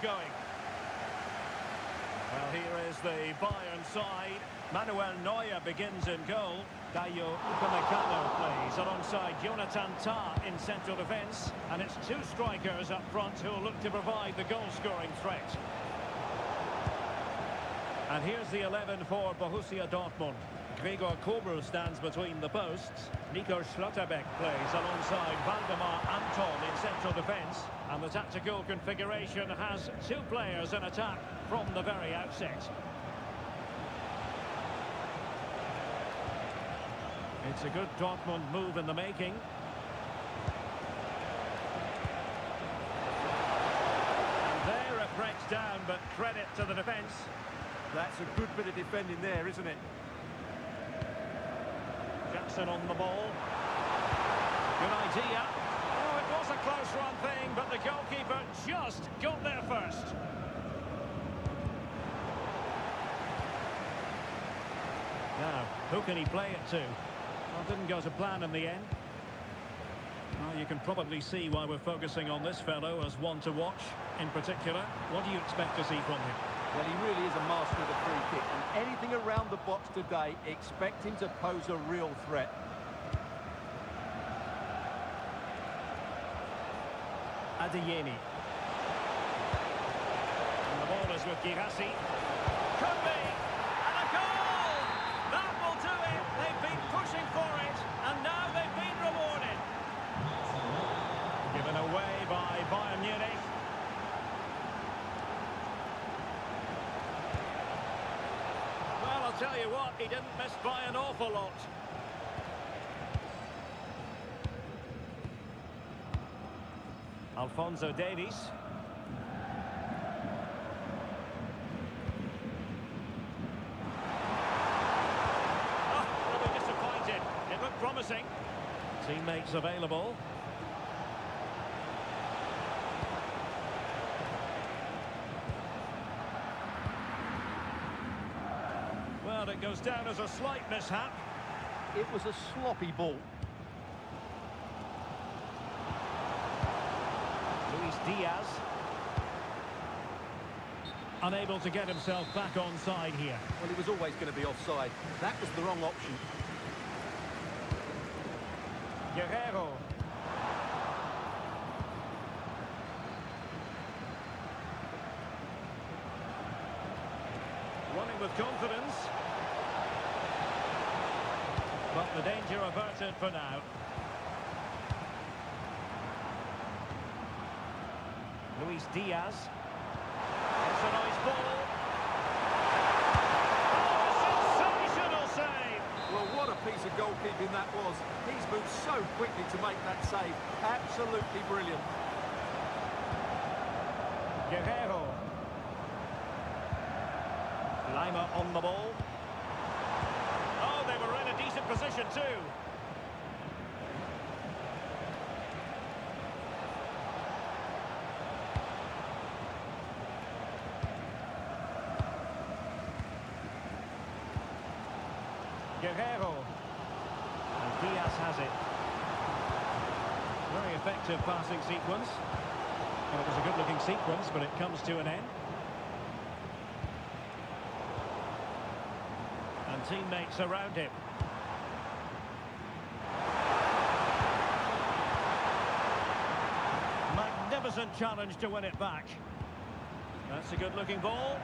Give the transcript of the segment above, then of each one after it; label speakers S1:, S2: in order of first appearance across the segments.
S1: going. Well, here is the Bayern side. Manuel Neuer begins in goal. Dayo Upamecano plays alongside Jonathan Tah in central defence. And it's two strikers up front who will look to provide the goal-scoring threat. And here's the 11 for Borussia Dortmund. Gregor Kobel stands between the posts. Nico Schlotterbeck plays alongside Valdemar Anton in central defence. And the tactical configuration has two players in attack from the very outset. It's a good Dortmund move in the making. And there it breaks down, but credit to the defence.
S2: That's a good bit of defending there, isn't it?
S1: Jackson on the ball. Good idea. Oh, it was a close run thing, but the goalkeeper just got there first. Now, who can he play it to? Well, didn't go to plan in the end. Well, you can probably see why we're focusing on this fellow as one to watch in particular. What do you expect to see from him?
S2: Well, he really is a master of the free kick, and anything around the box today, expect him to pose a real threat.
S1: Adeyemi. And the ball is with Girassi. Could be! And a goal! That will do it! They've been pushing for it, and now they've been rewarded. Given away by Bayern Munich. Well, I'll tell you what, he didn't miss by an awful lot. Alphonso Davies. Oh, they'll be disappointed. It looked promising. Teammates available. Well, it goes down as a slight mishap.
S2: It was a sloppy ball.
S1: Luis Diaz. Unable to get himself back on side here.
S2: Well, he was always going to be offside. That was the wrong option.
S1: Guerrero. Running with confidence. But the danger averted for now. Luis Diaz. It's a nice ball. Oh, a sensational save!
S2: Well, what a piece of goalkeeping that was. He's moved so quickly to make that save. Absolutely brilliant.
S1: Guerrero. Lima on the ball. Oh, they were in a decent position too. Guerrero. And Diaz has it. Very effective passing sequence. Well, it was a good-looking sequence, but it comes to an end. And teammates around him. Magnificent challenge to win it back. That's a good-looking ball.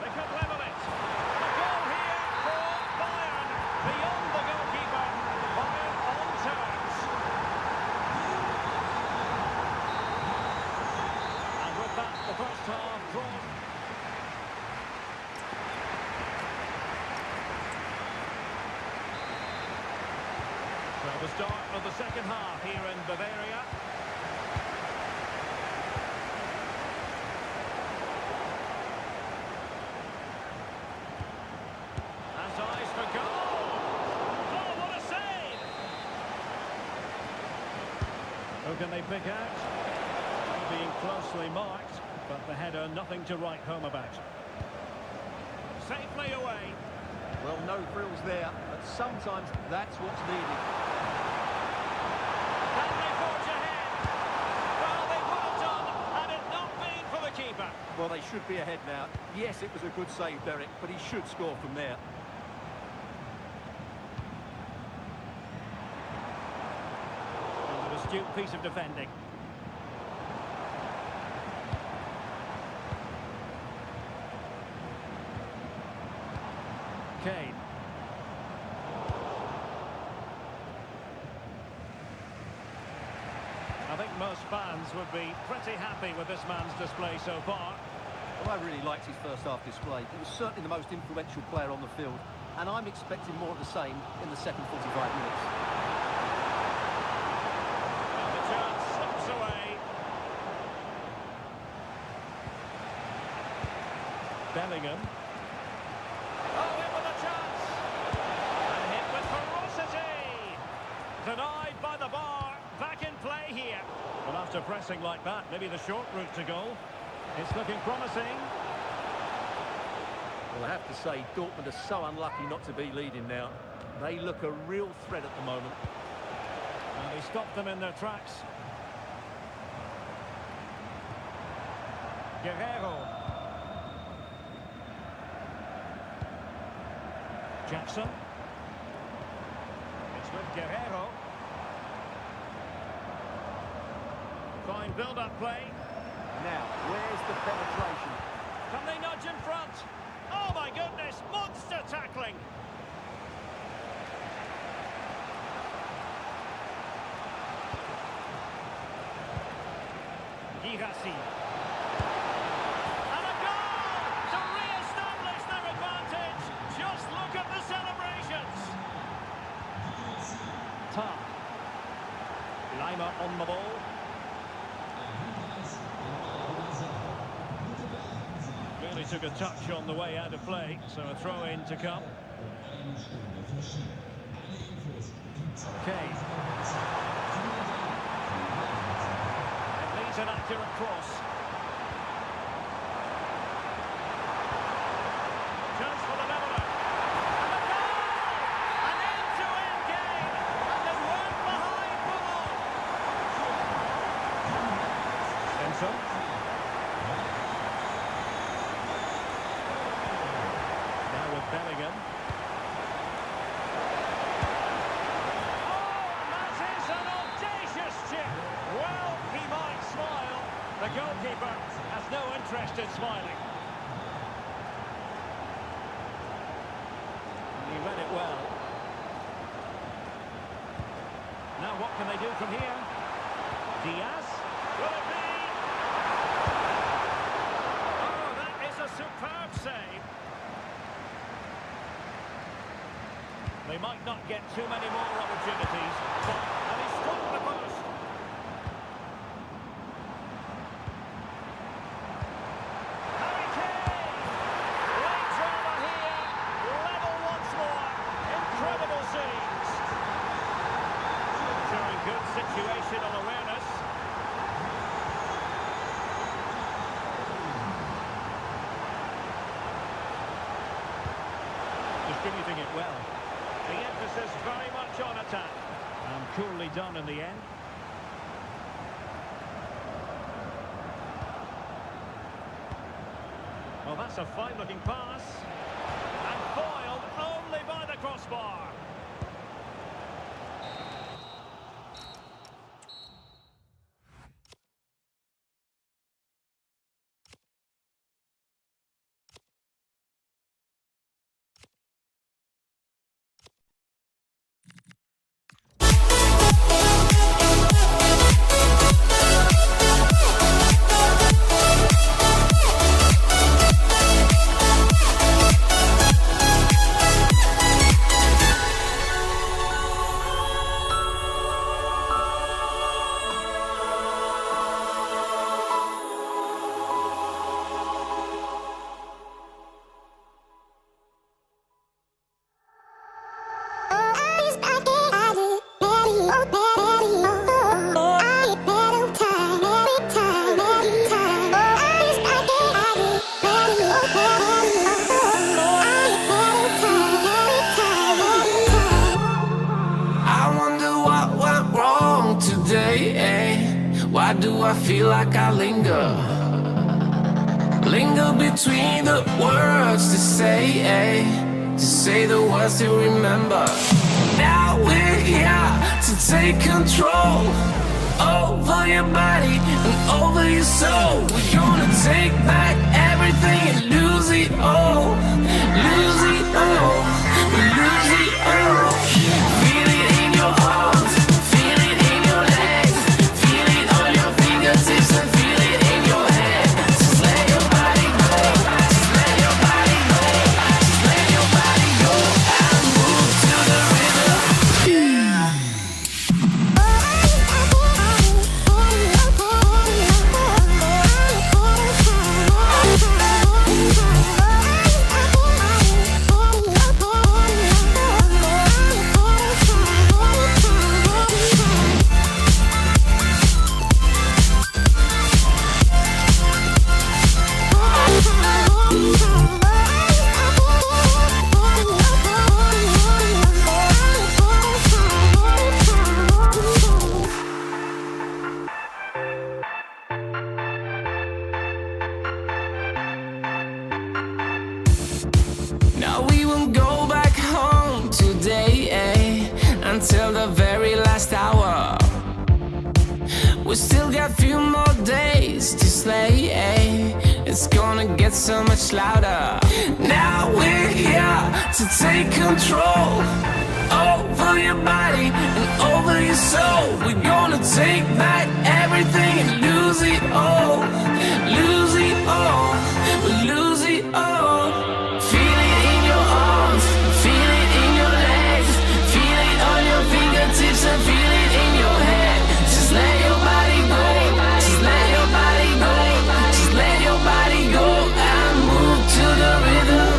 S1: They could level it. A goal here for Bayern. Beyond the goalkeeper. Bayern on terms. And with that, the first half drawn. So the start of the second half here in Bavaria. Has eyes for goal. Oh, what a save! Who can they pick out? Being closely marked, but the header nothing to write home about. Safely away.
S2: Well, no frills there, but sometimes that's what's needed.
S1: Can they forge ahead? Well, they would have done had it not been for the keeper.
S2: Well, they should be ahead now. Yes, it was a good save, Derek, but he should score from there.
S1: An astute piece of defending. Kane. I think most fans would be pretty happy with this man's display so far.
S2: Well, I really liked his first half display. He was certainly the most influential player on the field, and I'm expecting more of the same in the second 45 minutes.
S1: And the chance slips away. Bellingham. Oh, in with a chance! And hit with ferocity! Denied by the bar. Back in play here. Well, after pressing like that, maybe the short route to goal. It's looking promising.
S2: Well, I have to say, Dortmund are so unlucky not to be leading now. They look a real threat at the moment.
S1: And he stopped them in their tracks. Guerrero. Jackson. It's with Guerrero. Fine build-up play.
S2: Now, where's the penetration?
S1: Can they nudge in front? Oh my goodness, monster tackling! Girassi. And a goal to re-establish their advantage. Just look at the celebrations. Ta. Lima on the ball. Really took a touch on the way out of play, so a throw-in to come. Kane. It leads an accurate cross. Chance for the leveller. And a goal! An end-to-end game, and they weren't behind for long. Enzo. Bellingham. Oh, and that is an audacious chip. Well, he might smile. The goalkeeper has no interest in smiling. He read it well. Now what can they do from here? Diaz? Will it be? Oh, that is a superb save. They might not get too many more opportunities, and he struck the post. Harry Kane! Great drama here, level once more. Incredible scenes. Showing good situational awareness. Distributing it well. The emphasis very much on attack. And coolly done in the end. Well, that's a fine-looking pass. And foiled only by the crossbar.
S3: Why do I feel like I linger? linger between the words to say the words to remember. Now we're here to take control over your body and over your soul. We're gonna take back everything and lose it all, lose it all, lose it all. Feel it in your arms, feel it in your legs, feel it on your fingertips and feel it in your head. Just let your body go, just let your body go, just let your body go and move to the rhythm. Yeah. Now we won't go back home today, until the very last hour. We still got few more days to slay, it's gonna get so much louder. Now we're here to take control over your body and over your soul. We're gonna take back everything and lose it all, lose it all, lose it all. Feel it in your arms, feel it in your legs, feel it on your fingertips and feel it in your head. Just let your body go, just let your body go, just let your body go and move to the rhythm.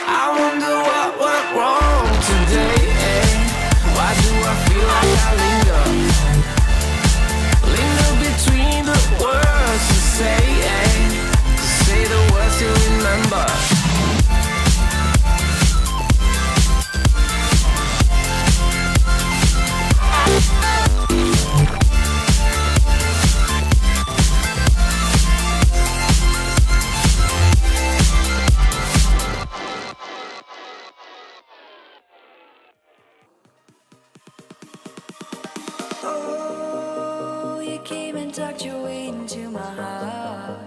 S3: I wonder what went wrong today, Why do I feel like I linger? Linger between the words to say the words to remember.
S4: Oh, you came and tucked your way into my heart.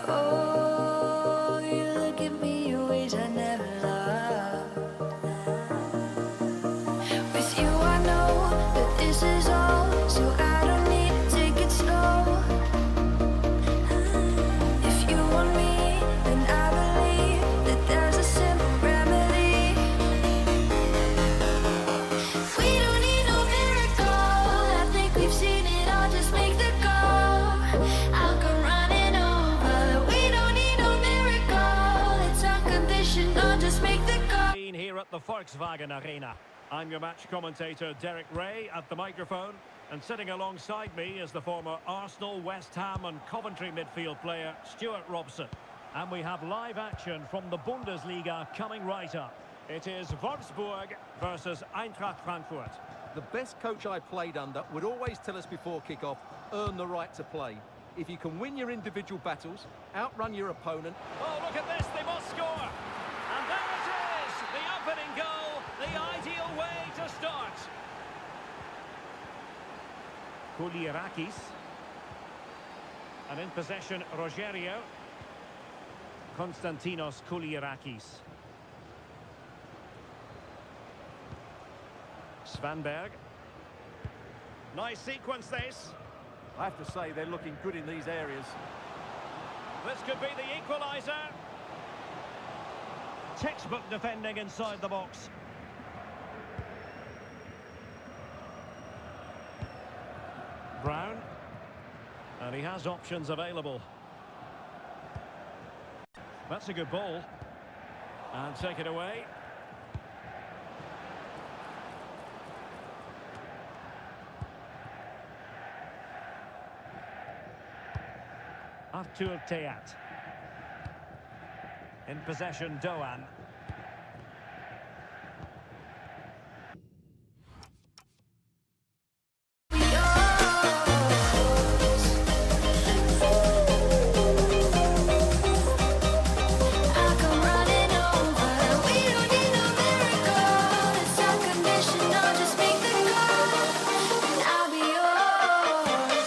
S4: Oh, you look at me in ways I never loved. With you I know that this is all, so I don't need to take it slow. If you want me, then I believe that there's a simple remedy. We don't need no miracle, I think we've seen it all, just make the call. I'll come running over. We don't need no miracle, it's unconditional, just make the call.
S1: Here at the Volkswagen Arena. I'm your match commentator Derek Ray at the microphone, and sitting alongside me is the former Arsenal, West Ham and Coventry midfield player Stuart Robson. And we have live action from the Bundesliga coming right up. It is Wolfsburg versus Eintracht Frankfurt.
S2: The best coach I played under would always tell us before kick-off, earn the right to play. If you can win your individual battles, outrun your opponent.
S1: Oh, look at this, they must score! And there it is, the opening goal, the ideal way to start. Koulirakis. And in possession, Rogerio. Konstantinos Koulirakis. Svanberg. Nice sequence, this.
S2: I have to say they're looking good in these areas.
S1: This could be the equaliser. Textbook defending inside the box. And he has options available. That's a good ball. And take it away. Artur Teat. In possession, Doan.
S4: I'll come running over. We don't need no miracle. It's unconditional. Just make the call, and I'll be yours.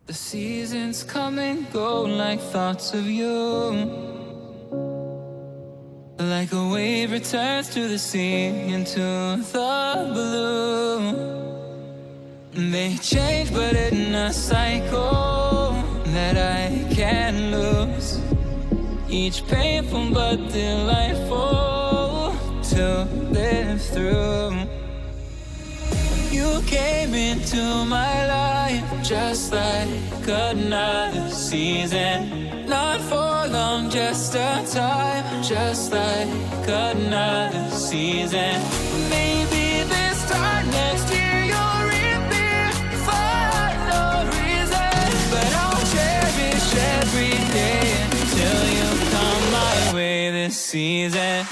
S3: The seasons come and go like thoughts of you. Like a wave returns to the sea into the blue. They change but in a cycle that I can't lose. Each painful but delightful to live through. You came into my life just like another season. Not for long, just a time, just like another season. Maybe this time next year you'll reappear for no reason. But I'll cherish every day until you come my way this season.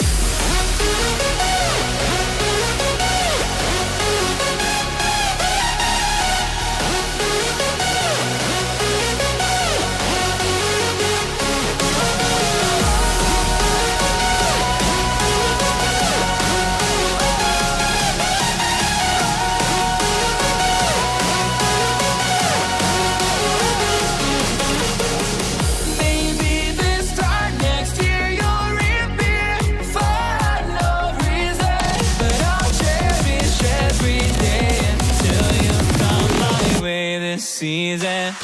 S3: Season.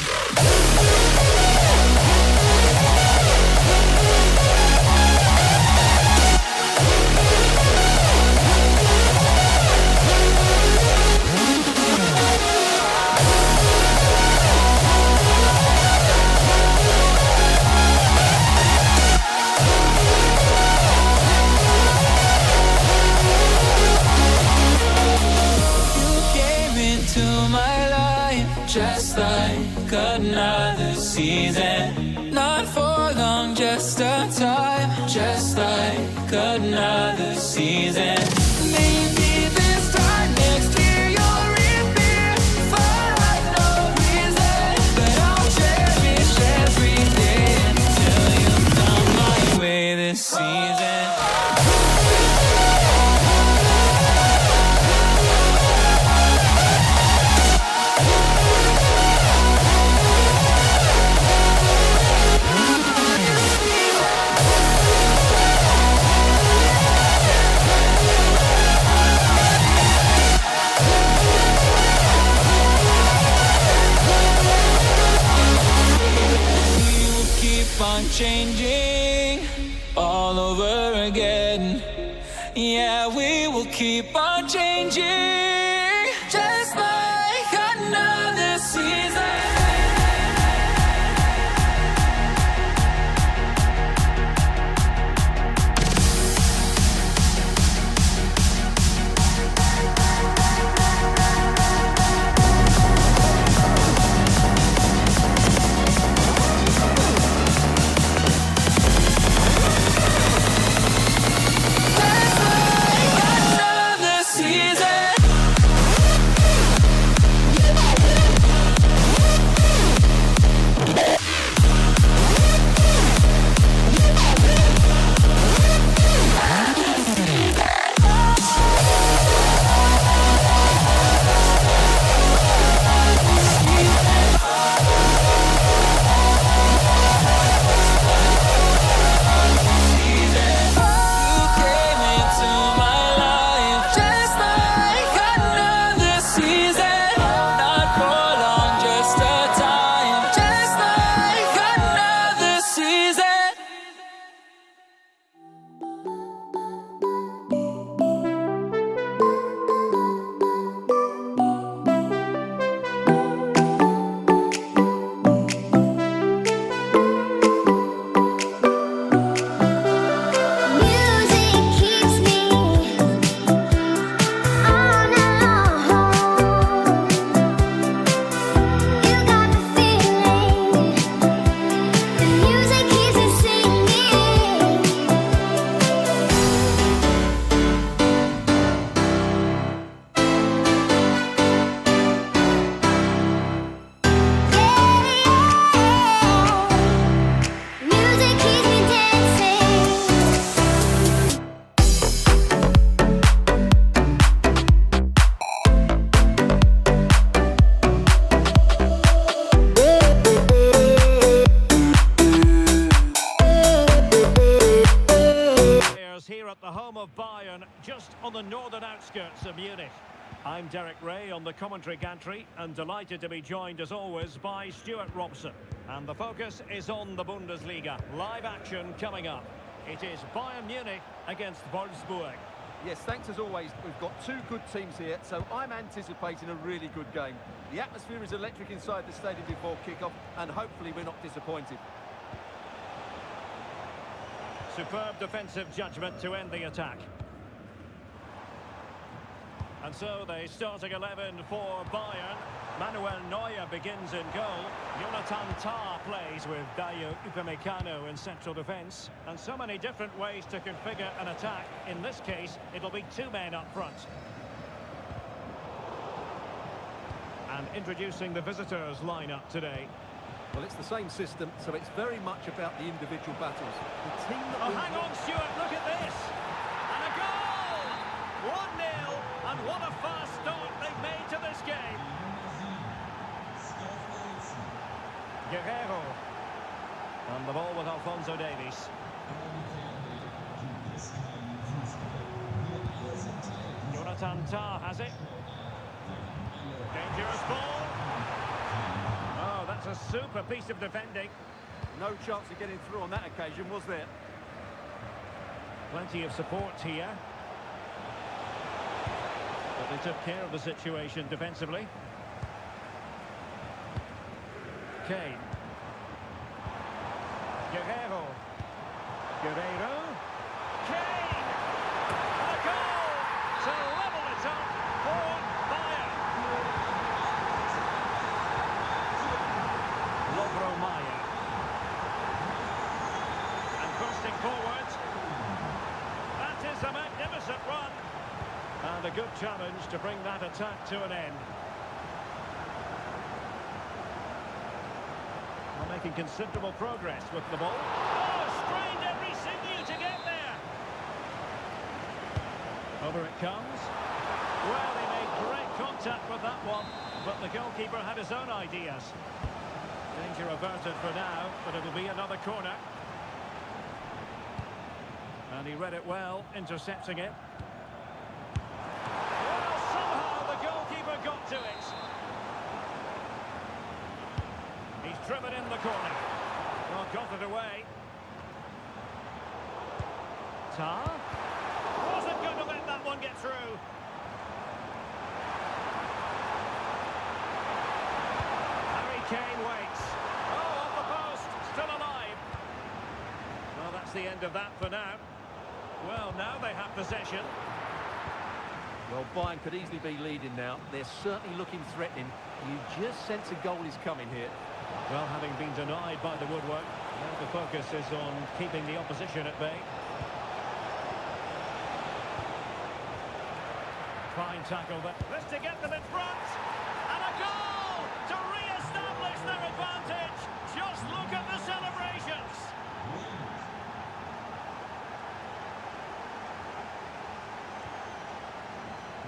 S3: Just like another season. Not for long, just a time. Just like another season. Maybe this time next year you'll reappear for no reason. But I'll cherish every day until you come my way this season. On changing all over again. Yeah, we will keep on changing just like another season.
S1: outskirts of Munich. I'm Derek Ray on the commentary gantry and delighted to be joined as always by Stuart Robson. And the focus is on the Bundesliga. Live action coming up. It is Bayern Munich against Wolfsburg.
S2: Yes, thanks as always. We've got two good teams here, so I'm anticipating a really good game. The atmosphere is electric inside the stadium before kick-off, and hopefully we're not disappointed.
S1: Superb defensive judgment to end the attack. And so the starting 11 for Bayern. Manuel Neuer begins in goal. Jonathan Tah plays with Dayo Upamecano in central defence. And so many different ways to configure an attack. In this case, it'll be two men up front. And introducing the visitors lineup today.
S2: Well, it's the same system, so it's very much about the individual battles. The team that
S1: hang on, Stuart, look at this! And a goal! 1-0, and what a fast start they've made to this game. Guerrero. And the ball with Alphonso Davies. Jonathan Tah has it. Dangerous ball. Oh, that's a super piece of defending.
S2: No chance of getting through on that occasion, was there?
S1: Plenty of support here. But they took care of the situation defensively. Kane. Guerrero. Guerrero. Kane! And a goal to level it up for Bayern. Maya. And crossing forward. That is a magnificent run. And a good challenge to bring that attack to an end. Well, making considerable progress with the ball. Oh, strained every sinew to get there. Over it comes. Well, he made great contact with that one, but the goalkeeper had his own ideas. Danger averted for now, but it'll be another corner. And he read it well, intercepting it. Well, somehow the goalkeeper got to it. He's driven in the corner. Well, got it away. Tah wasn't going to let that one get through. Harry Kane waits. Oh, off the post, still alive. Well, that's the end of that for now. Well, now they have possession.
S2: Well, Bayern could easily be leading now. They're certainly looking threatening. You just sense a goal is coming here.
S1: Well, having been denied by the woodwork, now the focus is on keeping the opposition at bay. Fine tackle, but this to get them in front. And a goal to re-establish their advantage. Just look at the celebrations.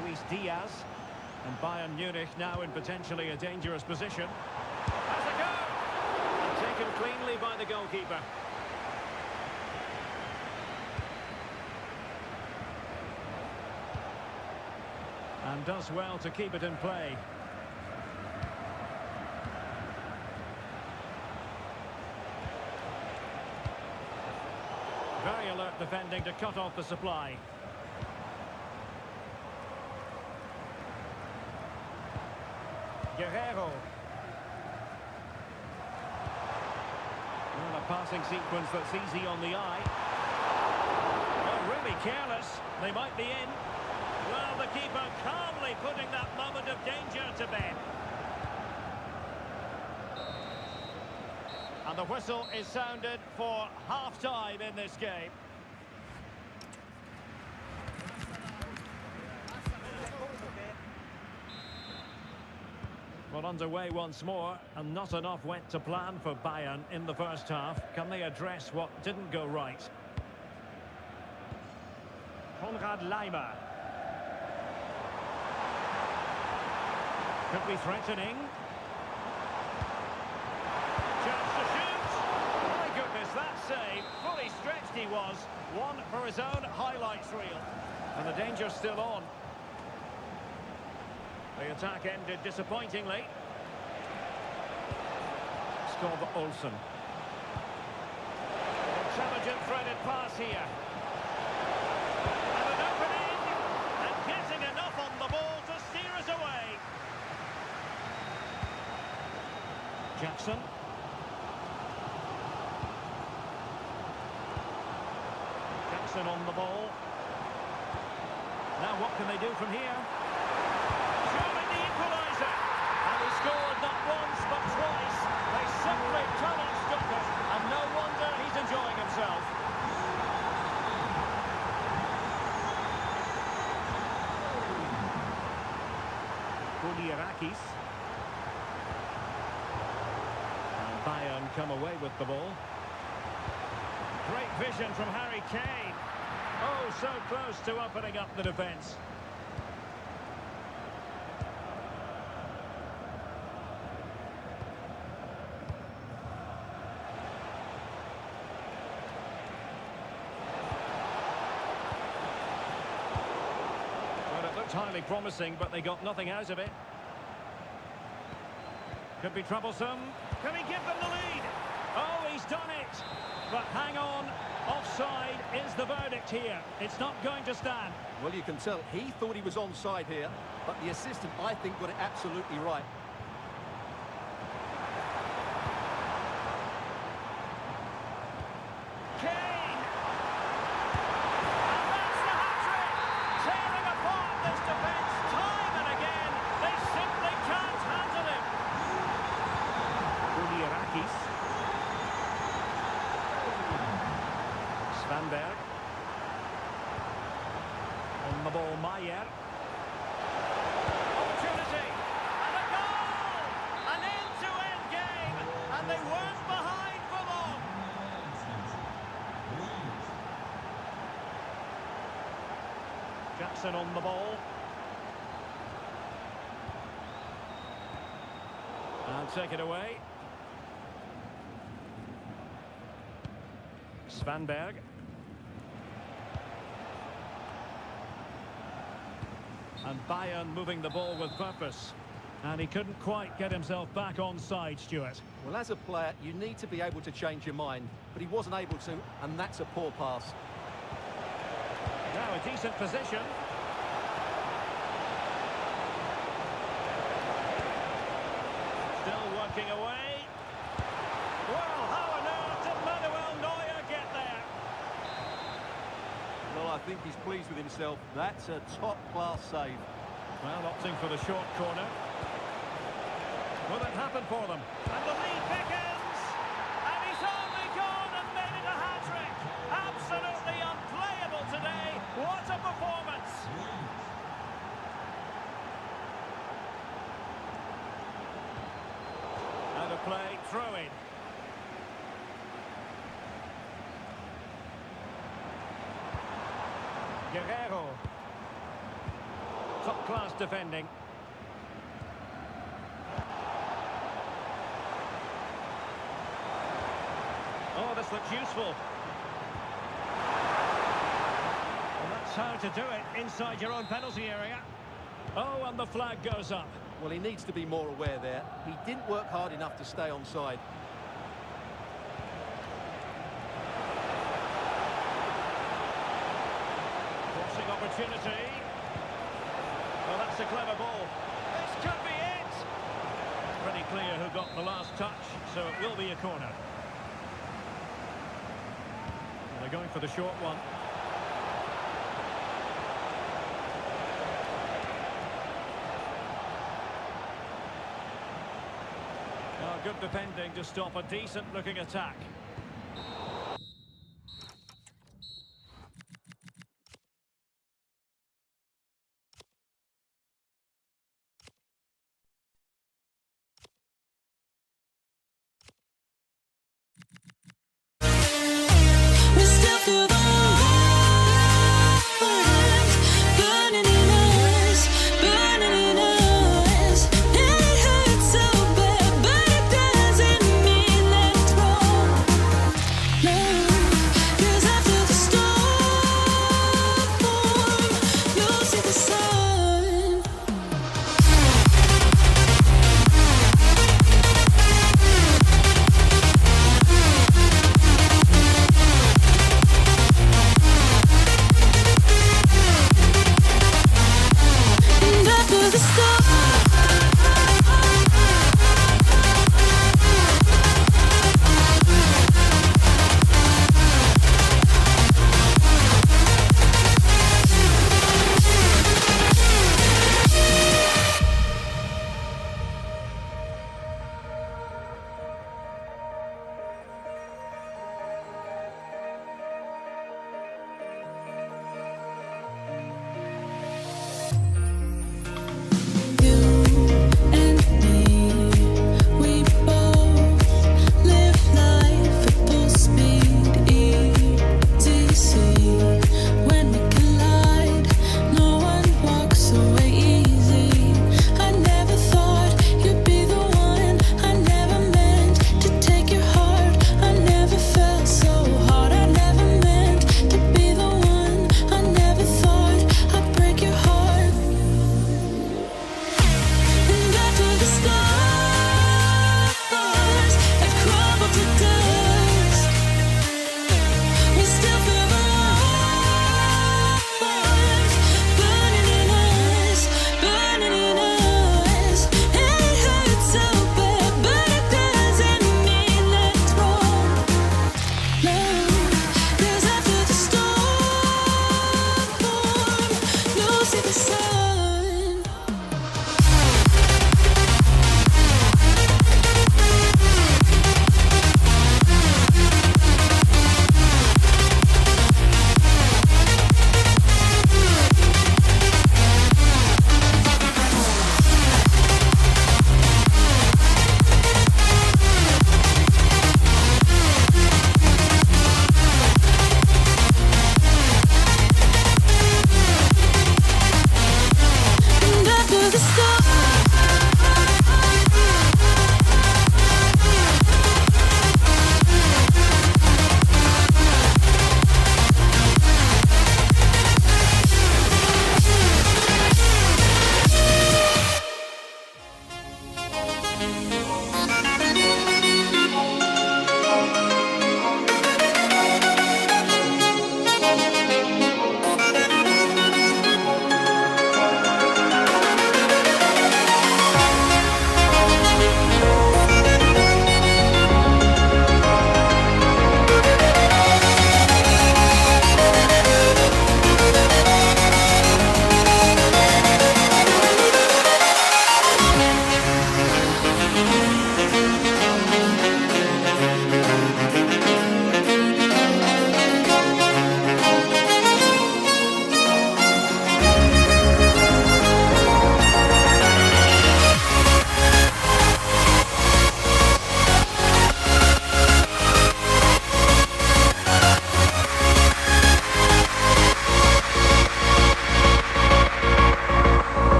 S1: Luis Diaz. And Bayern Munich now in potentially a dangerous position. Has a go! And taken cleanly by the goalkeeper. And does well to keep it in play. Very alert defending to cut off the supply. Guerrero. Well, a passing sequence that's easy on the eye. Oh, really careless. They might be in. Well, the keeper calmly putting that moment of danger to bed. And the whistle is sounded for half-time in this game. Well, underway once more, and not enough went to plan for Bayern in the first half. Can they address what didn't go right? Konrad Laimer. Could be threatening. Chance to shoot. My goodness, that save. Fully stretched he was. One for his own highlights reel. And the danger's still on. The attack ended disappointingly. Skov Olsen. Intelligent threaded pass here. And an opening, and getting enough on the ball to steer us away. Jackson. Jackson on the ball. Now what can they do from here? Surely the equaliser. And he scored not once but twice. They simply cannot stop it. And no wonder he's enjoying himself. Kulierakis. And Bayern come away with the ball. Great vision from Harry Kane. Oh, so close to opening up the defence. Well, it looked highly promising, but they got nothing out of it. Could be troublesome. Can he give them the lead? Oh, he's done it. But hang on. Offside is the verdict here. It's not going to stand.
S2: Well, you can tell he thought he was onside here, but the assistant, I think, got it absolutely right.
S1: Kane! And that's the hat-trick! Tearing apart this defence time and again. They simply can't handle him. Kulierakis. Svanberg. On the ball, Maier. Opportunity. And a goal! An end-to-end game. And they weren't behind for long. Jackson on the ball. And take it away. Svanberg. And Bayern moving the ball with purpose. And he couldn't quite get himself back on side, Stuart.
S2: Well, as a player, you need to be able to change your mind, but he wasn't able to, and that's a poor pass.
S1: Now a decent position. Still working away. Well, how on earth did Manuel Neuer get there?
S2: Well, I think he's pleased with himself. That's a top-class save.
S1: Well, opting for the short corner. Will it happen for them? And the lead beckons! And he's only gone and made it a hat-trick! Absolutely unplayable today! What a performance! Out of play, throw-in. Guerrero. Top-class defending. Oh, this looks useful. And that's how to do it inside your own penalty area. Oh, and the flag goes up.
S2: Well, he needs to be more aware there. He didn't work hard enough to stay onside.
S1: Crossing opportunity. Well, that's a clever ball. This could be it. Pretty clear who got the last touch, so it will be a corner. They're going for the short one. Oh, good defending to stop a decent-looking attack.
S3: We still feel the warmth burning in us, burning in us. And it hurts so bad, but it doesn't mean that it's wrong.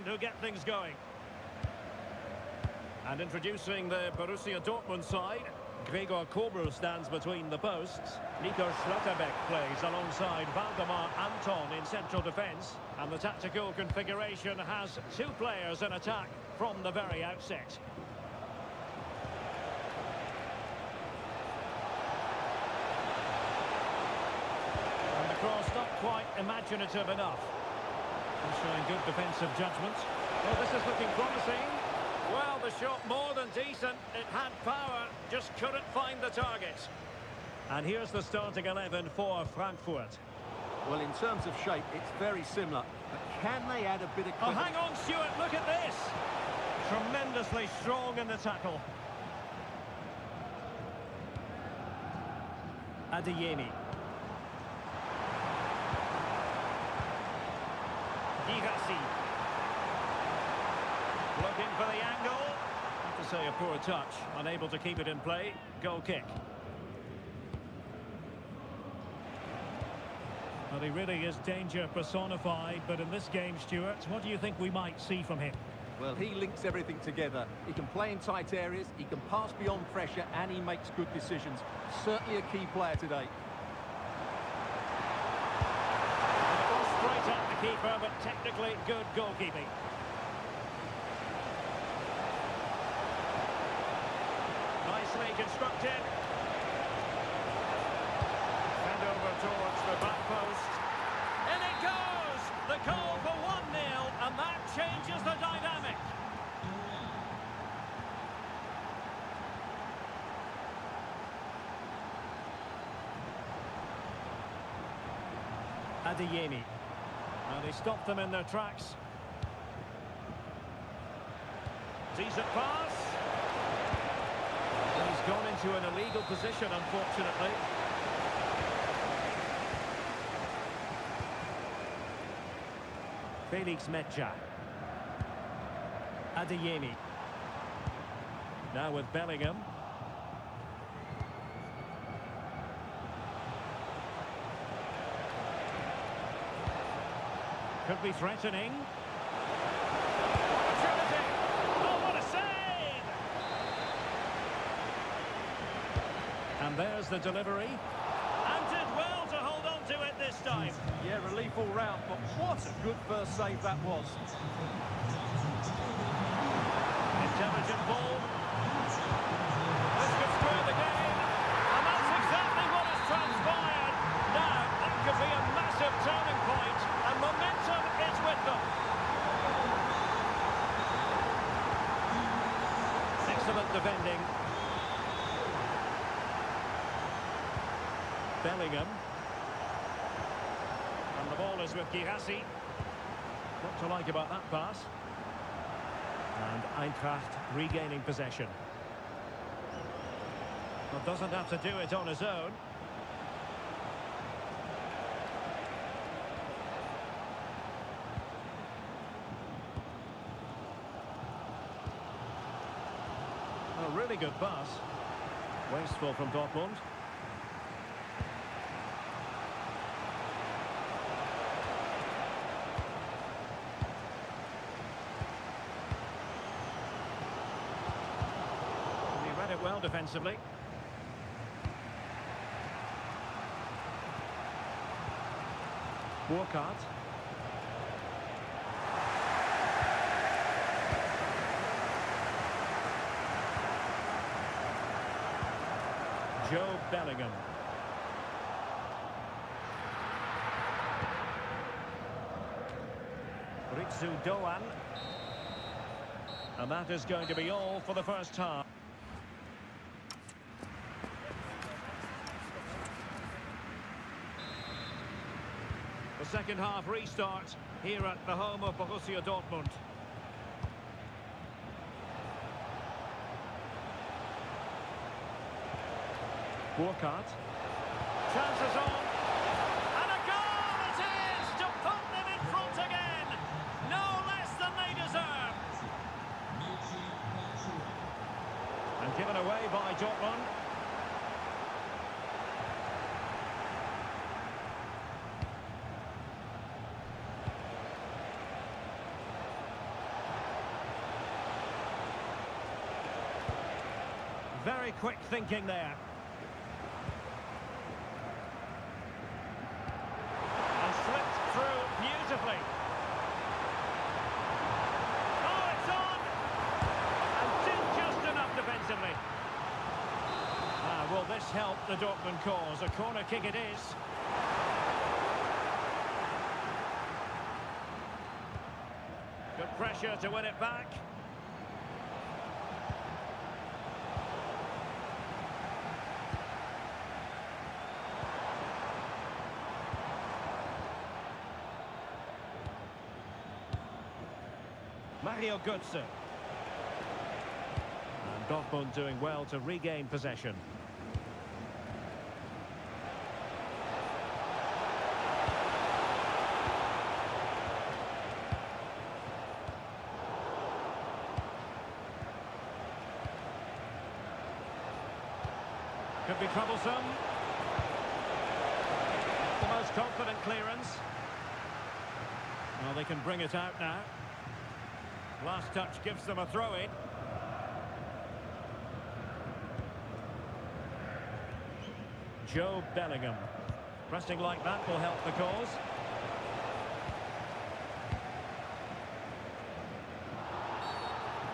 S1: who get things going. And introducing the Borussia Dortmund side, Gregor Kobel stands between the posts. Nico Schlotterbeck plays alongside Valdemar Anton in central defence. And the tactical configuration has two players in attack from the very outset. And the cross not quite imaginative enough. And showing good defensive judgment. Well, this is looking promising. Well, the shot more than decent. It had power, just couldn't find the target. And here's the starting 11 for Frankfurt.
S2: Well, in terms of shape, it's very similar. But can they add a bit of...
S1: Oh, hang on, Stuart, look at this. Tremendously strong in the tackle. Adeyemi. Girassi. Looking for the angle. I have to say a poor touch. Unable to keep it in play. Goal kick. Well, he really is danger personified, but in this game, Stuart, what do you think we might see from him?
S2: Well, he links everything together. He can play in tight areas, he can pass beyond pressure, and he makes good decisions. Certainly a key player today.
S1: Straight at the keeper, but technically good goalkeeping. Nicely constructed. And over towards the back post. In it goes! The goal for 1-0, and that changes the dynamic. Adeyemi. And he stopped them in their tracks. Decent pass. And he's gone into an illegal position, unfortunately. Felix Metja. Adeyemi. Now with Bellingham. Could be threatening. Opportunity! Oh, what a save! And there's the delivery. And did well to hold on to it this time.
S2: Yeah, relief all round, but what a good first save that was.
S1: Intelligent ball. This could square the game. And that's exactly what has transpired. Now, that could be a massive turning point. And momentum is with them. Excellent defending. Bellingham. And the ball is with Girassi. What to like about that pass? And Eintracht regaining possession. Well, doesn't have to do it on his own. A really good pass. Wasteful from Dortmund. He read it well defensively. Burkhardt. Joe Bellingham. Ritsu Doan. And that is going to be all for the first half. The second half restart here at the home of Borussia Dortmund. Burkhardt. Chances on. And a goal it is to put them in front again. No less than they deserve. And given away by Dortmund. Very quick thinking there. And slipped through beautifully. Oh, it's on! And did just enough defensively. Will this help the Dortmund cause? A corner kick it is. Good pressure to win it back. Mario Götze. And Dortmund doing well to regain possession. Could be troublesome. The most confident clearance. Well, they can bring it out now. Last touch gives them a throw-in. Joe Bellingham. Pressing like that will help the cause.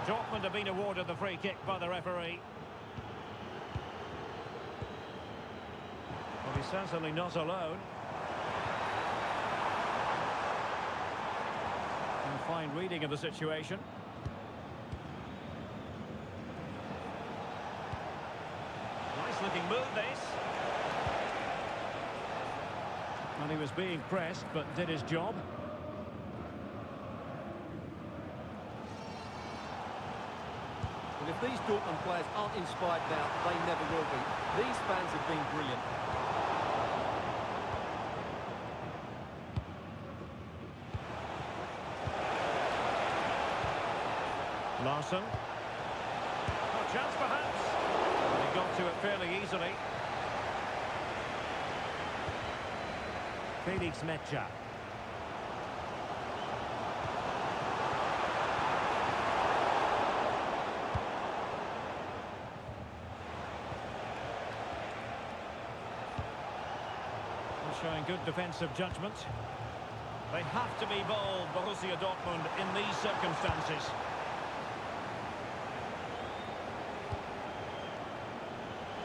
S1: Dortmund have been awarded the free kick by the referee. Well, he's certainly not alone. A fine reading of the situation. Nice looking move, this. And he was being pressed, but did his job.
S2: And if these Dortmund players aren't inspired now, they never will be. These fans have been brilliant.
S1: Larson. A chance perhaps. He got to it fairly easily. Felix Mecha. Showing good defensive judgment. They have to be bold, Borussia Dortmund, in these circumstances.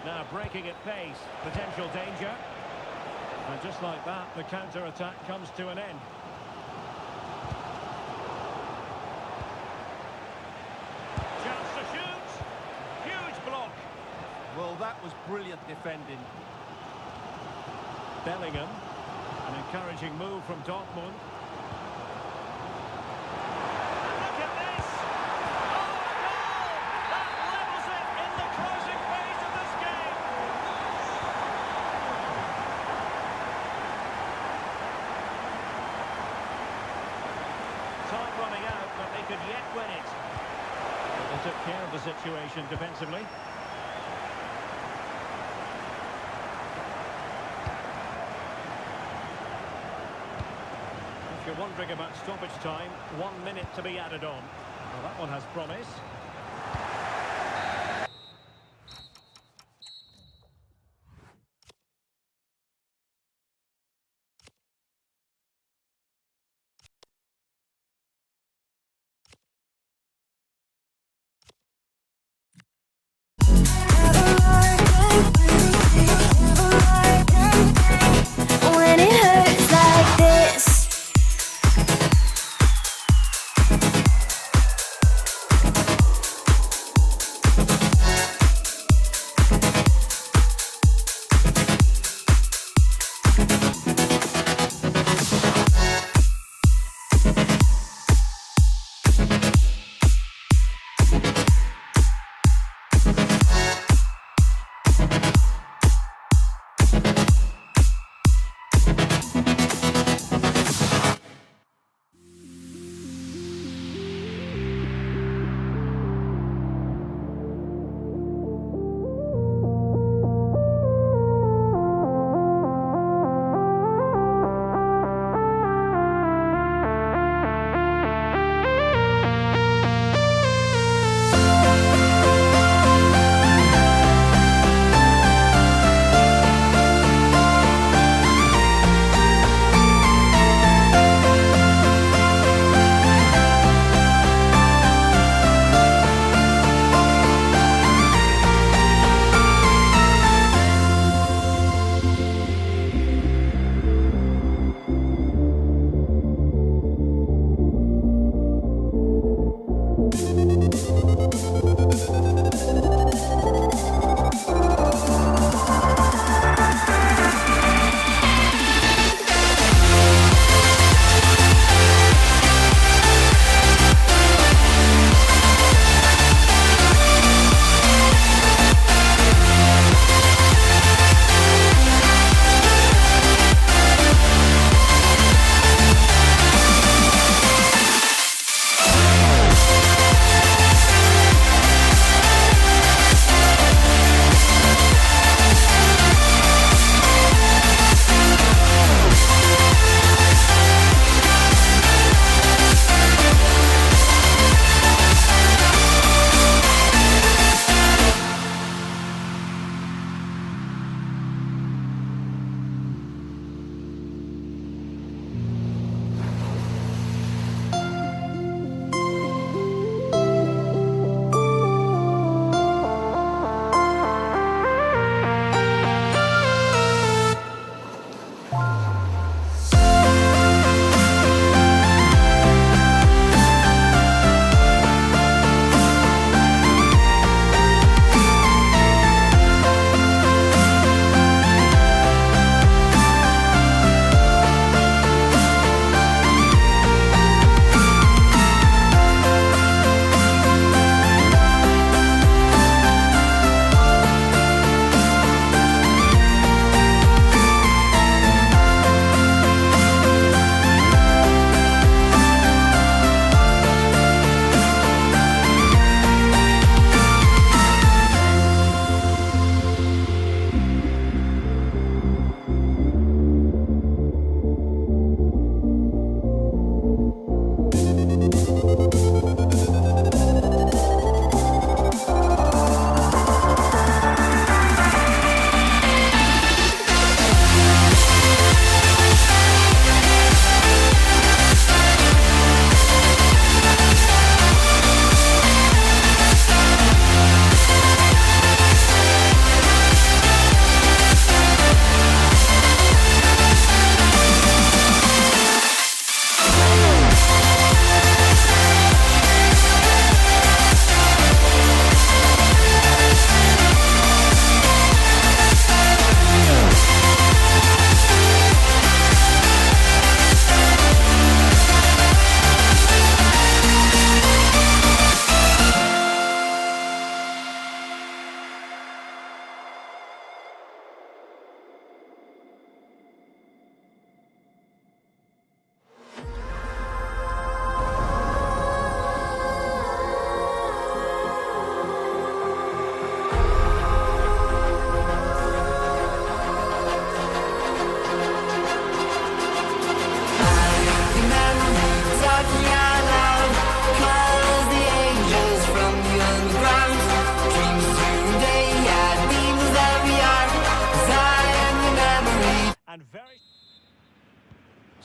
S1: Now breaking at pace, potential danger. And just like that, the counter-attack comes to an end. Chance to shoot! Huge block!
S2: Well, that was brilliant defending.
S1: Bellingham, an encouraging move from Dortmund. And look at this! Oh, a goal! That levels it in the closing phase of this game! Time running out, but they could yet win it. But they took care of the situation defensively. If you're wondering about stoppage time, 1 minute to be added on. Well, that one has promise.
S4: When it hurts like this.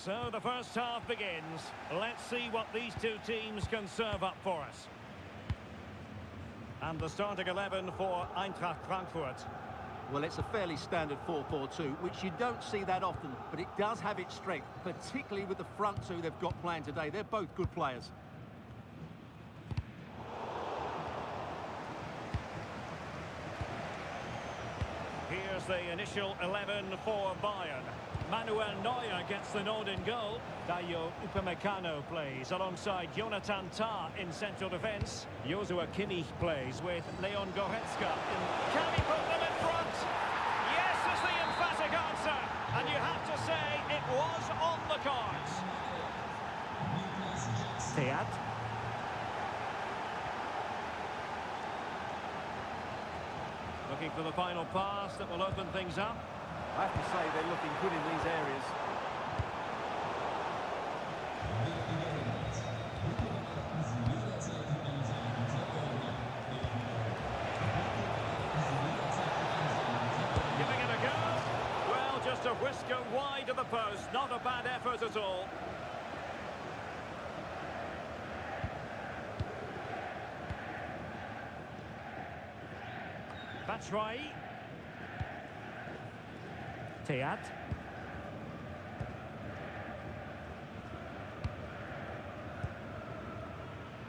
S1: So the first half begins. Let's see what these two teams can serve up for us. And the starting 11 for Eintracht Frankfurt.
S2: Well, it's a fairly standard 4-4-2, which you don't see that often, but it does have its strength, particularly with the front two they've got playing today. They're both good players.
S1: Here's the initial 11 for Bayern. Manuel Neuer gets the nod in goal. Dayo Upamecano plays alongside Jonathan Tah in central defence. Joshua Kimmich plays with Leon Goretzka. Can he put them in front? Yes is the emphatic answer. And you have to say it was on the cards. Theat. Looking for the final pass that will open things up.
S2: I have to say they're looking good in these areas.
S1: Giving it a go. Well, just a whisker wide of the post. Not a bad effort at all. Batshuayi. Theat.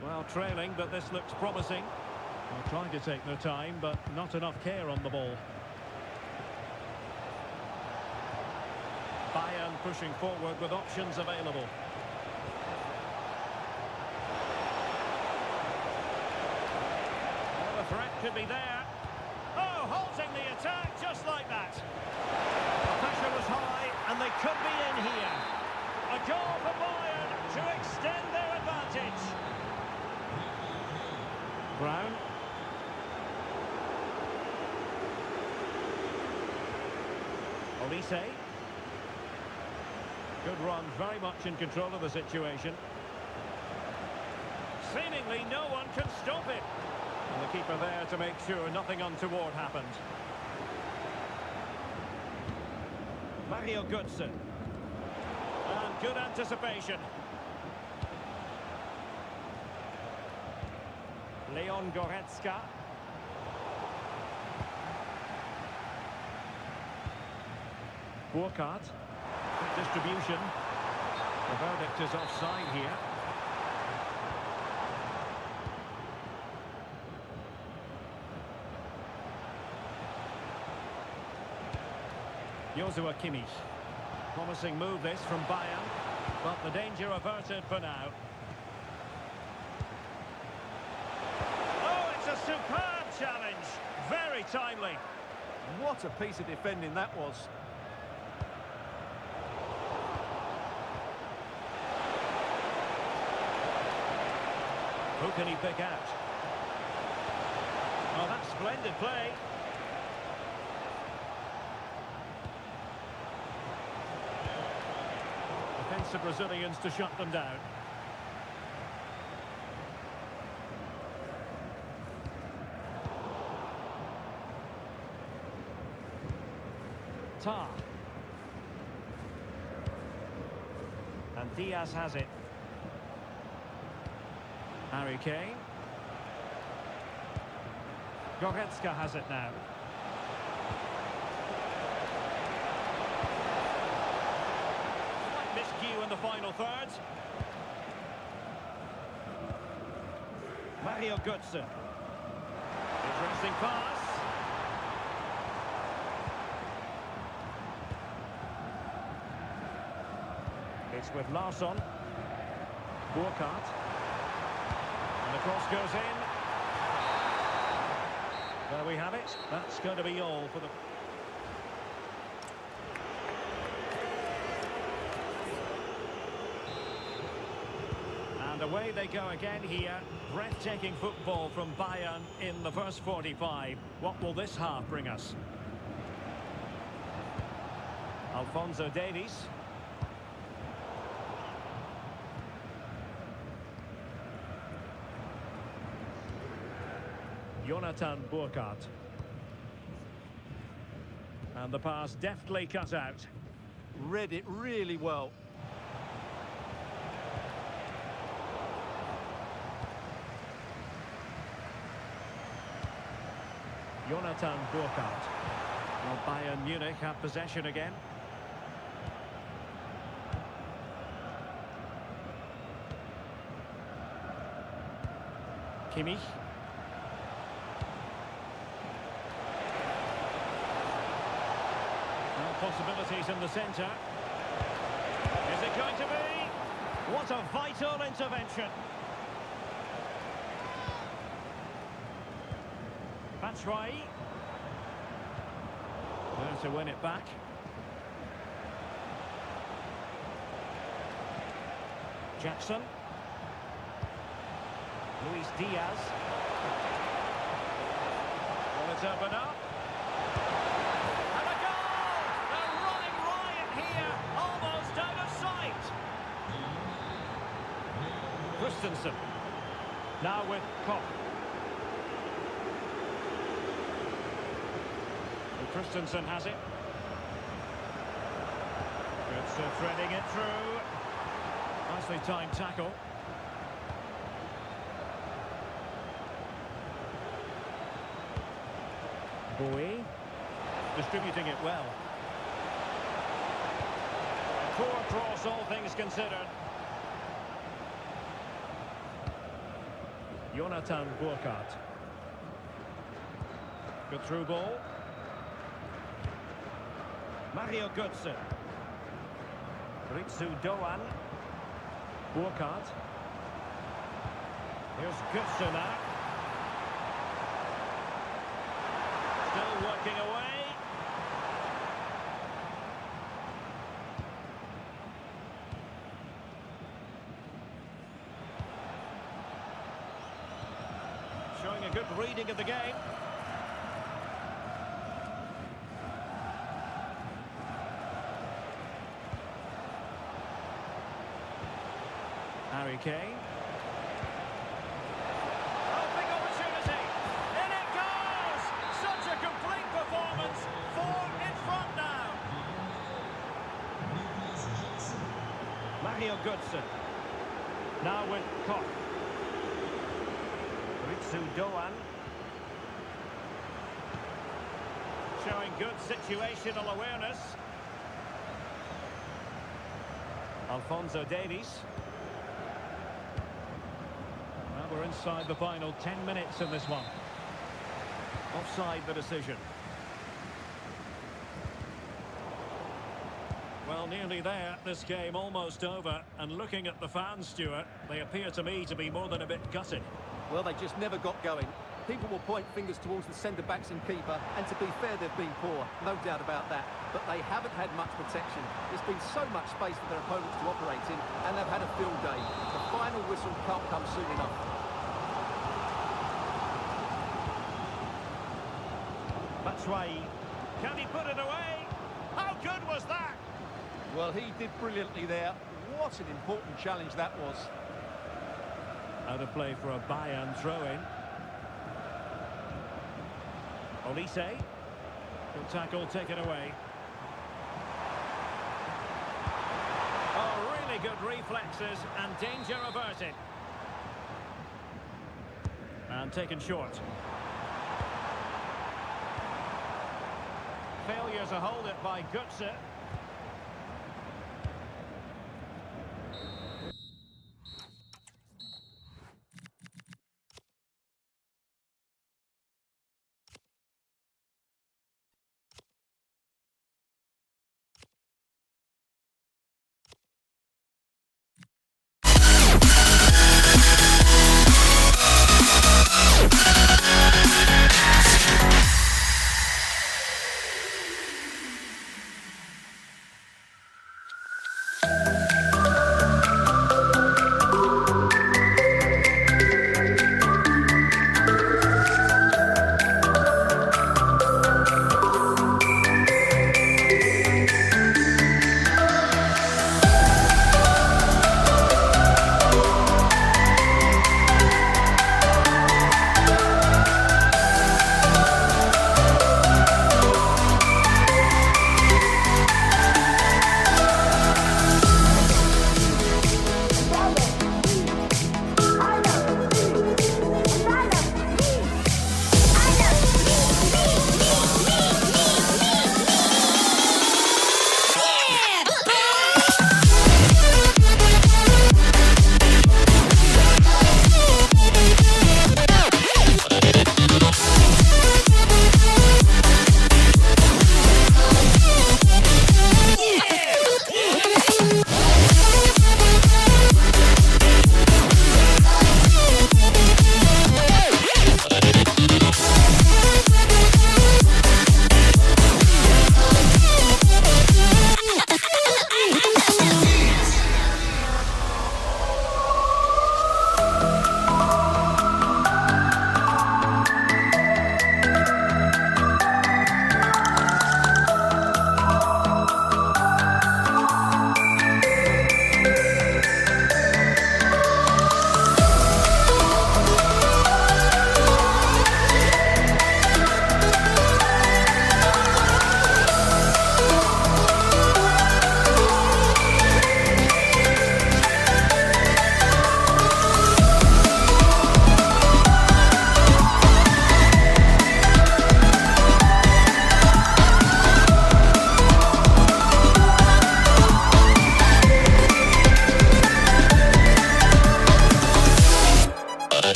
S1: Well, trailing, but this looks promising. They're trying to take their time, but not enough care on the ball. Bayern pushing forward with options available. Well, the threat could be there. Oh, halting the attack just like that. The pressure was high, and they could be in here. A goal for Bayern to extend their advantage. Brown. Olise. Good run, very much in control of the situation. Seemingly no one can stop it. And the keeper there to make sure nothing untoward happened. Mario Götze. And good anticipation. Leon Goretzka. Burkhardt. Good distribution. The verdict is offside here. Joshua Kimmich. Promising move this from Bayern, but the danger averted for now. Oh, it's a superb challenge. Very timely.
S2: What a piece of defending that was.
S1: Who can he pick out? Oh, that's splendid play. Defensive Brazilians to shut them down. Tah. And Diaz has it. Harry Kane. Goretzka has it now. Slight miscue in the final third. Mario Götze. Interesting pass. It's with Larsson. Burkhardt. And the cross goes in. There we have it. That's going to be all for the... And away they go again here. Breathtaking football from Bayern in the first 45. What will this half bring us? Alphonso Davies. Jonathan Burkhardt. And the pass deftly cut out.
S2: Read it really well.
S1: Jonathan Burkhardt. Well, Bayern Munich have possession again. Kimmich. Now possibilities in the centre. Is it going to be? What a vital intervention. Batshuayi. There to win it back. Jackson. Luis Diaz. Well, it's open up. And a goal! A running riot here, almost out of sight. Christensen. Now with Koch. And Christensen has it. Good threading it through. Nicely timed tackle. Bowie, distributing it well. A poor cross, all things considered. Jonathan Burkhardt. Good through ball. Mario Götze. Ritsu Doan. Burkhardt. Here's Götze now. Still working away. Showing a good reading of the game. Harry Kane. Oh, big opportunity. In it goes! Such a complete performance. 4 in front now. Mario Götze. Now with Koch. Ritsu Doan. Showing good situational awareness. Alphonso Davies. Well, we're inside the final 10 minutes in this one. Offside the decision. Well, nearly there. This game almost over. And looking at the fans, Stuart, they appear to me to be more than a bit gutted.
S2: Well, they just never got going. People will point fingers towards the centre-backs and keeper, and to be fair, they've been poor, no doubt about that. But they haven't had much protection. There's been so much space for their opponents to operate in, and they've had a field day. The final whistle can't come soon enough.
S1: Batshuayi. Can he put it away? How good was that?
S2: Well, he did brilliantly there. What an important challenge that was.
S1: Out of play for a Bayern throw-in. Olise. Good tackle taken away. Oh, really good reflexes and danger averted. And taken short. Failure to hold it by Götze.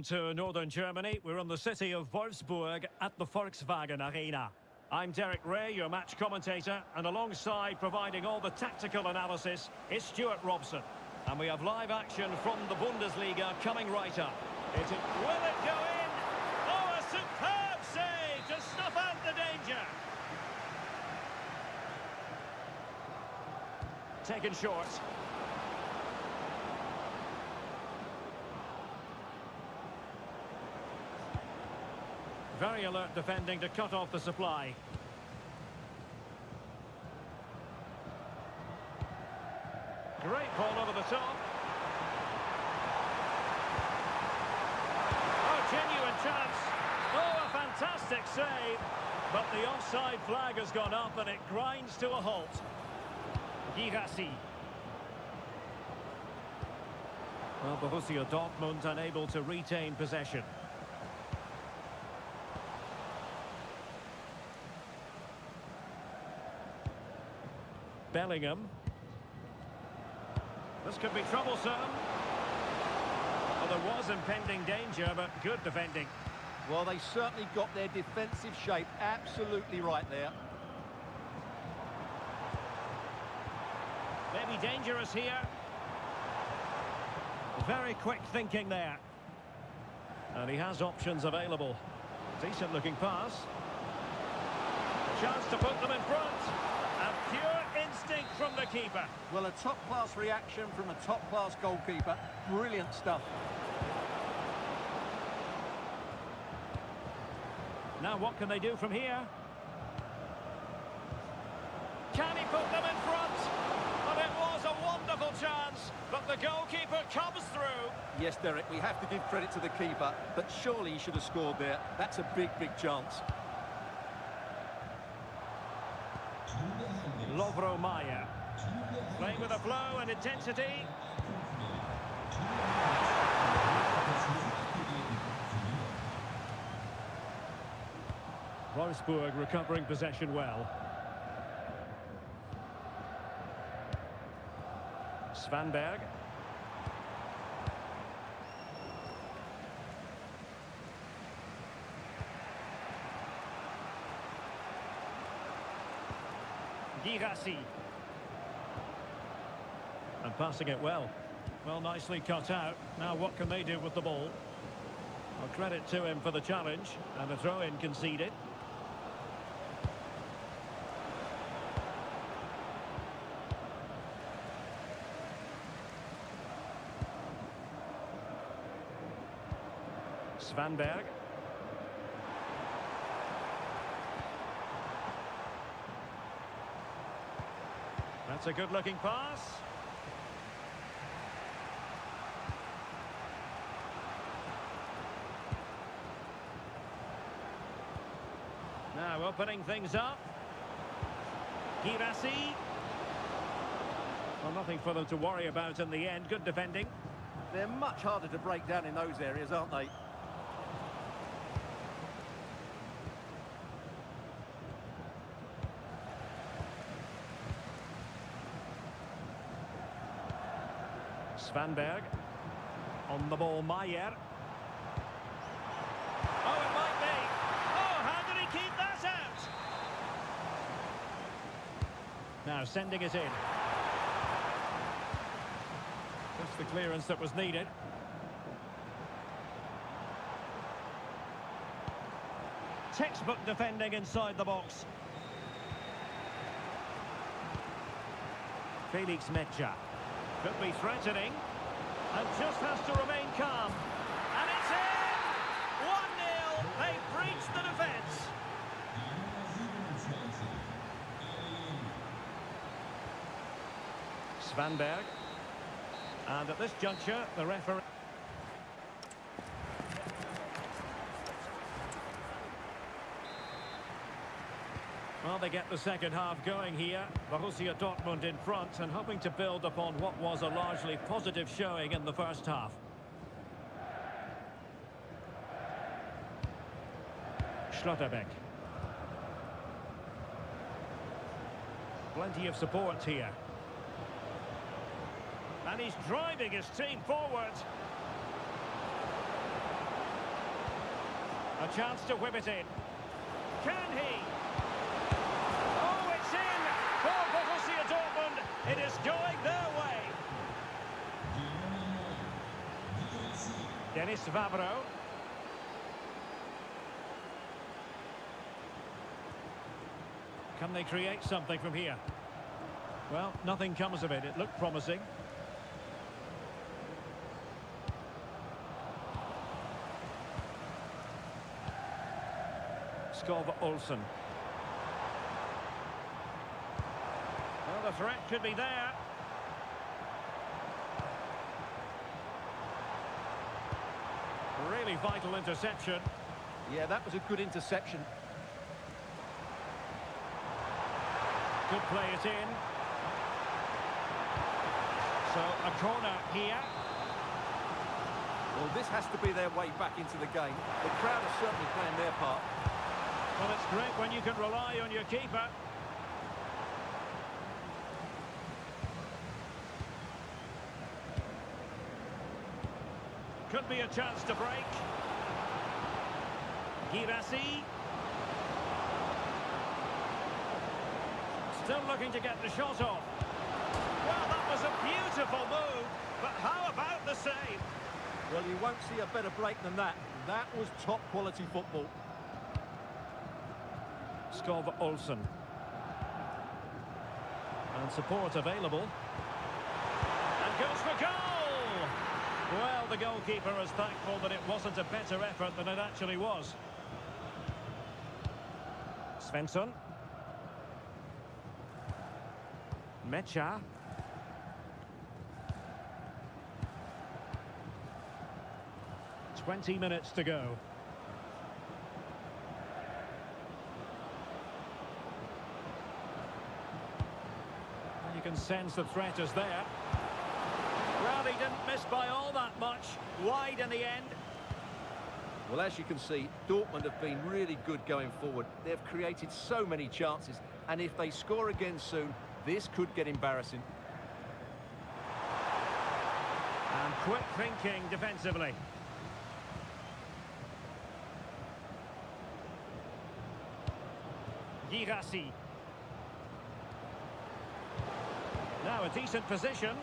S1: Welcome to northern Germany. We're in the city of Wolfsburg at the Volkswagen Arena. I'm Derek Ray, your match commentator, and alongside providing all the tactical analysis is Stuart Robson. And we have live action from the Bundesliga coming right up. Will it go in? Oh, a superb save to snuff out the danger. Taken short. Very alert defending to cut off the supply. Great ball over the top. Oh, genuine chance. Oh, a fantastic save. But the offside flag has gone up and it grinds to a halt. Girassi. Well, Borussia Dortmund unable to retain possession. Bellingham. This could be troublesome. Well, there was impending danger, but good defending.
S2: Well, they certainly got their defensive shape absolutely right there.
S1: Maybe dangerous here. Very quick thinking there. And he has options available. Decent looking pass. Chance to put them in front. And pure instinct from the keeper.
S2: Well, a top-class reaction from a top-class goalkeeper. Brilliant stuff.
S1: Now what can they do from here? Can he put them in front? But it was a wonderful chance. But the goalkeeper comes through.
S2: Yes, Derek, we have to give credit to the keeper, but surely he should have scored there. That's a big, big chance.
S1: Lovro Mayer. Playing with a flow and intensity. Wolfsburg recovering possession well. Svanberg. Girassi. And passing it well. Well, nicely cut out. Now what can they do with the ball? Well, credit to him for the challenge. And a throw-in conceded. Svanberg. That's a good-looking pass. Now opening things up. Girassi. Well, nothing for them to worry about in the end. Good defending.
S2: They're much harder to break down in those areas, aren't they?
S1: Svanberg. On the ball, Maier. Oh, it might be. Oh, how did he keep that out? Now sending it in. Just the clearance that was needed. Textbook defending inside the box. Felix Mecha. Could be threatening. And just has to remain calm. And it's in! 1-0. They breached the defence. Svanberg. And at this juncture, the referee... Well, they get the second half going here. Borussia Dortmund in front and hoping to build upon what was a largely positive showing in the first half. Schlotterbeck. Plenty of support here. And he's driving his team forward. A chance to whip it in. Can he? Oh, it's in for Borussia Dortmund. It is going their way. Dennis Vavro. Can they create something from here? Well, nothing comes of it. It looked promising. Skov Olsen. Well, the threat could be there. Really vital interception.
S2: Yeah, that was a good interception.
S1: Could play it in. So, a corner here.
S2: Well, this has to be their way back into the game. The crowd are certainly playing their part.
S1: Well, it's great when you can rely on your keeper. Could be a chance to break. Girassi. Still looking to get the shot off. Well, that was a beautiful move, but how about the save?
S2: Well, you won't see a better break than that. That was top quality football.
S1: Skov Olsen. And support available. And goes for goal! Well, the goalkeeper is thankful that it wasn't a better effort than it actually was. Svensson. Mecha. "20 minutes to go. And you can sense the threat is there. Well, he didn't miss by all that much. Wide in the end.
S2: Well, as you can see, Dortmund have been really good going forward. They've created so many chances, and if they score again soon, this could get embarrassing.
S1: And quick thinking defensively. Girassi. Now a decent position.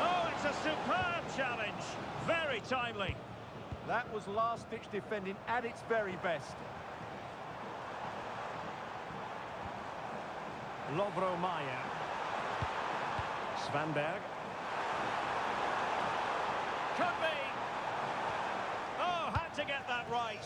S1: Oh, it's a superb challenge. Very timely.
S2: That was last-ditch defending at its very best.
S1: Lovro Mayer. Svanberg. Could be. Oh, had to get that right.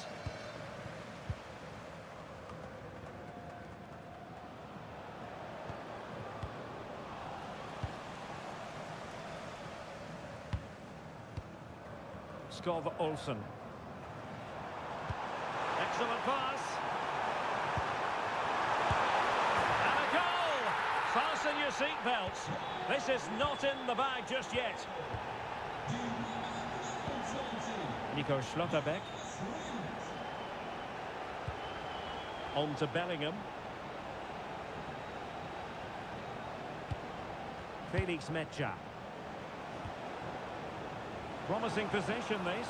S1: Skov Olsen. Excellent pass. And a goal! Fasten your seatbelts. This is not in the bag just yet. Nico Schlotterbeck. On to Bellingham. Felix Mecha. Promising possession, this.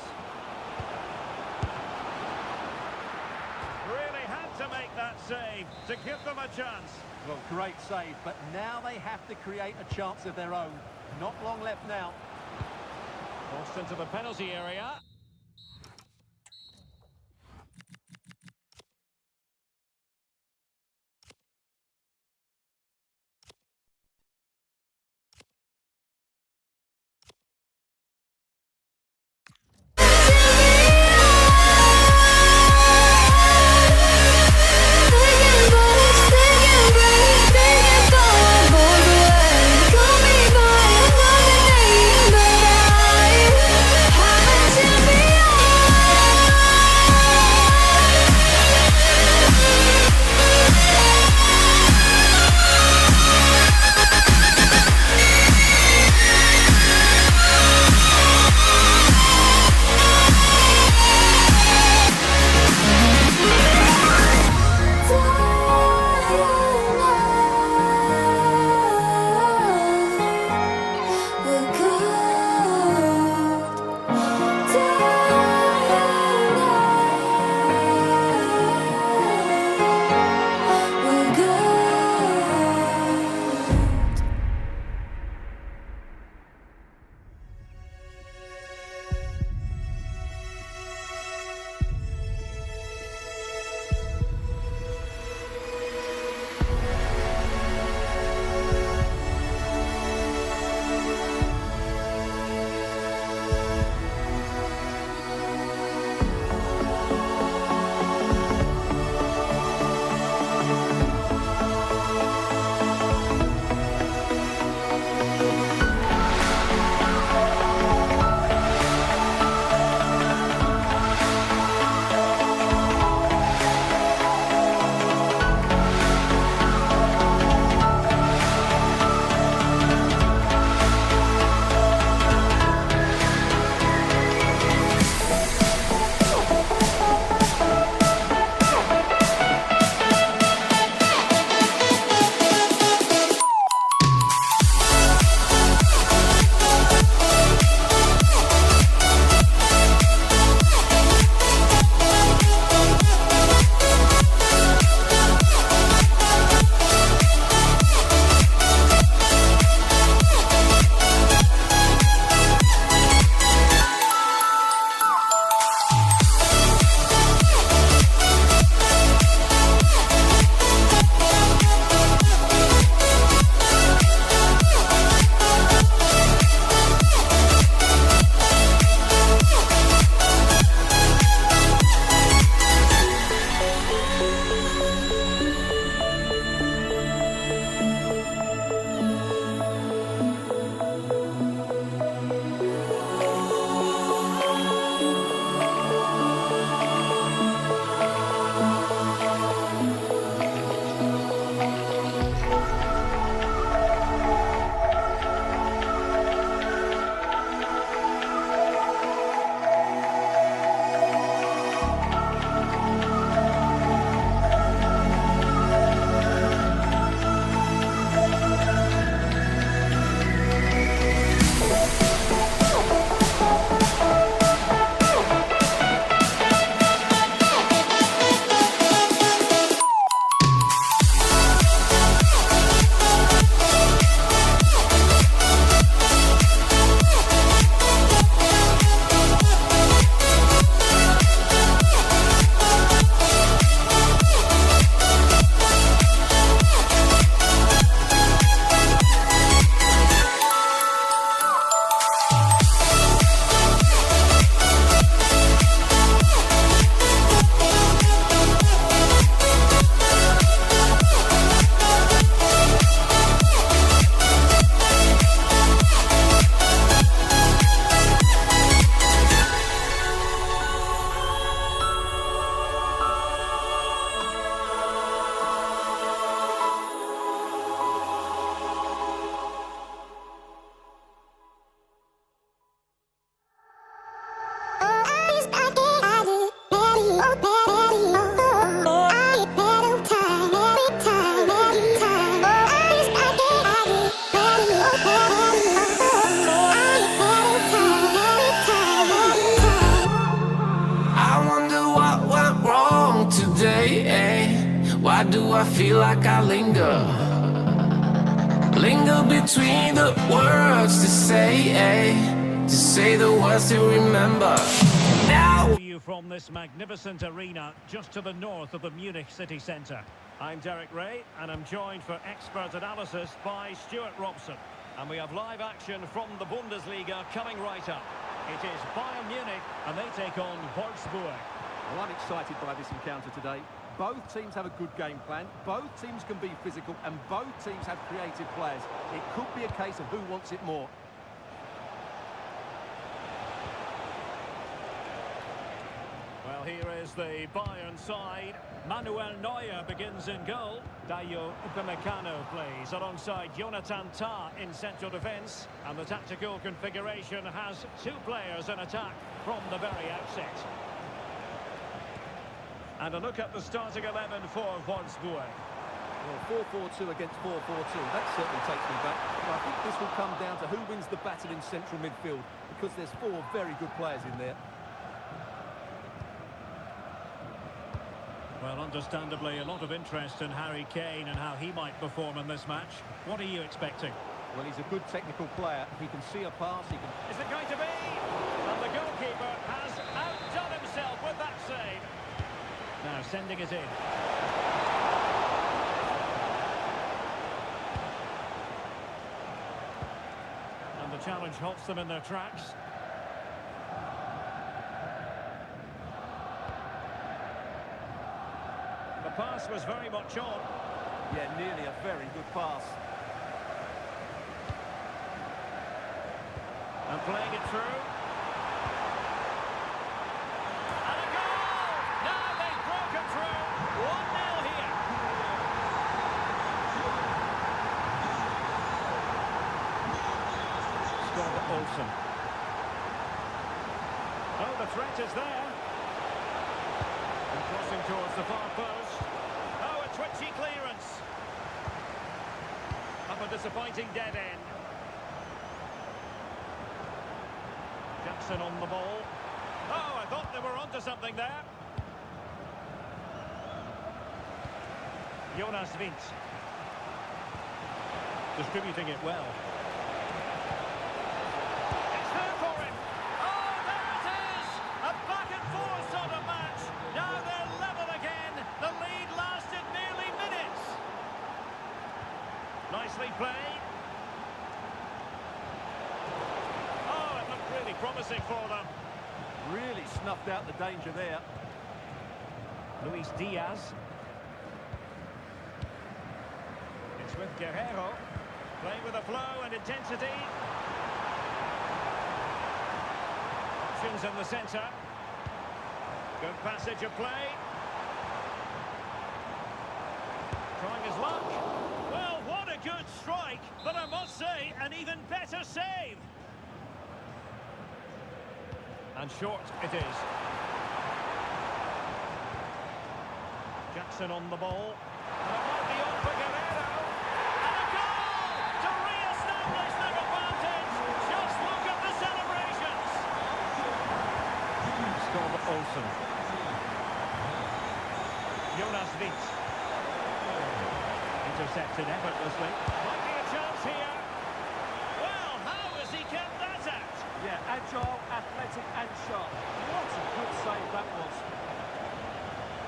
S1: Really had to make that save to give them a chance.
S2: Well, great save, but now they have to create a chance of their own. Not long left now.
S1: Forced into the penalty area.
S4: Call me by another name, but I haven't
S3: I feel like I linger. Linger between the words to say the words to remember. Now
S1: You from this magnificent arena just to the north of the Munich city centre. I'm Derek Ray and I'm joined for expert analysis by Stuart Robson. And we have live action from the Bundesliga coming right up. It is Bayern Munich and they take on Wolfsburg.
S2: Well, I'm excited by this encounter today. Both teams have a good game plan, both teams can be physical, and both teams have creative players. It could be a case of who wants it more.
S1: Well, here is the Bayern side. Manuel Neuer begins in goal. Dayo Upamecano plays alongside Jonathan Tah in central defence. And the tactical configuration has two players in attack from the very outset. And a look at the starting 11 for Wolfsburg.
S2: Well, 4-4-2 against 4-4-2, that certainly takes me back. But I think this will come down to who wins the battle in central midfield, because there's four very good players in there.
S1: Well, understandably, a lot of interest in Harry Kane and how he might perform in this match. What are you expecting?
S2: Well, he's a good technical player. He can see a pass, he can...
S1: Is it going to be? And the goalkeeper has outdone himself with that save. Now sending it in. And the challenge halts them in their tracks. The pass was very much on.
S2: Yeah, nearly a very good pass.
S1: And playing it through. Olsen. Oh, the threat is there. And crossing towards the far post. Oh, a twitchy clearance. Up a disappointing dead end. Jackson on the ball. Oh, I thought they were onto something there. Jonas Wind. Distributing it well. Nicely played. Oh, it looked really promising for them.
S2: Really snuffed out the danger there.
S1: Luis Diaz. It's with Guerrero. Playing with a flow and intensity. Options in the centre. Good passage of play. Trying his luck. Well, what a good strike, but I must say, an even better save. And short it is. Jackson on the ball. And it might be on for Guerrero. And a goal to re-establish their advantage. Just look at the celebrations. Scored Olsen. Jonas Wind. Intercepted effortlessly. Might be a chance here. Well, how has he kept that out?
S2: Yeah, agile, athletic and sharp. What a good save that was.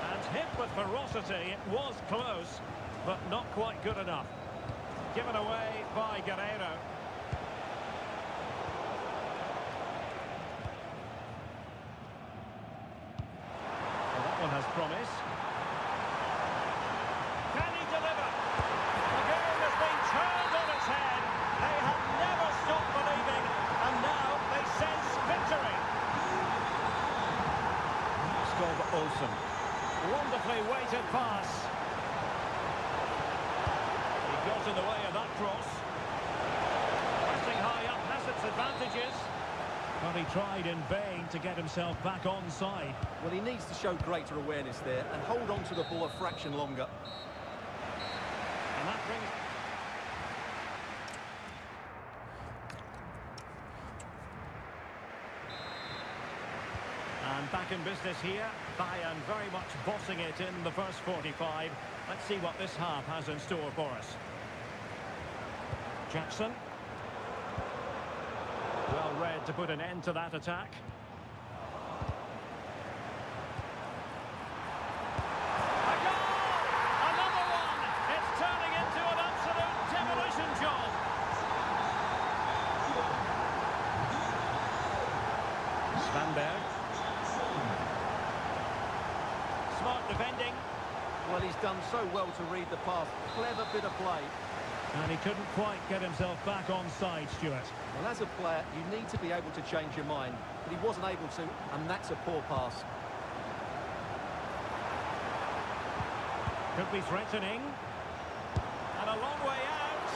S1: And hit with ferocity, it was close, but not quite good enough. Given away by Guerrero. Well, that one has promise. Can he deliver? The game has been turned on its head. They have never stopped believing, and now they sense victory. Scored Olsen. Wonderfully weighted pass. He got in the way of that cross. Pressing high up has its advantages. But he tried in vain to get himself back onside.
S2: Well, he needs to show greater awareness there and hold on to the ball a fraction longer.
S1: And that brings... And back in business here. Bayern very much bossing it in the first 45. Let's see what this half has in store for us. Jackson. Well read to put an end to that attack. A goal! Another one! It's turning into an absolute demolition job. Svanberg. Smart defending.
S2: Well, he's done so well to read the pass. Clever bit of play.
S1: And he couldn't quite get himself back on side, Stuart.
S2: Well, as a player, you need to be able to change your mind. But he wasn't able to, and that's a poor pass.
S1: Could be threatening. And a long way out.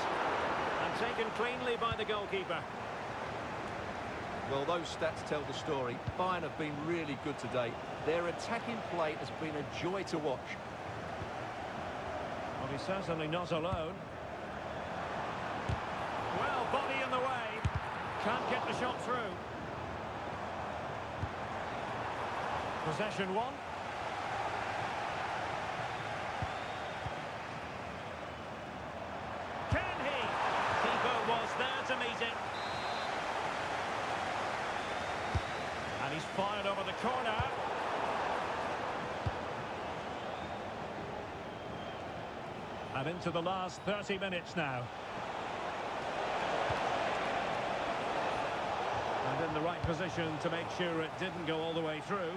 S1: And taken cleanly by the goalkeeper.
S2: Well, those stats tell the story. Bayern have been really good today. Their attacking play has been a joy to watch.
S1: Well, he's certainly not alone. Well, body in the way. Can't get the shot through. Possession one. Can he? Keeper was there to meet it. And he's fired over the corner. And into the last 30 minutes now. And in the right position to make sure it didn't go all the way through.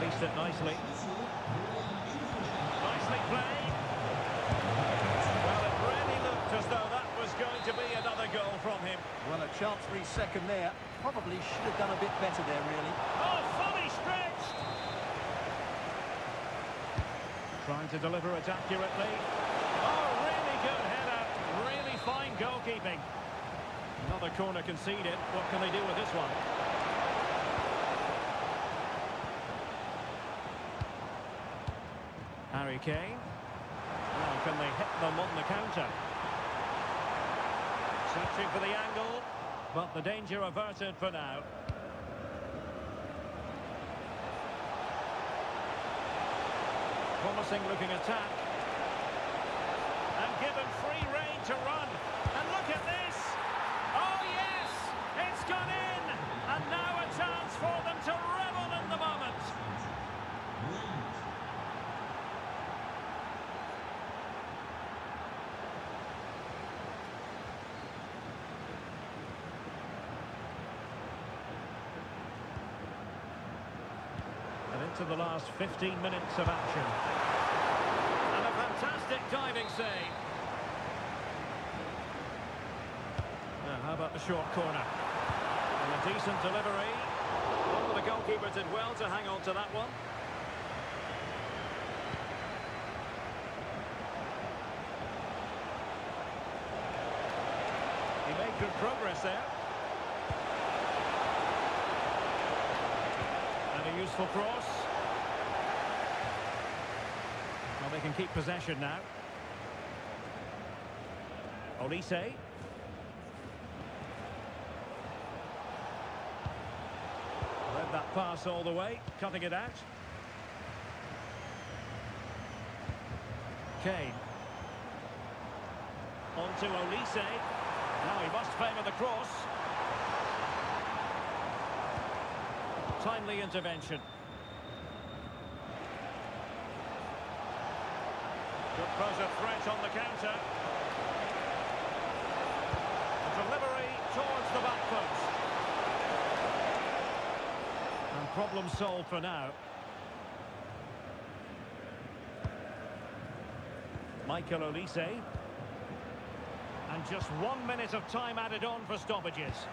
S1: Released it nicely. Nicely played. Well, it really looked as though that was going to be another goal from him.
S2: Well, a chance for his second there. Probably should have done a bit better there, really.
S1: Oh, fully stretched! Trying to deliver it accurately. Oh, really good header. Really fine goalkeeping. Another corner conceded. What can they do with this one? Harry Kane. Now, can they hit them on the counter? Searching for the angle, but the danger averted for now. Promising looking attack. And given free rein to run. And look at this! Oh yes! It's gone in! And now a chance for them to revel in the moment. And into the last 15 minutes of action. And a fantastic diving save. Now, how about the short corner? And a decent delivery. Oh, the goalkeeper did well to hang on to that one. He made good progress there. And a useful cross. Well, they can keep possession now. Olise. Read that pass all the way, cutting it out. Kane. On to Olise. Now he must favour the cross. Timely intervention. Could pose a threat on the counter. The delivery towards the back post. And problem solved for now. Michael Olise. And just 1 minute of time added on for stoppages.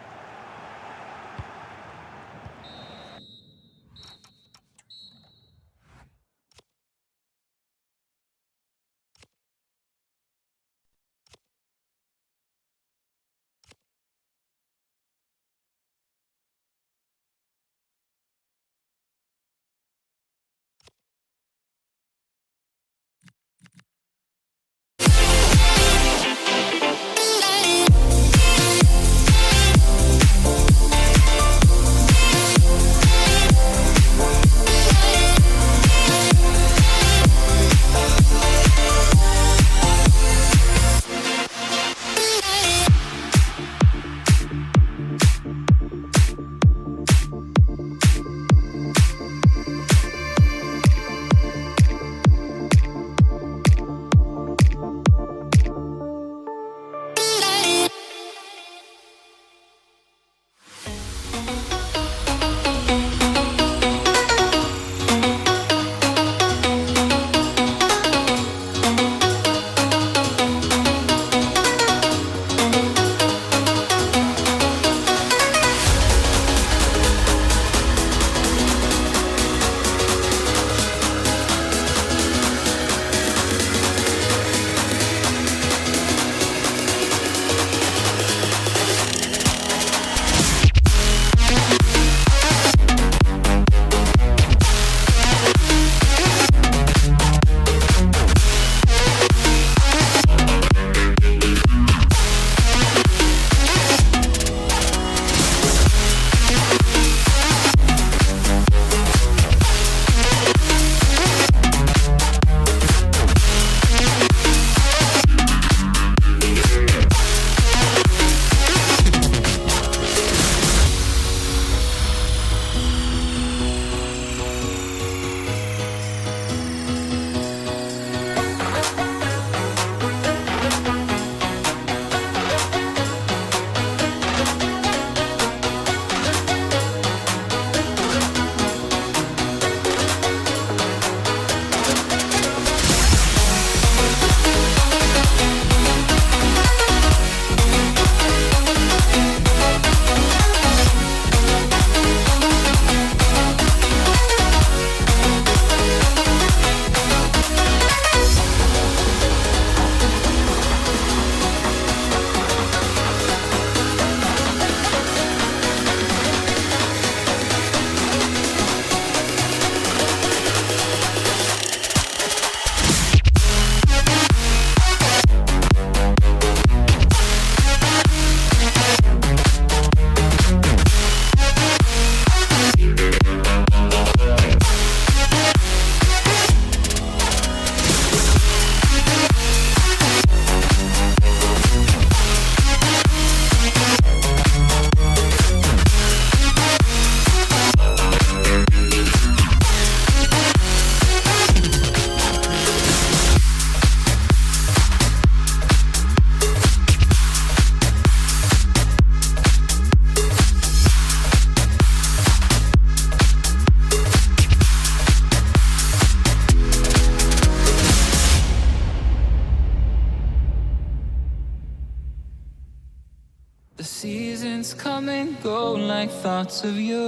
S3: seasons come and go like thoughts of you.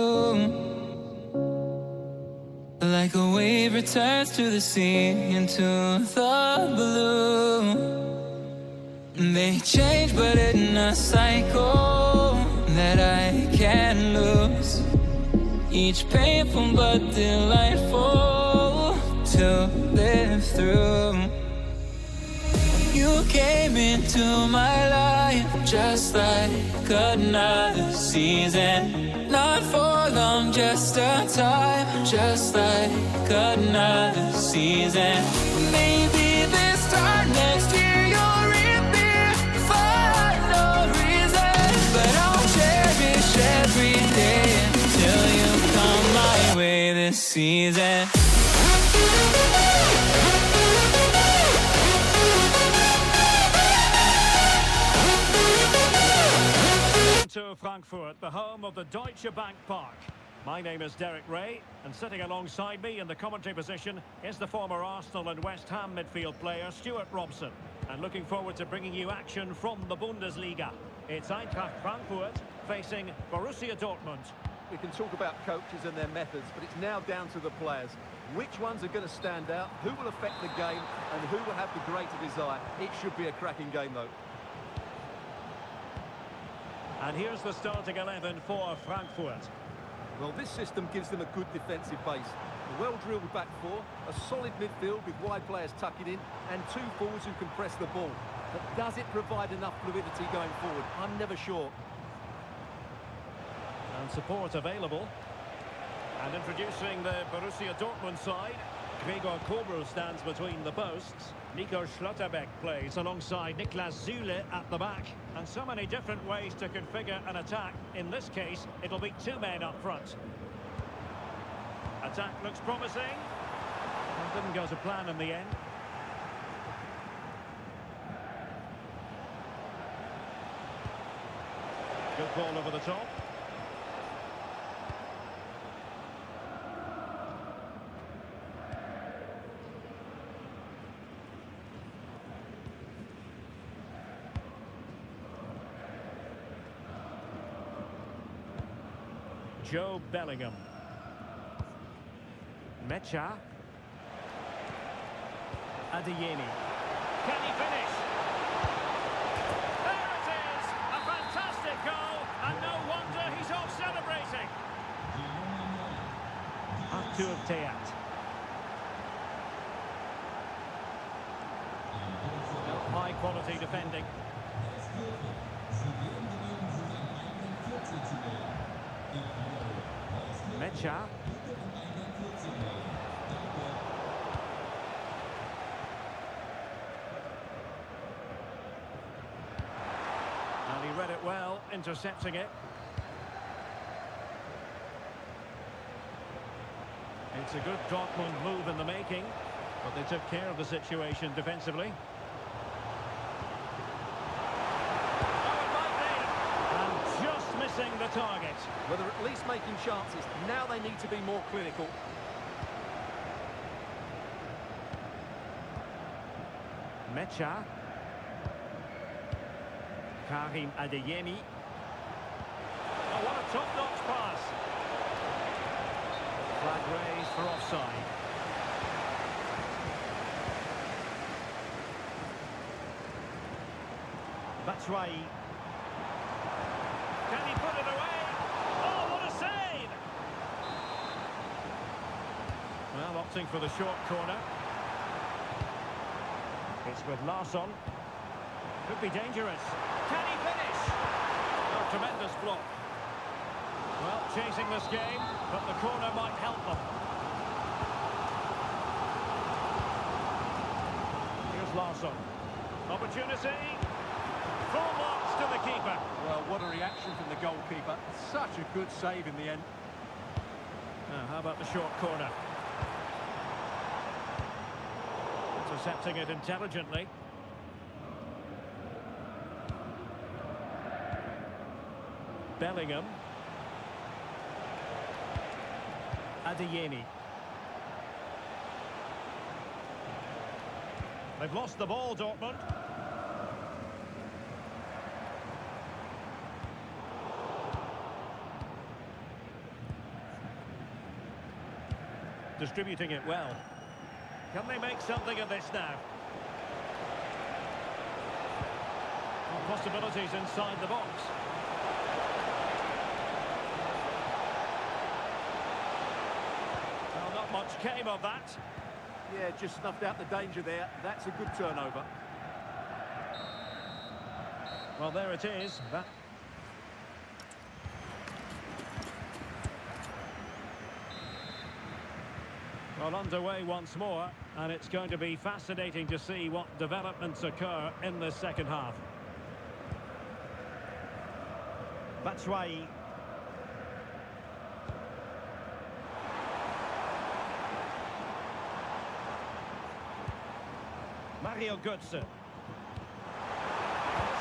S3: Like a wave returns to the sea into the blue. They change but in a cycle that I can't lose. Each painful but delightful to live through. You came into my life just like another season. Not for long, just a time, just like another season. Maybe this time next year you'll reappear for no reason. But I'll cherish every day until you come my way this season.
S1: To Frankfurt, the home of the Deutsche Bank Park. My name is Derek Ray, and sitting alongside me in the commentary position is the former Arsenal and West Ham midfield player Stuart Robson. And looking forward to bringing you action from the Bundesliga. It's Eintracht Frankfurt facing Borussia Dortmund.
S2: We can talk about coaches and their methods, but it's now down to the players. Which ones are going to stand out, who will affect the game, and who will have the greater desire. It should be a cracking game, though.
S1: And here's the starting 11 for Frankfurt.
S2: Well, this system gives them a good defensive base. A well-drilled back four, a solid midfield with wide players tucking in, and two forwards who can press the ball. But does it provide enough fluidity going forward? I'm never sure.
S1: And support available. And introducing the Borussia Dortmund side, Gregor Kobel stands between the posts. Nico Schlotterbeck plays alongside Niklas Süle at the back. And so many different ways to configure an attack. In this case, it'll be two men up front. Attack looks promising. And didn't go to plan in the end. Good ball over the top. Joe Bellingham. Mecha. Adeyemi. Can he finish? There it is! A fantastic goal, and no wonder he's off celebrating. Artur Theat. High quality defending. Mecha. And he read it well, intercepting it. It's a good Dortmund move in the making, but they took care of the situation defensively. The target.
S2: Well, they're at least making chances. Now they need to be more clinical.
S1: Mecha. Karim Adeyemi. Oh, what a top-notch pass. Flag raised for offside. Batshuayi. Can he put it away? Oh, what a save! Well, opting for the short corner. It's with Larsson. Could be dangerous. Can he finish? Oh, tremendous block. Well, chasing this game, but the corner might help them. Here's Larsson. Opportunity. Full marks to the keeper.
S2: Well, what a reaction from the goalkeeper. Such a good save in the end.
S1: Now, how about the short corner? Intercepting it intelligently. Bellingham. Adeyemi. They've lost the ball, Dortmund. distributing it well. Can they make something of this now? Well, possibilities inside the box. Well, not much came of that.
S2: Yeah, just snuffed out the danger there. That's a good turnover.
S1: Well, there it is. Well, underway once more, and it's going to be fascinating to see what developments occur in the second half. Batshuayi. Mario Götze. This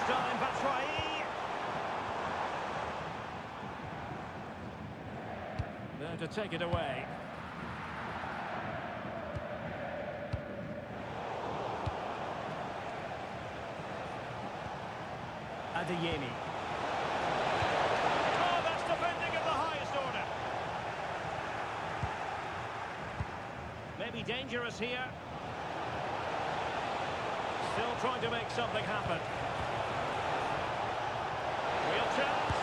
S1: time, Batshuayi. There to take it away. Adeyemi. Oh, that's defending at the highest order. Maybe dangerous here. Still trying to make something happen. Real chance.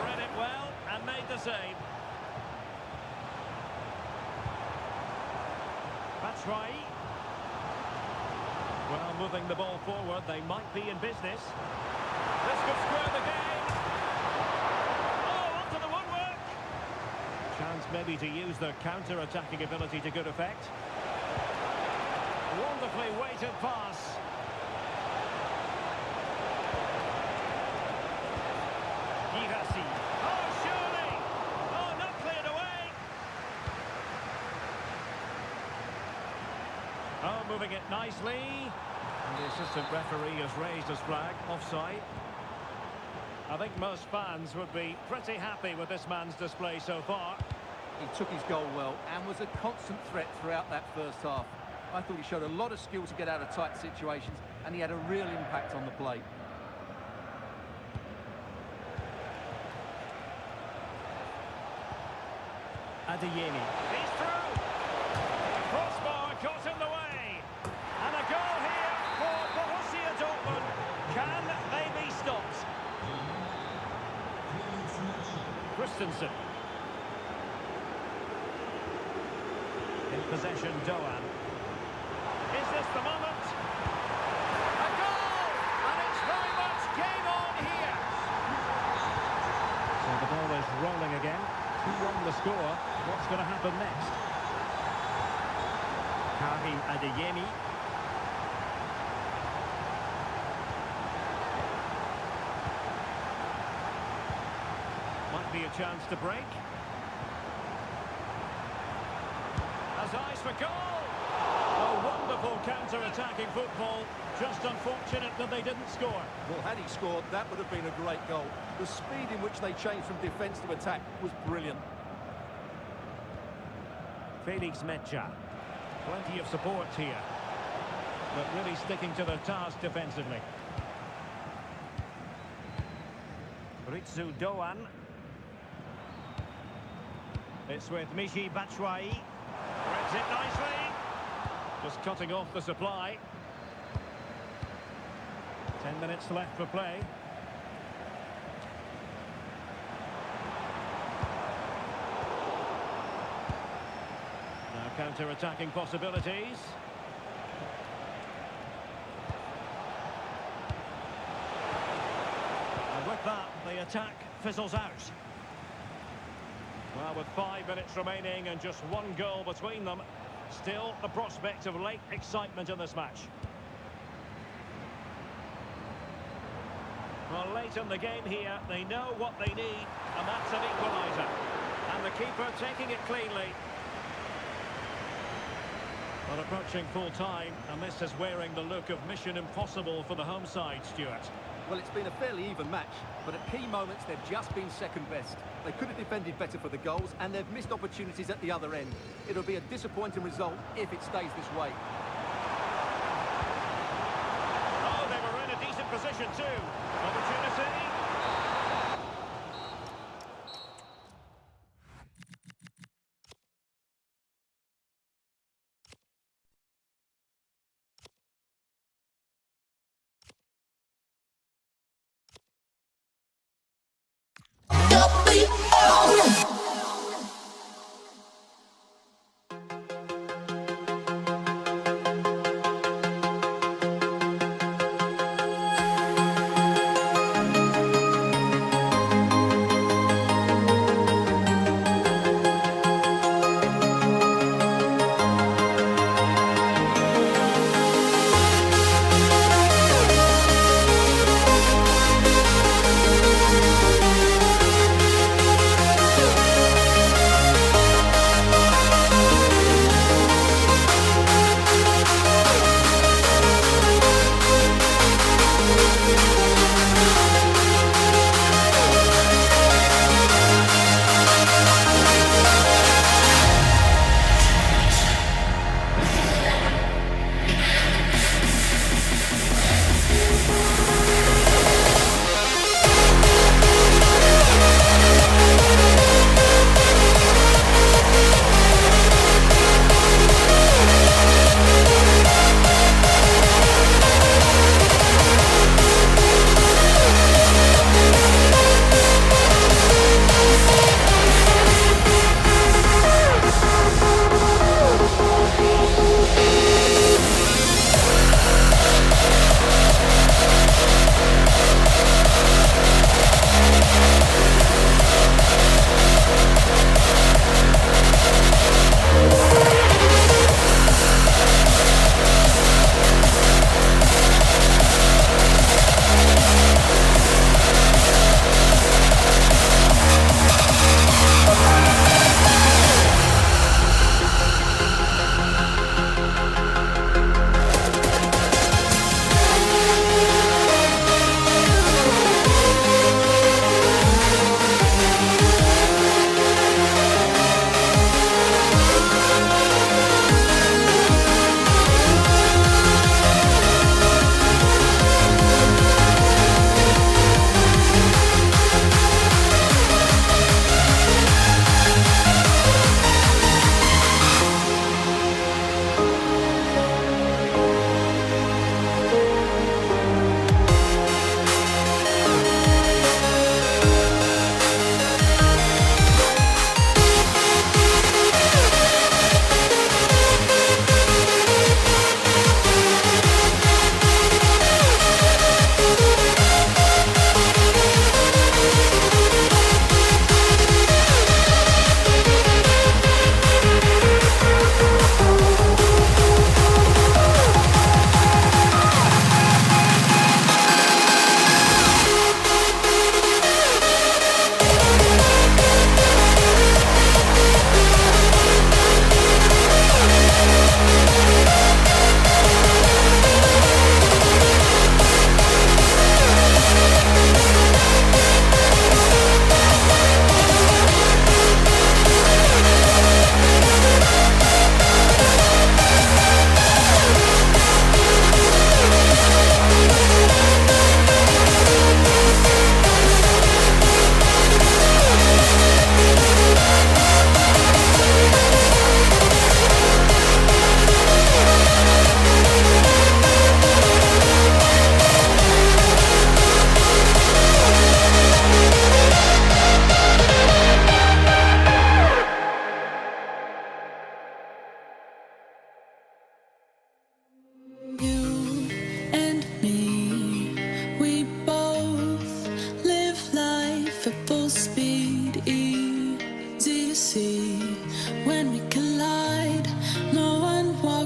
S1: Read it well and made the save. Batshuayi. Well, moving the ball forward, they might be in business. This could square the game. Oh, onto the woodwork. Chance maybe to use their counter-attacking ability to good effect. Wonderfully weighted pass. Girassi. Oh, surely! Oh, not cleared away! Oh, moving it nicely. And the assistant referee has raised his flag, offside. I think most fans would be pretty happy with this man's display so far.
S2: He took his goal well and was a constant threat throughout that first half. I thought he showed a lot of skill to get out of tight situations, and he had a real impact on the play.
S1: Adeyemi. He's through! Crossbar caught in the way! And a goal here for Borussia Dortmund. Can they be stopped? Christensen. In possession, Doan. Is this the moment? A goal! And it's very much game on here. So the ball is rolling again. 2-1 the score. What's going to happen next? Karim Adeyemi. Might be a chance to break. Has eyes for goal! A wonderful counter-attacking football. Just unfortunate that they didn't score.
S2: Well, had he scored, that would have been a great goal. The speed in which they changed from defence to attack was brilliant.
S1: Felix Mecha. Plenty of support here. But really sticking to their task defensively. Ritsu Doan. It's with Michy Batshuayi. Breaks it nicely. Just cutting off the supply. 10 minutes left for play. Now counter-attacking possibilities. And with that, the attack fizzles out. Well, with 5 minutes remaining and just one goal between them, still the prospect of late excitement in this match. Well, late in the game here, they know what they need, and that's an equaliser. And the keeper taking it cleanly. Well, approaching full time, and this is wearing the look of mission impossible for the home side, Stuart.
S2: Well, it's been a fairly even match, but at key moments they've just been second best. They could have defended better for the goals, and they've missed opportunities at the other end. It'll be a disappointing result if it stays this way.
S1: Oh, they were in a decent position too. Opportunity.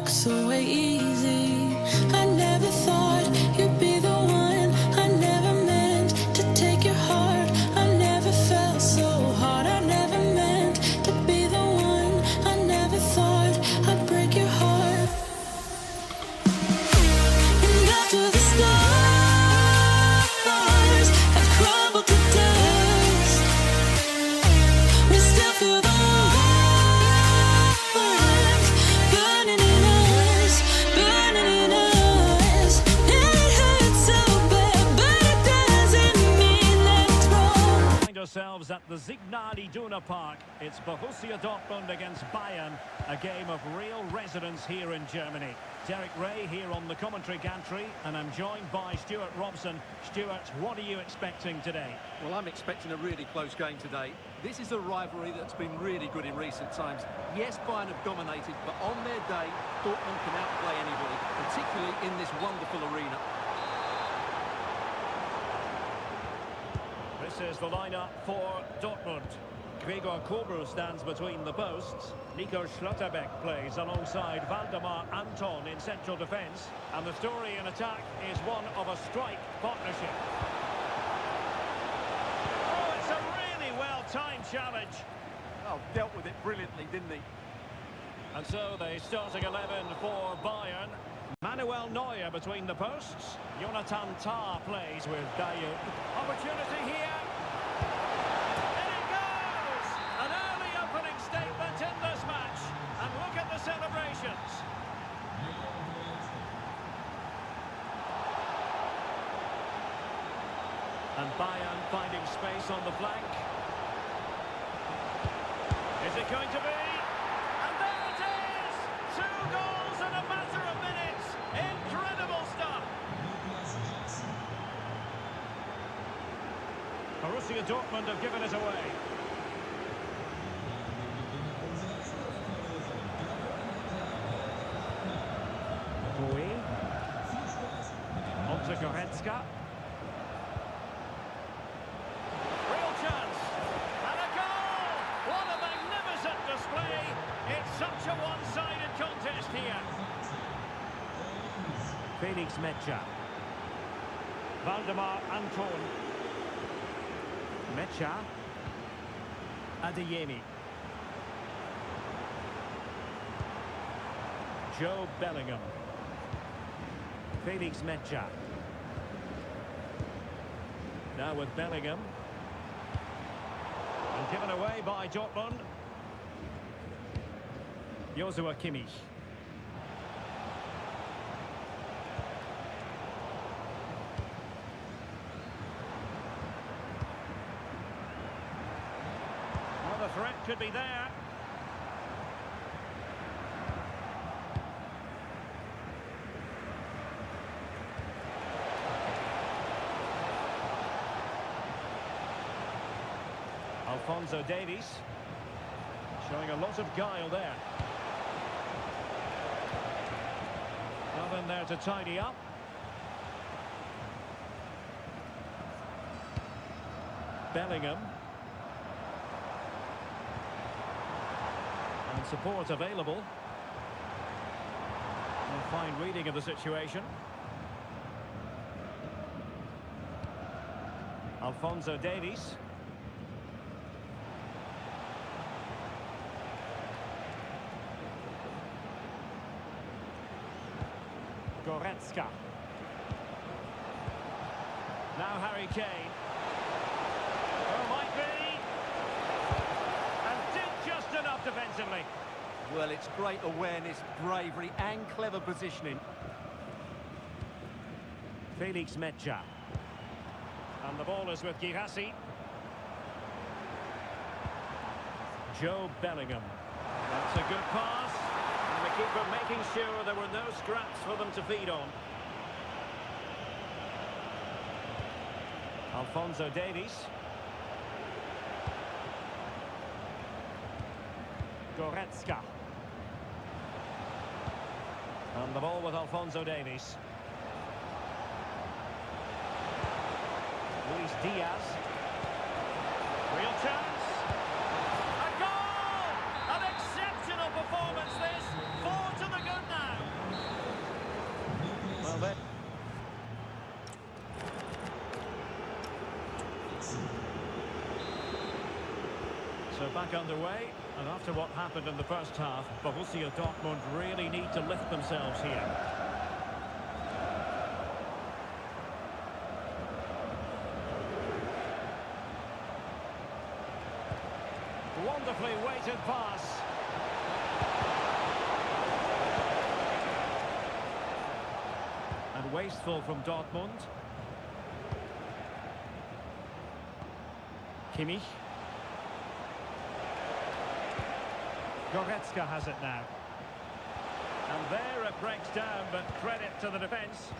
S3: looks so easy. I never thought you'd be the one. I never meant to take your heart. I never felt so hard. I never meant to be the one. I never thought I'd break your heart. And after the stars have crumbled to dust, we still feel the warmth burning in us, burning in us. And it hurts so bad, but it doesn't mean that it's wrong.
S1: Find ourselves at the Signal Iduna Park. It's Borussia Dortmund against Bayern, a game of real resonance here in Germany. Derek Ray here on the commentary gantry, and I'm joined by Stuart Robson. Stuart, what are you expecting today?
S2: Well, I'm expecting a really close game today. This is a rivalry that's been really good in recent times. Yes, Bayern have dominated, but on their day, Dortmund can outplay anybody, particularly in this wonderful arena.
S1: This is the lineup for Dortmund. Gregor Kobel stands between the posts. Nico Schlotterbeck plays alongside Waldemar Anton in central defence. And the story in attack is one of a strike partnership. Oh, it's a really well-timed challenge.
S2: Oh, dealt with it brilliantly, didn't he?
S1: And so the starting 11 for Bayern. Manuel Neuer between the posts. Jonathan Tah plays with Dayu. Opportunity here. In it goes! An early opening statement in this match. And look at the celebrations. And Bayern finding space on the flank. Is it going to be? And there it is! 2 goals in a matter of minutes. Incredible stuff. Borussia Dortmund have given it away. Bui. On to Goretzka. Real chance. And a goal! What a magnificent display. It's such a one-sided contest here. Felix Mecha. Waldemar Anton. Mecha. Adeyemi. Joe Bellingham. Felix Mecha. Now with Bellingham. And given away by Dortmund. Joshua Kimmich. Well, the threat could be there. Alphonso Davies showing a lot of guile there. Nothing there to tidy up. Bellingham. And support available. A fine reading of the situation. Alphonso Davies. Goretzka. Now Harry Kane. Oh, might be. And did just enough defensively.
S2: Well, it's great awareness, bravery and clever positioning.
S1: Felix Mecha. And the ball is with Girassi. Joe Bellingham. That's a good pass. And the keeper making sure there were no scraps for them to feed on. Alphonso Davies. Goretzka. And the ball with Alphonso Davies. Luis Diaz. Real chance. A goal! An exceptional performance this. 4 to the good now. back underway, and after what happened in the first half, Borussia Dortmund really need to lift themselves here. Wonderfully weighted pass. And wasteful from Dortmund. Kimmich. Goretzka has it now. And there it breaks down, but credit to the defence.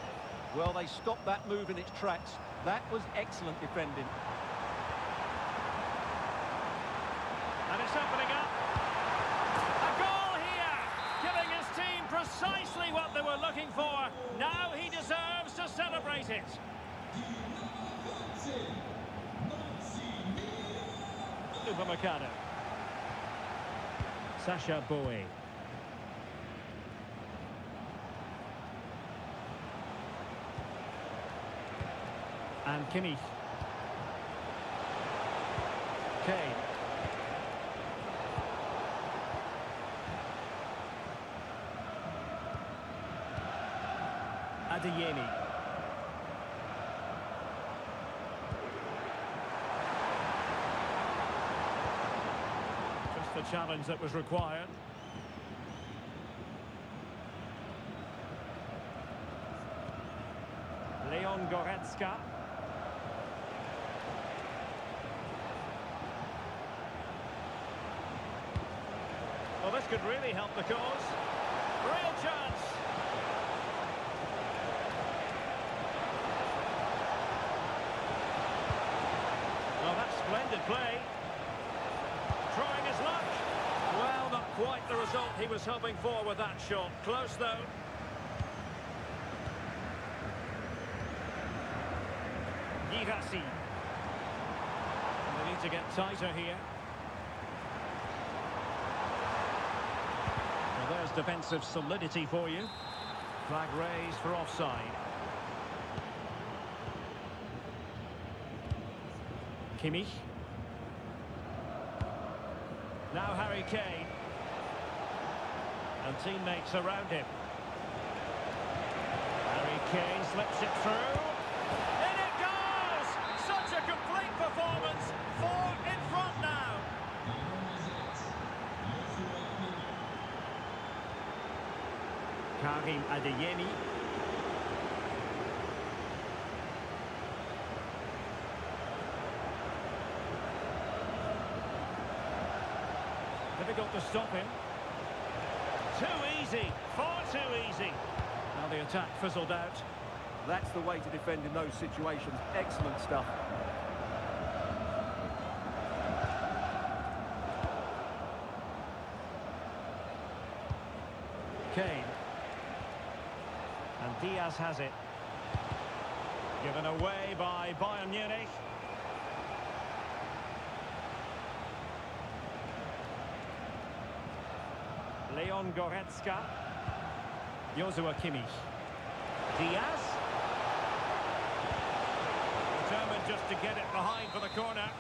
S2: Well, they stopped that move in its tracks. That was excellent defending.
S1: And it's opening up. A goal here, giving his team precisely what they were looking for. Now he deserves to celebrate it. Upamecano. Sacha Boey. And Kimmich. Kane. Adeyemi. Just the challenge that was required. Leon Goretzka. Well, this could really help the cause. Real chance. Well, that's splendid play. Trying his luck. Well, not quite the result he was hoping for with that shot. Close, though. Girassi. They need to get tighter here. Well, there's defensive solidity for you. Flag raised for offside. Kimmich. Now Harry Kane. And teammates around him. Harry Kane slips it through. In it goes! Such a complete performance. 4 in front now. Karim Adeyemi. Difficult to stop him. Too easy, far too easy. Now the attack fizzled out.
S2: That's the way to defend in those situations. Excellent stuff.
S1: Kane. And Diaz has it. Given away by Bayern Munich. Leon Goretzka. Joshua Kimmich. Diaz. Determined just to get it behind for the corner.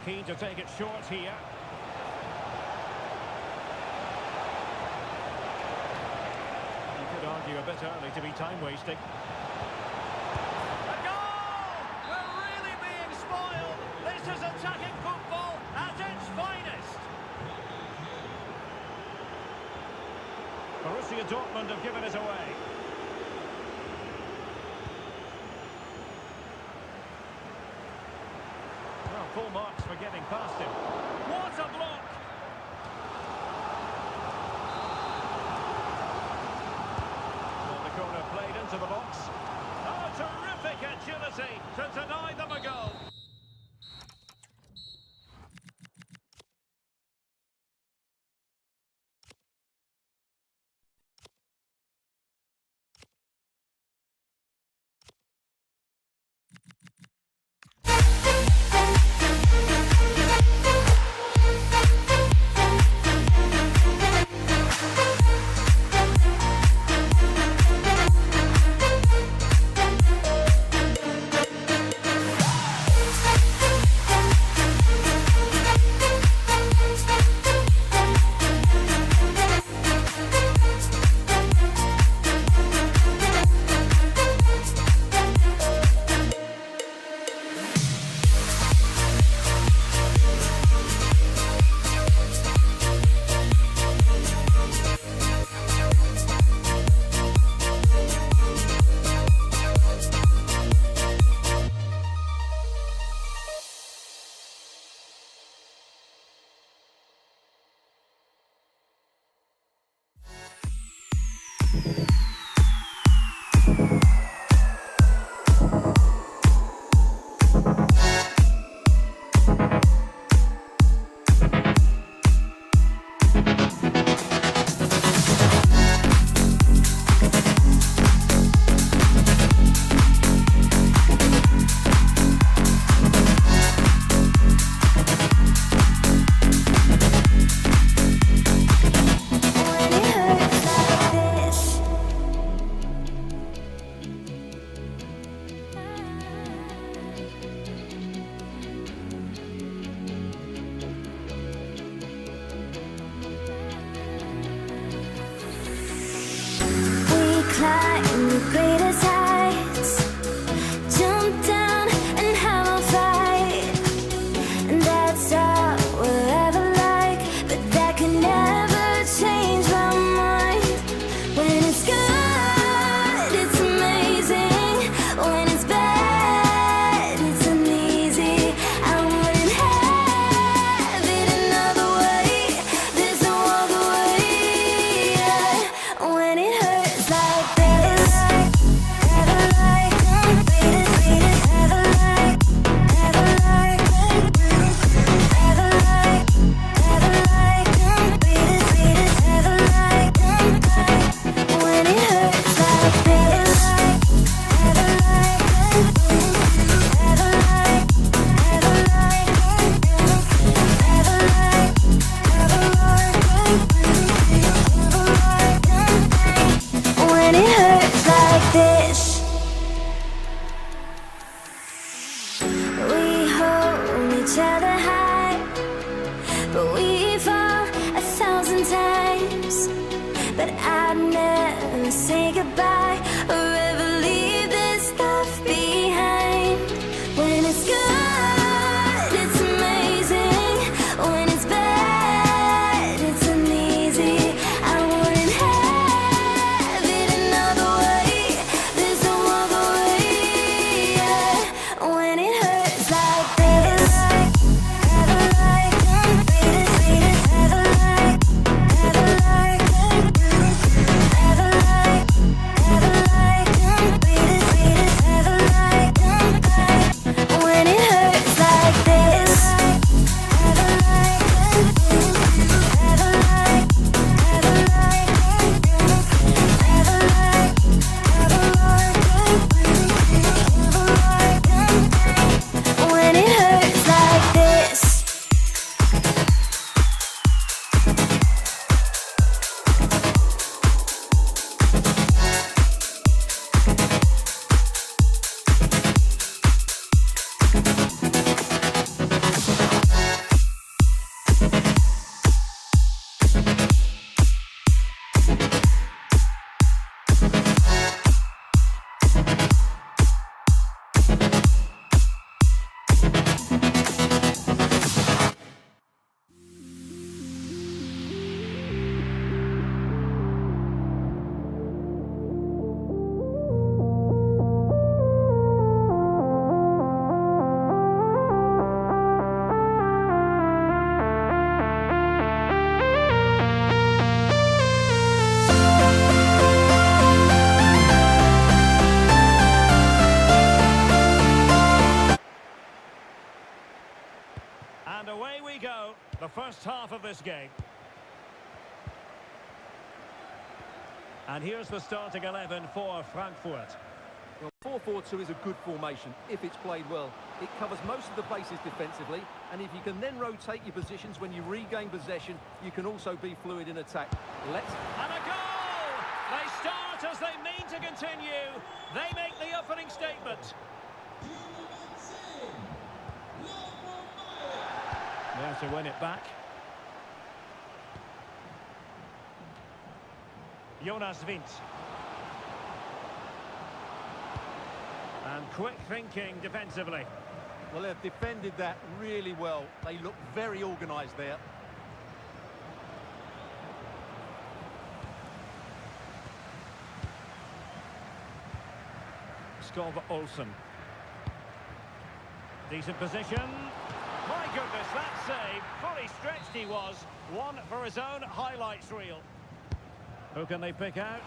S1: Keen to take it short here. You could argue a bit early to be time wasting. A goal! We're really being spoiled. This is attacking football at its finest. Borussia Dortmund have given it away. Well, full marks for getting past him. What a block! Well, the corner played into the box. Oh, terrific agility to deny them a goal.
S4: Climb the greatest heights, jump down and have a fight, and that's all we'll ever like. But that can never change my mind. When it's good, it's amazing. When it's bad, it's uneasy. I wouldn't have it another way. There's no other way. When it hurts like this, ever like, beat it, ever like, ever like, ever like, beat it, ever like, when it hurts like this, ever like, ever like, ever like, when it hurts like this. We hold each other high, but we fall 1,000 times. But I'd never say goodbye or ever leave this stuff behind. When it's good, it's amazing. When it's bad, it's uneasy. I wouldn't have it another way. There's no other way. When it hurts like this, ever like, beat it, ever like, ever like, ever like, beat it, ever like, when it hurts like this, ever like, ever like, ever like, ever like, when it hurts like this.
S1: And away we go, the first half of this game. And here's the starting 11 for Frankfurt.
S2: Well, 4-4-2 is a good formation if it's played well. It covers most of the bases defensively, and if you can then rotate your positions when you regain possession, you can also be fluid in attack.
S1: And a goal! They start as they mean to continue. They make the opening statement. There to win it back. Jonas Wind. And quick thinking defensively.
S2: Well, they've defended that really well. They look very organised there.
S1: Skov Olsen. Decent position. My goodness, that save. Fully stretched he was. One for his own highlights reel. Who can they pick out?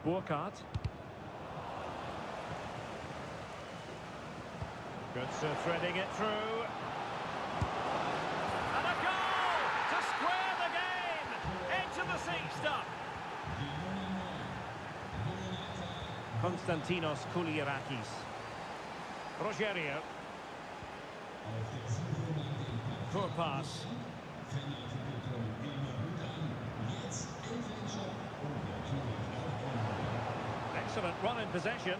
S1: Burkhardt. Götze threading it through. And a goal to square the game. Edge of the seat stuff. Konstantinos Kouliarakis. Rogerio. Poor pass. Excellent run in possession.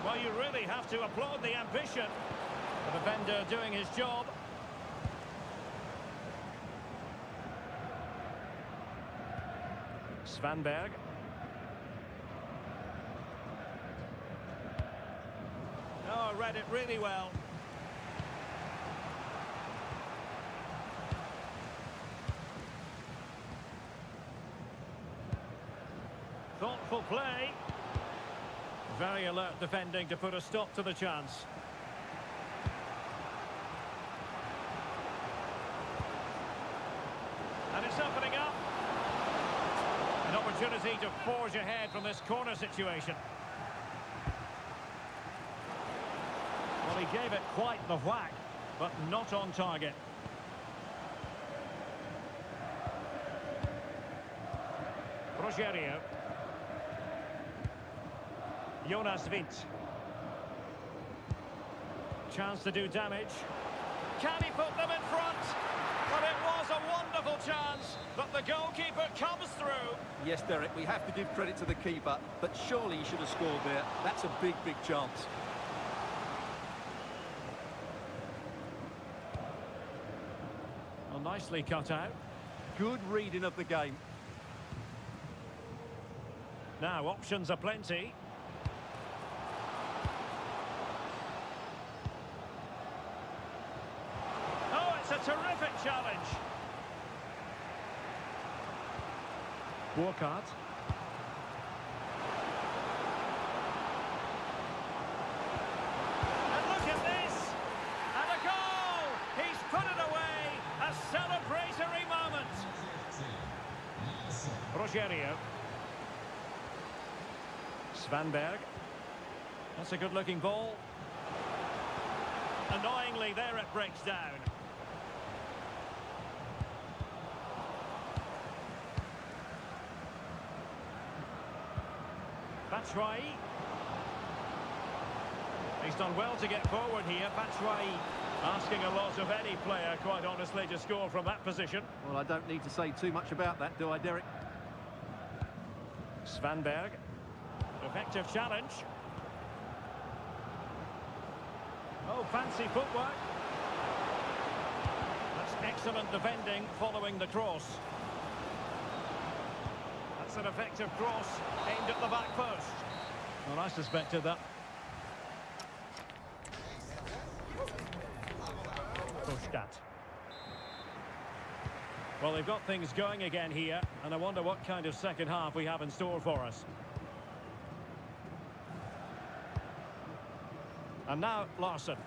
S1: Well, you really have to applaud the ambition. The defender doing his job. Svanberg. Oh, read it really well. Thoughtful play. Very alert defending to put a stop to the chance. And it's opening up. An opportunity to forge ahead from this corner situation. Well, he gave it quite the whack, but not on target. Rogerio. Jonas Vint. Chance to do damage. Can he put them in front? But it was a wonderful chance, but the goalkeeper comes through.
S2: Yes, Derek, we have to give credit to the keeper, but surely he should have scored there. That's a big, big chance.
S1: Well, nicely cut out.
S2: Good reading of the game.
S1: Now, options are plenty. Oh, it's a terrific challenge. Burkhardt. And look at this! And a goal! He's put it away! A celebratory moment! Rogerio. Svanberg. That's a good-looking ball. Annoyingly, there it breaks down. Batshuayi. He's done well to get forward here. Batshuayi asking a lot of any player, quite honestly, to score from that position.
S2: Well, I don't need to say too much about that, do I, Derek?
S1: Svanberg. Effective challenge. Oh, fancy footwork. That's excellent defending following the cross. That's an effective cross aimed at the back post. Well, I suspected that. Pushkat. Well, they've got things going again here, and I wonder what kind of second half we have in store for us. And now Larsson.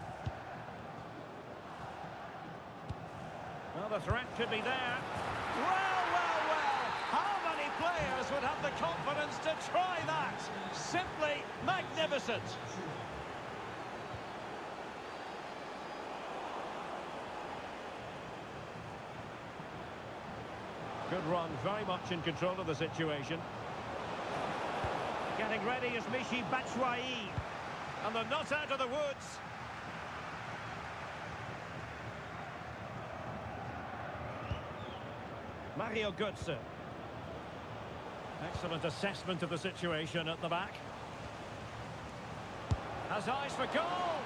S1: Well, the threat could be there. Well, well, well! How many players would have the confidence to try that? Simply magnificent. Good run, very much in control of the situation. Getting ready is Michy Batshuayi. And they're not out of the woods. Mario Götze. Excellent assessment of the situation at the back. Has eyes for goal.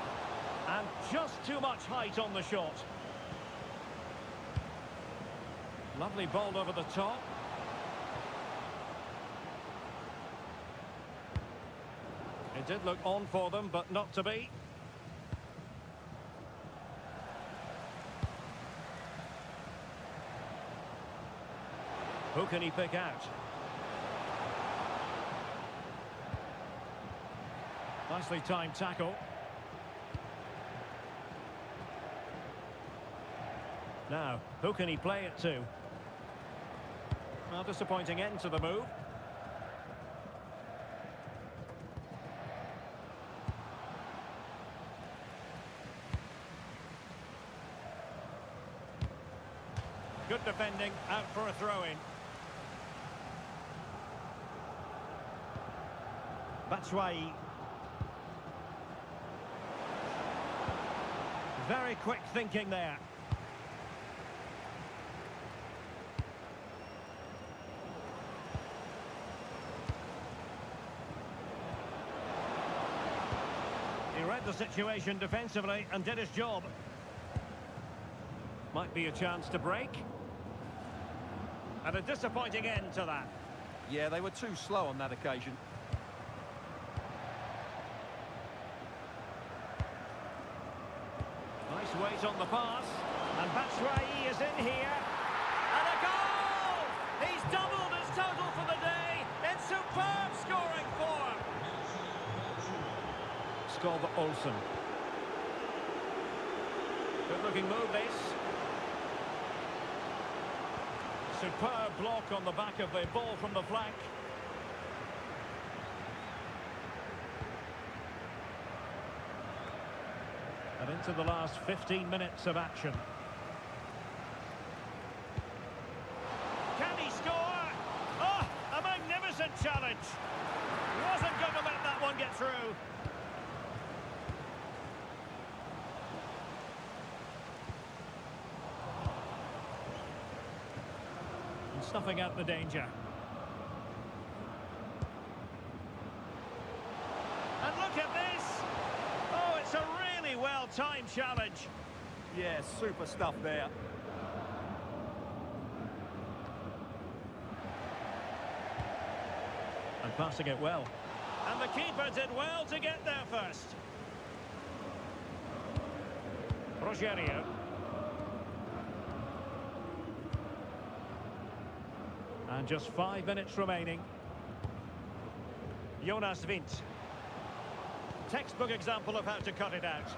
S1: And just too much height on the shot. Lovely ball over the top. It did look on for them, but not to be. Who can he pick out? Nicely timed tackle. Now, who can he play it to? Well, disappointing end to the move. Good defending, out for a throw-in. Batshuayi. Very quick thinking there. He read the situation defensively and did his job. Might be a chance to break. And a disappointing end to that.
S2: Yeah, they were too slow on that occasion.
S1: Nice weight on the pass. And Batshuayi is in here. And a goal! He's doubled his total for the day in superb scoring form. Scored Olsen. Good looking move this. Superb block on the back of the ball from the flank. And into the last 15 minutes of action. Can he score? Oh, a magnificent challenge. Wasn't going to let that one get through. And snuffing out the danger. And look at this. Oh, it's a really well-timed challenge.
S2: Yeah, super stuff there.
S1: And passing it well. And the keeper did well to get there first. Rogerio. And just 5 minutes remaining. Jonas Vint. Textbook example of how to cut it out.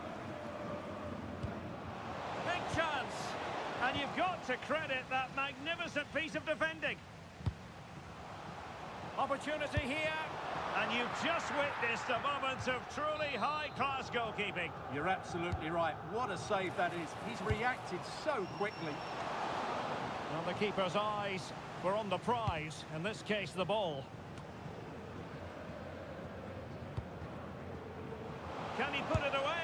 S1: Big chance. And you've got to credit that magnificent piece of defending. Opportunity here. And you've just witnessed a moment of truly high-class goalkeeping.
S2: You're absolutely right. What a save that is. He's reacted so quickly.
S1: Well, the keeper's eyes were on the prize, in this case the ball. Can he put it away?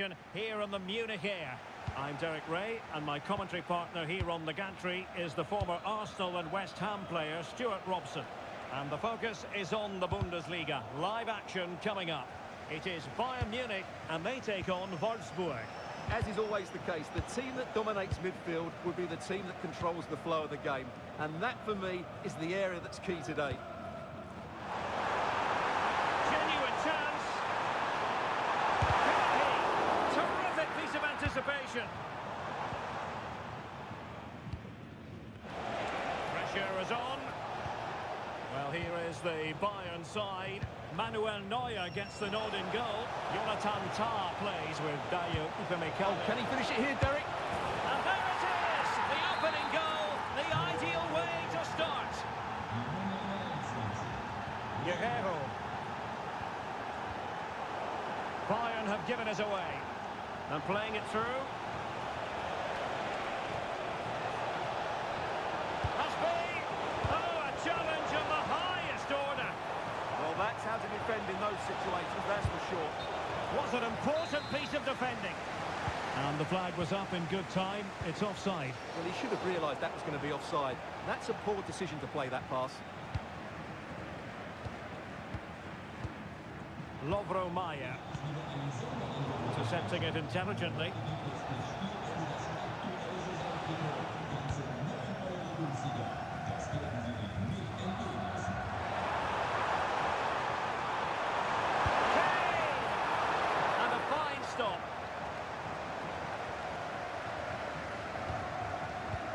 S1: occasion here on the Munich air. I'm Derek Ray, and my commentary partner here on the gantry is the former Arsenal and West Ham player Stuart Robson. And the focus is on the Bundesliga. Live action coming up. It is Bayern Munich, and they take on Wolfsburg.
S2: As is always the case, the team that dominates midfield will be the team that controls the flow of the game. And that, for me, is the area that's key today.
S1: Genuine chance. Could be. Terrific piece of anticipation. Pressure is on. Well, here is the Bayern side. Manuel Neuer gets the nod in goal. Jonathan Tah plays with Dayo Upamecano.
S2: Oh, can he finish it here, Derek?
S1: And there it is! The opening goal, the ideal way to start. Guerrero. Bayern have given us away. And playing it through.
S2: That's how to defend in those situations, that's for sure.
S1: Was an important piece of defending. And the flag was up in good time. It's offside.
S2: Well, he should have realised that was going to be offside. That's a poor decision to play that pass.
S1: Lovro Mayer. Intercepting it intelligently.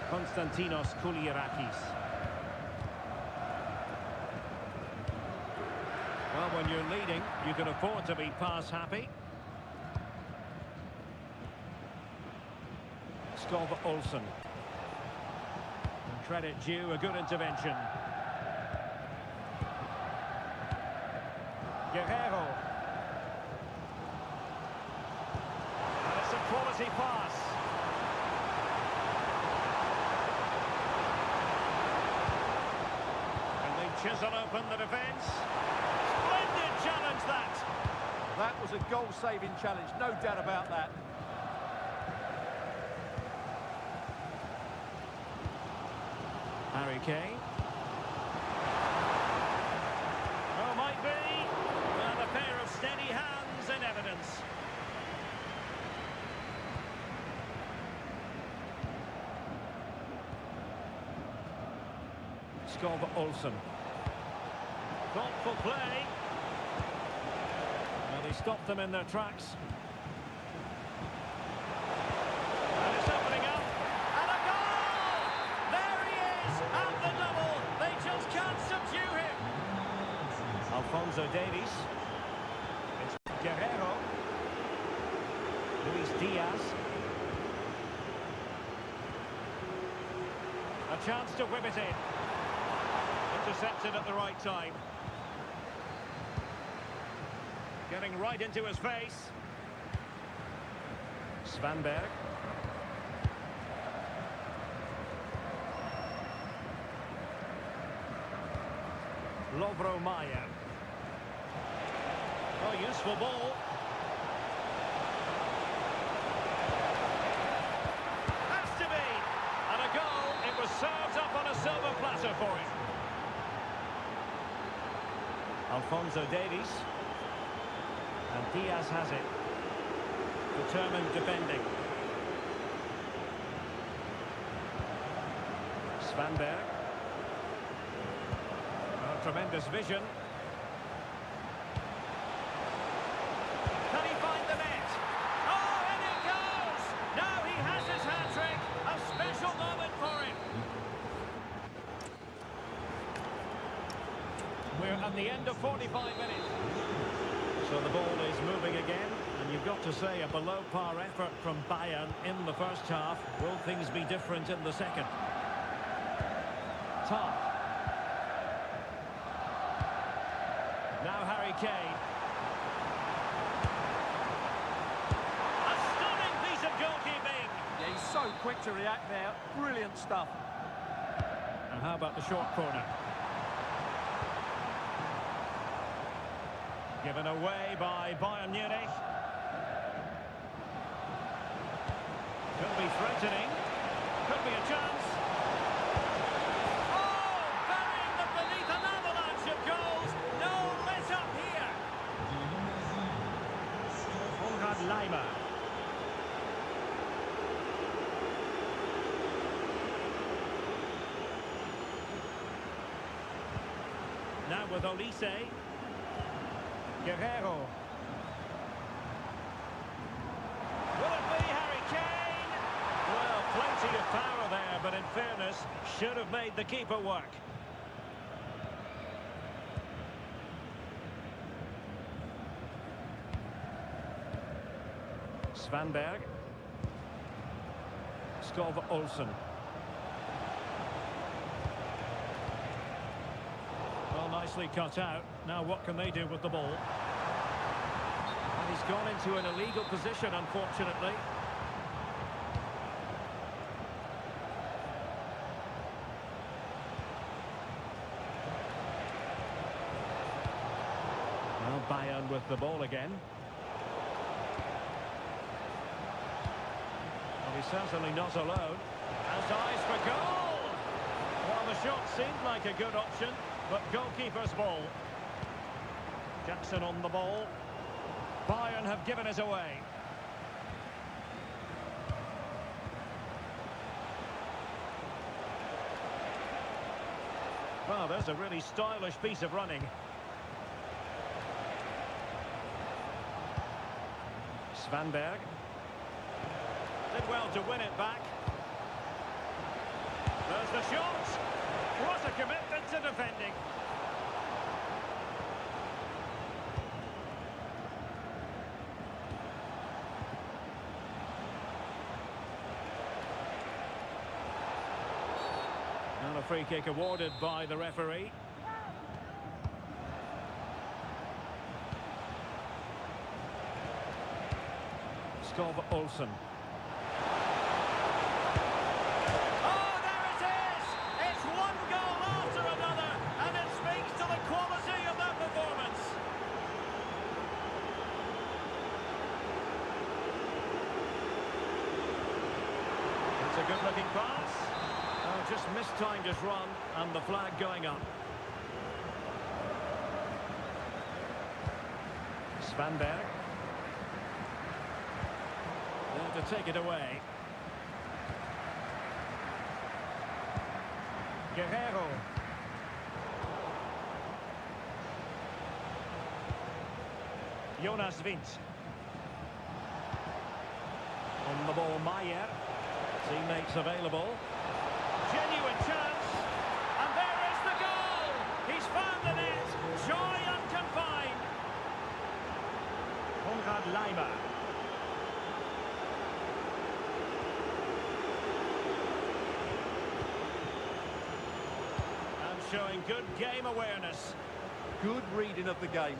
S1: Konstantinos Kouliarakis. Well, when you're leading, you can afford to be pass happy. Skov Olsen. And credit due, a good intervention. Guerrero. And it's a quality pass. Chisel open the defence. Splendid challenge, that.
S2: That was a goal-saving challenge, no doubt about that.
S1: Harry Kane. Oh, might be. And a pair of steady hands in evidence. Skov Olsen. Thoughtful play. And he stopped them in their tracks. And it's opening up. And a goal! There he is! And the double! They just can't subdue him! Alphonso Davies. It's Guerrero. Luis Diaz. A chance to whip it in. Intercepted at the right time. Getting right into his face. Svanberg. Lovro Mayer. Oh, useful ball. Has to be. And a goal. It was served up on a silver platter for him. Alphonso Davies. And Diaz has it. Determined defending. Svanberg. Oh, tremendous vision. Can he find the net? Oh, and it goes! Now he has his hat-trick. A special moment for him. We're at the end of 45 minutes. So the ball is moving again, and you've got to say a below-par effort from Bayern in the first half. Will things be different in the second? Tah. Now Harry Kane. A stunning piece of goalkeeping.
S2: Yeah, he's so quick to react now. Brilliant stuff.
S1: And how about the short corner? Given away by Bayern Munich. Could be threatening. Could be a chance. Oh, burying them beneath an avalanche of goals. No let up here. Konrad Laimer. Now with Olise. Guerrero. Will it be Harry Kane? Well, plenty of power there, but in fairness, should have made the keeper work. Svanberg. Skov Olsen. Well, nicely cut out. Now what can they do with the ball? And he's gone into an illegal position, unfortunately. Well, Bayern with the ball again. Well, he's certainly not alone. Has eyes for goal! Well, the shot seemed like a good option, but goalkeeper's ball. Jackson on the ball. Bayern have given it away. Well, there's a really stylish piece of running. Svanberg. Did well to win it back. There's the shot. What a commitment to defending. And a free kick awarded by the referee. Skov Olsen. Oh, there it is! It's one goal after another, and it speaks to the quality of their performance. It's a good-looking pass. Oh, just mistimed his run, and the flag going up. Svanberg. There to take it away. Guerrero. Jonas Vint. On the ball, Maier. Teammates available. Genuine chance. And there is the goal! He's found the net. Joy unconfined. Konrad Laimer. Showing good game awareness.
S2: Good reading of the game.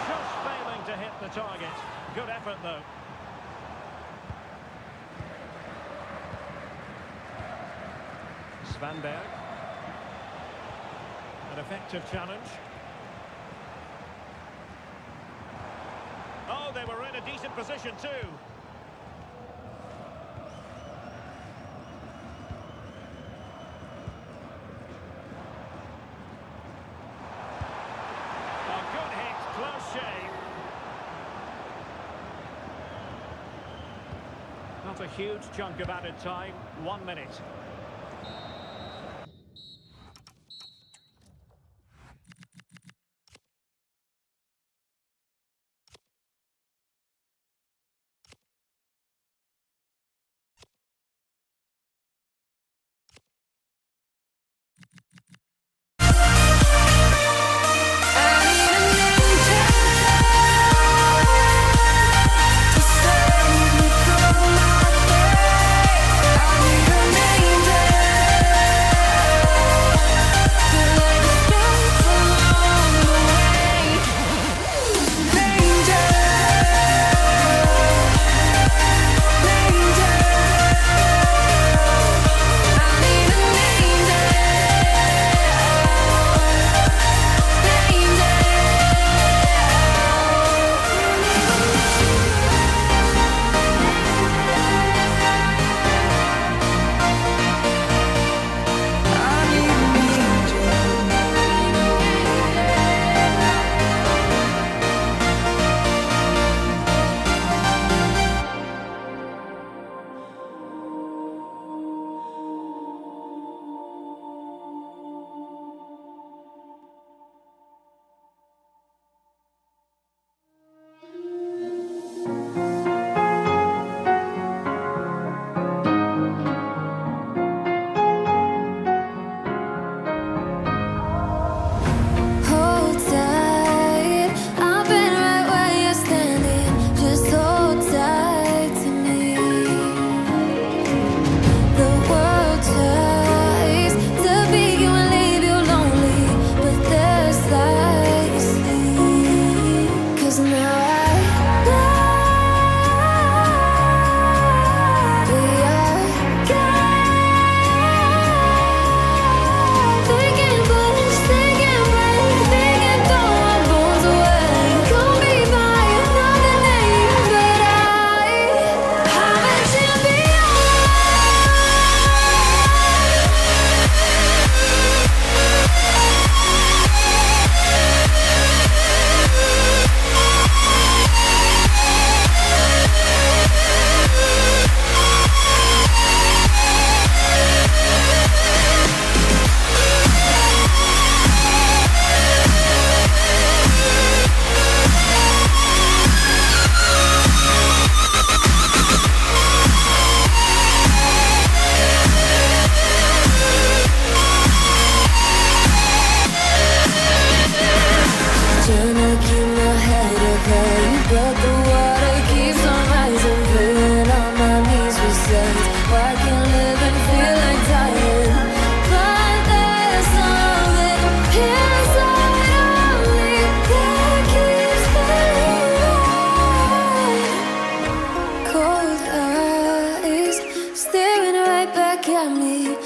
S1: Just failing to hit the target. Good effort, though. Svanberg. An effective challenge. Oh, they were in a decent position, too. Not a huge chunk of added time, 1 minute.
S3: I need an angel.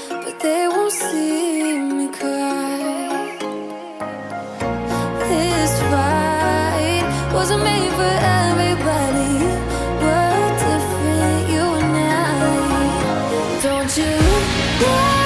S4: but they won't see me cry. This fight wasn't made for everybody. We're different, you and I. Don't you worry.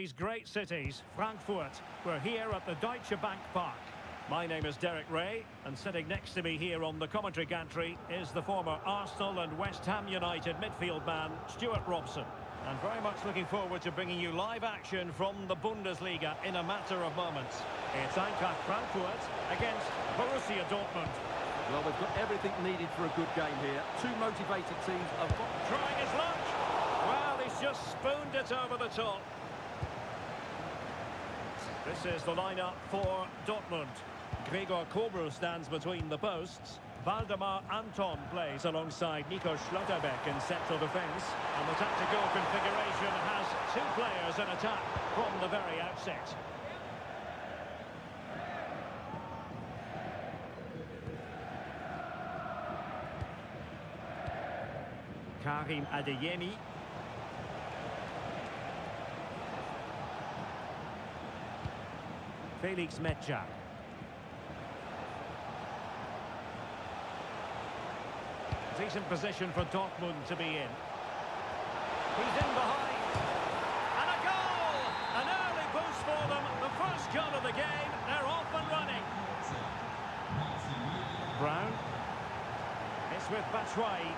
S1: Germany's great cities, Frankfurt. We're here at the Deutsche Bank Park. My name is Derek Ray, and sitting next to me here on the commentary gantry is the former Arsenal and West Ham United midfield man, Stuart Robson. And very much looking forward to bringing you live action from the Bundesliga in a matter of moments. It's Eintracht Frankfurt against Borussia Dortmund.
S2: Well, we've got everything needed for a good game here. Two motivated teams have got...
S1: Trying his luck. Well, he's just spooned it over the top. This is the lineup for Dortmund. Gregor Kobel stands between the posts. Waldemar Anton plays alongside Nico Schlotterbeck in central defence. And the tactical configuration has two players in attack from the very outset. Karim Adeyemi. Felix Metscher. Decent position for Dortmund to be in. He's in behind. And a goal! An early boost for them. The first goal of the game. They're off and running. Brown. It's with Batshuayi.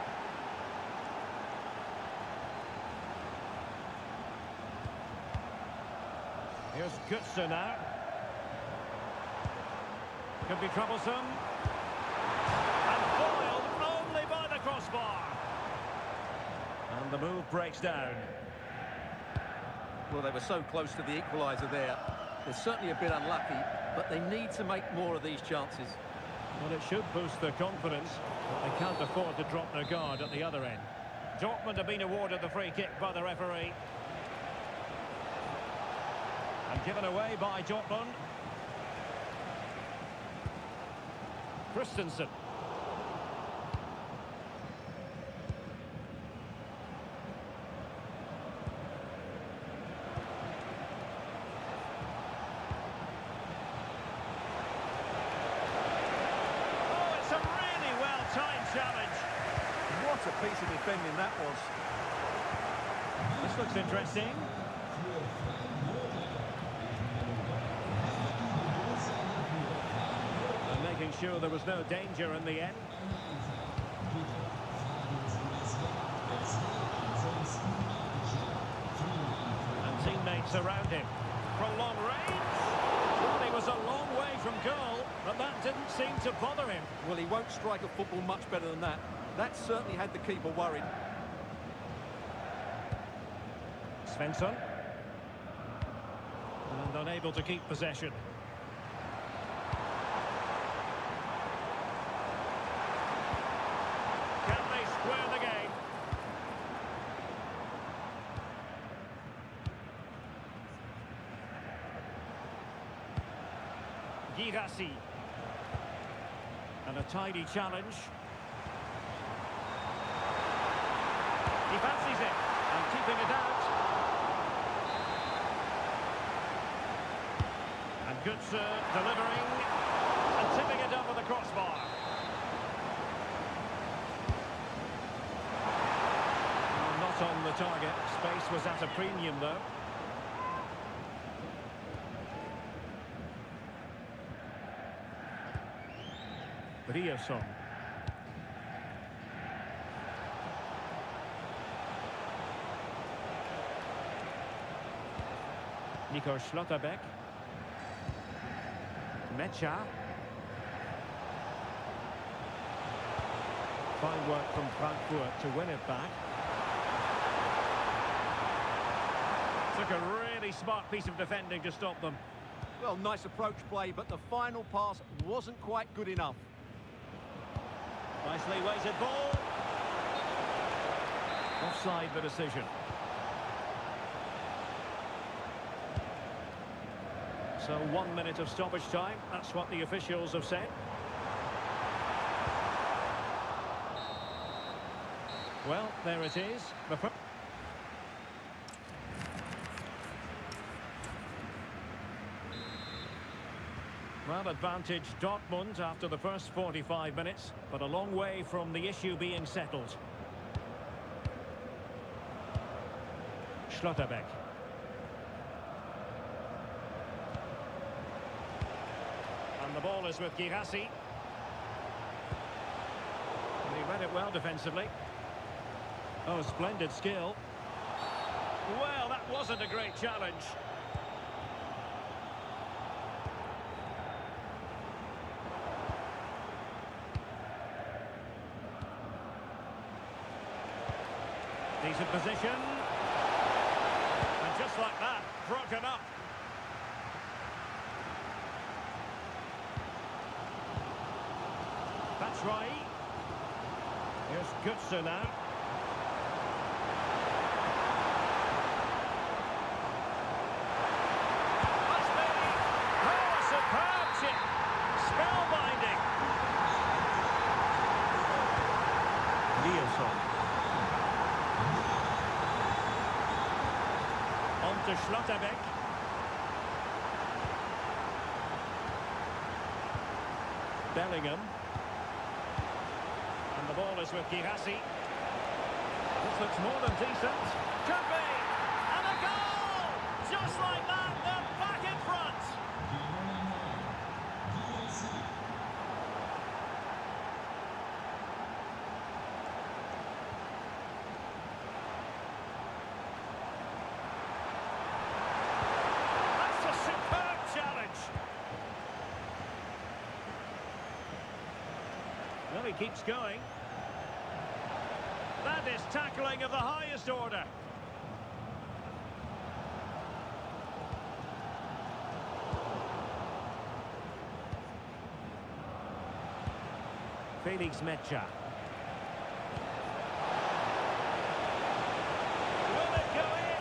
S1: Here's Götze now. Could be troublesome. And foiled only by the crossbar. And the move breaks down.
S2: Well, they were so close to the equaliser there. They're certainly a bit unlucky, but they need to make more of these chances.
S1: Well, it should boost their confidence, but they can't afford to drop their guard at the other end. Dortmund have been awarded the free kick by the referee. And given away by Dortmund. Christensen. Oh, it's a really well-timed challenge.
S2: What a piece of defending that was.
S1: This looks interesting. Making sure there was no danger in the end. And teammates around him. From long range. Well, he was a long way from goal, but that didn't seem to bother him.
S2: Well, he won't strike a football much better than that. That certainly had the keeper worried.
S1: Svensson. And unable to keep possession. Can they square the game? Girassi. And a tidy challenge. He fancies it, and keeping it out. And Götze delivering, and tipping it over the crossbar. Well, not on the target. Space was at a premium, though. Ryerson. Nico Schlotterbeck. Mecha. Fine work from Frankfurt to win it back. Took a really smart piece of defending to stop them.
S2: Well, nice approach play, but the final pass wasn't quite good enough.
S1: Nicely weighted ball. Offside the decision. So 1 minute of stoppage time. That's what the officials have said. Well, there it is. Well, advantage Dortmund after the first 45 minutes, but a long way from the issue being settled. Schlotterbeck. And the ball is with Girassi. And he read it well defensively. Oh, splendid skill. Well, that wasn't a great challenge. Decent position. And just like that, broken up. That's right. Here's Götze now. Must be. Oh, superb chip. Spellbinding. Ryerson. On to Schlotterbeck. Bellingham. And the ball is with Girassi. This looks more than decent. Could be! And a goal! Just like that, they're back in front! That's a superb challenge! Well, he keeps going. That is tackling of the highest order. Felix Mecha. Will it go in?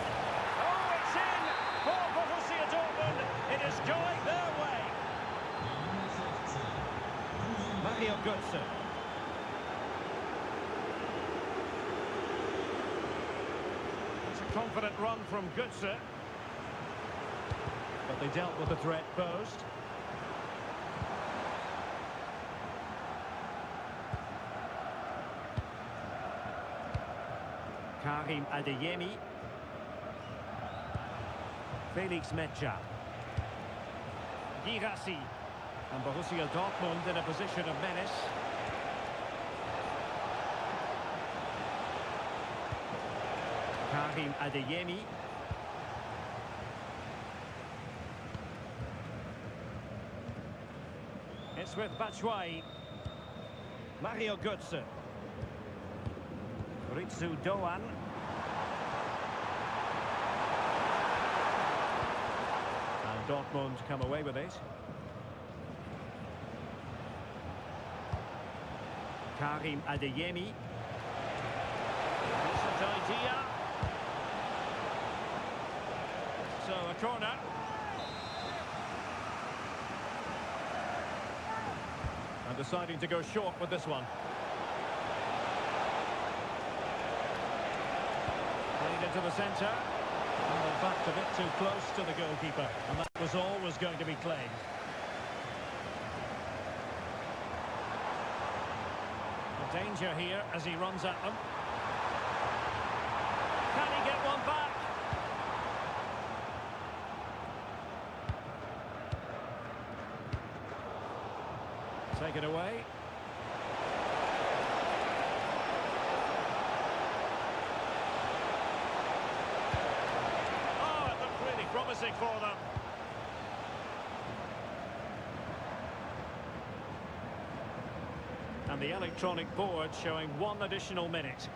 S1: Oh, it's in for Borussia Dortmund. It is going their way. Mario Götze. Confident run from Götze. But they dealt with the threat posed. Karim Adeyemi. Felix Mecha. Girassi. And Borussia Dortmund in a position of menace. Karim Adeyemi. It's with Batshuayi. Mario Götze. Ritsu Doan. And Dortmund come away with it. Karim Adeyemi. Decent idea. So a corner. And deciding to go short with this one. Played into the centre. And in fact, a bit too close to the goalkeeper. And that was always going to be claimed. The danger here as he runs at them. Can he get one back? Take it away. Oh, it looked really promising for them. And the electronic board showing 1 additional minute.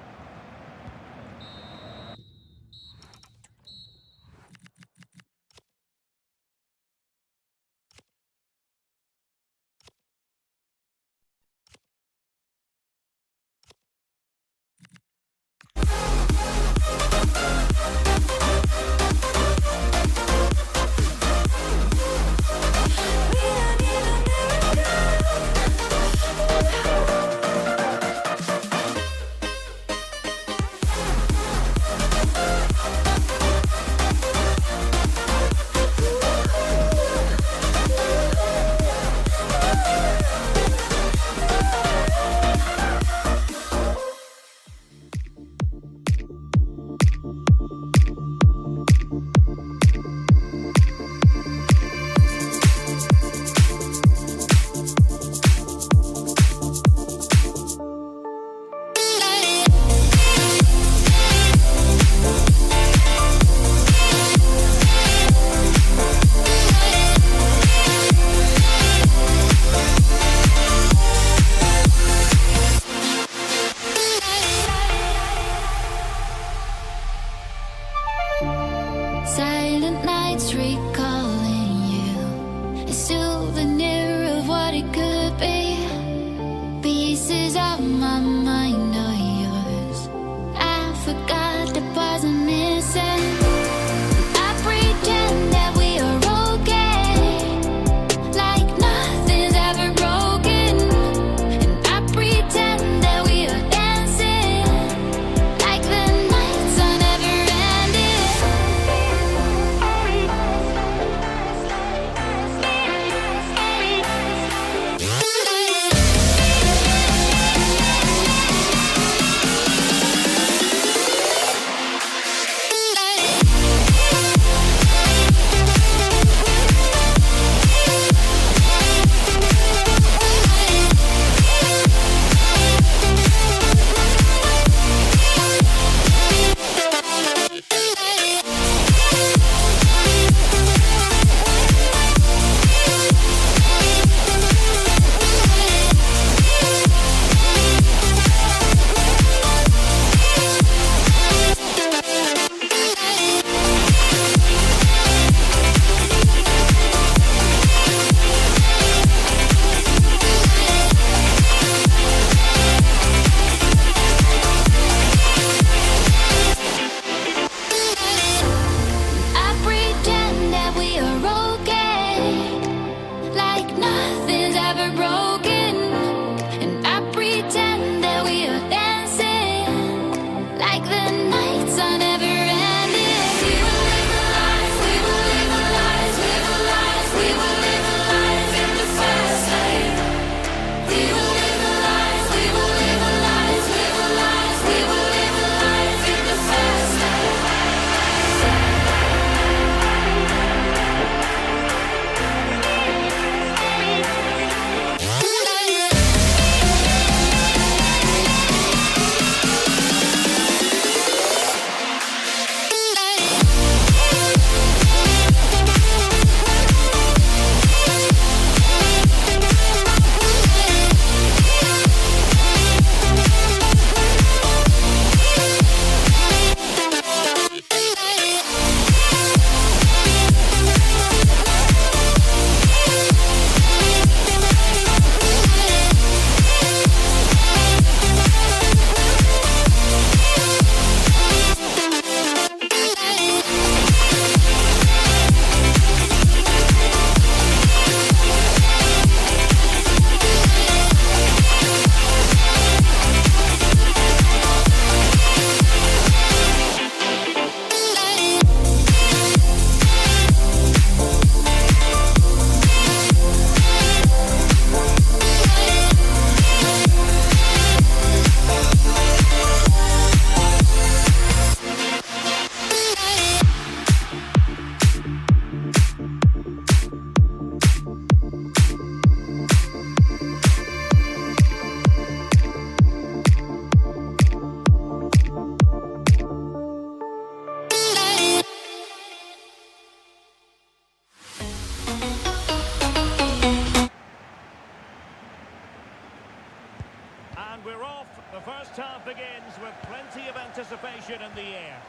S1: And we're off. The first half begins with plenty of anticipation in the air.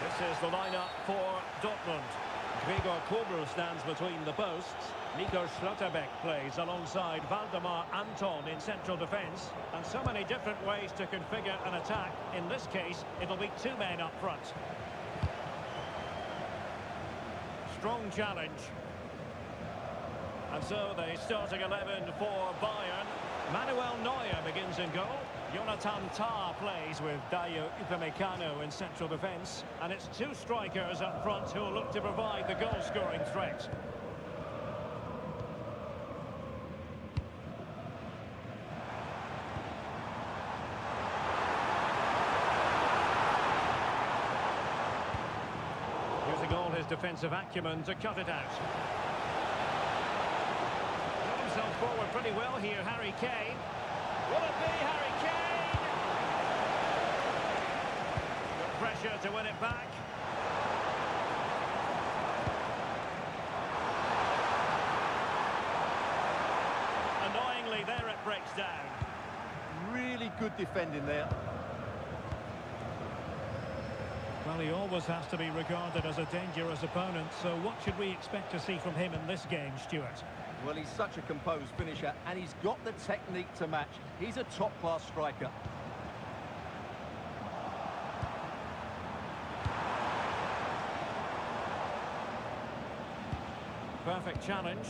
S1: This is the lineup for Dortmund. Gregor Kobel stands between the posts. Nico Schlotterbeck plays alongside Valdemar Anton in central defence. And so many different ways to configure an attack. In this case, it'll be two men up front. Strong challenge. And so the starting 11 for Bayern. Manuel Neuer begins in goal. Jonathan Tah plays with Dayo Upamecano in central defence. And it's two strikers up front who will look to provide the goal-scoring threat. Using all his defensive acumen to cut it out. Himself forward pretty well here, Harry Kane. Will it be Harry Kane? Good pressure to win it back. Annoyingly, there it breaks down.
S2: Really good defending there.
S1: Well, he always has to be regarded as a dangerous opponent, so what should we expect to see from him in this game, Stuart?
S2: Well, he's such a composed finisher, and he's got the technique to match. He's a top-class striker.
S1: Perfect challenge.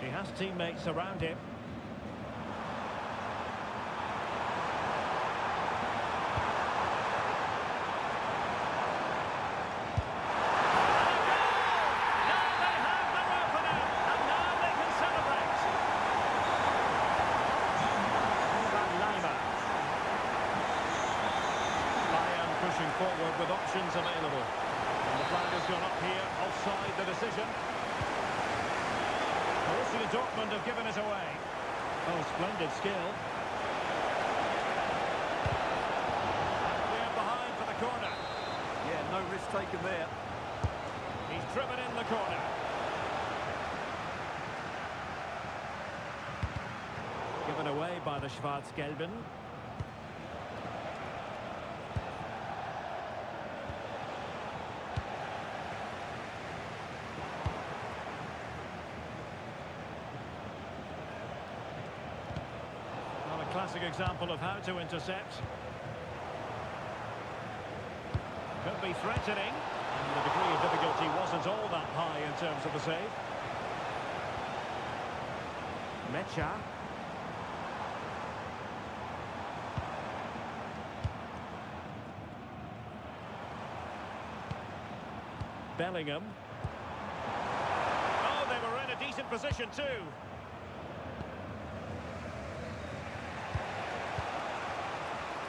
S1: He has teammates around him. Forward with options available. And the flag has gone up here, offside the decision. Borussia Dortmund have given it away. Oh, splendid skill. Clear behind for the corner.
S2: Yeah, no risk taken there.
S1: He's driven in the corner. Given away by the Schwarz-Gelben. Classic example of how to intercept. Could be threatening, and the degree of difficulty wasn't all that high in terms of the save. Mecha. Bellingham. Oh, they were in a decent position too.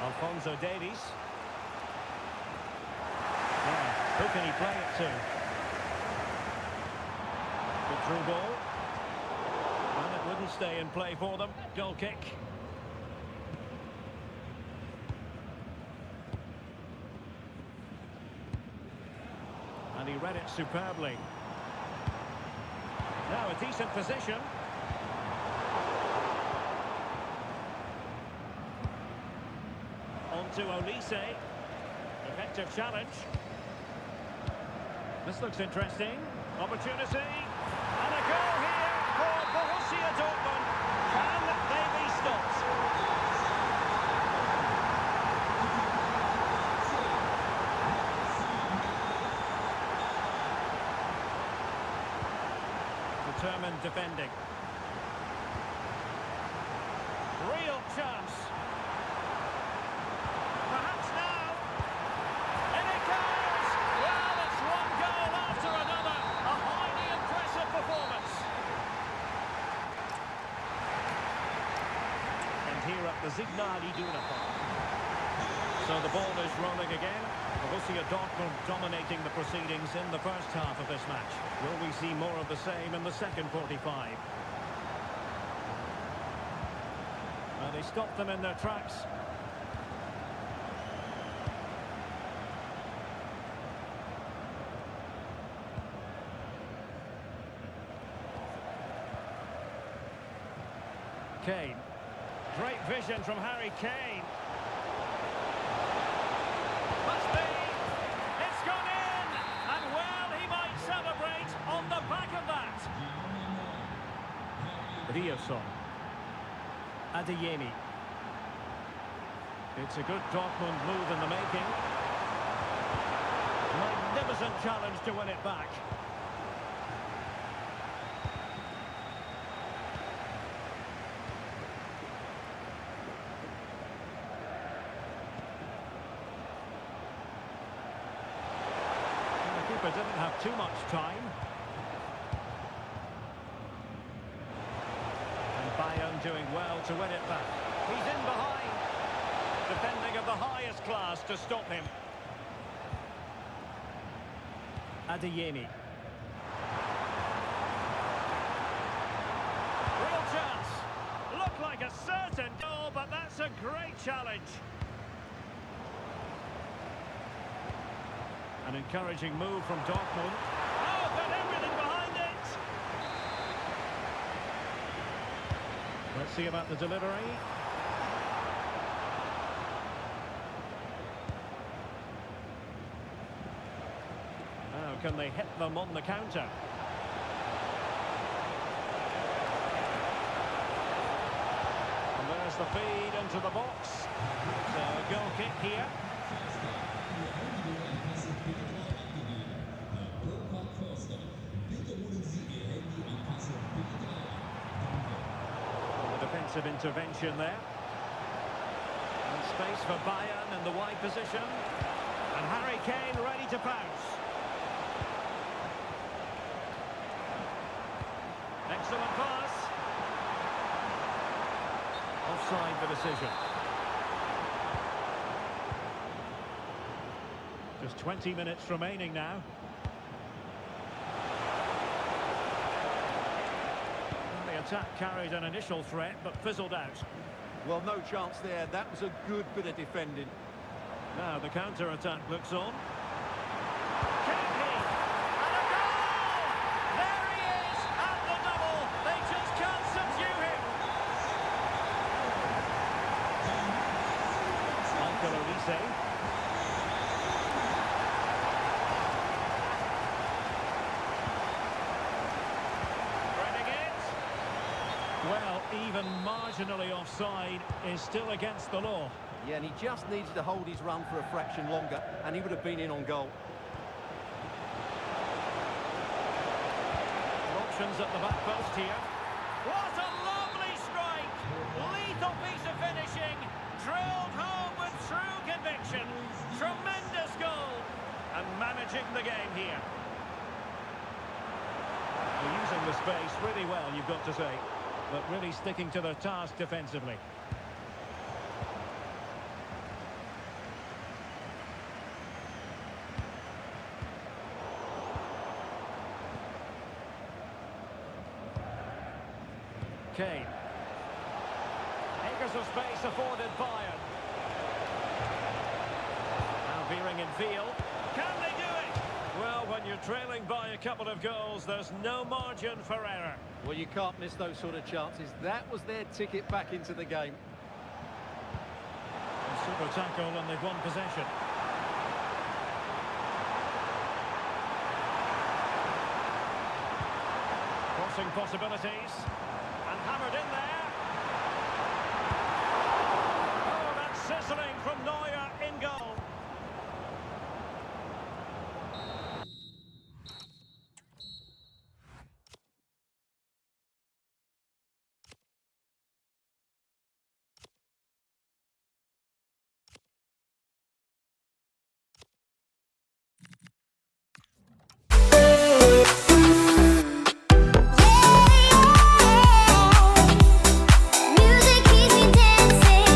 S1: Alphonso Davies. Yeah, who can he play it to? Good through ball. And it wouldn't stay in play for them. Goal kick. And he read it superbly. Now a decent position. To Olise. Effective challenge. This looks interesting. Opportunity. And a goal here for Borussia Dortmund. Can they be stopped? Determined defending. Real chance. Here at the Signal Iduna Park. So the ball is rolling again. Borussia Dortmund dominating the proceedings in the first half of this match. Will we see more of the same in the second 45? Well, they stopped them in their tracks. Kane. Great vision from Harry Kane. Must be. It's gone in. And well, he might celebrate on the back of that. Rioson. Adeyemi. It's a good Dortmund move in the making. Magnificent challenge to win it back. The keeper didn't have too much time. And Bayern doing well to win it back. He's in behind. Defending of the highest class to stop him. Adeyemi. Real chance. Looked like a certain goal, but that's a great challenge. An encouraging move from Dortmund. Oh, got everything behind it. Let's see about the delivery. Can they hit them on the counter? And there's the feed into the box. So a goal kick here. The defensive intervention there. And space for Bayern in the wide position. And Harry Kane ready to pounce. Excellent pass. Offside the decision. Just 20 minutes remaining now. The attack carried an initial threat but fizzled out.
S2: Well, no chance there. That was a good bit of defending.
S1: Now the counter-attack looks on. Well, even marginally offside is still against the law.
S2: Yeah, and he just needed to hold his run for a fraction longer, and he would have been in on goal.
S1: Options at the back post here. What a lovely strike! Lethal piece of finishing, drilled home with true conviction. Tremendous goal, and managing the game here. They're using the space really well, you've got to say, but really sticking to their task defensively. Kane. Acres of space afforded Bayern. Now veering in field. Can they do it? Well, when you're trailing by a couple of goals, there's no margin for error.
S2: Well, you can't miss those sort of chances. That was their ticket back into the game.
S1: A super tackle and they've won possession. Crossing possibilities. And hammered in there. Oh, that's sizzling from Neuer in goal.
S4: Music keeps me dancing.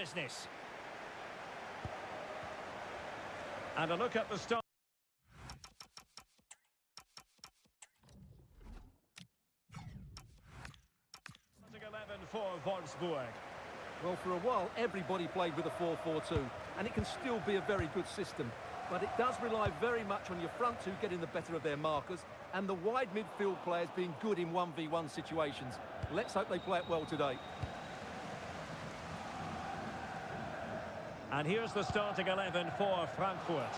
S1: business. And a look at the start. 11 for Wolfsburg.
S2: Well, for a while, everybody played with a 4-4-2, and it can still be a very good system. But it does rely very much on your front two getting the better of their markers, and the wide midfield players being good in 1v1 situations. Let's hope they play it well today.
S1: And here's the starting 11 for Frankfurt.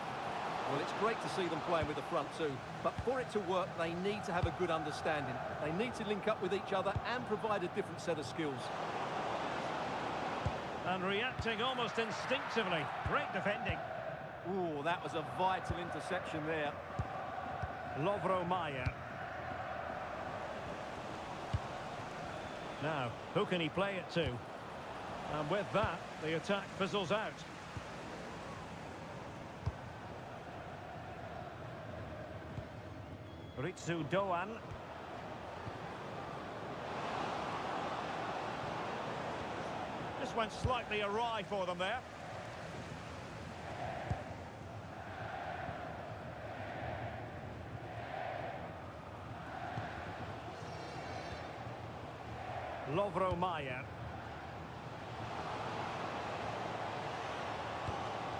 S2: Well, it's great to see them playing with the front two, but for it to work, they need to have a good understanding. They need to link up with each other and provide a different set of skills.
S1: And reacting almost instinctively. Great defending.
S2: Ooh, that was a vital interception there.
S1: Lovro Mayer. Now, who can he play it to? And with that, the attack fizzles out. Ritsu Doan. This went slightly awry for them there. Lovro Mayer.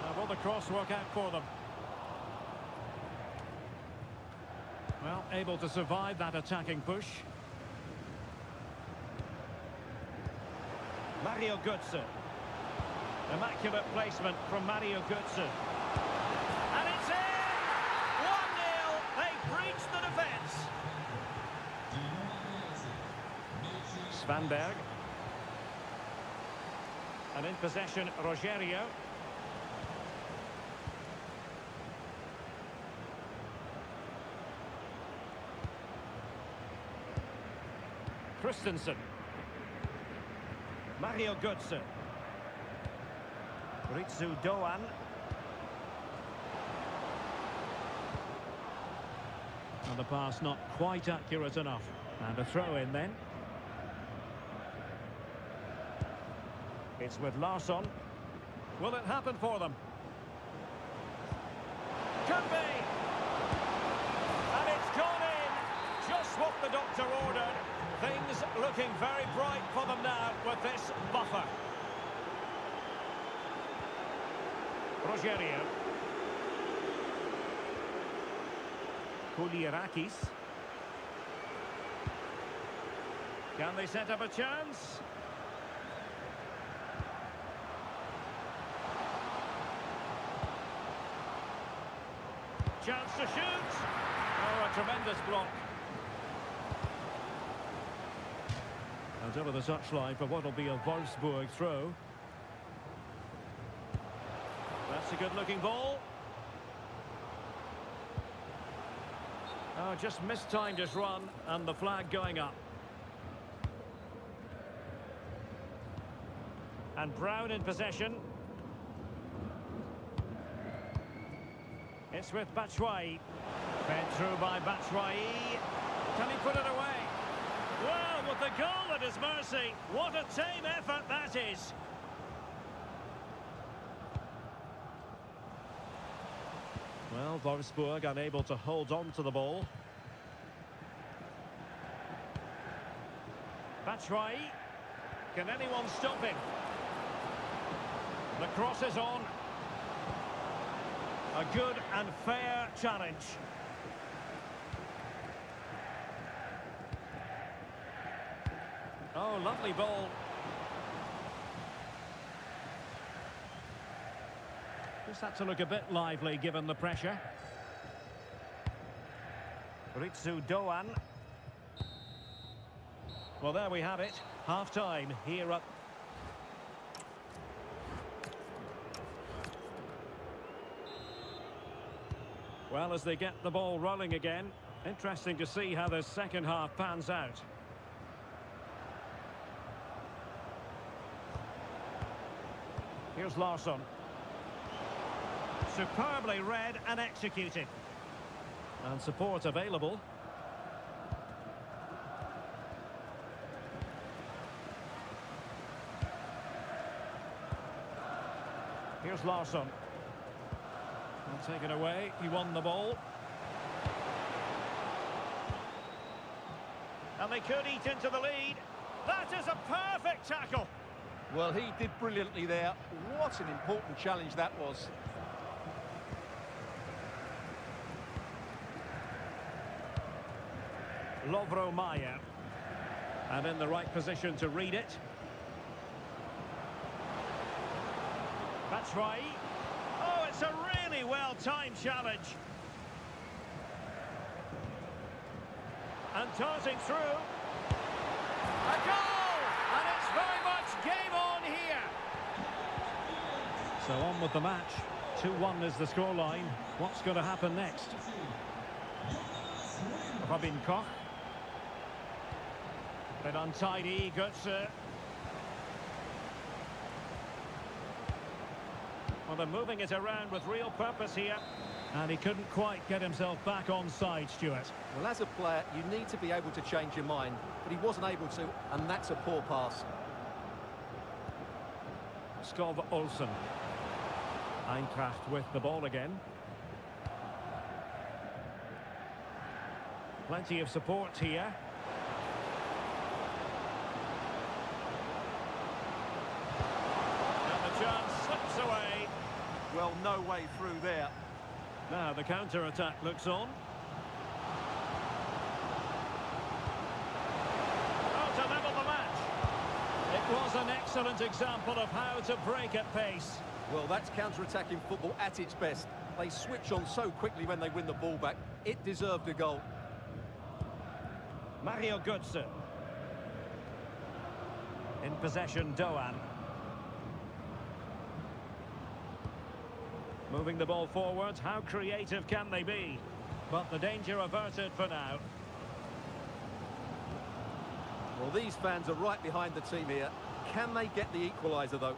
S1: Now will the cross work out for them? Well, able to survive that attacking push. Mario Götze. Immaculate placement from Mario Götze. And it's in! 1-0. They breached the defence. Svanberg. And in possession, Rogerio. Christensen. Mario Götze. Ritsu Doan. And the pass not quite accurate enough. And a throw in then. It's with Larsson. Will it happen for them? Could be! And it's gone in! Just what the doctor ordered. Things looking very bright for them now with this buffer. Rogerio. Koulirakis. Can they set up a chance? Chance to shoot. Oh, a tremendous block. And over the touchline for what will be a Wolfsburg throw. That's a good-looking ball. Oh, just mistimed his run, and the flag going up. And Brown in possession. It's with Batshuayi. Fed through by Batshuayi. Can he put it away? Well, with the goal at his mercy, what a tame effort that is. Well, Wolfsburg unable to hold on to the ball. Batshuayi. Can anyone stop him? The cross is on. A good and fair challenge. Oh, lovely ball. Just had to look a bit lively given the pressure. Ritsu Doan. Well, there we have it. Half-time here up. Well, as they get the ball rolling again, interesting to see how the second half pans out. Here's Larsson. Superbly read and executed. And support available. Here's Larsson. And taken away. He won the ball. And they could eat into the lead. That is a perfect tackle.
S2: Well, he did brilliantly there. What an important challenge that was.
S1: Lovro Mayer. And in the right position to read it. That's right. Oh, it's a really well-timed challenge. And darting through. A goal! And it's very much game on here. So on with the match. 2-1 is the scoreline. What's going to happen next? Robin Koch. Bit untidy, Götze. Well, they're moving it around with real purpose here. And he couldn't quite get himself back on side, Stuart.
S2: Well, as a player, you need to be able to change your mind. But he wasn't able to, and that's a poor pass.
S1: Skov Olsen. Eintracht with the ball again. Plenty of support here. And the chance slips away.
S2: Well, no way through there.
S1: Now the counter-attack looks on. Oh, to level the match. It was an excellent example of how to break at pace.
S2: Well, that's counter-attacking football at its best. They switch on so quickly when they win the ball back. It deserved a goal.
S1: Mario Götze. In possession, Doan. Moving the ball forward, how creative can they be? But the danger averted for now.
S2: Well, these fans are right behind the team here. Can they get the equaliser, though?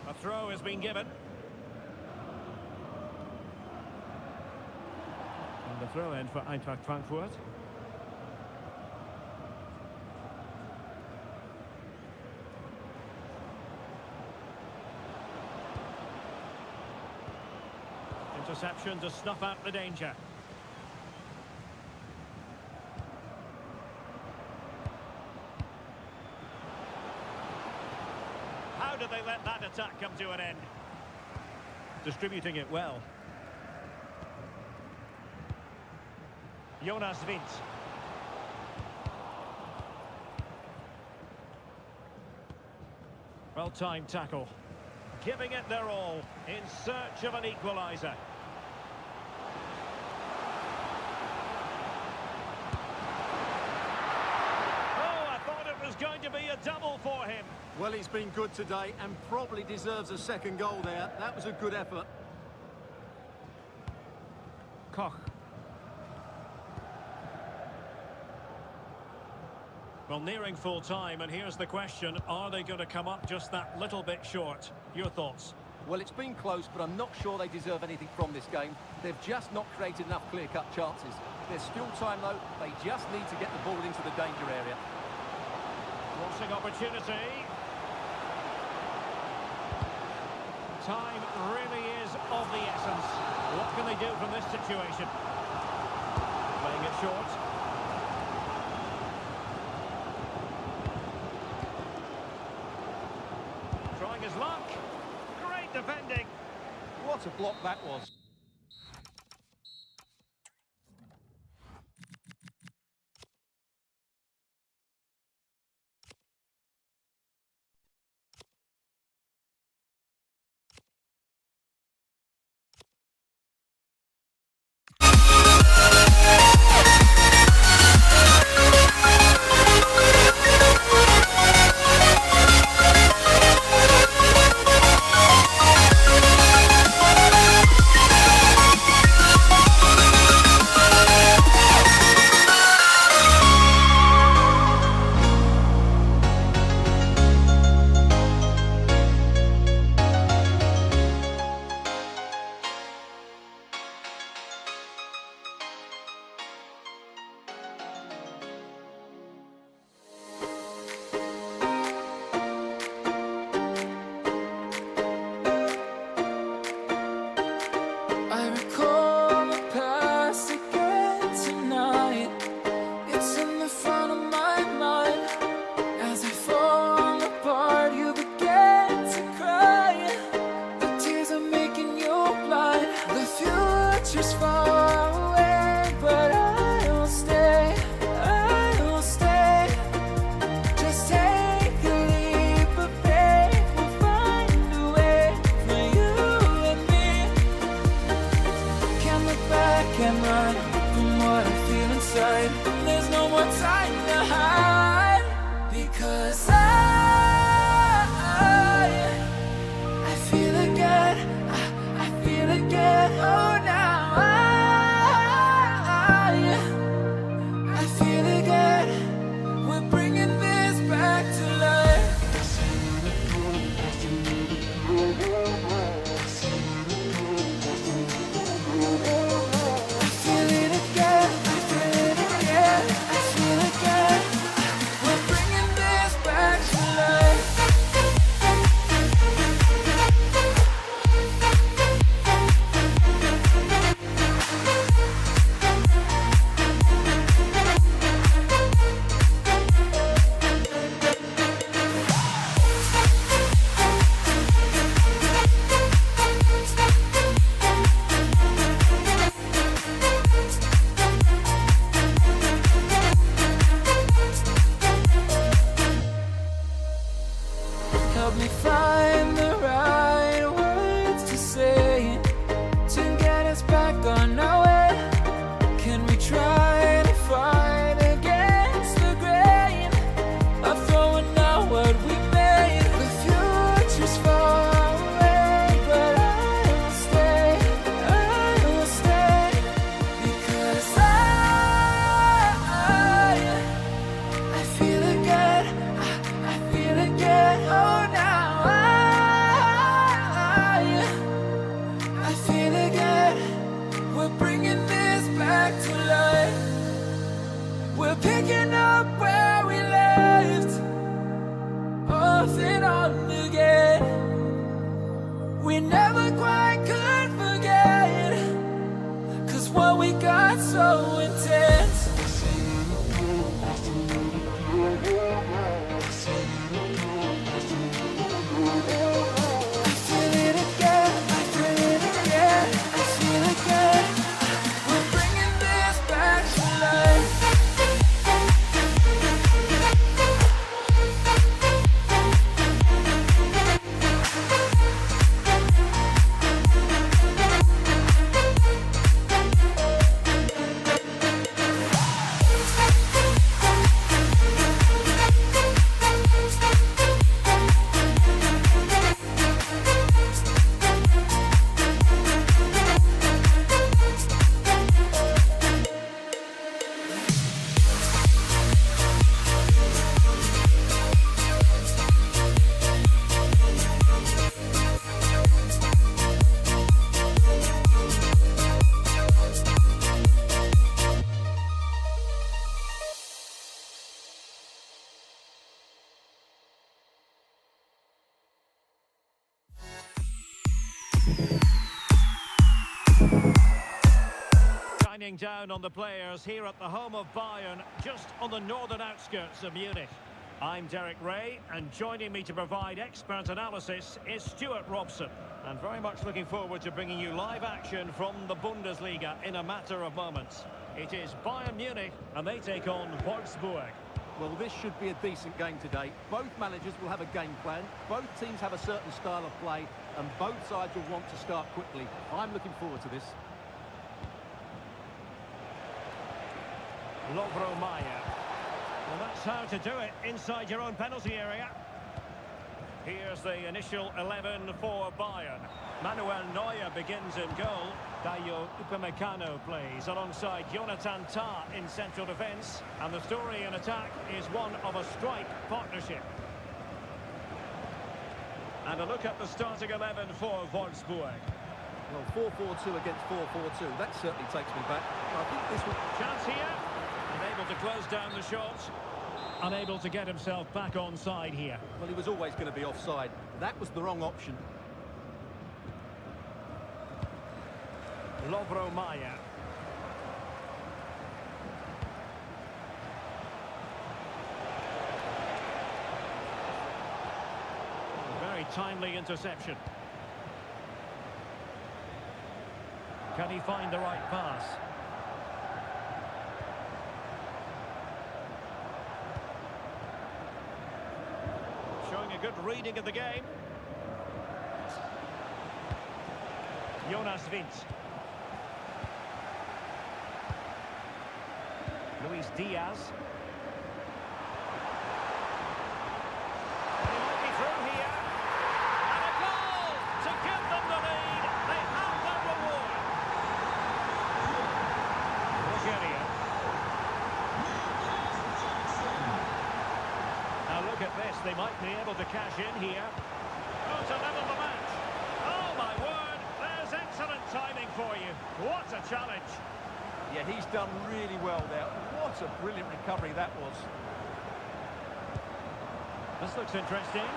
S1: A throw has been given. And the throw in for Eintracht Frankfurt. Interception to snuff out the danger. How did they let that attack come to an end? Distributing it well. Jonas Wind. Well-timed tackle. Giving it their all in search of an equaliser. Going to be a double for him.
S2: Well, he's been good today and probably deserves a second goal there. That was a good effort.
S1: Koch. Well, nearing full time, and here's the question: are they going to come up just that little bit short? Your thoughts?
S2: Well, it's been close, but I'm not sure they deserve anything from this game. They've just not created enough clear-cut chances. There's still time, though. They just need to get the ball into the danger area.
S1: Crossing opportunity. Time really is of the essence. What can they do from this situation? Playing it short. Trying his luck. Great defending.
S2: What a block that was.
S3: help me find the right words to say to get us back on our way. Can we try to fight against the grain of throwing out what we made? The future's far away, but I will stay because I feel again, I feel again, oh now I feel again, we're bringing this back to life. We're picking up where we left off and on again. We never quite could forget, 'cause what we got so intense. I feel it again, I feel it again, I feel again. We're bringing this back to life.
S1: Shining down on the players here at the home of Bayern, just on the northern outskirts of Munich. I'm Derek Ray, and joining me to provide expert analysis is Stuart Robson. And very much looking forward to bringing you live action from the Bundesliga in a matter of moments. It is Bayern Munich, and they take on Wolfsburg.
S2: Well, this should be a decent game today. Both managers will have a game plan. Both teams have a certain style of play, and both sides will want to start quickly. I'm looking forward to this.
S1: Lovro Mayer. Well, that's how to do it inside your own penalty area. Here's the initial 11 for Bayern. Manuel Neuer begins in goal. Dayo Upamecano plays alongside Jonathan Tah in central defence. And the story in attack is one of a strike partnership. And a look at the starting 11 for Wolfsburg.
S2: Well, 4-4-2 against 4-4-2. That certainly takes me back. I think this will...
S1: Chance here. Unable to close down the shot. Unable to get himself back on side here.
S2: Well, he was always going to be offside. That was the wrong option.
S1: Lovro Mayer. Very timely interception. Can he find the right pass? Showing a good reading of the game. Jonas Vince. Luis Diaz. He might be through here. And a goal to give them the lead. They have their reward. Bulgaria. Now look at this. They might be able to cash in here. Oh, to level the match. Oh, my word. There's excellent timing for you. What a challenge.
S2: Yeah, he's done really well there. What a brilliant recovery that was.
S1: This looks interesting.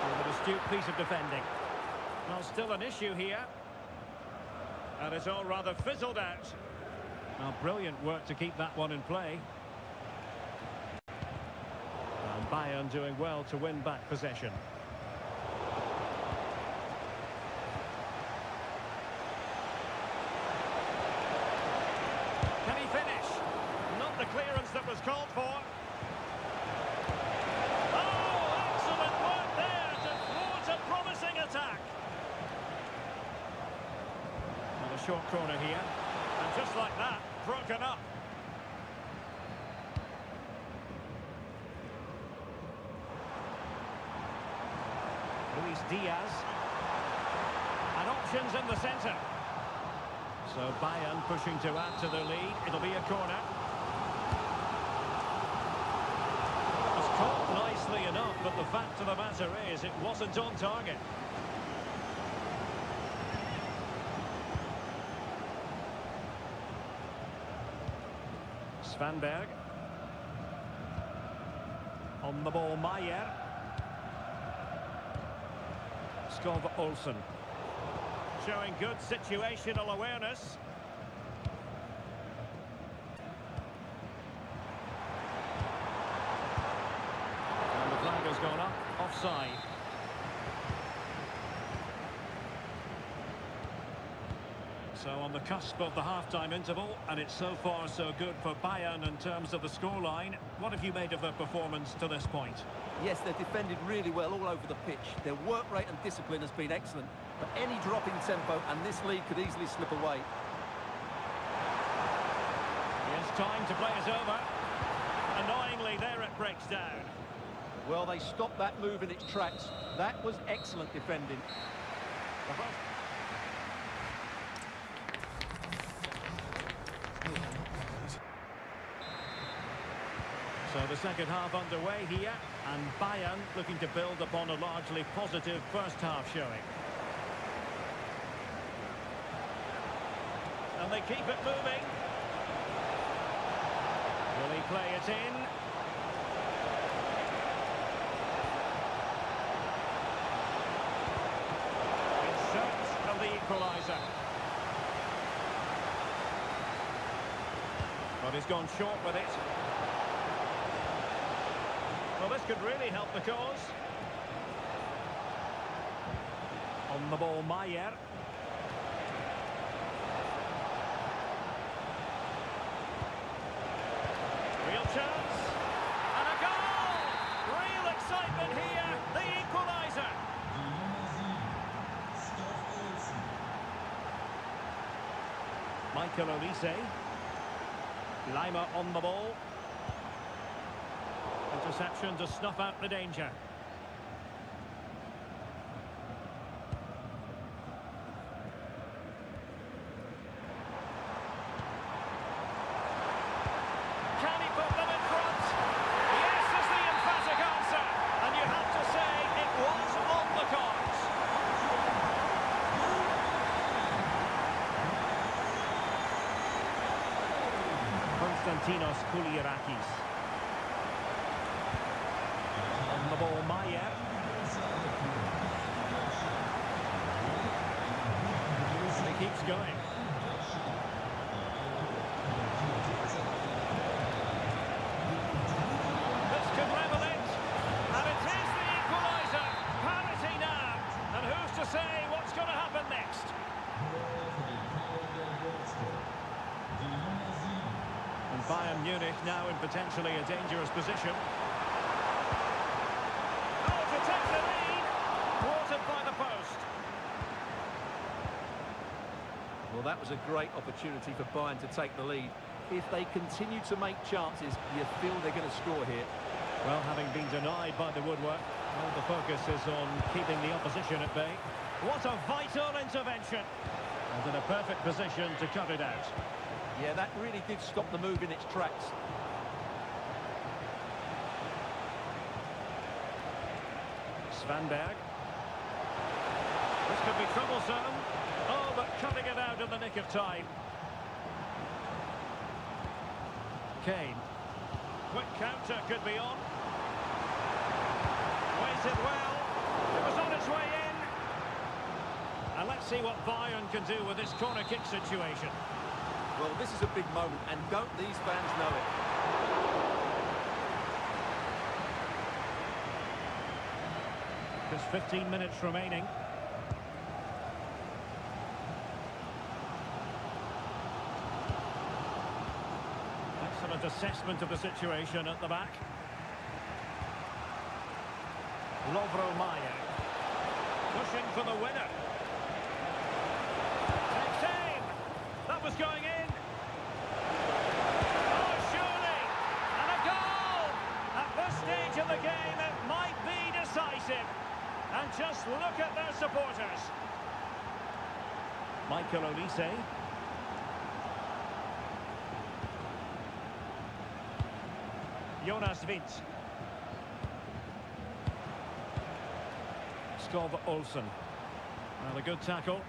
S1: With an astute piece of defending. Well, still an issue here. And it's all rather fizzled out. Well, brilliant work to keep that one in play. And Bayern doing well to win back possession. Can he finish? Not the clearance that was called for. short corner here. And just like that, broken up. Luis Diaz. And options in the centre. So Bayern pushing to add to their lead. It'll be a corner. It was caught nicely enough, but the fact of the matter is it wasn't on target. Svanberg. On the ball, Maier. Skov Olsen. Showing good situational awareness. And the flag has gone up. Offside. So on the cusp of the half-time interval, and it's so far so good for Bayern in terms of the scoreline. What have you made of their performance to this point?
S2: Yes, they've defended really well all over the pitch. Their work rate and discipline has been excellent. But any drop in tempo and this lead could easily slip away.
S1: It's time to play it over. Annoyingly, there it breaks down.
S2: Well, they stopped that move in its tracks. That was excellent defending.
S1: So the second half underway here, and Bayern looking to build upon a largely positive first half showing. And they keep it moving. Will he play it in? In search of the equaliser. But he's gone short with it. Well, this could really help the cause. On the ball, Maier. Real chance. And a goal! Real excitement here. The equaliser. Michael Olise. Lima on the ball. Interception to snuff out the danger. Can he put them in front? Yes is the emphatic answer. And you have to say it was on the cards. Konstantinos Kouliarakis. On the ball, Maier. He keeps going. This could level it. And it is the equaliser. Parity now. And who's to say what's going to happen next? And Bayern Munich now in potentially a dangerous position.
S2: Well, that was a great opportunity for Bayern to take the lead. If they continue to make chances, you feel they're going to score here.
S1: Well, having been denied by the woodwork, well, the focus is on keeping the opposition at bay. What a vital intervention! And in a perfect position to cut it out.
S2: Yeah, that really did stop the move in its tracks.
S1: Svanberg. This could be troublesome. Oh, but cutting it out in the nick of time. Kane. Quick counter could be on. Waited well. It was on its way in. And let's see what Bayern can do with this corner kick situation.
S2: Well, this is a big moment, and don't these fans know it?
S1: Just 15 minutes remaining. Excellent assessment of the situation at the back. Lovro Maier. Pushing for the winner. Takes aim. That was going in. Oh, surely. And a goal! At this stage of the game, it might be decisive. And just look at their supporters. Michael Olise. Jonas Vint. Skov Olsen. And a good tackle.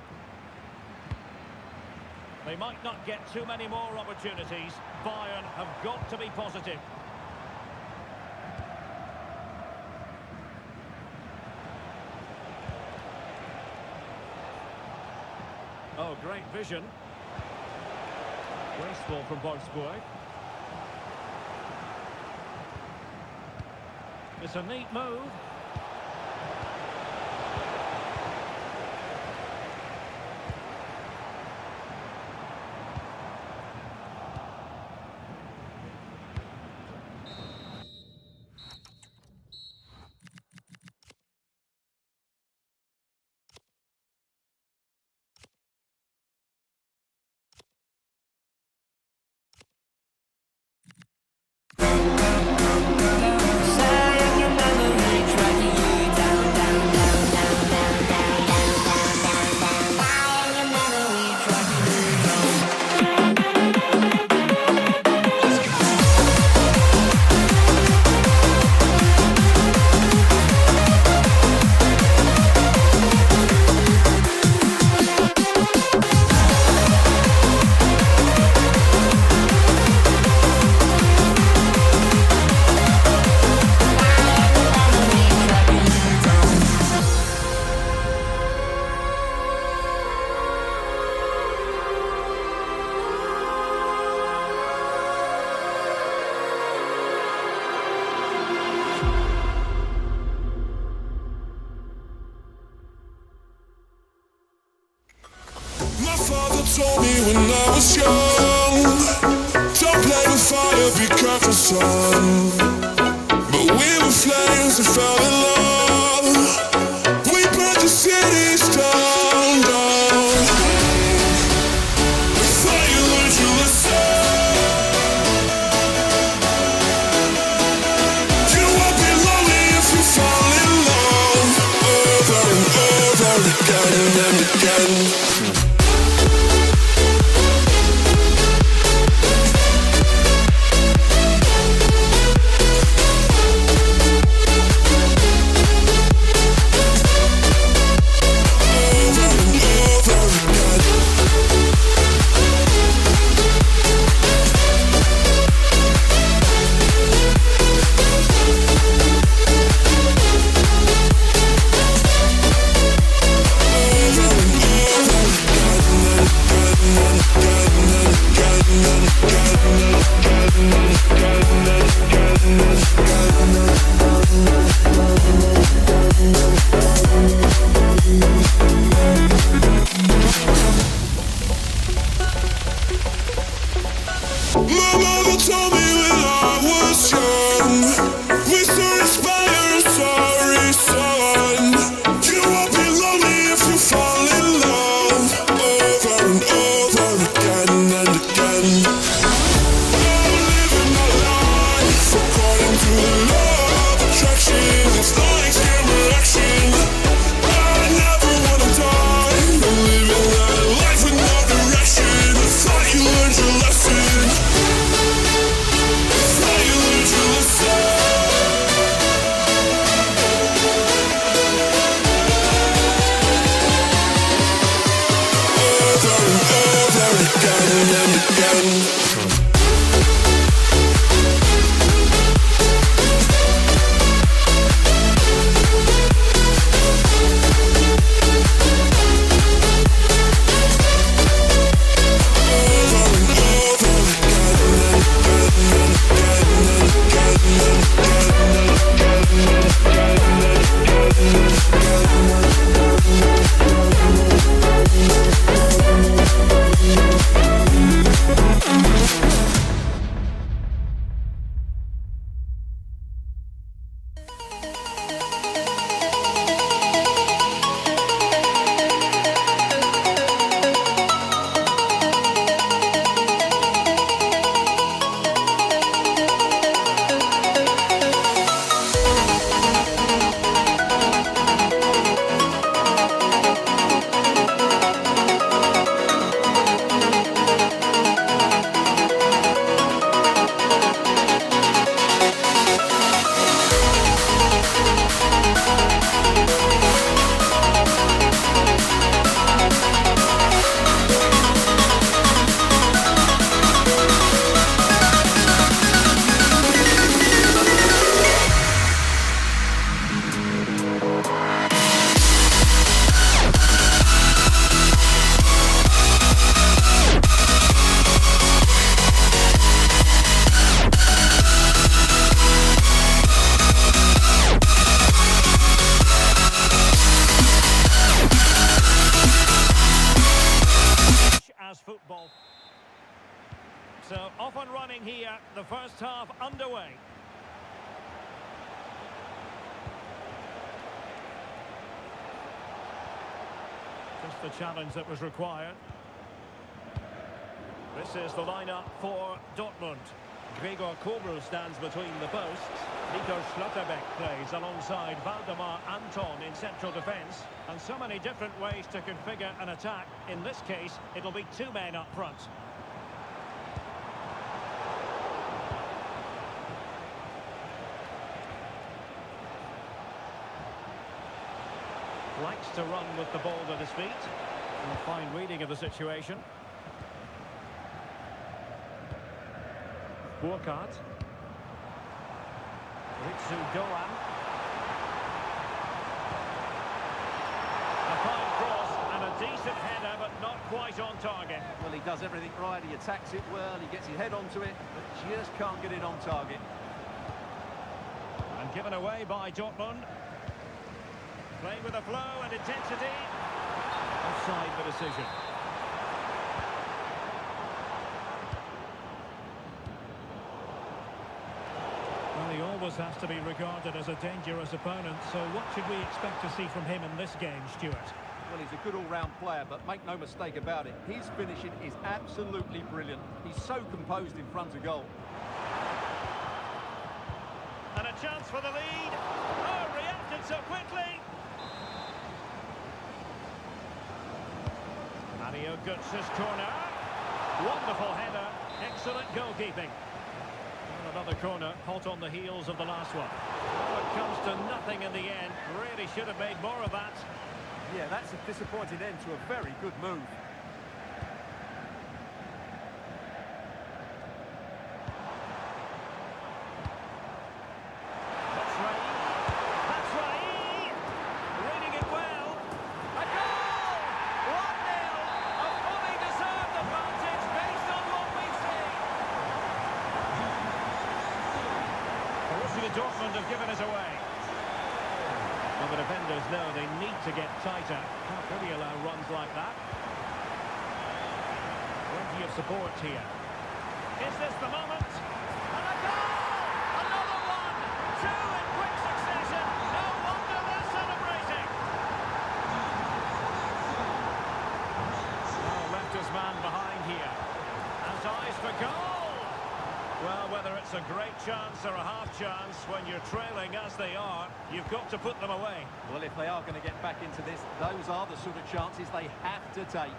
S1: They might not get too many more opportunities. Bayern have got to be positive. Oh, great vision. Graceful from Wolfsburg. It's a neat move.
S5: My father told me when I was young, don't play with fire, be careful, son. But we were flames and fell in love. We burnt the cities down, down. Before you learned to listen, you won't be lonely if you fall in love. Over and over again and again. Over and over.
S1: the challenge that was required. This is the lineup for Dortmund. Gregor Kobel stands between the posts. Nico Schlotterbeck plays alongside Valdemar Anton in central defence. And so many different ways to configure an attack. In this case, it'll be two men up front. Likes to run with the ball at his feet. And a fine reading of the situation. Burkhardt. Ritsu Doan. A fine cross and a decent header, but not quite on target.
S2: Well, he does everything right. He attacks it well. He gets his head onto it, but just can't get it on target.
S1: And given away by Dortmund. Playing with a flow and intensity. Offside the decision. Well, he always has to be regarded as a dangerous opponent, so what should we expect to see from him in this game, Stuart?
S2: Well, he's a good all-round player, but make no mistake about it, his finishing is absolutely brilliant. He's so composed in front of goal.
S1: And a chance for the lead. Oh, reacted so quickly. Mario Götze's corner. Wonderful header. Excellent goalkeeping. And another corner, hot on the heels of the last one. Oh, it comes to nothing in the end. Really should have made more of that.
S2: Yeah, that's a disappointing end to a very good move.
S1: Dortmund have given us away. Well, the defenders know they need to get tighter. Can't really allow runs like that. Plenty of support here. Is this the moment? And a goal! Another one! Two in quick succession. No wonder they're celebrating. Oh, left his man behind here. Has eyes for goal. Well, whether it's a great chance or a half chance, when you're trailing as they are, you've got to put them away.
S2: Well, if they are going to get back into this, those are the sort of chances they have to take.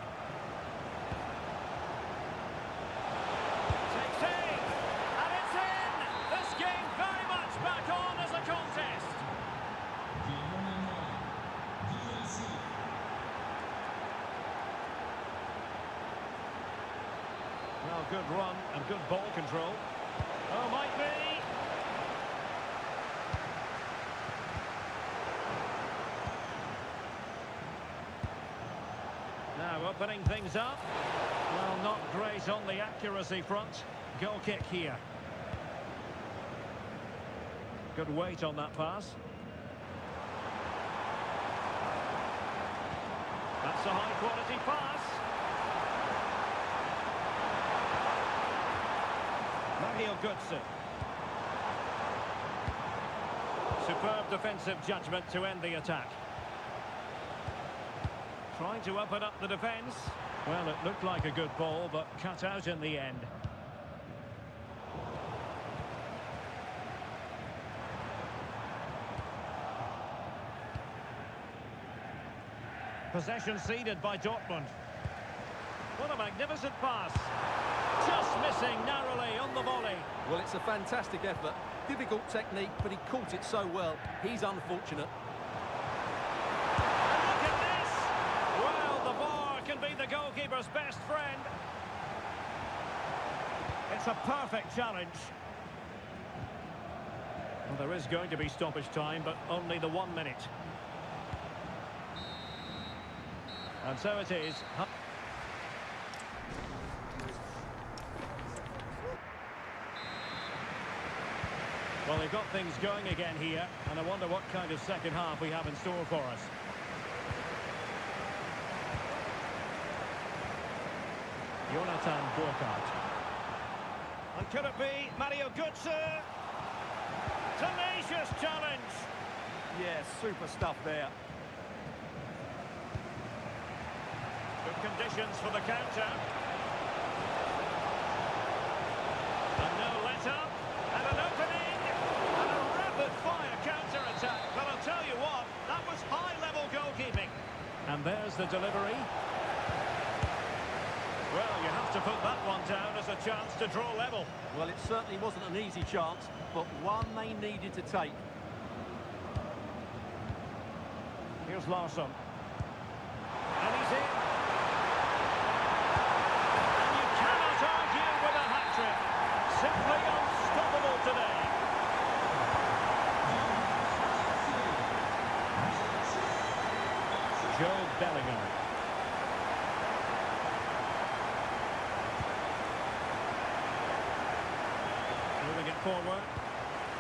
S1: Takes aim, and it's in! This game very much back on as a contest. Well, good run and good ball control. Oh, might be. Now opening things up. Well, not great on the accuracy front. Goal kick here. Good weight on that pass. That's a high-quality pass. Mario Götze. Superb defensive judgment to end the attack. Trying to open up the defence. Well, it looked like a good ball, but cut out in the end. Possession ceded by Dortmund. What a magnificent pass. Just missing narrowly on the volley.
S2: Well, it's a fantastic effort. Difficult technique, but he caught it so well. He's unfortunate.
S1: And look at this! Well, the VAR can be the goalkeeper's best friend. It's a perfect challenge. Well, there is going to be stoppage time, but only the 1 minute. And so it is. Well, they've got things going again here, and I wonder what kind of second half we have in store for us. Jonathan Burkhardt. And could it be Mario Götze? Tenacious challenge.
S2: Yeah, super stuff there.
S1: conditions for the counter. And no let-up, and an opening, and a rapid-fire counter-attack. But I'll tell you what, that was high-level goalkeeping. And there's the delivery. Well, you have to put that one down as a chance to draw level.
S2: Well, it certainly wasn't an easy chance, but one they needed to take.
S1: Here's Larsson. And he's in. And you cannot argue with a hat-trick. Simply unstoppable today. Joe Bellingham. Moving it forward.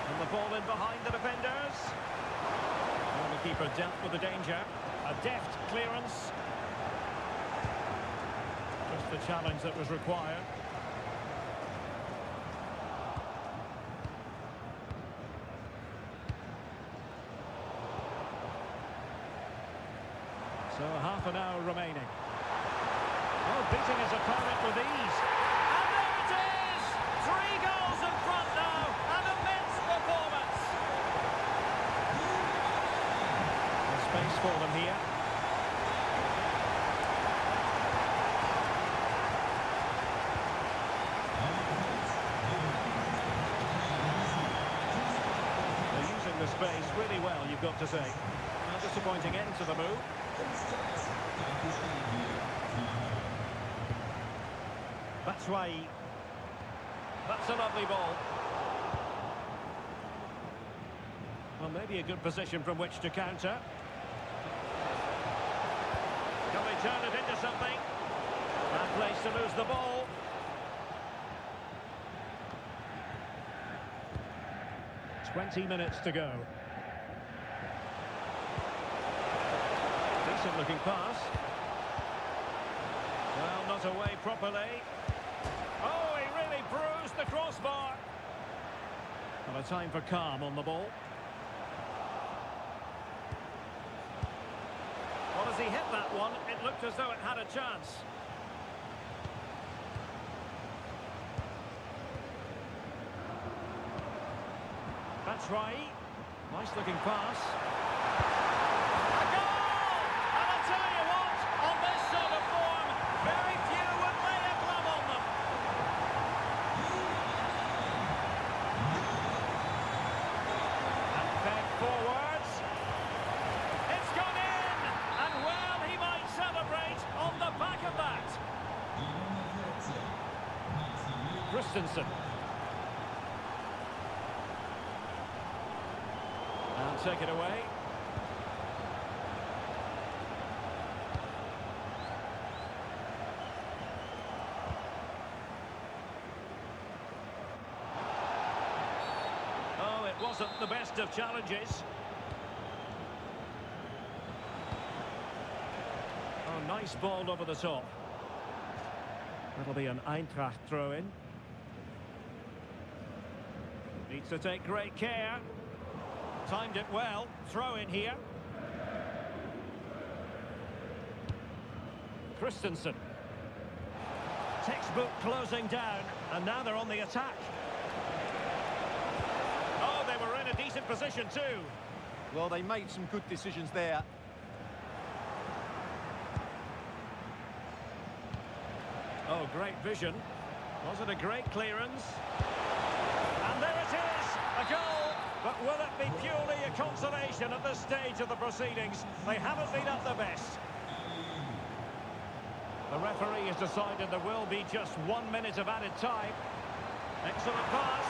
S1: And the ball in behind the defenders. Well, the keeper dealt with the danger. A deft clearance. Just the challenge that was required. So half an hour remaining. Oh, beating his opponent with ease. And there it is! 3 goals in front now. An immense performance. There's space for them here. They're using the space really well, you've got to say. A disappointing end to the move. That's why. That's a lovely ball. Well, maybe a good position from which to counter. Can they turn it into something? Bad place to lose the ball. "20 minutes to go. Decent looking pass. Well, not away properly. Oh, he really bruised the crossbar. Well, a time for calm on the ball. Well, as he hit that one, it looked as though it had a chance. That's right. Nice looking pass. A goal! And I tell you what, on this sort of form, very few would lay a glove on them. And back forwards. It's gone in! And well, he might celebrate on the back of that. Christensen. And take it away. Oh, it wasn't the best of challenges. Oh, nice ball over the top. That'll be an Eintracht throw-in. Needs to take great care. Timed it well. Throw in here. Christensen. Textbook closing down, and now they're on the attack. Oh, they were in a decent position too.
S2: Well, they made some good decisions there.
S1: Oh, great vision. Was it a great clearance? And there it is, a goal. But will it be purely a consolation at this stage of the proceedings? They haven't been at their best. The referee has decided there will be just 1 minute of added time. Excellent pass.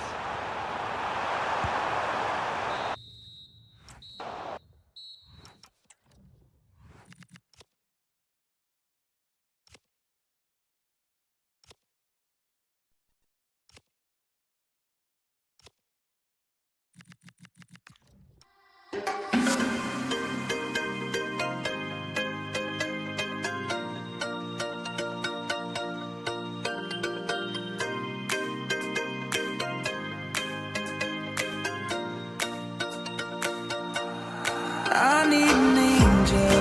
S3: I need an angel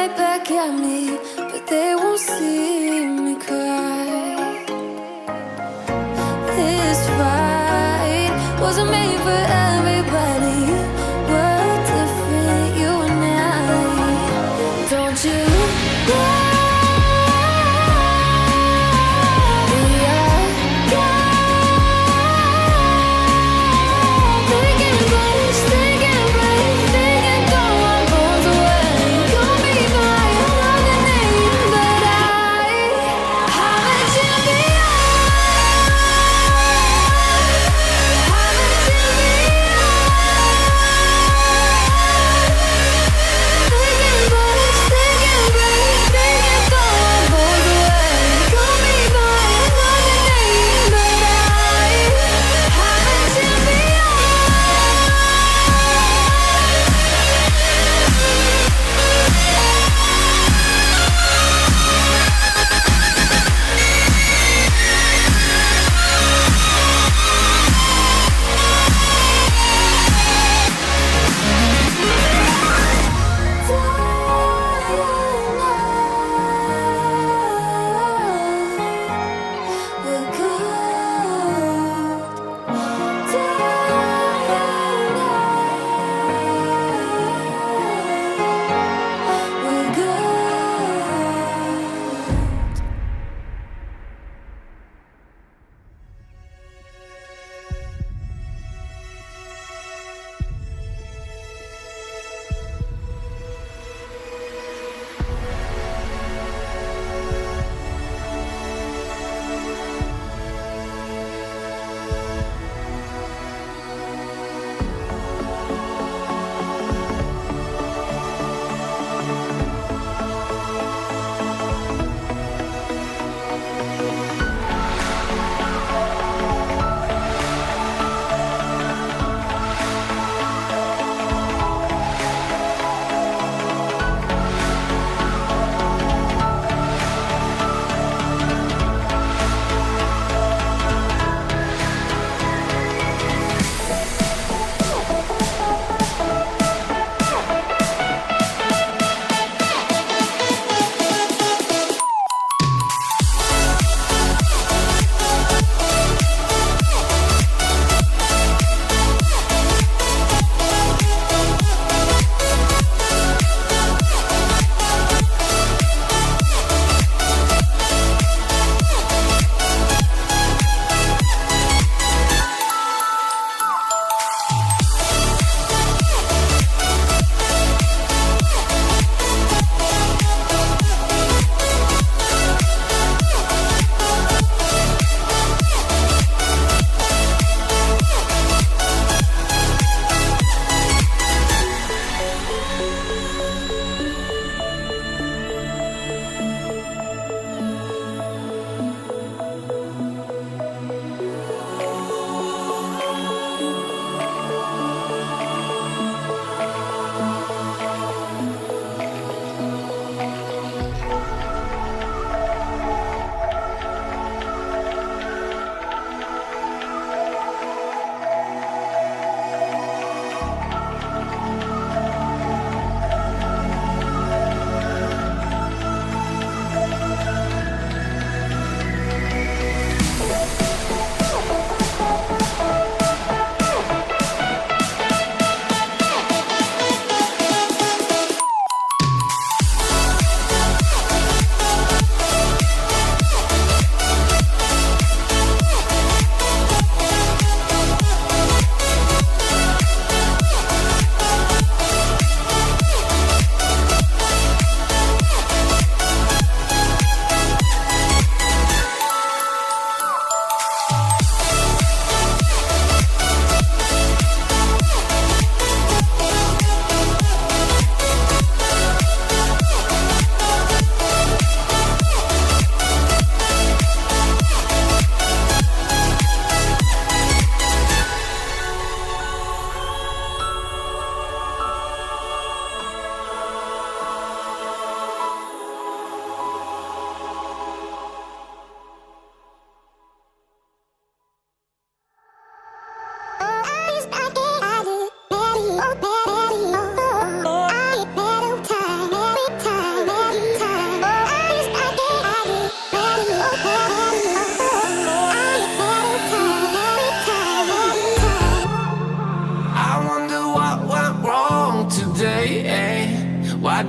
S4: right back at me, but they won't see me cry. This fight wasn't made for everybody. We're different, you and I. Don't you go.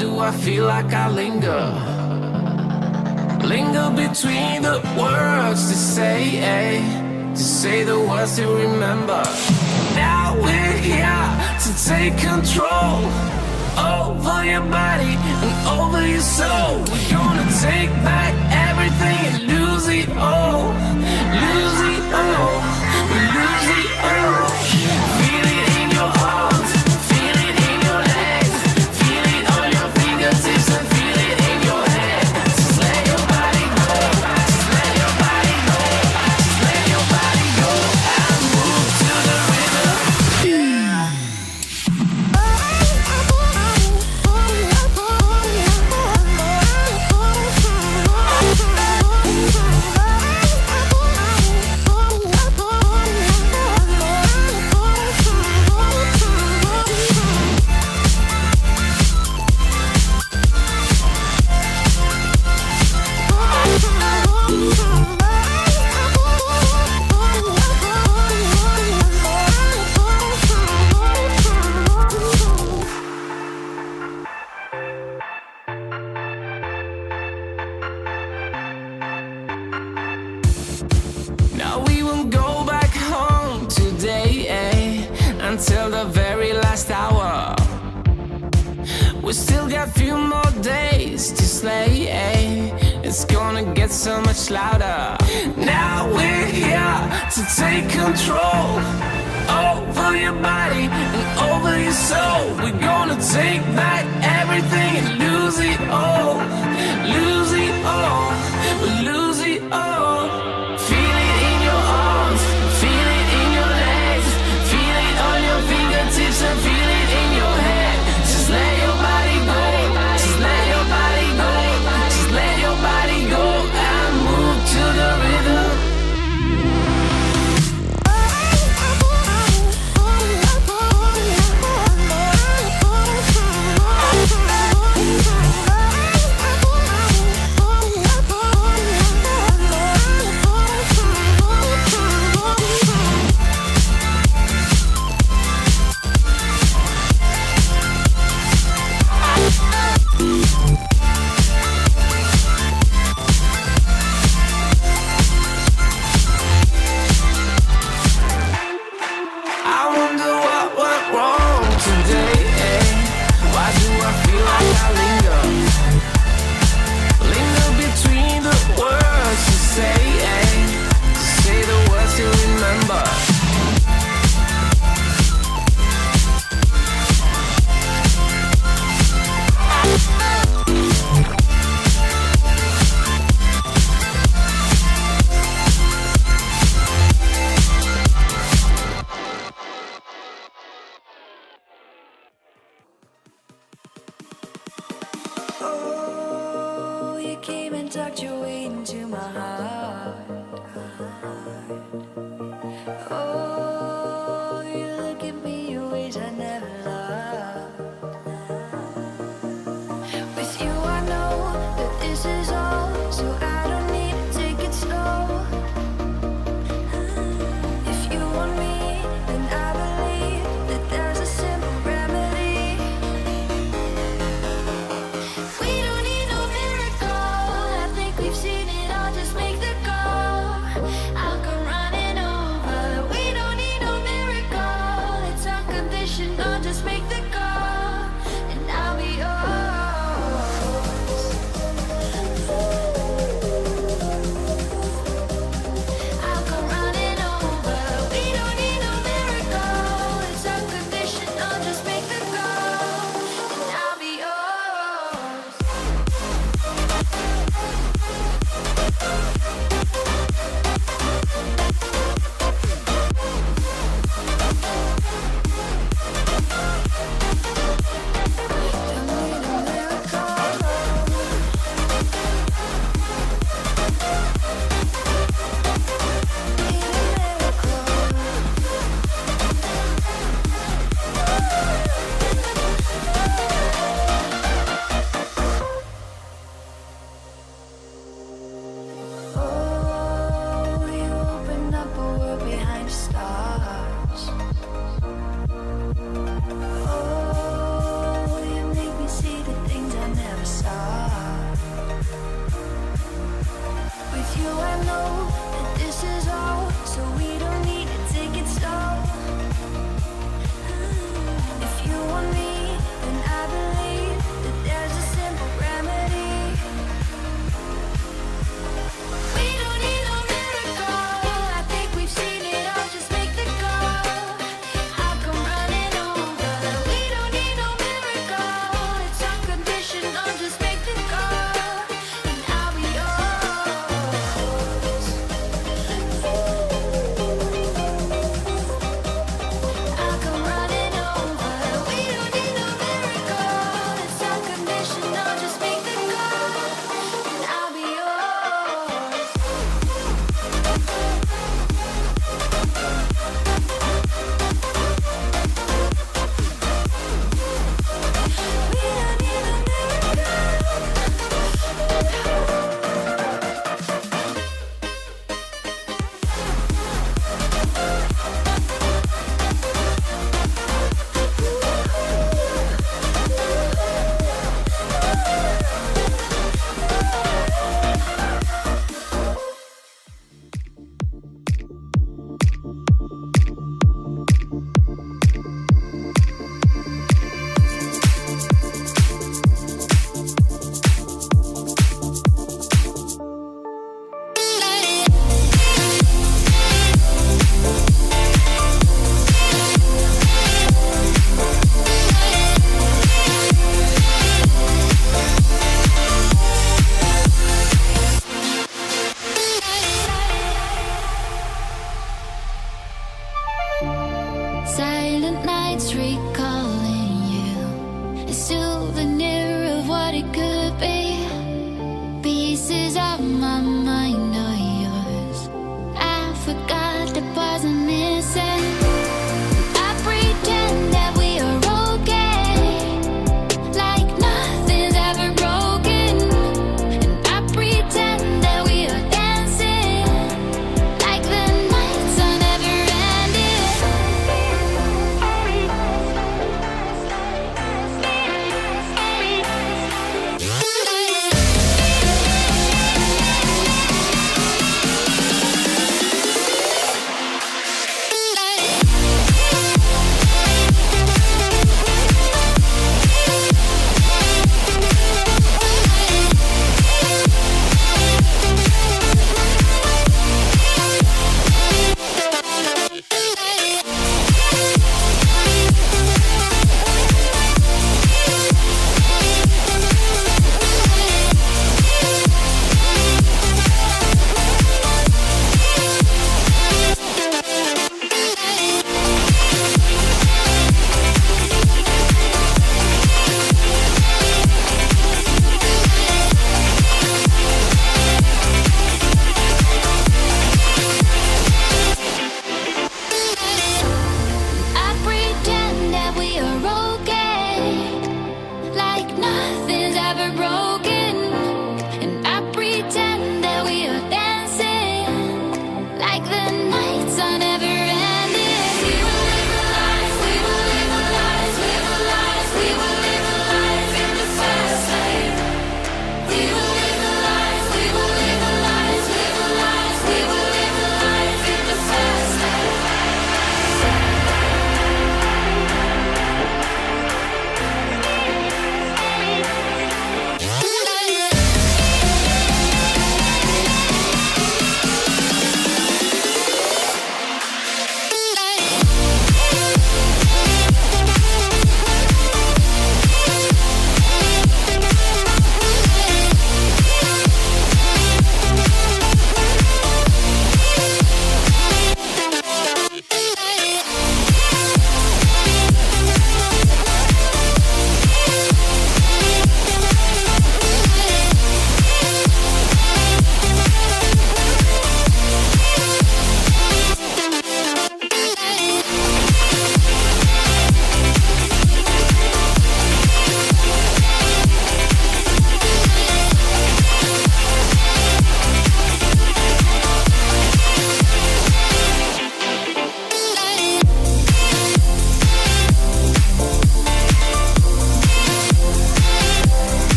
S3: do I feel like I linger? Linger between the words to say the words to remember. Now we're here to take control over your body and over your soul. We're gonna take back everything and lose it all. Lose it all. We lose it all. Feel it in your arms, feel it in your legs, feel it on your fingertips and feel it in your head. Just let your body go, just let your body go, just let your body go and move to the rhythm. Now we won't go back home today, until the very last hour. We still got a few more days to slay, It's gonna get so much louder. Now we're here to take control over your body and over your soul. We're gonna take back everything and lose it all. Lose it all. We lose it all. Feel it in your arms, feel it in your legs, feel it on your fingertips and feel it in your head. Just let your body go, just let your body go, just let your body go and move to the rhythm. I wonder what went wrong today, Why do I feel like I linger? Linger between the words to say the words to remember.
S4: Oh, you came and tucked your way into my heart. Oh, you look at me in ways I never loved. With you I know that this is all, so I don't need to take it slow. If you want me, then I believe that there's a simple remedy. We don't need no miracle. I think we've seen it all. Just make the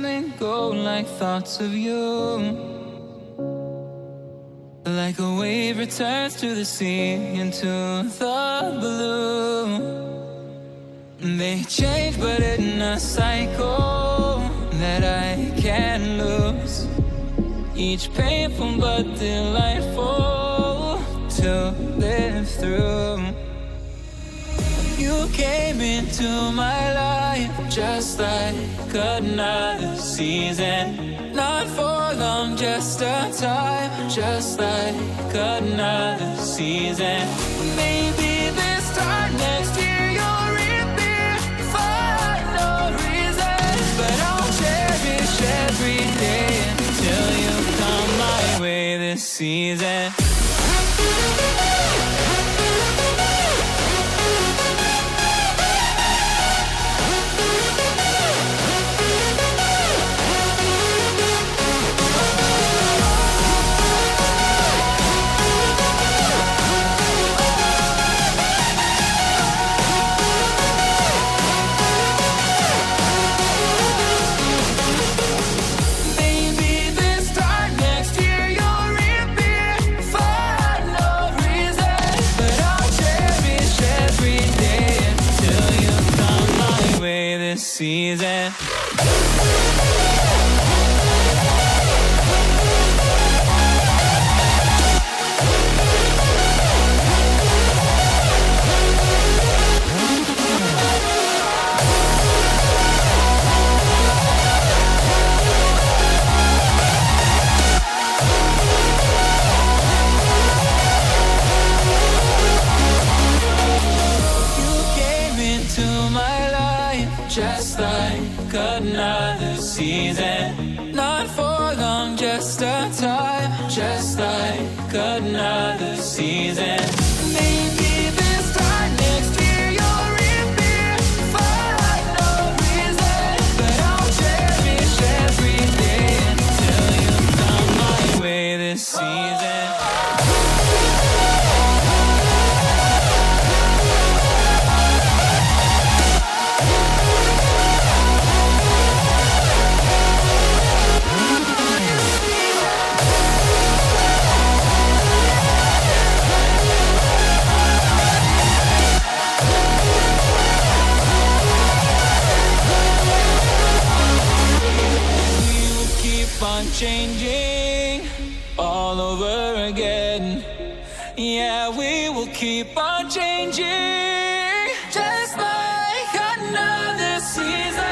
S3: come and go like thoughts of you. Like a wave returns to the sea, into the blue. They change but in a cycle that I can't lose. Each painful but delightful to live through. You came into my life just like another season. Not for long, just a time, just like another season. Maybe this time next year you'll reappear for no reason. But I'll cherish every day until you come my way this season. Season. Just like another season. Not for long, just a time. Just like another season. Maybe this time next year you'll reappear for no reason. But I'll cherish every day until you come my way this season. Changing all over again. Yeah, we will keep on changing, just like another season.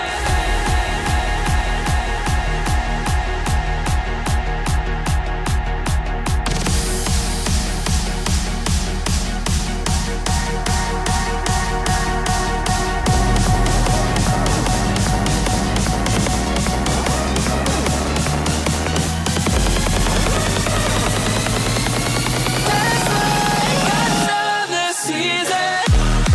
S3: Season.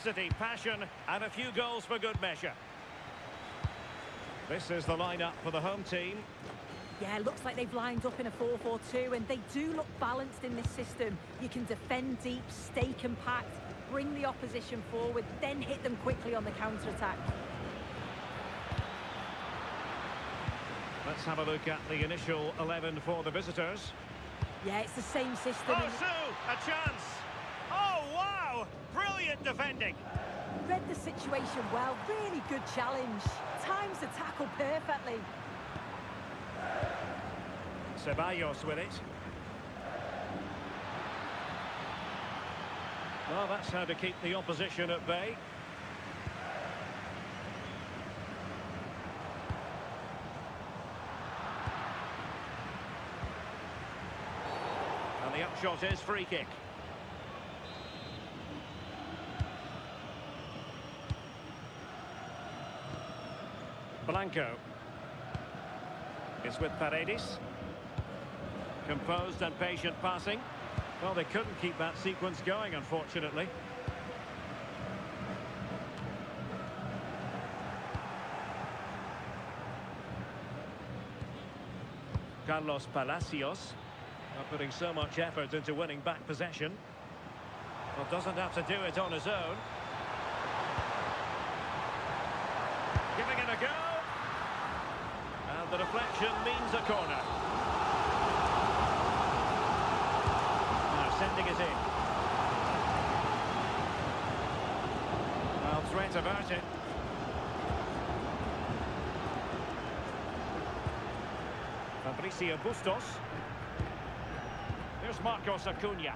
S1: intensity, passion, and a few goals for good measure. This is the lineup for the home team.
S6: Yeah, looks like they've lined up in a 4-4-2, and they do look balanced in this system. You can defend deep, stay compact, bring the opposition forward, then hit them quickly on the counter-attack.
S1: Let's have a look at the initial 11 for the visitors.
S6: Yeah, it's the same system.
S1: Oh, Sue, a chance! Oh, wow! Brilliant defending!
S6: Read the situation well, really good challenge. Times the tackle perfectly.
S1: Ceballos with it. Well, that's how to keep the opposition at bay. And the upshot is free kick. Blanco is with Paredes. Composed and patient passing. Well, they couldn't keep that sequence going, unfortunately. Carlos Palacios, not putting so much effort into winning back possession. Well, doesn't have to do it on his own. Giving it a go. And the deflection means a corner. Now sending it in. Well, threat averted. Fabricio Bustos. Here's Marcos Acuna.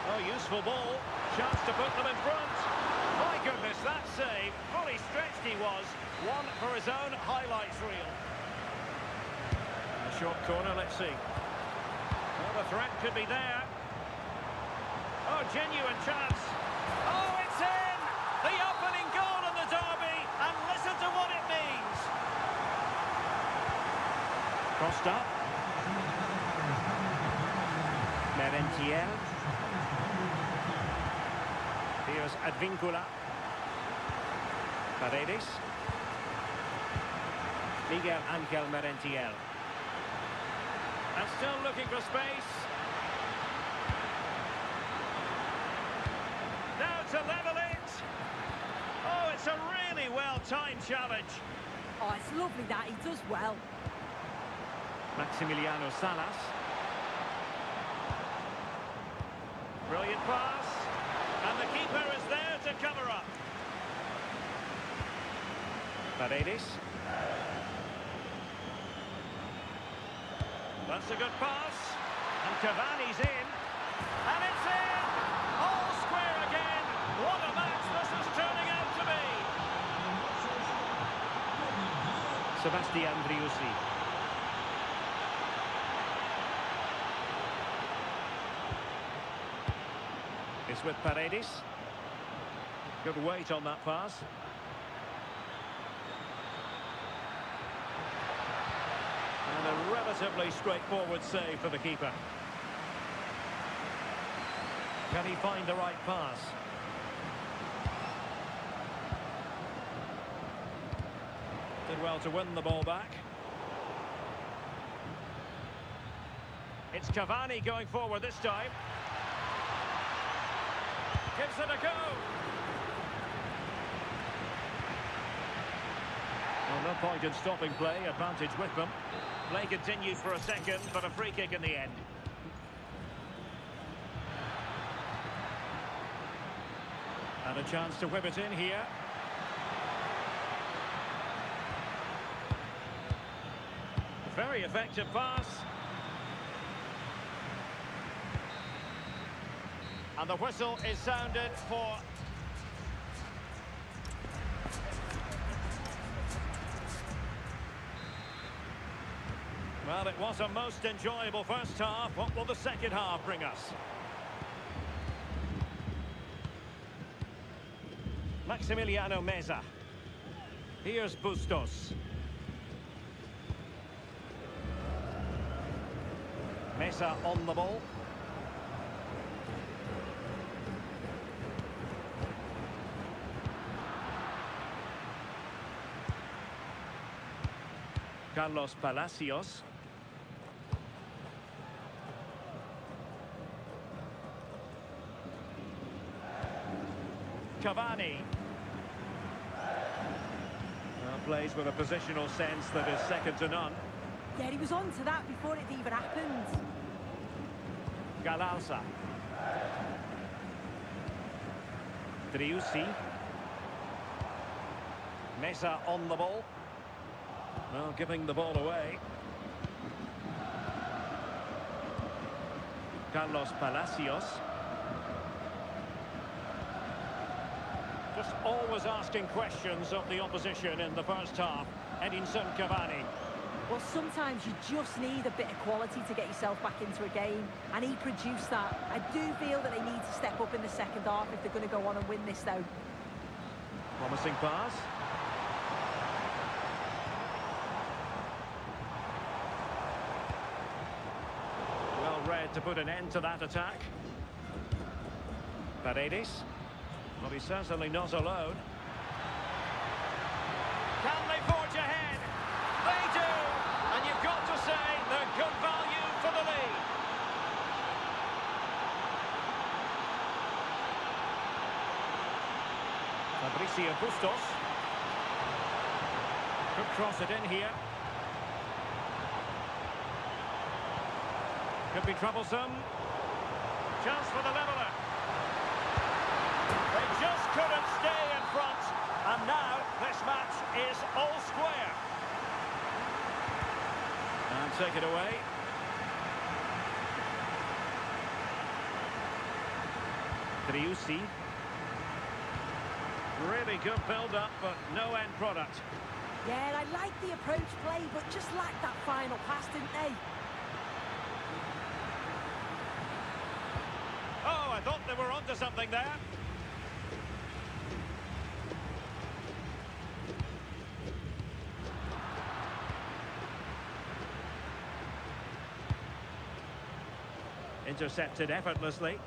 S1: Oh, useful ball. Chance to put them in front. My goodness, that save. Fully stretched he was. One for his own highlights reel. A short corner, let's see. Well, the threat could be there. Oh, genuine chance. Oh, it's in! The opening goal in the derby, and listen to what it means. Costa. Merentiel. Here's Advíncula. Paredes. Miguel Ángel Merentiel. And still looking for space. Now to level it. Oh, it's a really well-timed challenge.
S6: Oh, it's lovely that. He does well.
S1: Maximiliano Salas. Brilliant pass. And the keeper is there to cover up. Paredes. That's a good pass. And Cavani's in. And it's in! All square again. What a match this is turning out to be. Sebastian Driussi. It's with Paredes. Good weight on that pass. And a relatively straightforward save for the keeper. Can he find the right pass? Did well to win the ball back. It's Cavani going forward this time. Gives it a go. Well, no point in stopping play. Advantage with them. Play continued for a second, but a free kick in the end. And a chance to whip it in here. Very effective pass. And the whistle is sounded for... Well, it was a most enjoyable first half. What will the second half bring us? Maximiliano Meza. Here's Bustos. Meza on the ball. Carlos Palacios. Cavani. Plays with a positional sense that is second to none.
S6: Yeah, he was on to that before it even happened.
S1: Galarza. Driussi. Mesa on the ball. Well, giving the ball away. Carlos Palacios. Just always asking questions of the opposition in the first half. Edinson Cavani.
S6: Well, sometimes you just need a bit of quality to get yourself back into a game, and he produced that. I do feel that they need to step up in the second half if they're going to go on and win this, though.
S1: Promising pass. Well read to put an end to that attack. Paredes. Well, he's certainly not alone. Can they forge ahead? They do! And you've got to say they're good value for the lead. Fabricio Bustos. Could cross it in here. Could be troublesome. Chance for the leveller. They just couldn't stay in front. And now this match is all square. And take it away. Driussi. Really good build-up, but no end product.
S6: Yeah, I like the approach play, but just lacked that final pass, didn't they?
S1: Oh, I thought they were onto something there. Intercepted effortlessly.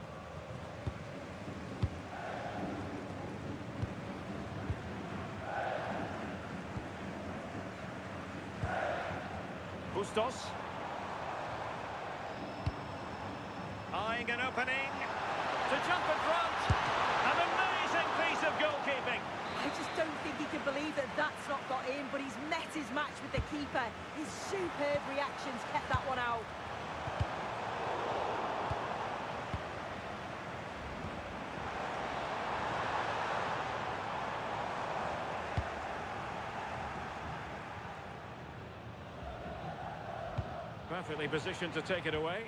S1: Bustos. Eyeing an opening to jump in front. An amazing piece of goalkeeping.
S6: I just don't think he can believe that that's not got in, but he's met his match with the keeper. His superb reactions kept that one out.
S1: Perfectly positioned to take it away.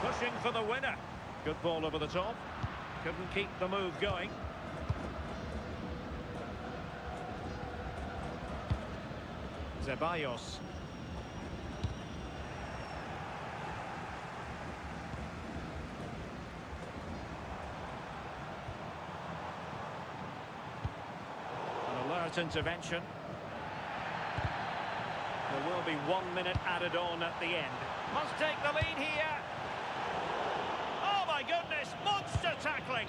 S1: Pushing for the winner. Good ball over the top. Couldn't keep the move going. Ceballos. Intervention. There will be 1 minute added on at the end. Must take the lead here. Oh my goodness, monster tackling.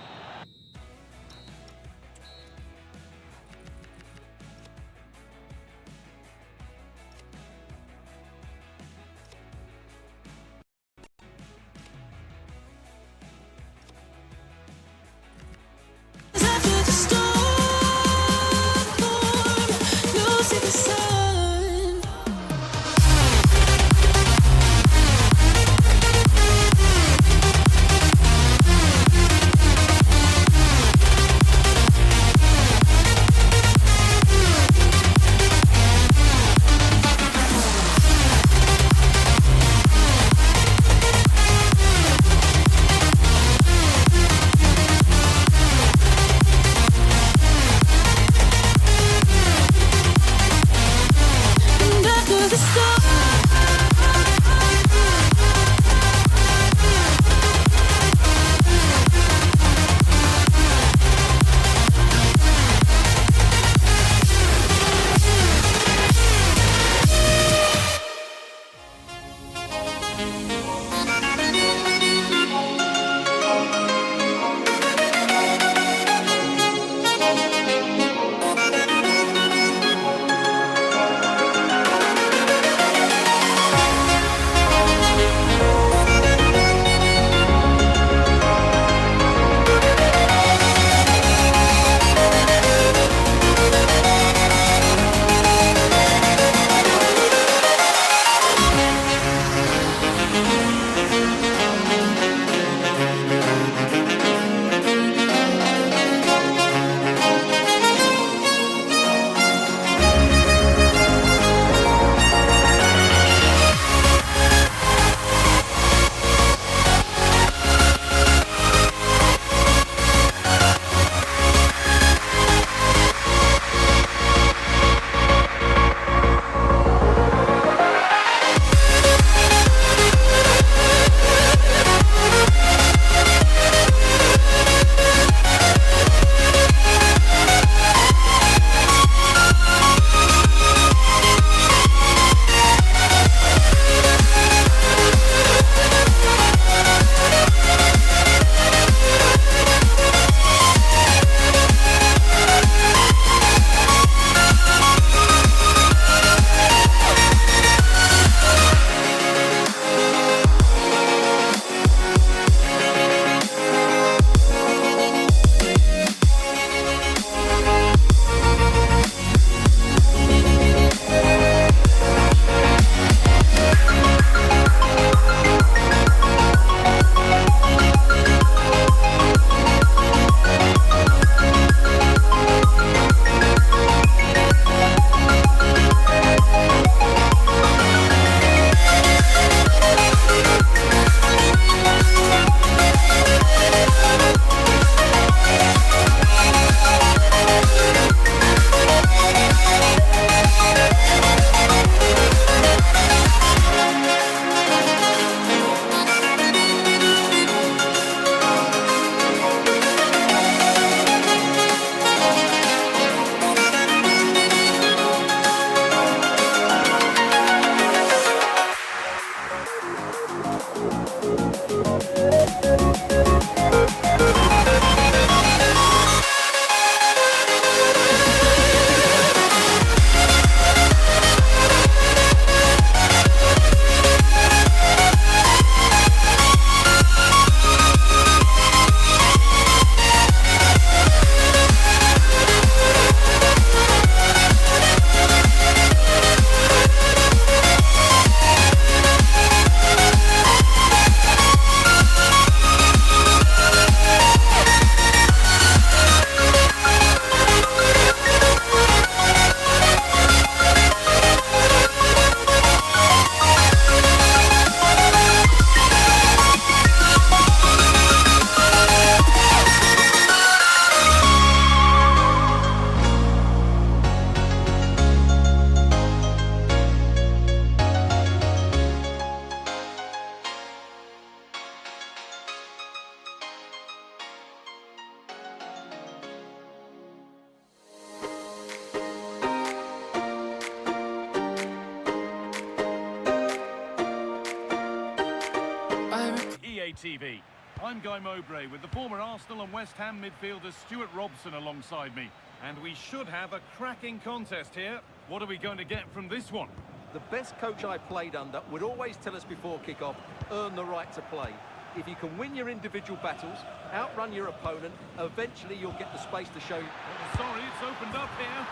S7: TV. I'm Guy Mowbray with the former Arsenal and West Ham midfielder Stuart Robson alongside me. And we should have a cracking contest here. What are we going to get from this one?
S2: The best coach I played under would always tell us before kick-off, earn the right to play. If you can win your individual battles, outrun your opponent, eventually you'll get the space to show you.
S7: Oh, sorry, it's opened up here.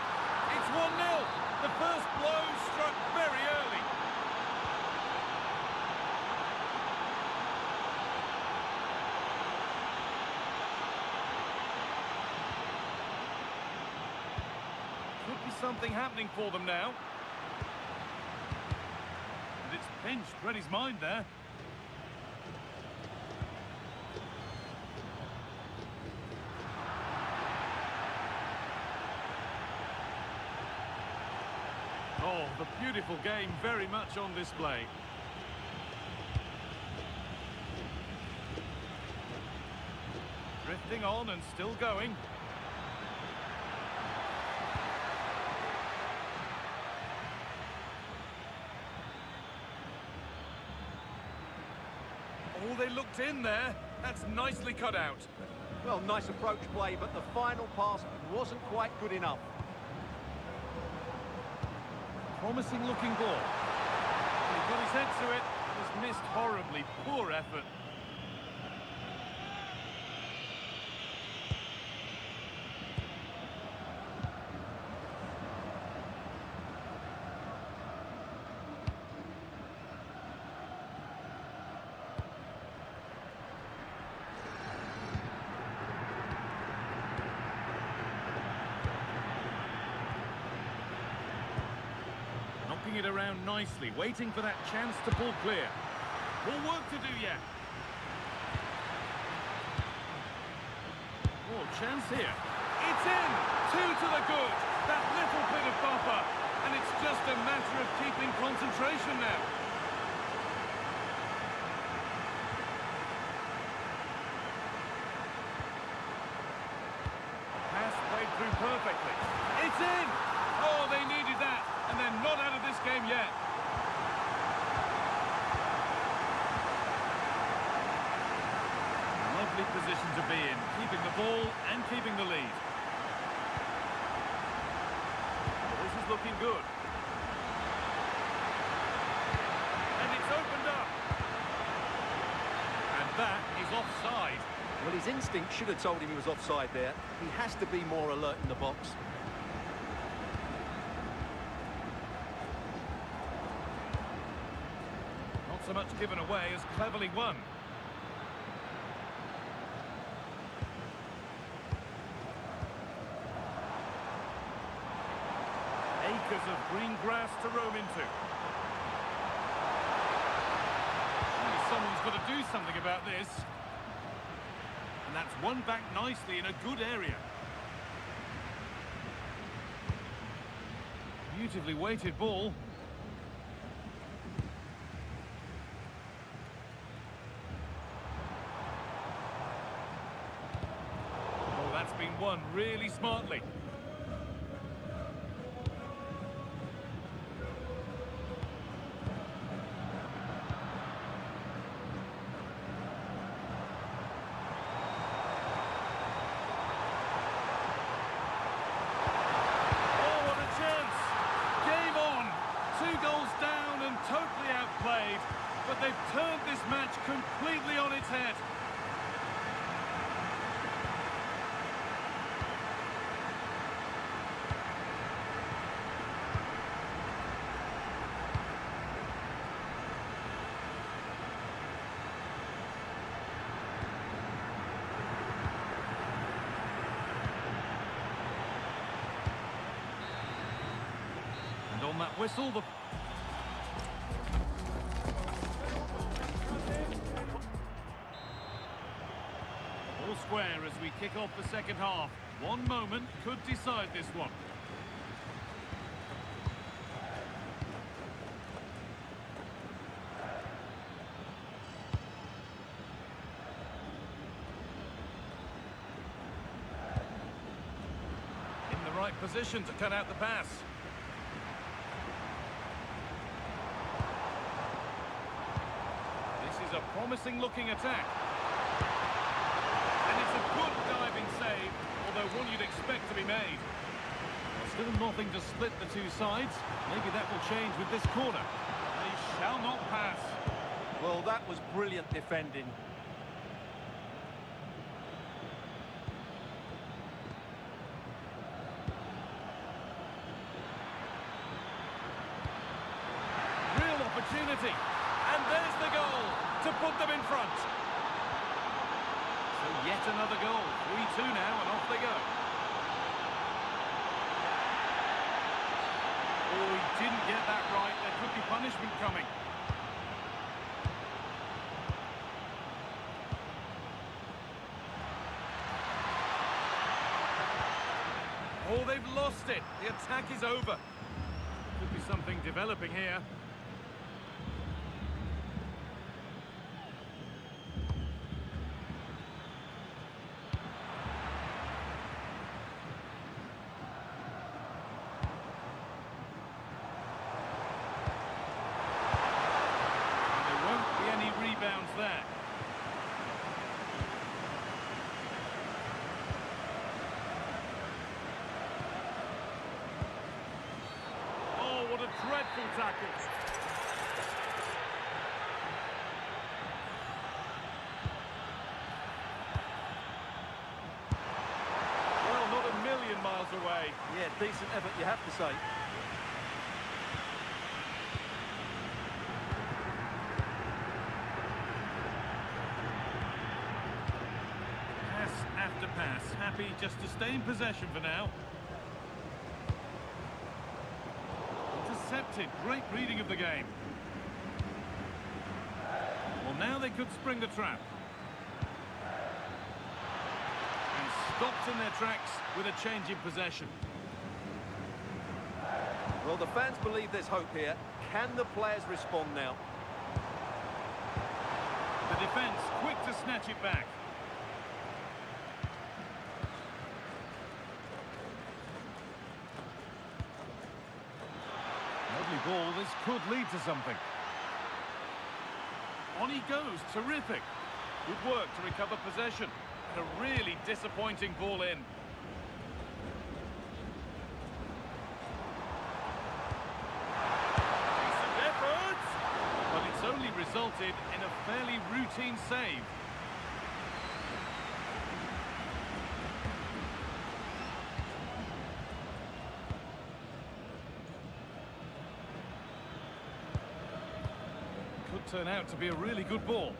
S7: It's 1-0. The first blow struck very early. Could be something happening for them now. And it's pinched, read his mind there. Oh, the beautiful game very much on display. Drifting on and still going. Oh, they looked in there. That's nicely cut out.
S2: Well, nice approach play, but the final pass wasn't quite good enough.
S7: Promising looking ball. He got his head to it. Just missed horribly. Poor effort. Knocking it around nicely, waiting for that chance to pull clear. More work to do yet. Oh, chance here. It's in! 2 to the good. That little bit of buffer. And it's just a matter of keeping concentration now. Pass played through perfectly. It's in! Oh, they needed that. And they're not out of this game yet. Lovely position to be in, keeping the ball and keeping the lead. Well, this is looking good. And it's opened up. And that is offside.
S2: Well, his instinct should have told him he was offside there. He has to be more alert in the box.
S7: So much given away as cleverly won. Acres of green grass to roam into. Surely someone's got to do something about this. And that's won back nicely in a good area. Beautifully weighted ball. That's been won really smartly. Oh, what a chance! Game on! 2 goals down and totally outplayed, but they've turned this match completely on its head. And on that whistle, the... All square as we kick off the second half. One moment could decide this one. In the right position to cut out the pass. This is a promising-looking attack. And it's a good diving save, although one you'd expect to be made. Still nothing to split the two sides. Maybe that will change with this corner. They shall not pass.
S2: Well, that was brilliant defending.
S7: Real opportunity. And there's the goal to put them in front. So yet another goal. 3-2 now, and off they go. Oh, he didn't get that right. There could be punishment coming. Oh, they've lost it. The attack is over. Could be something developing here. Rebounds there. Oh, what a dreadful tackle. Well, not a million miles away.
S2: Yeah, decent effort, you have to say.
S7: After pass, happy just to stay in possession for now. Intercepted, great reading of the game. Well, now they could spring the trap. And stopped in their tracks with a change in possession.
S2: Well, the fans believe there's hope here. Can the players respond now?
S7: The defence quick to snatch it back. Lovely ball, this could lead to something. On he goes, terrific. Good work to recover possession. And a really disappointing ball in. Decent effort! But it's only resulted in a fairly routine save. Could turn out to be a really good ball.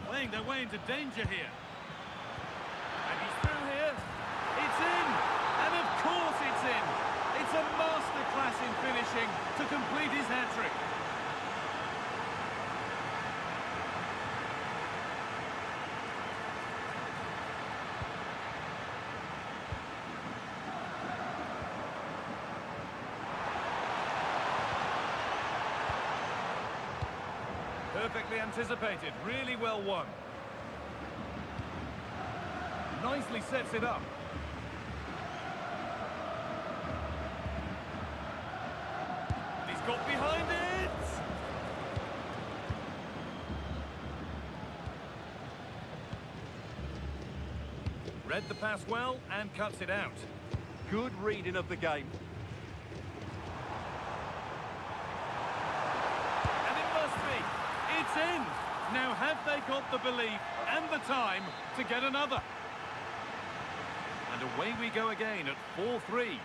S7: Playing their way into danger here. And he's through here. It's in! And of course it's in! It's a masterclass in finishing to complete his hat-trick. Perfectly anticipated, really well won. Nicely sets it up. And he's got behind it! Read the pass well and cuts it out.
S2: Good reading of the game.
S7: It's in! Now have they got the belief and the time to get another? And away we go again at 4-3.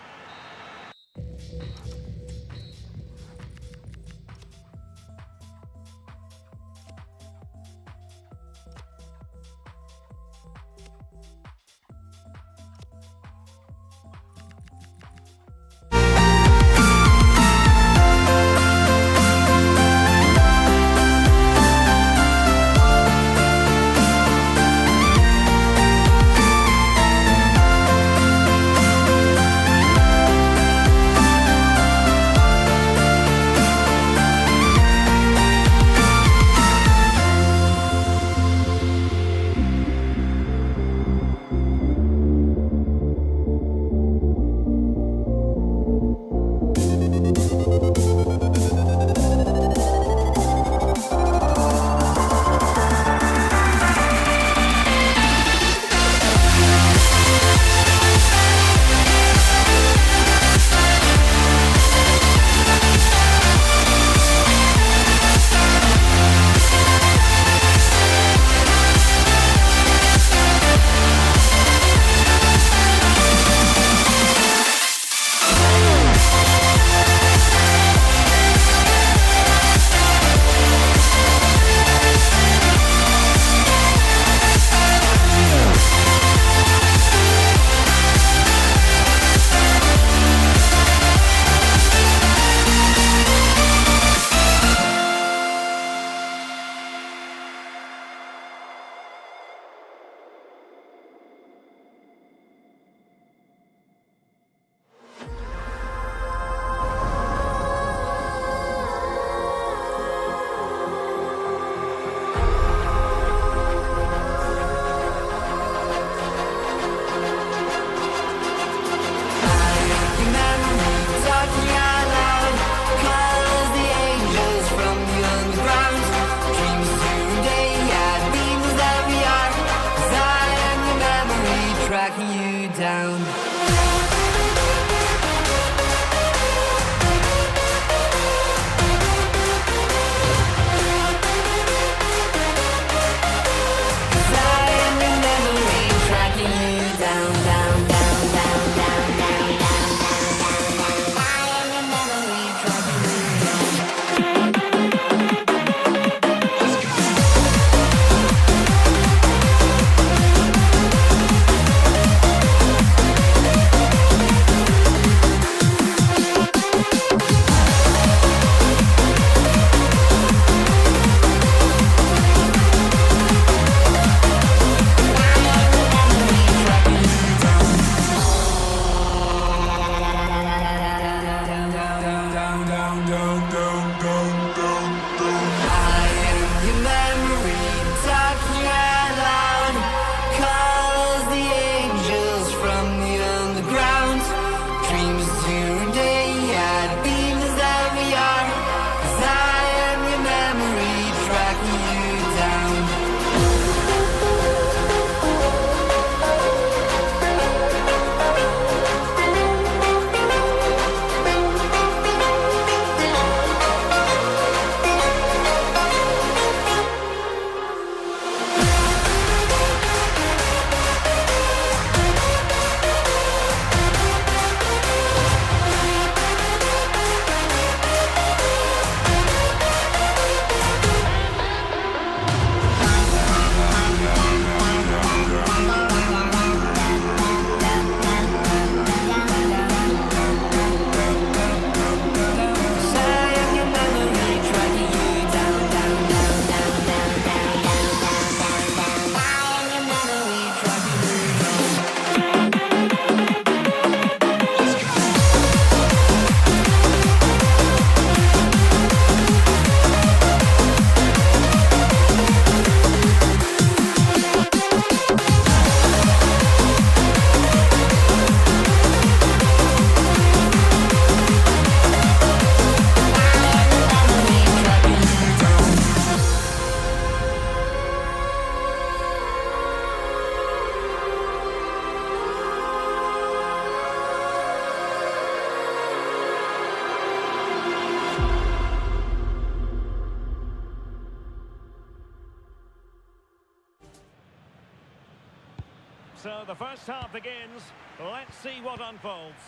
S1: So the first half begins. Let's see what unfolds.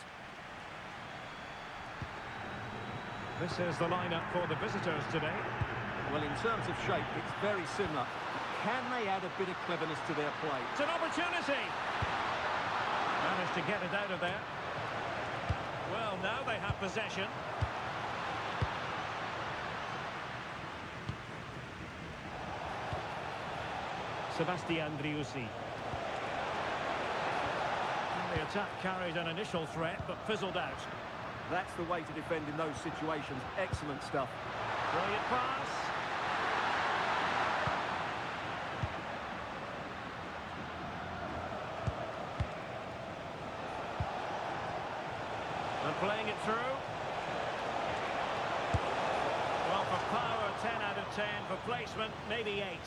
S1: This is the lineup for the visitors today.
S2: Well, in terms of shape, it's very similar. Can they add a bit of cleverness to their play?
S1: It's an opportunity. Managed to get it out of there. Well, now they have possession. Sebastian Driussi. The attack carried an initial threat, but fizzled out.
S2: That's the way to defend in those situations. Excellent stuff.
S1: Brilliant pass. And playing it through. Well, for power, 10 out of 10. For placement, maybe 8.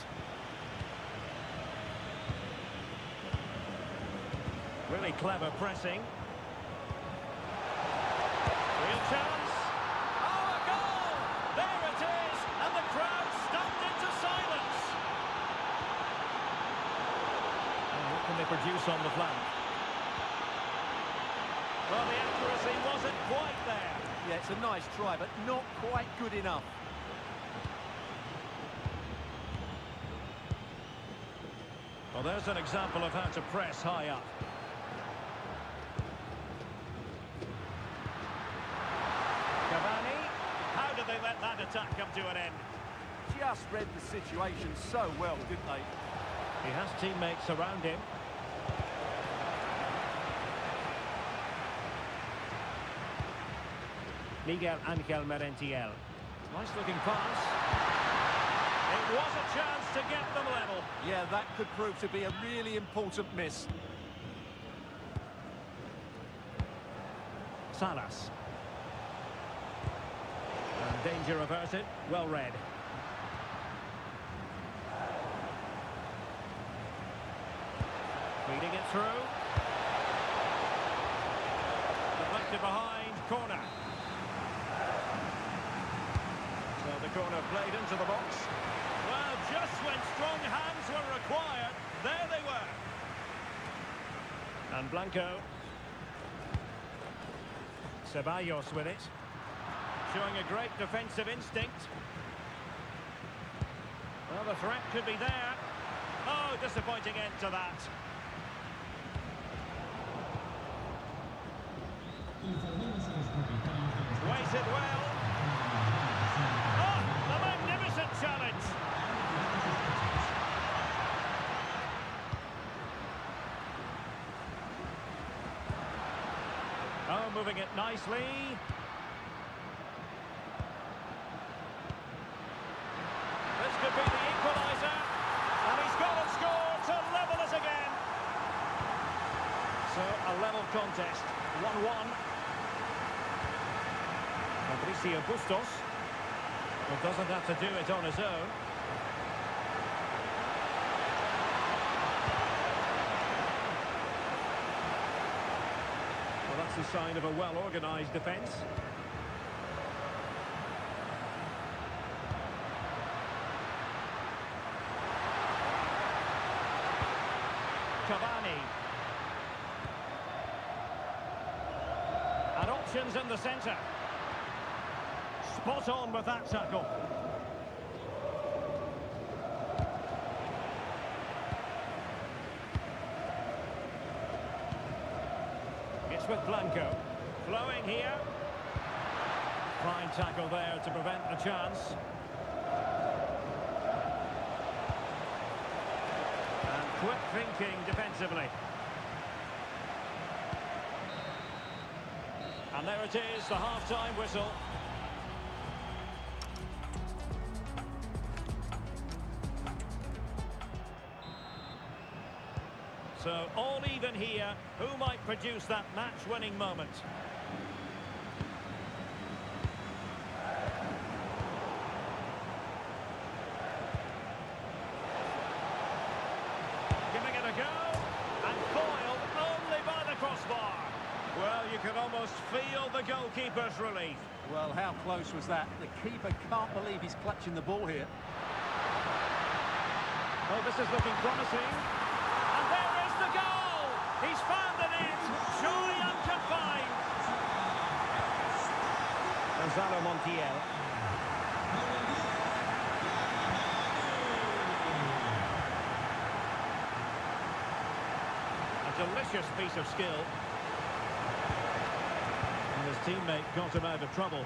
S1: Really clever pressing. Real chance. Oh, a goal! There it is! And the crowd stunned into silence. And what can they produce on the flank? Well, the accuracy wasn't quite there.
S2: Yeah, it's a nice try, but not quite good enough.
S1: Well, there's an example of how to press high up. Cavani, how did they let that attack come to an end?
S2: Just read the situation so well, didn't they?
S1: He has teammates around him. Miguel Angel Merentiel. Nice looking pass. It was a chance to get them level.
S2: Yeah, that could prove to be a really important miss.
S1: Salas. And danger averted. Well read. Feeding it through. Deflected behind. Corner. So the corner played into the box. Well, just when strong hands were required, there they were. And Blanco. Ceballos with it. Showing a great defensive instinct. Well, the threat could be there. Oh, disappointing end to that. Waited well. Oh, a magnificent challenge. Oh, moving it nicely. This could be the equaliser. And he's got and scored to level us again. So, a level contest. 1-1. Fabricio Bustos. Well, doesn't have to do it on his own. Well, that's a sign of a well-organised defence. Cavani. And options in the centre. Spot on with that tackle. It's with Blanco. Flowing here. Fine tackle there to prevent the chance. And quick thinking defensively. And there it is, the half-time whistle. So, all even here. Who might produce that match-winning moment? Giving it a go. And foiled only by the crossbar. Well, you can almost feel the goalkeeper's relief.
S2: Well, how close was that? The keeper can't believe he's clutching the ball here.
S1: Oh, this is looking promising. And there is the goal! He's found the net. Surely unconfined. Gonzalo Montiel. A delicious piece of skill. And his teammate got him out of trouble.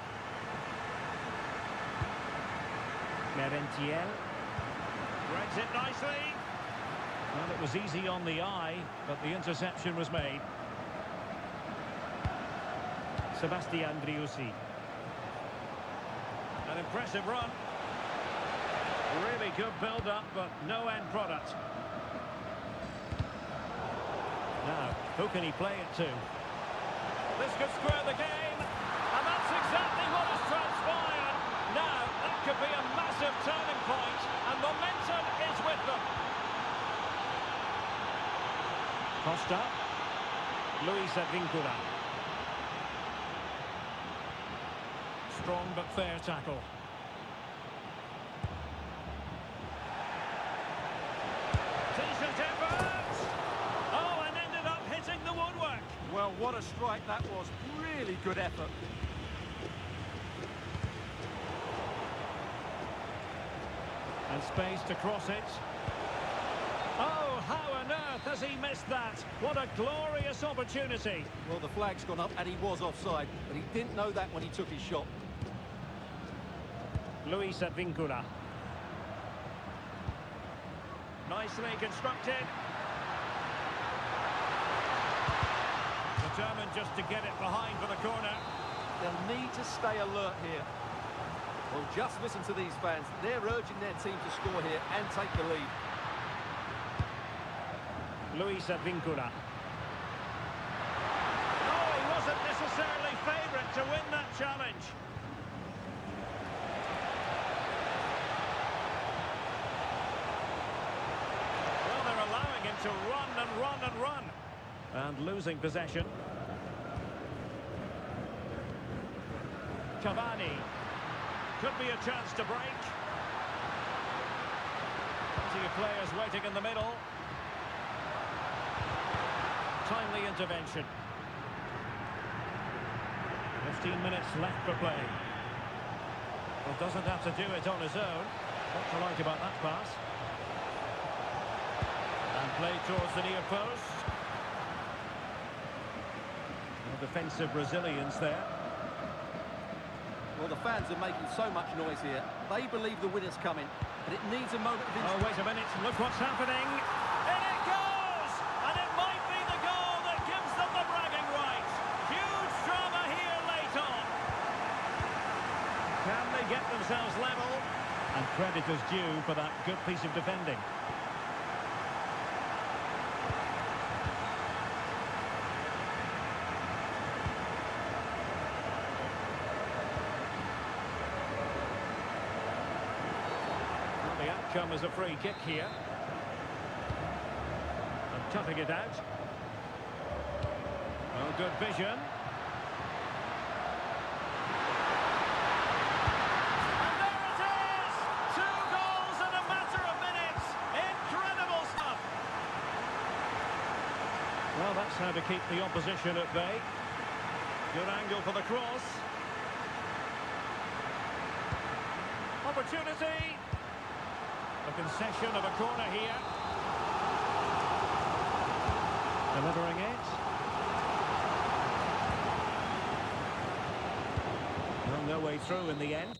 S1: Merentiel. Threads it nicely. Well, it was easy on the eye, but the interception was made. Sebastian Driussi. An impressive run. Really good build-up, but no end product. Now, who can he play it to? This could square the game, and that's exactly what has transpired. Now, that could be a massive turning point, and momentum is with them. Costa. Luis Advíncula. Strong but fair tackle. Decent effort! Oh, and ended up hitting the woodwork.
S2: Well, what a strike that was. Really good effort.
S1: And space to cross it. Oh, how on earth has he missed that? What a glorious opportunity.
S2: Well, the flag's gone up and he was offside, but he didn't know that when he took his shot.
S1: Luis Advíncula. Nicely constructed. Determined just to get it behind for the corner.
S2: They'll need to stay alert here. Well, just listen to these fans. They're urging their team to score here and take the lead.
S1: Luis Advíncula. Oh, he wasn't necessarily favourite to win that challenge. Well, they're allowing him to run and run and run. And losing possession. Cavani. Could be a chance to break. Plenty of players waiting in the middle. Timely intervention. 15 minutes left for play. Well, doesn't have to do it on his own. What to like about that pass? And play towards the near post. Well, defensive resilience there.
S2: Well, the fans are making so much noise here. They believe the winner's coming, but it needs a moment of
S1: Oh, wait a minute. Look what's happening. In it goes! And it might be the goal that gives them the bragging rights. Huge drama here late on. Can they get themselves level? And credit is due for that good piece of defending. The outcome is a free kick here. And toughing it out. Oh, good vision. And there it is! 2 goals in a matter of minutes. Incredible stuff. Well, that's how to keep the opposition at bay. Good angle for the cross. Opportunity. A concession of a corner here. Delivering it. Well, no way through in the end.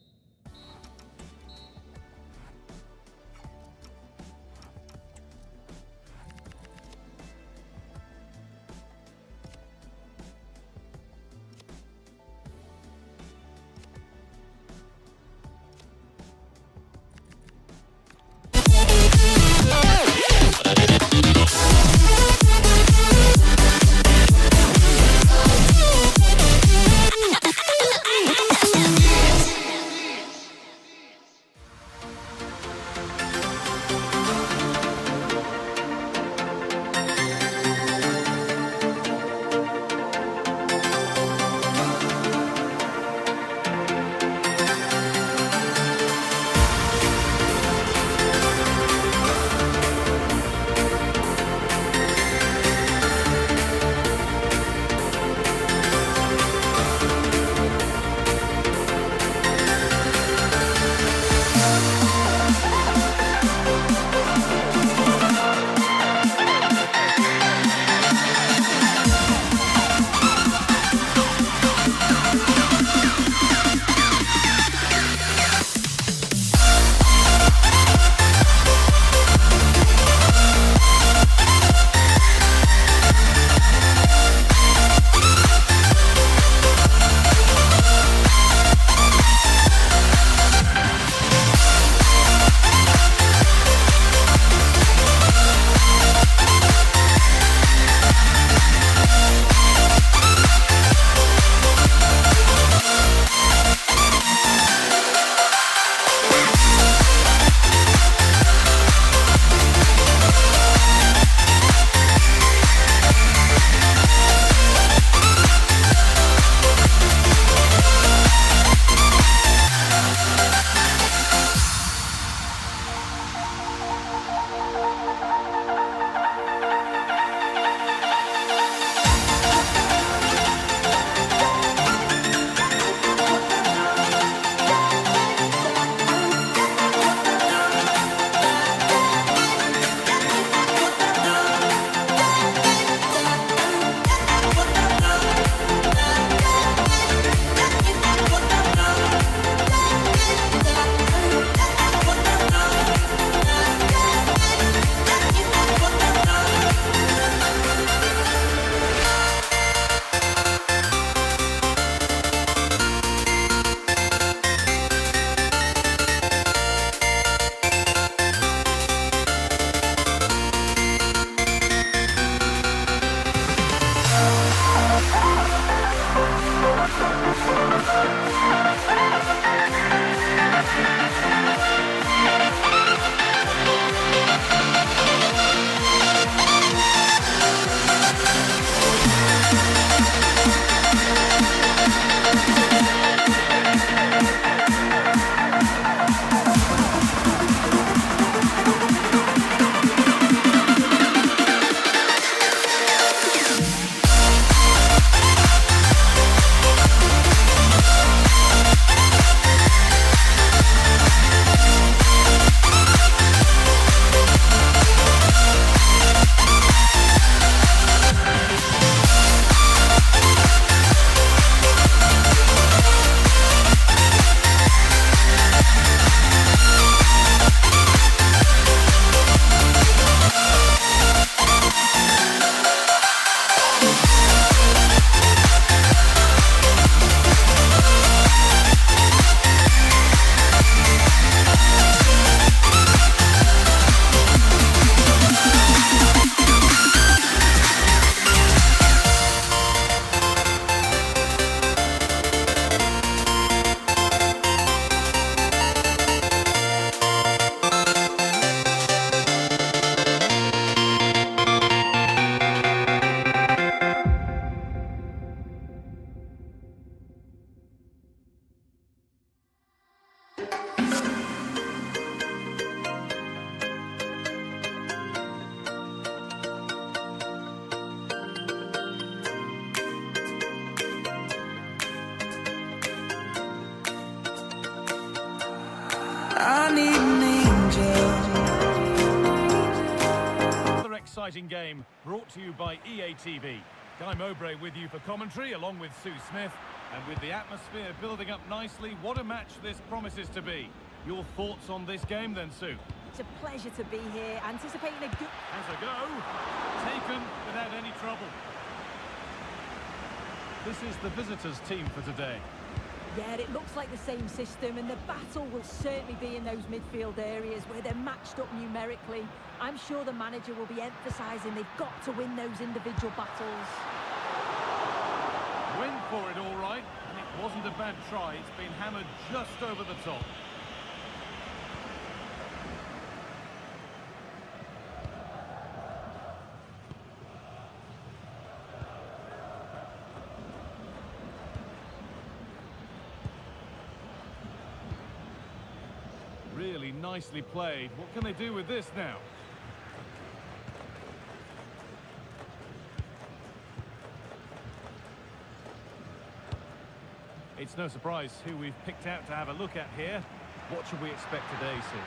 S3: I need an angel.
S7: Another exciting game brought to you by EA TV. Guy Mowbray with you for commentary along with Sue Smith. And with the atmosphere building up nicely, what a match this promises to be. Your thoughts on this game then, Sue?
S6: It's a pleasure to be here, anticipating a good...
S7: As a go, taken without any trouble. This is the visitors' team for today.
S6: Yeah, it looks like the same system, and the battle will certainly be in those midfield areas where they're matched up numerically. I'm sure the manager will be emphasising they've got to win those individual battles.
S7: Win for it all right, and it wasn't a bad try. It's been hammered just over the top. Really nicely played. What can they do with this now? It's no surprise who we've picked out to have a look at here. What should we expect today, Sue?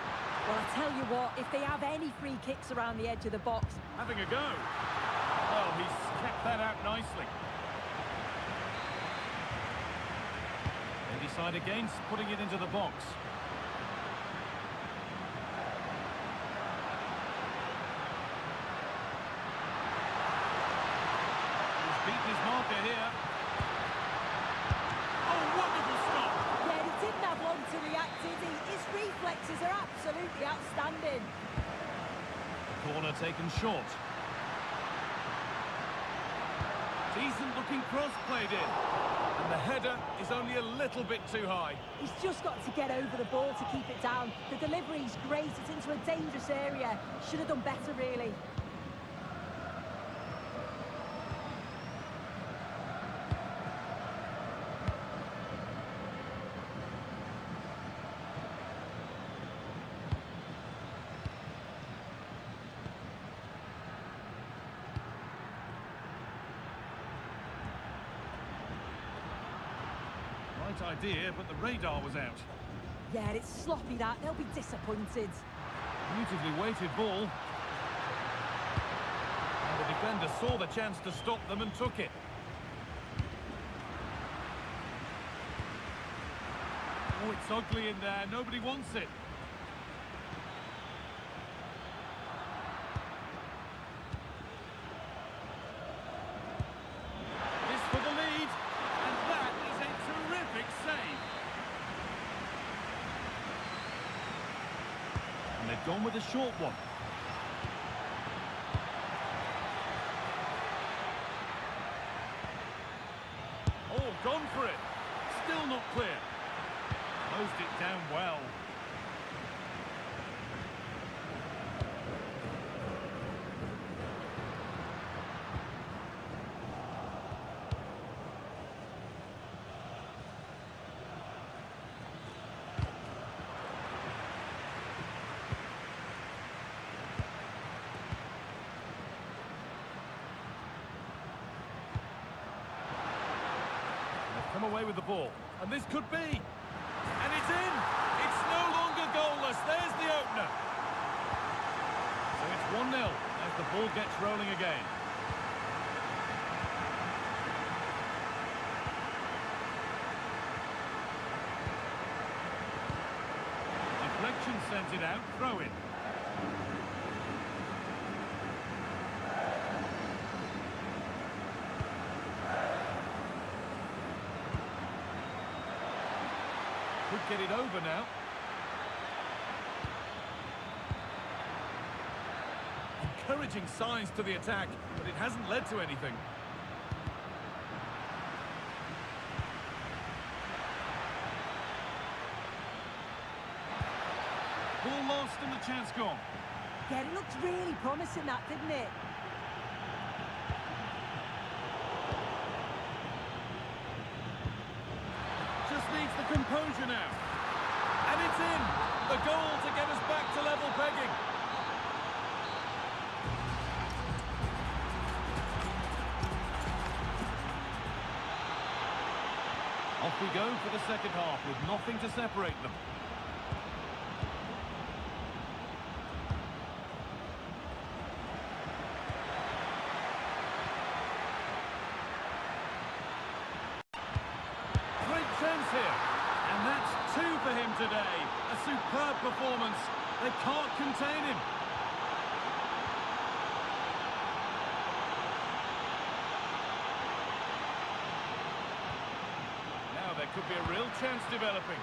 S6: Well, I tell you what, if they have any free kicks around the edge of the box...
S7: Having a go. Well, he's kept that out nicely. They decide against putting it into the box. He's beaten his marker here.
S6: Yeah, he didn't have long to react, did he? His reflexes are absolutely outstanding.
S7: Corner taken short. Decent looking cross played in. And the header is only a little bit too high.
S6: He's just got to get over the ball to keep it down. The delivery's great, it's into a dangerous area. Should have done better, really.
S7: Right idea, but the radar was out.
S6: Yeah, it's sloppy that. They'll be disappointed.
S7: Beautifully weighted ball. And the defender saw the chance to stop them and took it. Oh, it's ugly in there. Nobody wants it. This for the lead. And that is a terrific save. And they've gone with a short one. Oh, gone for it. Still not clear. Closed it down well. Come away with the ball, and this could be, and it's in. It's no longer goalless. There's the opener. So it's 1-0 as the ball gets rolling again. Deflection sent it out. Throw in. Could get it over now. Encouraging signs to the attack, but it hasn't led to anything. Ball lost and the chance gone.
S6: Yeah, it looked really promising that, didn't it?
S7: Just needs the composure now. And it's in. The goal to get us back to level pegging. Off we go for the second half with nothing to separate them. They can't contain him. Now there could be a real chance developing.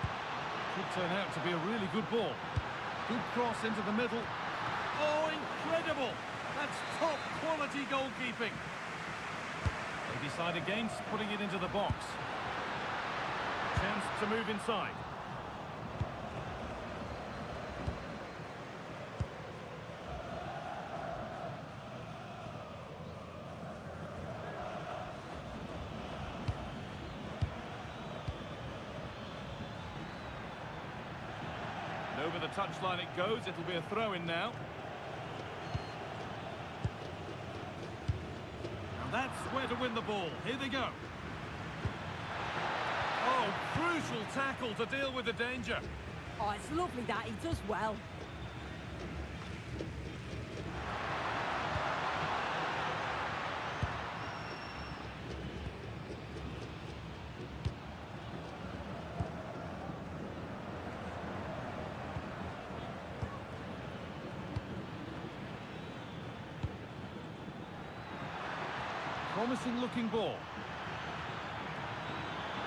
S7: Could turn out to be a really good ball. Good cross into the middle. Oh, incredible! That's top quality goalkeeping. They decide against putting it into the box. Chance to move inside. And over the touchline it goes. It'll be a throw-in now. That's where to win the ball. Here they go. Oh, crucial tackle to deal with the danger.
S6: Oh, it's lovely that he does well.
S7: Promising looking ball.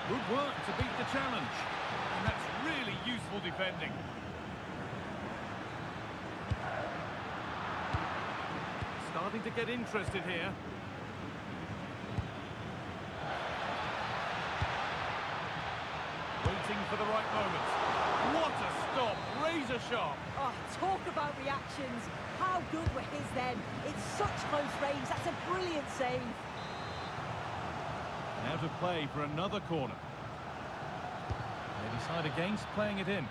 S7: Good work to beat the challenge. And that's really useful defending. Starting to get interested here. Waiting for the right moment. What a stop! Razor sharp.
S6: Oh, talk about reactions. How good were his then? It's such close range. That's a brilliant save.
S7: Out of play for another corner. They decide against playing it in.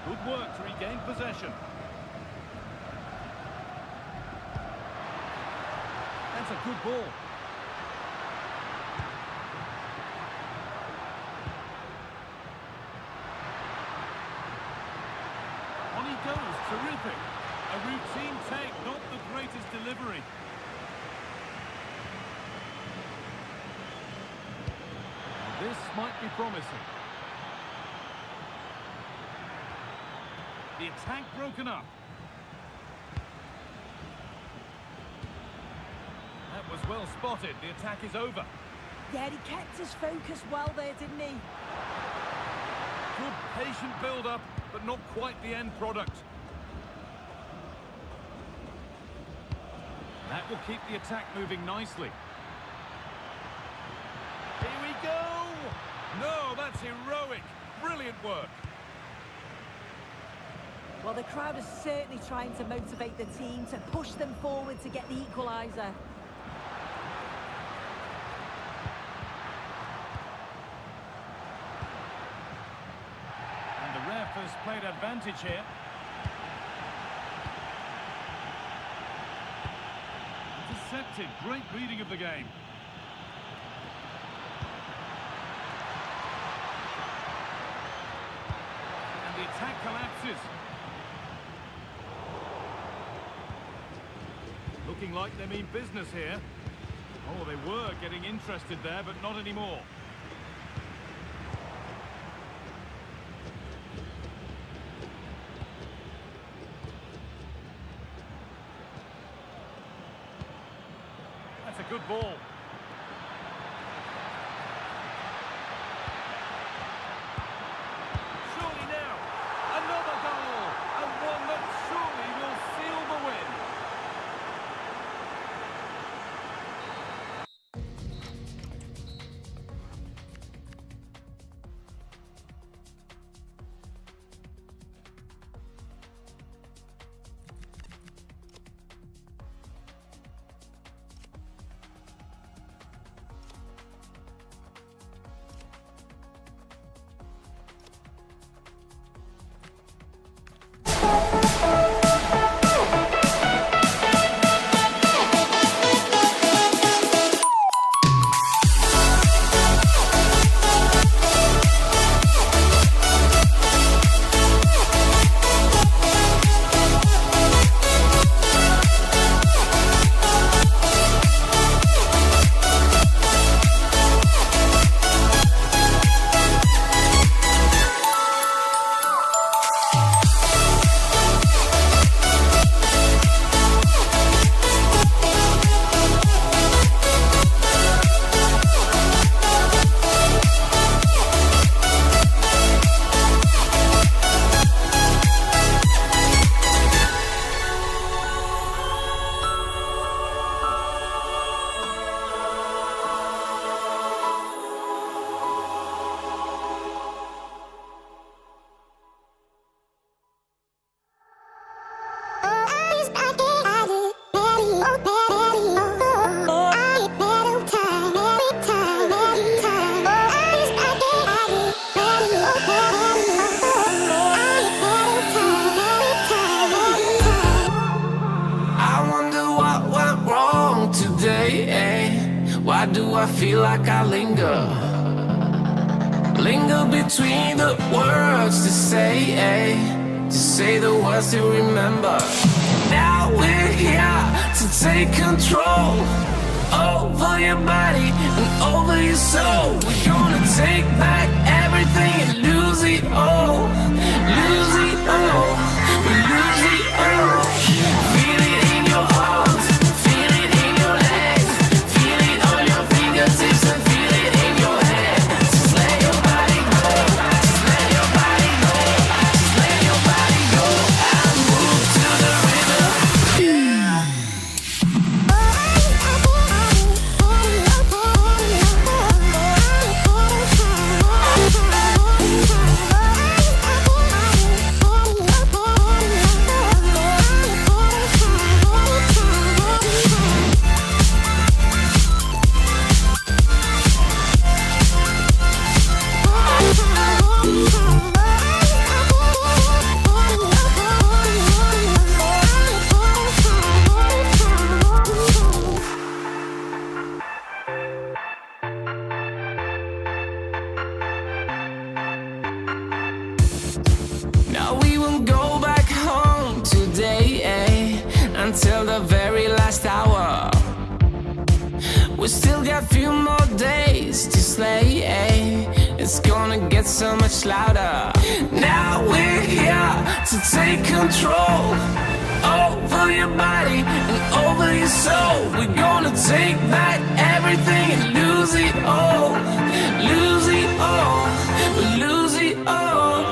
S7: Good work to regain possession. That's a good ball. On he goes, terrific. A routine take, not the greatest delivery. This might be promising. The attack broken up. That was well spotted. The attack is over.
S6: Yeah, he kept his focus well there, didn't he?
S7: Good patient build-up, but not quite the end product. That will keep the attack moving nicely. Here we go! No, that's heroic. Brilliant work.
S6: Well, the crowd is certainly trying to motivate the team to push them forward to get the equaliser.
S7: And the ref has played advantage here. Intercepted. Great reading of the game. And the attack collapses. Looking like they mean business here. Oh, they were getting interested there, but not anymore. That's a good ball. Surely now, another goal, and one that surely will seal the win.
S3: do I feel like I linger? Linger between the words to say the words to remember. Now we're here to take control over your body and over your soul. We're gonna take back everything and lose it all. Lose it all. We lose it all. Feel it in your arms, feel it in your legs, feel it on your fingertips and feel it in your head. Just let your body go, just let your body go, just let your body go and move to the rhythm. Yeah. Now we won't go back home today, until the very last hour. We still got few more days to slay, it's gonna get so much louder. Now we're here to take control over your body and over your soul. We're gonna take back everything and lose it all. Lose it all. We lose it all.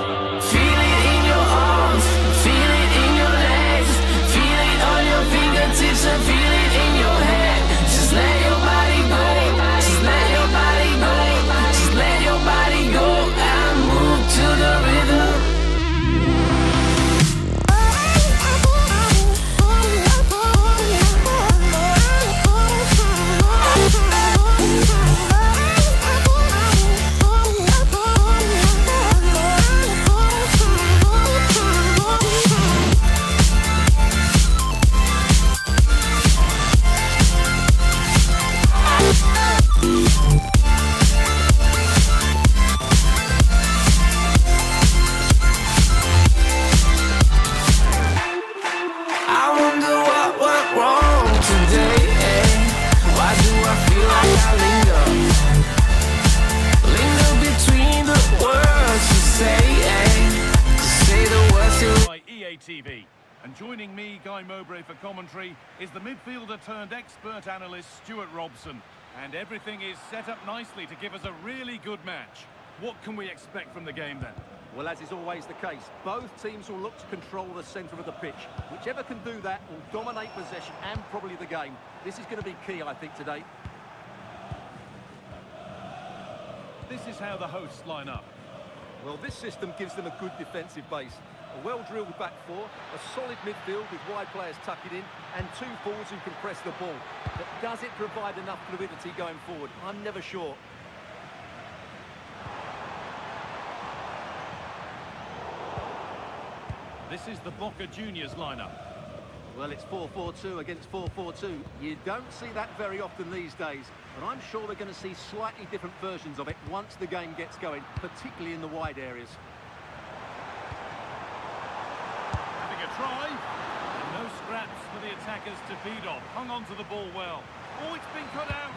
S3: Feel it in your arms, feel it in your legs, feel it on your fingertips and feel it in your head. Just let your body go, just let your body go, just let your body go and move to the rhythm. I wonder what went wrong today, Why do I feel like I linger? Linger between the words to say the words to...
S7: By EA TV. And joining me, Guy Mowbray, for commentary is the midfielder turned expert analyst Stuart Robson. And everything is set up nicely to give us a really good match. What can we expect from the game then?
S2: Well, as is always the case, both teams will look to control the centre of the pitch. Whichever can do that will dominate possession and probably the game. This is going to be key, I think, today.
S7: This is how the hosts line up.
S2: Well, this system gives them a good defensive base. A well-drilled back four, a solid midfield with wide players tucking in, and two forwards who can press the ball. But does it provide enough fluidity going forward? I'm never sure.
S7: This is the Boca Juniors lineup.
S2: Well, it's 4-4-2 against 4-4-2. You don't see that very often these days, but I'm sure we're going to see slightly different versions of it once the game gets going, particularly in the wide areas.
S7: Having a try, and no scraps for the attackers to feed off. Hung on to the ball well. Oh, it's been cut out.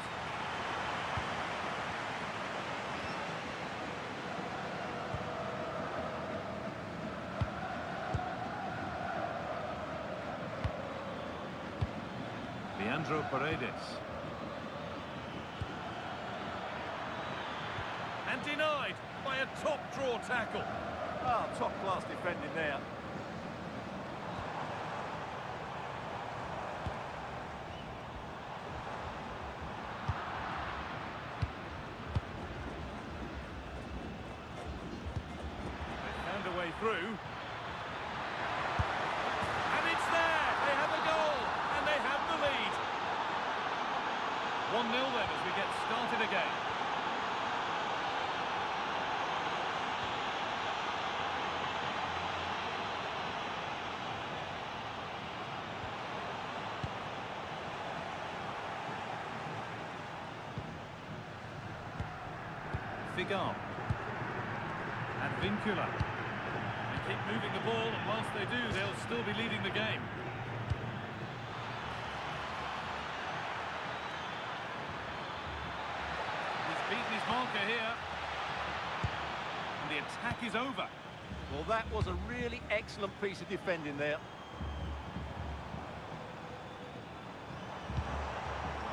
S7: Leandro Paredes. And denied by a top draw tackle.
S2: Ah, top-class defending there.
S7: They found a way through. And it's there! They have a goal! And they have the lead. 1-0 then as we get started again. Figal. And Vincula. They keep moving the ball, and whilst they do, they'll still be leading the game. He's beaten his marker here. And the attack is over.
S2: Well, that was a really excellent piece of defending there.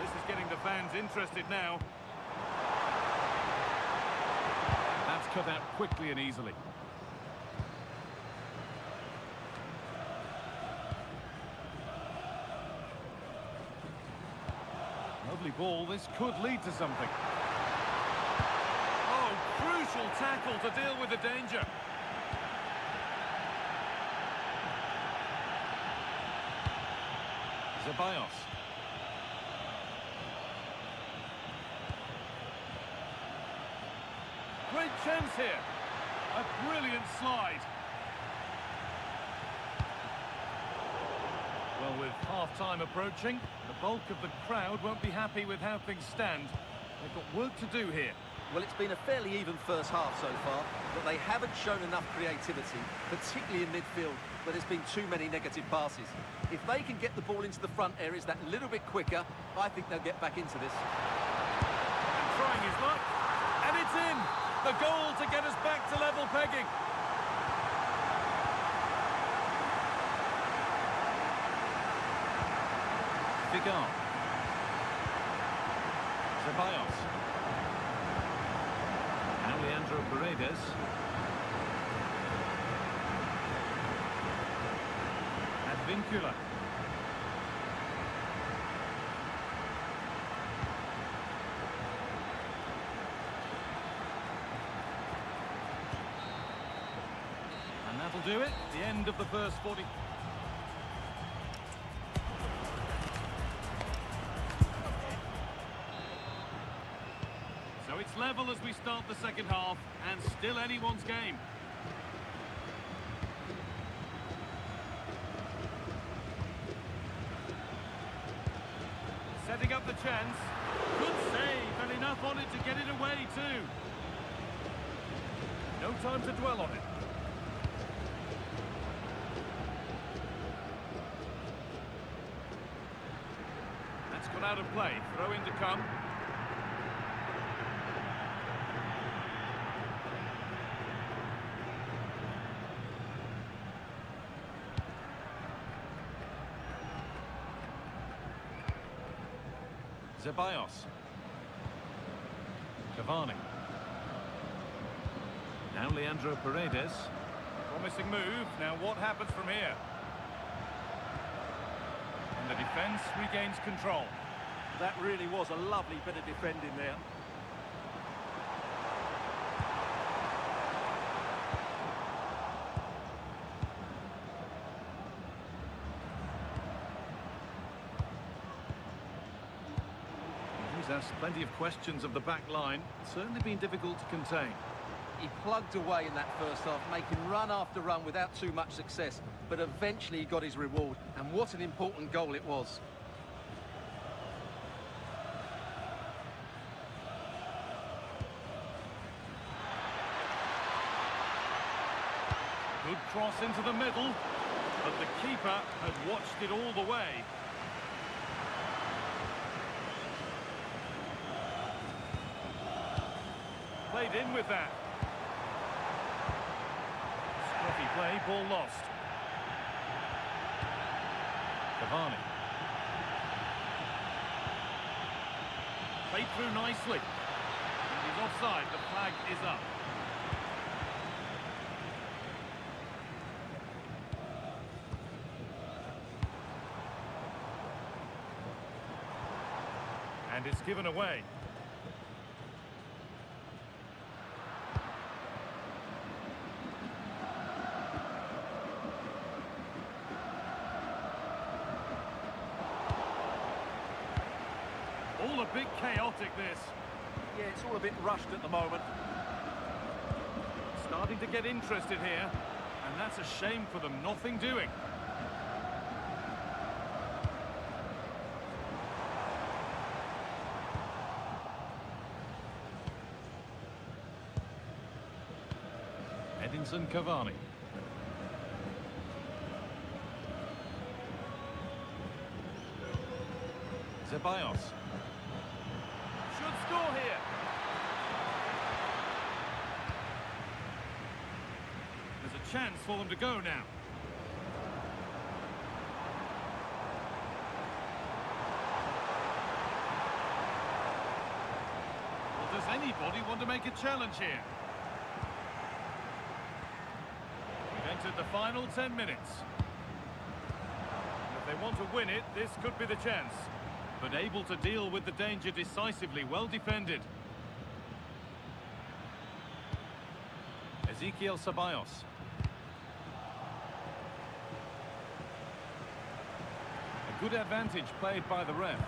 S7: This is getting the fans interested now. That's cut out quickly and easily. Lovely ball. This could lead to something. Oh, crucial tackle to deal with the danger. Ceballos. Great chance here. A brilliant slide. Well, with half-time approaching, the bulk of the crowd won't be happy with how things stand. They've got work to do here.
S2: Well, it's been a fairly even first half so far, but they haven't shown enough creativity, particularly in midfield, where there's been too many negative passes. If they can get the ball into the front areas that little bit quicker, I think they'll get back into this.
S7: And trying his luck, and it's in! The goal to get us back to level pegging. Figal. Ceballos. Now Leandro Paredes. And Vincula. And that'll do it. The end of the first 40. So it's level as we start the second half, and still anyone's game. Setting up the chance. Good save, and enough on it to get it away too. No time to dwell on it. That's got out of play. Throw in to come. Ceballos. Cavani. Now Leandro Paredes. Promising move. Now what happens from here? And the defence regains control.
S2: That really was a lovely bit of defending there.
S7: He's asked plenty of questions of the back line. Certainly been difficult to contain.
S2: He plugged away in that first half, making run after run without too much success, but eventually he got his reward, and what an important goal it was.
S7: Good cross into the middle, but the keeper had watched it all the way. Played in with that. Scruffy play, ball lost. Cavani. Played through nicely. And he's offside, the flag is up. And it's given away. All a bit chaotic, this.
S2: Yeah, it's all a bit rushed at the moment.
S7: Starting to get interested here, and that's a shame for them. Nothing doing. Edinson Cavani. Ceballos. Should score here. There's a chance for them to go now. Well, does anybody want to make a challenge here? We've entered the final 10 minutes. If they want to win it, this could be the chance. But able to deal with the danger decisively, well defended. Ezequiel Ceballos. A good advantage played by the ref.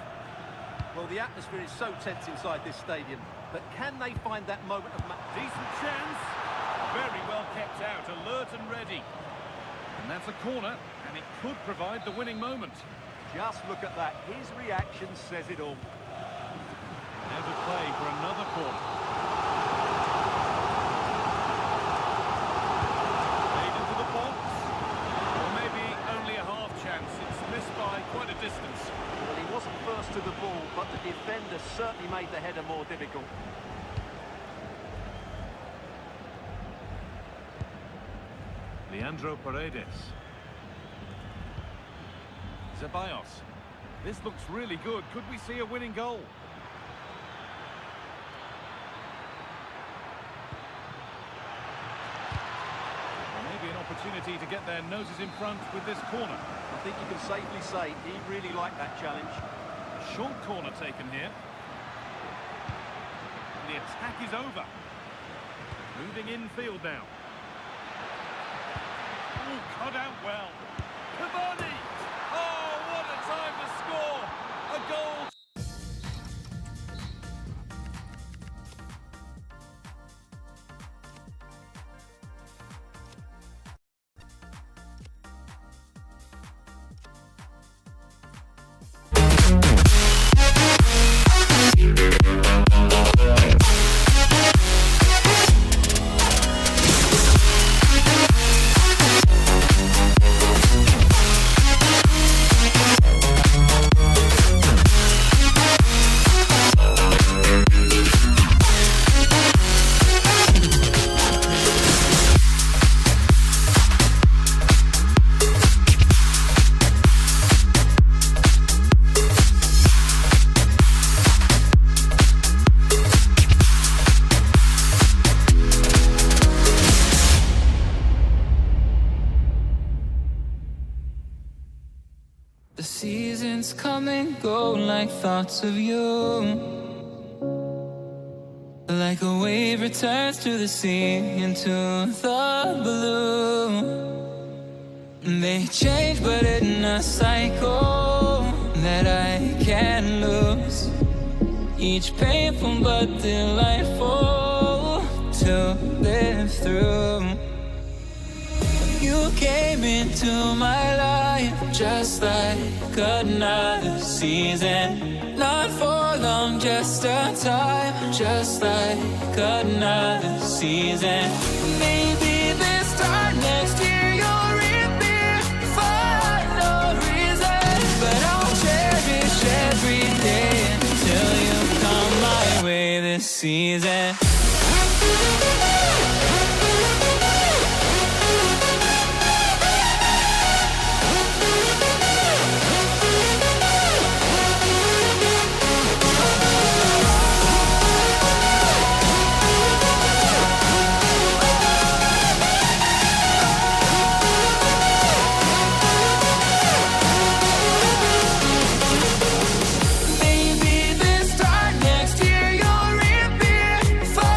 S2: Well, the atmosphere is so tense inside this stadium, but can they find that moment of...
S7: Decent chance. Very well kept out, alert and ready. And that's a corner, and it could provide the winning moment.
S2: Just look at that. His reaction says it all.
S7: Now to play for another corner. Played into the box. Or maybe only a half chance. It's missed by quite a distance.
S2: Well, he wasn't first to the ball, but the defender certainly made the header more difficult.
S7: Leandro Paredes. Ceballos. This looks really good. Could we see a winning goal? Maybe an opportunity to get their noses in front with this corner.
S2: I think you can safely say he really liked that challenge.
S7: A short corner taken here. And the attack is over. Moving infield now. Oh, cut out well. Cavani! Oh, what a time to score! A goal!
S3: The seasons come and go like thoughts of you. Like a wave returns to the sea into the blue. They change but in a cycle that I can't lose. Each painful but delightful to live through. You came into my life just like another season. Not for long, just a time, just like another season. Maybe this time next year you'll reappear for no reason. But I'll cherish every day until you come my way this season. Maybe this time next year you'll reappear for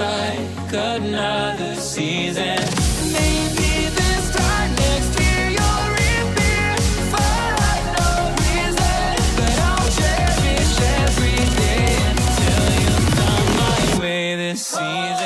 S3: like another season. Maybe this time next year you'll reappear for no reason, but I'll cherish every day until you come my way this season.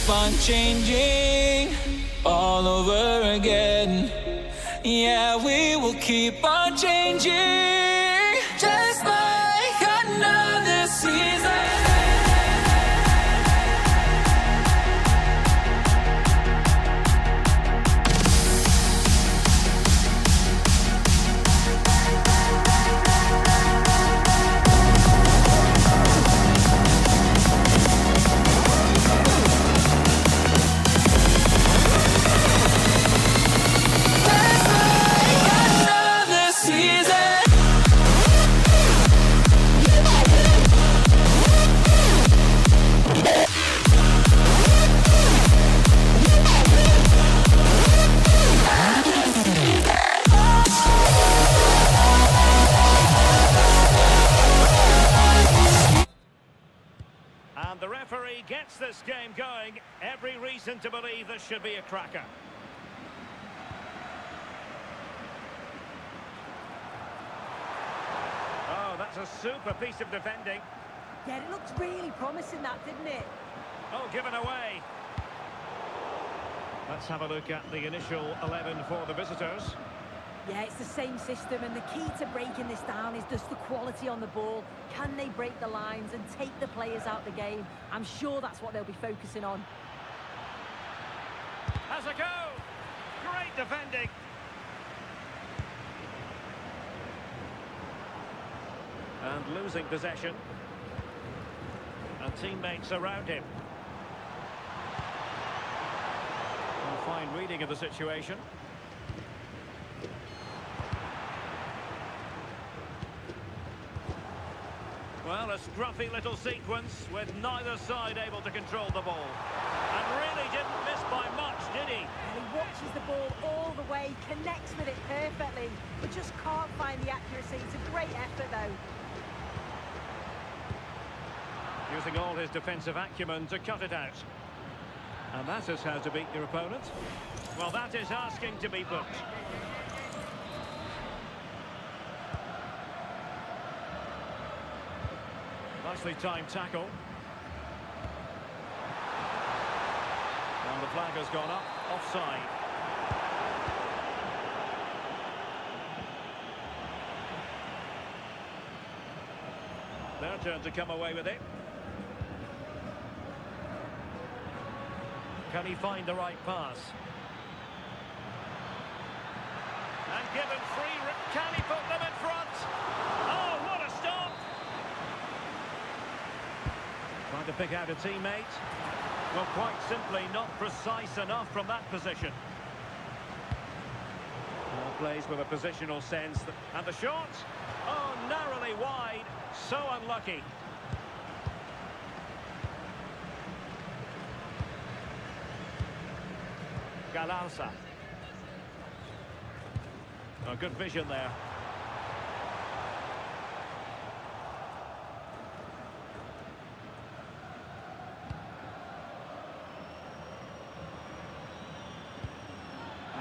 S3: On changing all over again. Yeah, we will keep on changing, just like another season.
S1: And the referee gets this game going. Every reason to believe this should be a cracker. Oh, that's a super piece of defending.
S6: Yeah, it looked really promising, that, didn't it?
S1: Oh, given away. Let's have a look at the initial 11 for the visitors.
S6: Yeah, it's the same system, and the key to breaking this down is just the quality on the ball. Can they break the lines and take the players out the game? I'm sure that's what they'll be focusing on.
S1: Has a go! Great defending. And losing possession. And teammates around him. And fine reading of the situation. Well, a scruffy little sequence with neither side able to control the ball. And really didn't miss by much, did he?
S6: And he watches the ball all the way, connects with it perfectly, but just can't find the accuracy. It's a great effort, though.
S1: Using all his defensive acumen to cut it out. And that is how to beat your opponent. Well, that is asking to be booked. Nicely timed tackle. And the flag has gone up, offside. Their turn to come away with it. Can he find the right pass? And given free, can he put them in front? Oh, what a stop! Trying to pick out a teammate. Well, quite simply not precise enough from that position. Plays with a positional sense. And the shot? Oh, narrowly wide. So unlucky. Galarza. Oh, good vision there.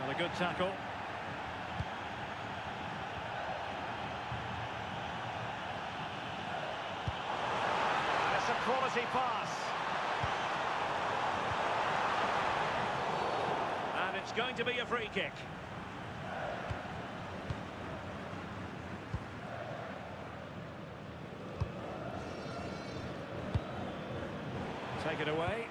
S1: And a good tackle. And it's a quality pass. And it's going to be a free kick. Take it away.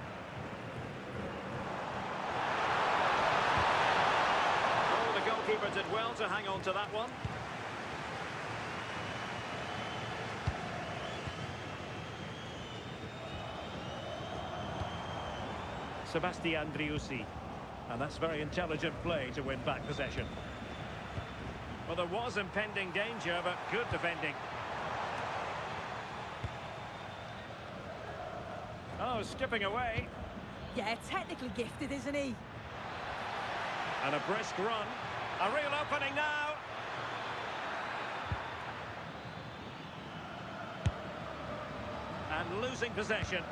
S1: Oh, the goalkeeper did well to hang on to that one. Sebastian Driussi. And that's very intelligent play to win back possession. Well, there was impending danger, but good defending. Oh, skipping away.
S6: Yeah, technically gifted, isn't he?
S1: And a brisk run. A real opening now. And losing possession.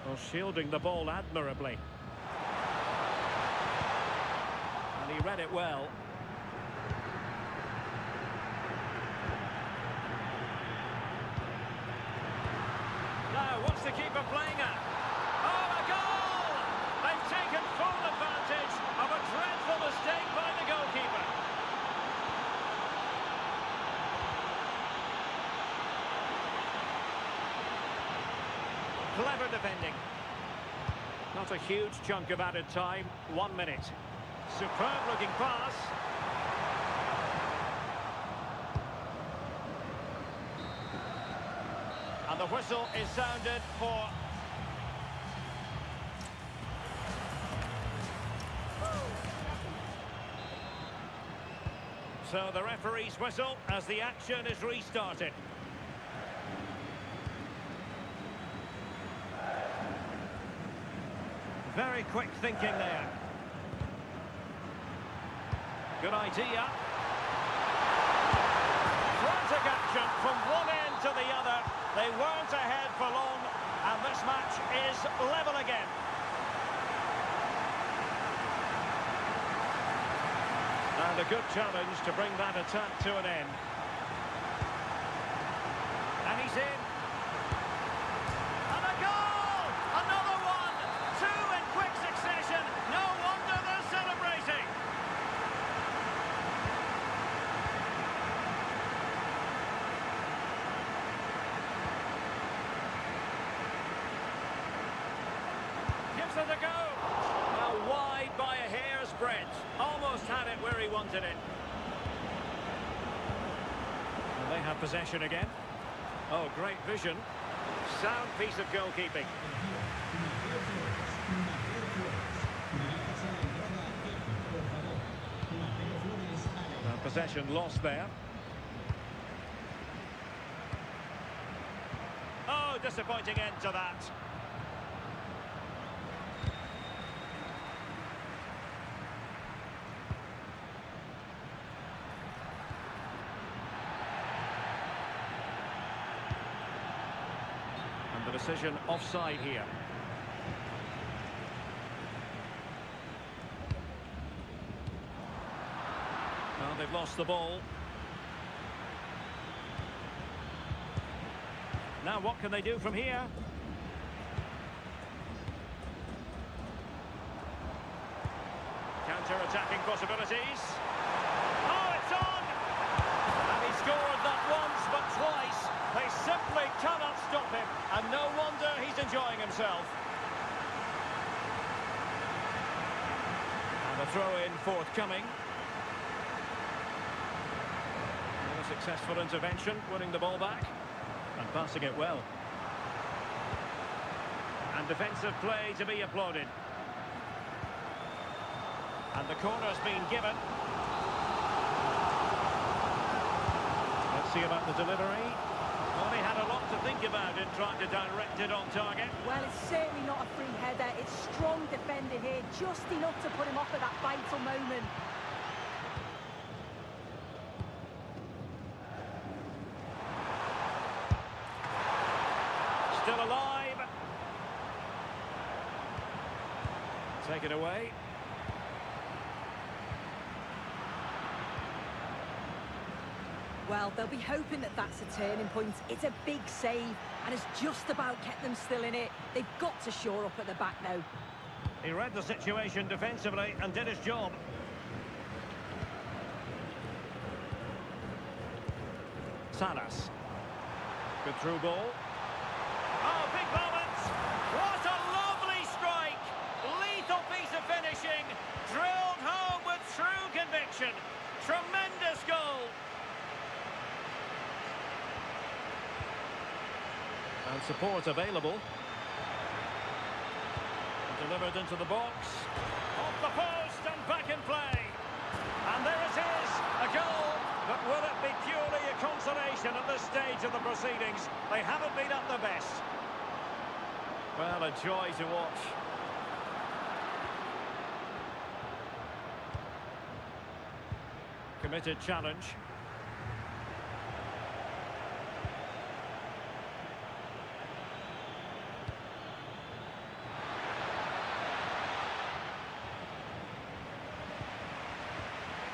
S1: Well, shielding the ball admirably. And he read it well. Now, what's the keeper playing at? Oh, a goal! They've taken full advantage of a dreadful mistake by the goalkeeper. Clever defending. Not a huge chunk of added time. 1 minute. Superb looking pass. And the whistle is sounded for... So the referee's whistle as the action is restarted. Very quick thinking there. Good idea. Frantic action from one end to the other. They weren't ahead for long, and this match is level again. And a good challenge to bring that attack to an end. And he's in. And a goal! Another one! Two in quick succession. No wonder they're celebrating. Gives it a go. Now wide by a hair's breadth. Almost had it where he wanted it. And they have possession again. Oh, great vision. Sound piece of goalkeeping. Possession lost there. Oh, disappointing end to that. And the decision offside here. Well, they've lost the ball. Now what can they do from here? Counter-attacking possibilities. Oh, it's on! And he scored not once but twice. They simply cannot stop him. And no wonder he's enjoying himself. And a throw-in forthcoming. Successful intervention, winning the ball back and passing it well. And defensive play to be applauded. And the corner's been given. Let's see about the delivery. Well, he had a lot to think about in trying to direct it on target.
S6: Well, it's certainly not a free header. It's strong defending here, just enough to put him off at that vital moment.
S1: Still alive. Take it away.
S6: Well, they'll be hoping that that's a turning point. It's a big save and has just about kept them still in it. They've got to shore up at the back now.
S1: He read the situation defensively and did his job. Salas. Good through ball. Oh, big moment! What a lovely strike! Lethal piece of finishing, drilled home with true conviction. Tremendous goal! And support available. Delivered into the box. Off the post and back in play. And there it is, a goal. But will it be purely a consolation at this stage of the proceedings? They haven't been at their best. Well, a joy to watch. Committed challenge.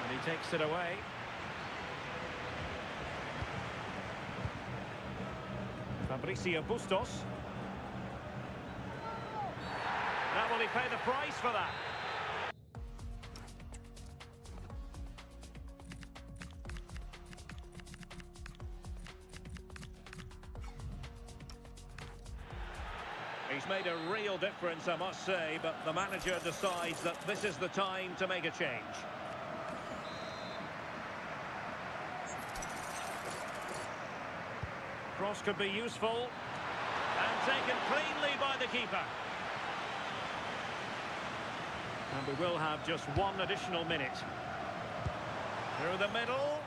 S1: And he takes it away. Fabricio Bustos. Now will he pay the price for that? He's made a real difference, I must say, but the manager decides that this is the time to make a change. Cross could be useful. And taken cleanly by the keeper. And we will have just one additional minute. Through the middle.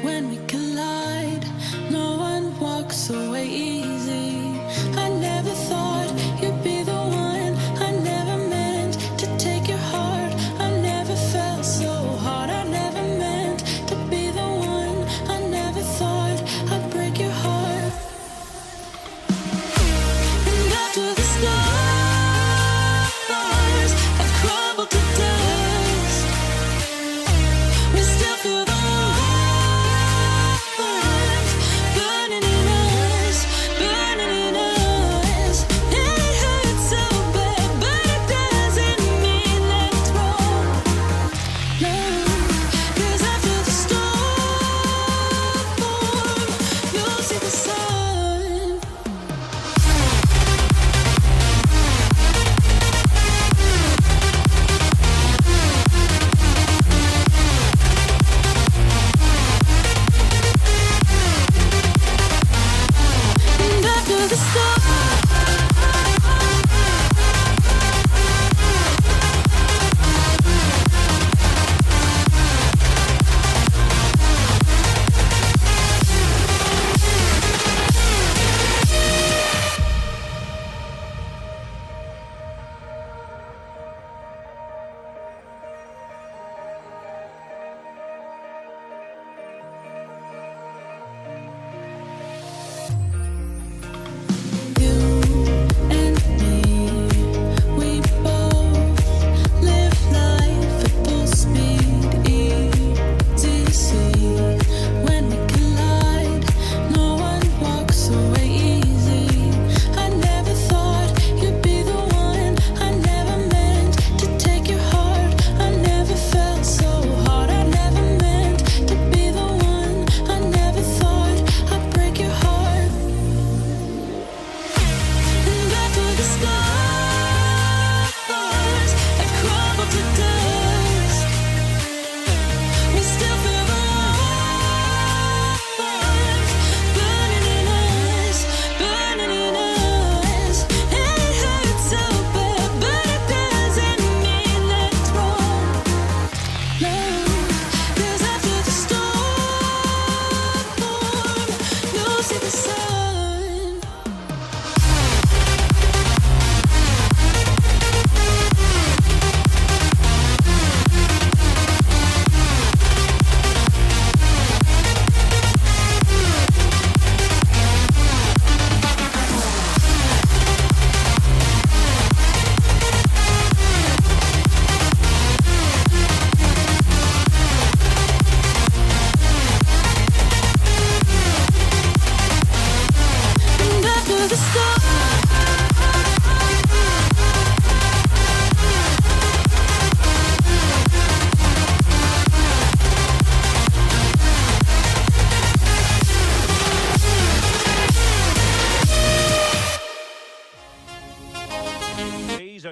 S3: When we collide, no one walks away easy. I never thought you'd be the one. I never meant to take your heart. I never felt so hard. I never meant to be the one. I never thought I'd break your heart. And after the stars have crumbled to dust, we still feel the burning in us.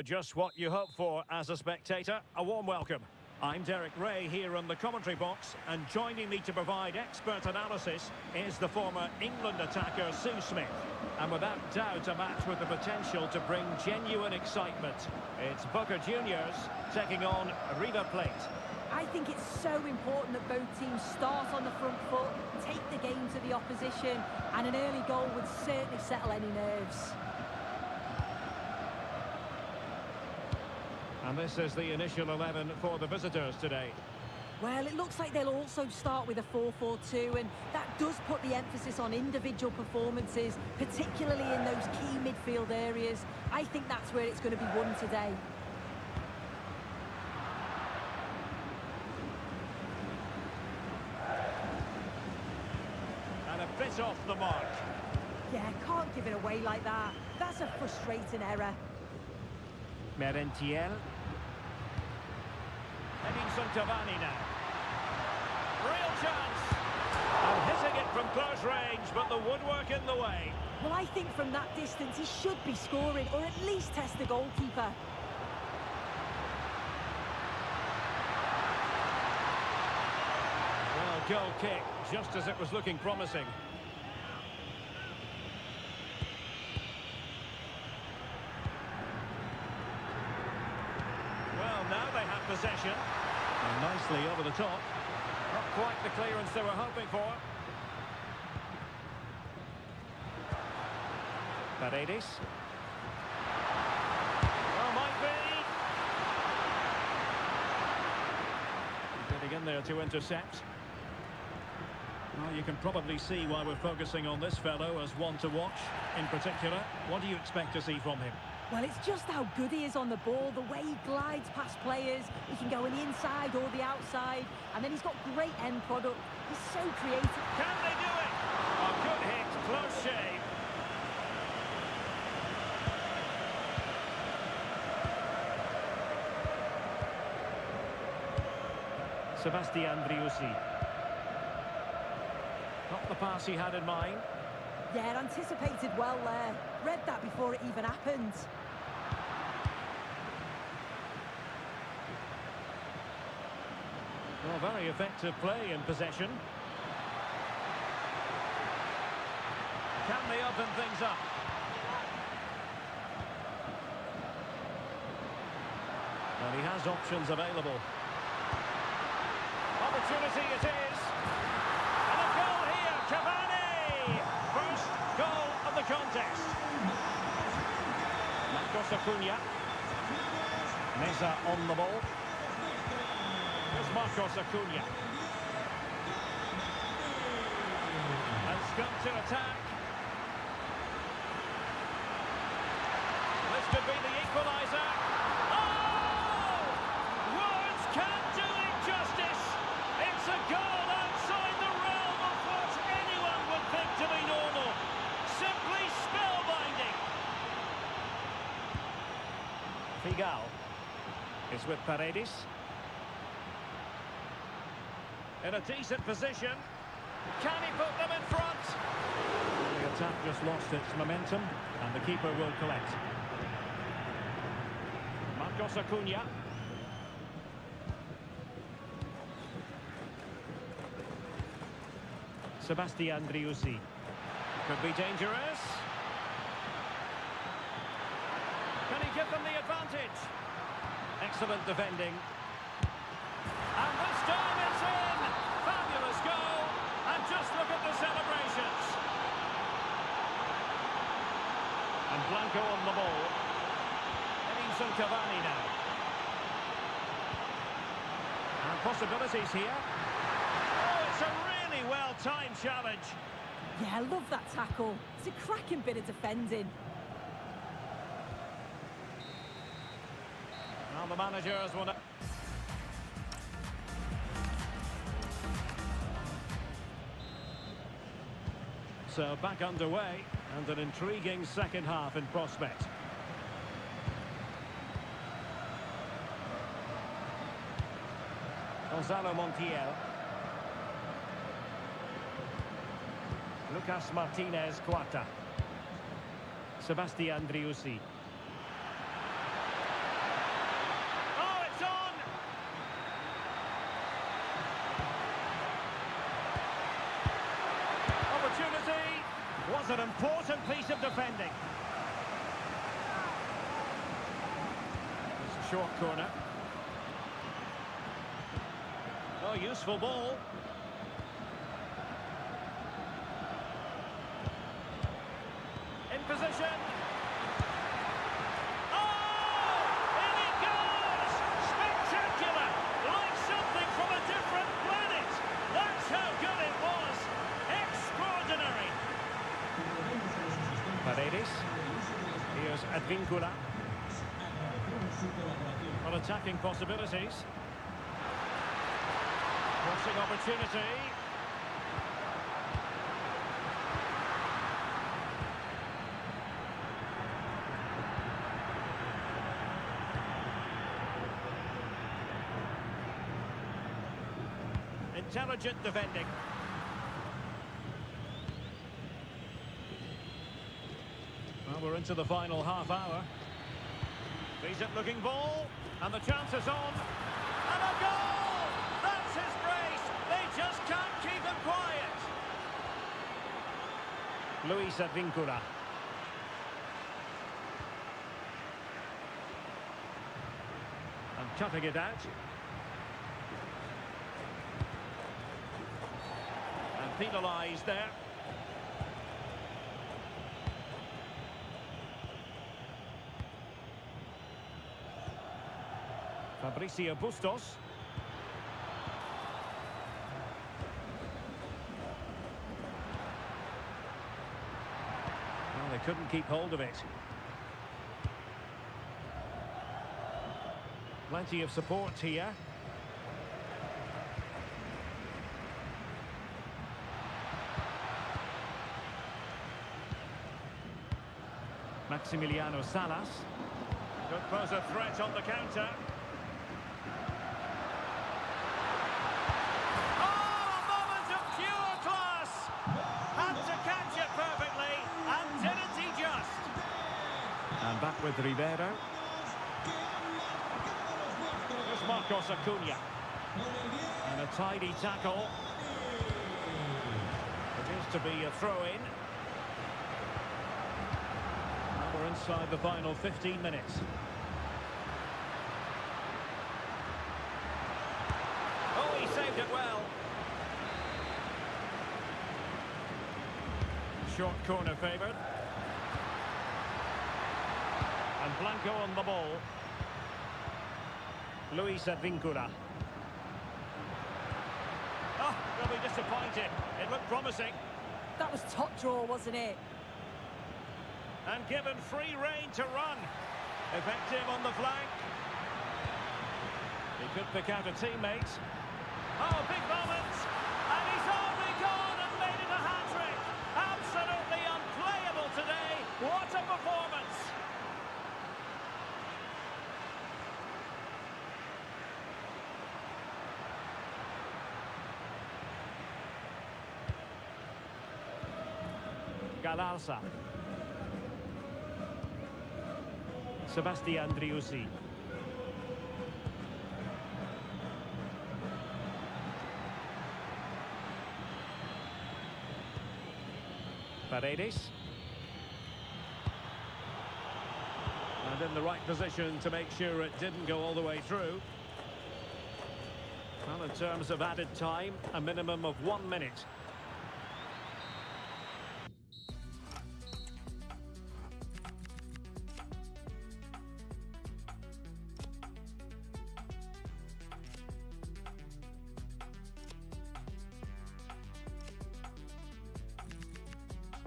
S1: just what you hope for as a spectator. A warm welcome. I'm Derek Ray here in the commentary box, and joining me to provide expert analysis is the former England attacker Sue Smith. And without doubt, a match with the potential to bring genuine excitement. It's Boca Juniors taking on River Plate.
S6: I think it's so important that both teams start on the front foot, take the game to the opposition, and an early goal would certainly settle any nerves.
S1: And this is the initial 11 for the visitors today.
S6: Well, it looks like they'll also start with a 4-4-2, and that does put the emphasis on individual performances, particularly in those key midfield areas. I think that's where it's going to be won today.
S1: And a bit off the mark.
S6: Yeah, can't give it away like that. That's a frustrating error.
S1: Merentiel. Edinson Cavani now. Real chance. And hitting it from close range, but the woodwork in the way.
S6: Well, I think from that distance he should be scoring, or at least test the goalkeeper.
S1: Well, goal kick, just as it was looking promising. Well, now they have possession. And nicely over the top. Not quite the clearance they were hoping for. Paredes. Well, might be. Getting in there to intercept. Well, you can probably see why we're focusing on this fellow as one to watch. In particular, what do you expect to see from him?
S6: Well, it's just how good he is on the ball, the way he glides past players. He can go on the inside or the outside, and then he's got great end product. He's so creative.
S1: Can they do it? A good hit, close shave. Sebastian Driussi. Not the pass he had in mind.
S6: Yeah, anticipated well there. Read that before it even happened.
S1: Well, very effective play in possession. Can they open things up? Well, he has options available. Opportunity it is. And a goal here, Cavani! First goal of the contest. Marcos Acuna. Meza on the ball. Here's Marcos Acuna. And scum to attack. This could be the equaliser. Oh! Words can't do it justice. It's a goal outside the realm of what anyone would think to be normal. Simply spellbinding. Figal is with Paredes. In a decent position. Can he put them in front? The attack just lost its momentum, and the keeper will collect. Marcos Acuna. Sebastian Driussi. Could be dangerous. Can he give them the advantage? Excellent defending. And this time it's in! Fabulous goal! And just look at the celebrations. And Blanco on the ball. Edinson Cavani now. And possibilities here. Oh, it's a really well-timed challenge.
S6: Yeah, I love that tackle. It's a cracking bit of defending.
S1: Now the managers want to... So back underway, and an intriguing second half in prospect. Gonzalo Montiel. Lucas Martinez Quarta. Sebastian Driussi. was an important piece of defending. It's a short corner. Oh, useful ball. In position. Oh! In it goes! Spectacular! Like something from a different planet! That's how good it was! Extraordinary! Paredes. Here's Advíncula. On attacking possibilities. Crossing opportunity. Intelligent defending. Well, we're into the final half hour. Decent looking ball. And the chance is on. And a goal! That's his brace. They just can't keep him quiet. Luis Advíncula. And cutting it out. And penalised there. Fabricio Bustos. Well, they couldn't keep hold of it. Plenty of support here. Maximiliano Salas. Could pose a threat on the counter. And back with Rivera. Here's Marcos Acuna. And a tidy tackle. It is to be a throw-in. Now we're inside the final 15 minutes. Oh, he saved it well. Short corner favoured. And Blanco on the ball. Luis Advíncula. Oh, they'll be disappointed. It looked promising.
S6: That was top draw, wasn't it?
S1: And given free rein to run. Effective on the flank. He could pick out a teammate. Oh, big moment. And he's only gone and made it a hat-trick. Absolutely unplayable today. What a performance. Galarza. Sebastián Driussi. Paredes. And in the right position to make sure it didn't go all the way through. Well, in terms of added time, a minimum of 1 minute.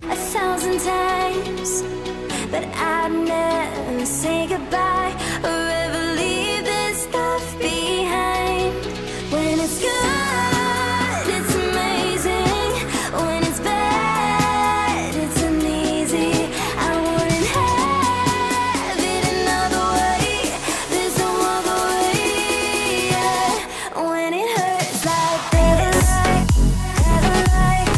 S4: A thousand times, but I'd never say goodbye or ever leave this stuff behind. When it's good, it's amazing. When it's bad, it's uneasy. I wouldn't have it another way. There's no other way. Yeah. When it hurts like this, never like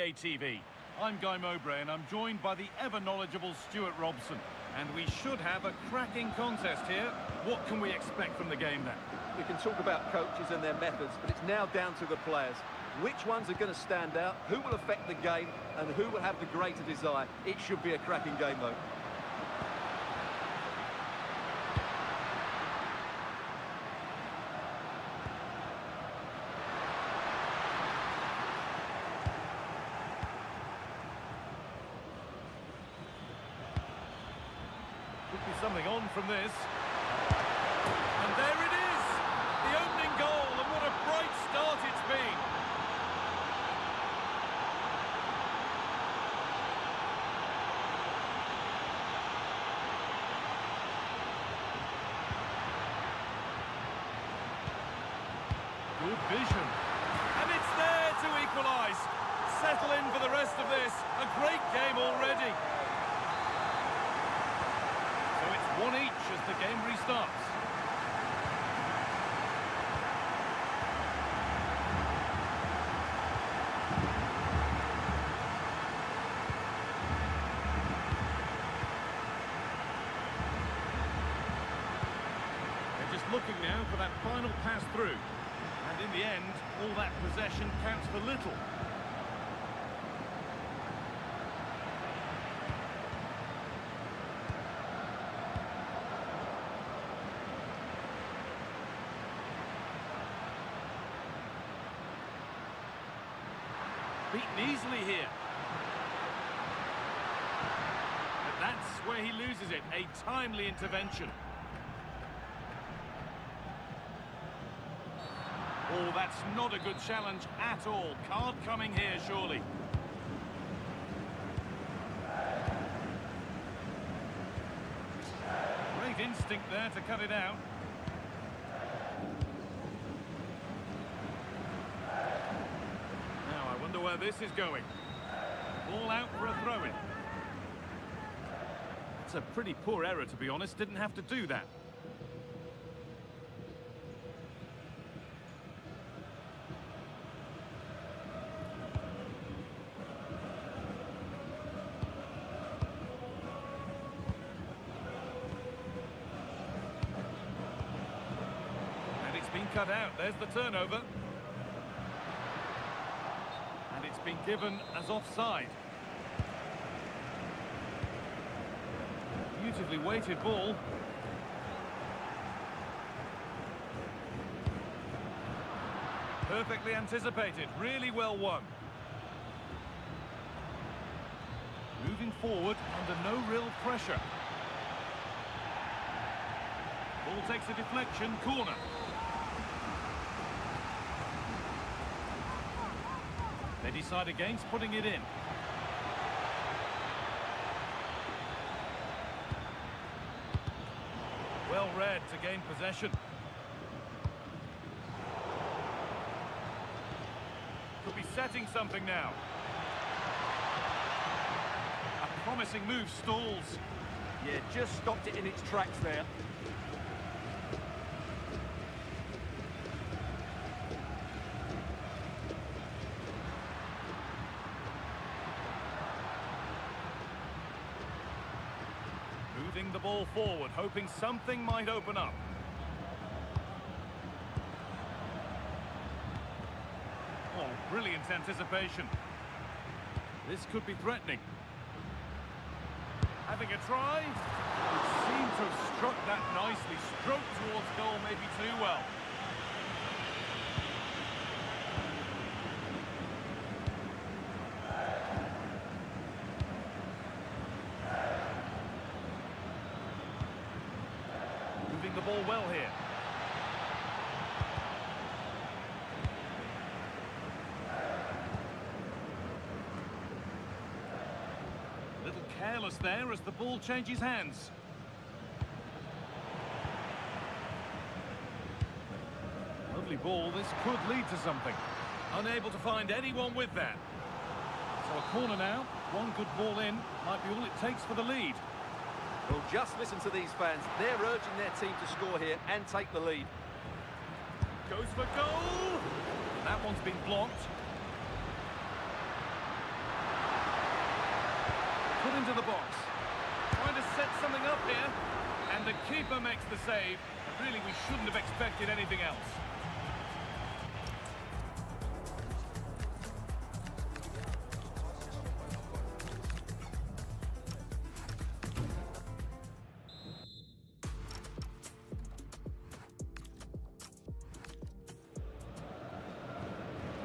S7: NBA TV. I'm Guy Mowbray and I'm joined by the ever-knowledgeable Stuart Robson. And we should have a cracking contest here. What can we expect from the game then?
S2: We can talk about coaches and their methods, but it's now down to the players. Which ones are going to stand out, who will affect the game, and who will have the greater desire. It should be a cracking game, though.
S7: Could be something on from this. And there it is! The opening goal, and what a bright start it's been! Good vision. And it's there to equalise. Settle in for the rest of this. A great game already. So it's 1 each as the game restarts. They're just looking now for that final pass through. And in the end, all that possession counts for little. Beaten easily here. But that's where he loses it. A timely intervention. Oh, that's not a good challenge at all. Card coming here, surely. Great instinct there to cut it out. Now, I wonder where this is going. Ball out for a throw-in. It's a pretty poor error, to be honest. Didn't have to do that. Been cut out. There's the turnover. And it's been given as offside. Beautifully weighted ball. Perfectly anticipated. Really well won. Moving forward under no real pressure. Ball takes a deflection. Corner. They decide against putting it in. Well read to gain possession. Could be setting something now. A promising move stalls.
S2: Yeah, just stopped it in its tracks there.
S7: Moving the ball forward, hoping something might open up. Oh, brilliant anticipation. This could be threatening. Having a try. Seemed to have struck that nicely. Stroked towards goal, maybe too well. Moving the ball well here. A little careless there as the ball changes hands. Lovely ball, this could lead to something. Unable to find anyone with that. So a corner now, one good ball in, might be all it takes for the lead.
S2: Well, just listen to these fans. They're urging their team to score here and take the lead.
S7: Goes for goal! That one's been blocked. put into the box. Trying to set something up here. And the keeper makes the save. But really, we shouldn't have expected anything else.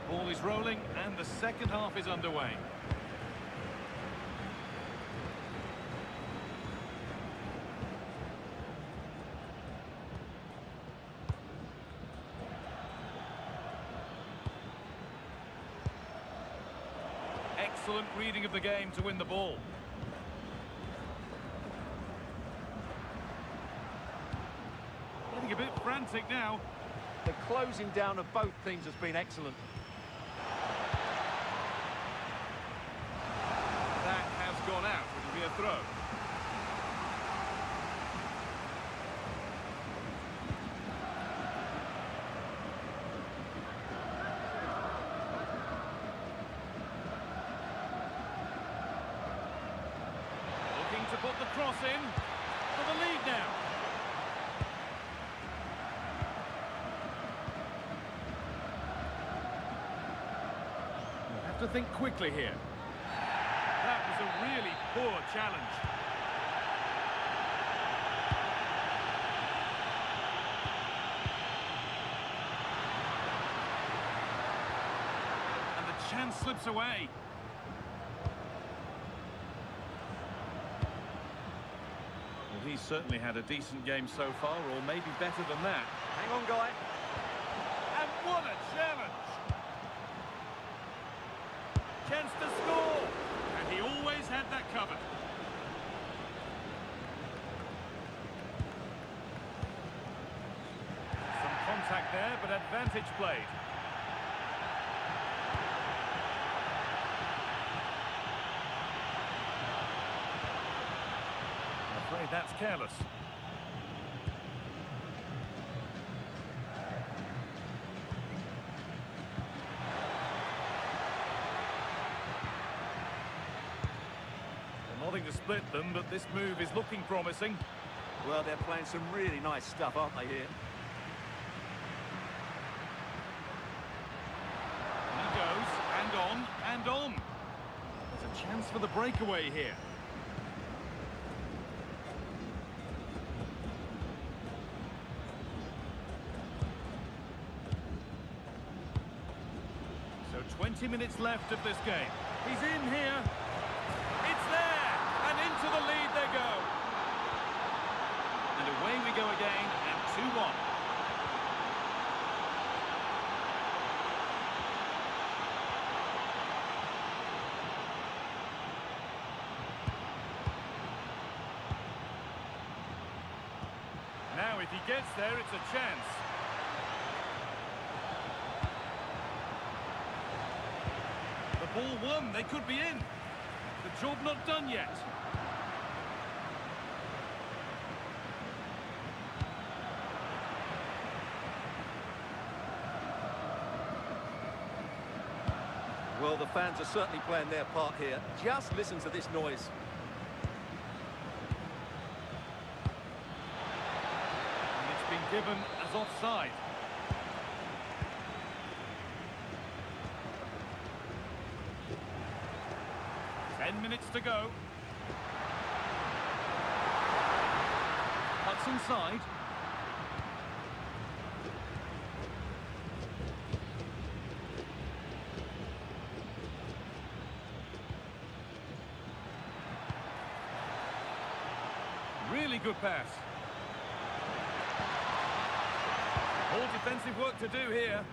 S7: Ball is rolling and the second half is underway. Excellent reading of the game to win the ball. Getting a bit frantic now.
S2: The closing down of both teams has been excellent.
S7: That has gone out. It'll be a throw. Looking to put the cross in for the lead now. Have to think quickly here. That was a really poor challenge. And the chance slips away. Well, he's certainly had a decent game so far, or maybe better than that.
S2: Hang on, guy.
S7: And what a challenge! Chance to score! And he always had that covered. Some contact there, but advantage played. I'm afraid that's careless. Nothing to split them, but this move is looking promising.
S2: Well, they're playing some really nice stuff, aren't they, here?
S7: And he goes, and on, and on. There's a chance for the breakaway here. So 20 minutes left of this game. He's in here. It's there. And into the lead they go. And away we go again, and 2-1. Now, if he gets there, it's a chance. The ball won. They could be in. The job not done yet.
S2: Well, the fans are certainly playing their part here. Just listen to this noise.
S7: And it's been given as offside. Minutes to go. Cuts inside. Really good pass. All defensive work to do here.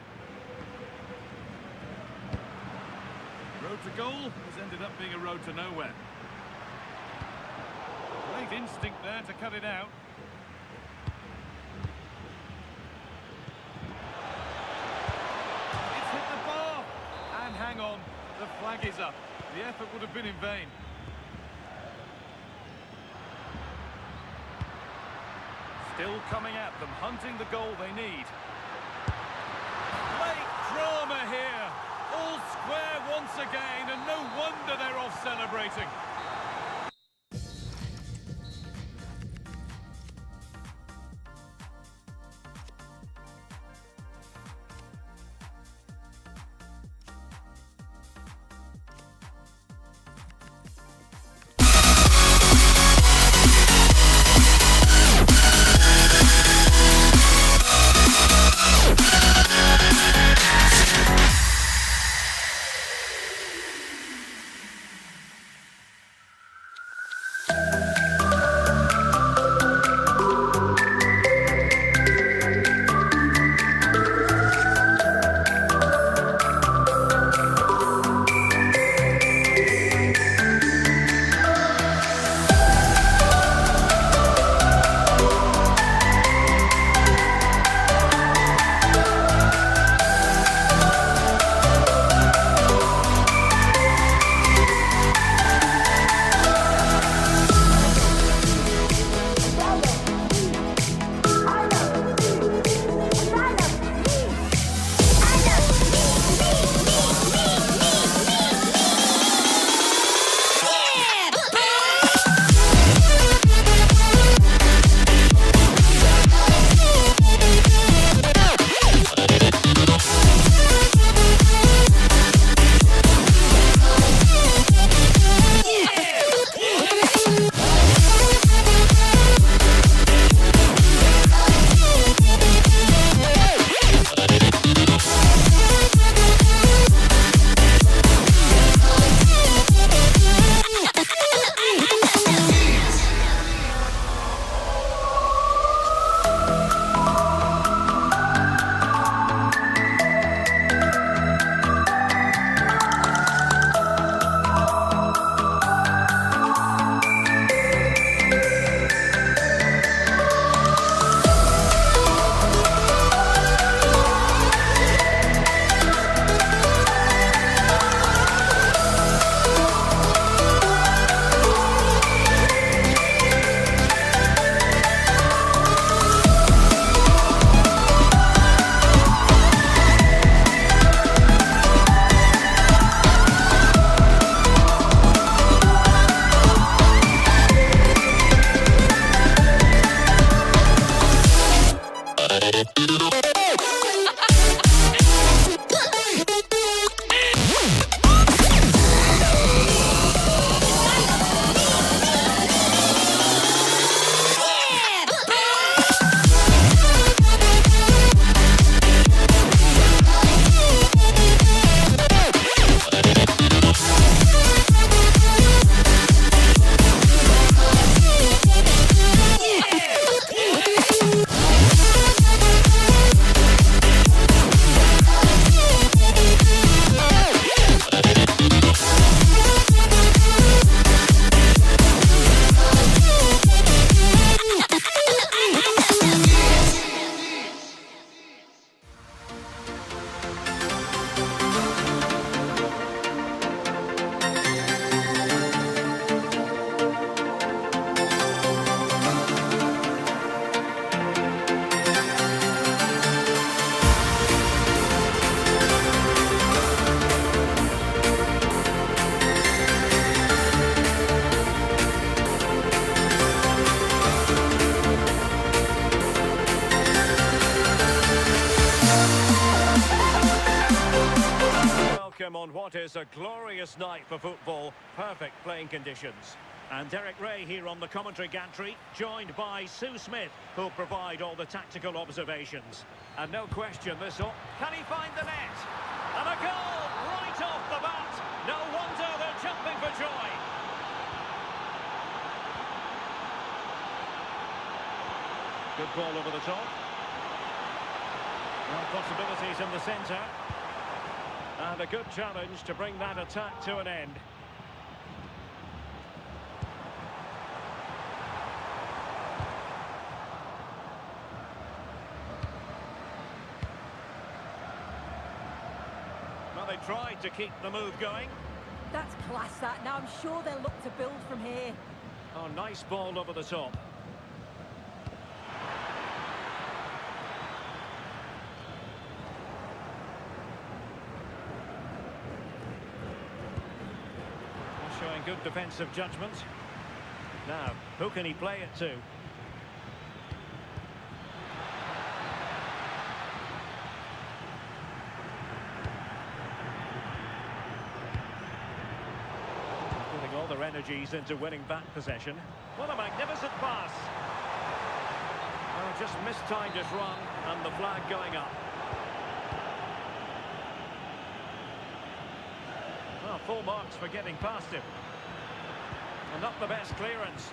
S7: Road to goal has ended up being a road to nowhere. Great instinct there to cut it out. It's hit the bar. And hang on, the flag is up. The effort would have been in vain. Still coming at them, hunting the goal they need. Late drama here. All square once again, and no wonder they're off celebrating.
S1: what is a glorious night for football. Perfect playing conditions. And Derek Ray here on the commentary gantry, joined by Sue Smith, who'll provide all the tactical observations. And no question, can he find the net? And a goal right off the bat. No wonder they're jumping for joy. Good ball over the top. Well, possibilities in the centre. And a good challenge to bring that attack to an end. Well, they tried to keep the move going.
S6: That's class, that. Now I'm sure they'll look to build from here.
S1: Oh, nice ball over the top. Showing good defensive judgment. Now, who can he play it to? Putting all their energies into winning back possession. What a magnificent pass. Oh, just mistimed his run and the flag going up. Well, full marks for getting past him. And not the best clearance.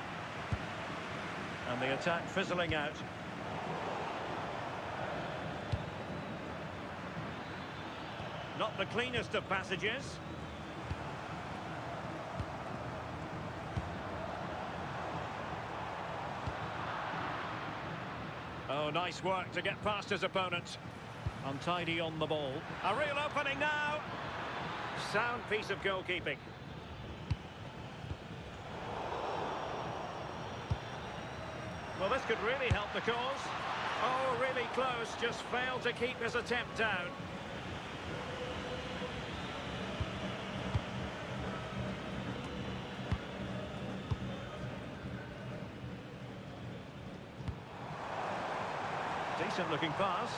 S1: And the attack fizzling out. Not the cleanest of passages. Oh, nice work to get past his opponent. Untidy on the ball. A real opening now. Sound piece of goalkeeping. Well, this could really help the cause. Oh, really close, just failed to keep his attempt down. Decent looking pass.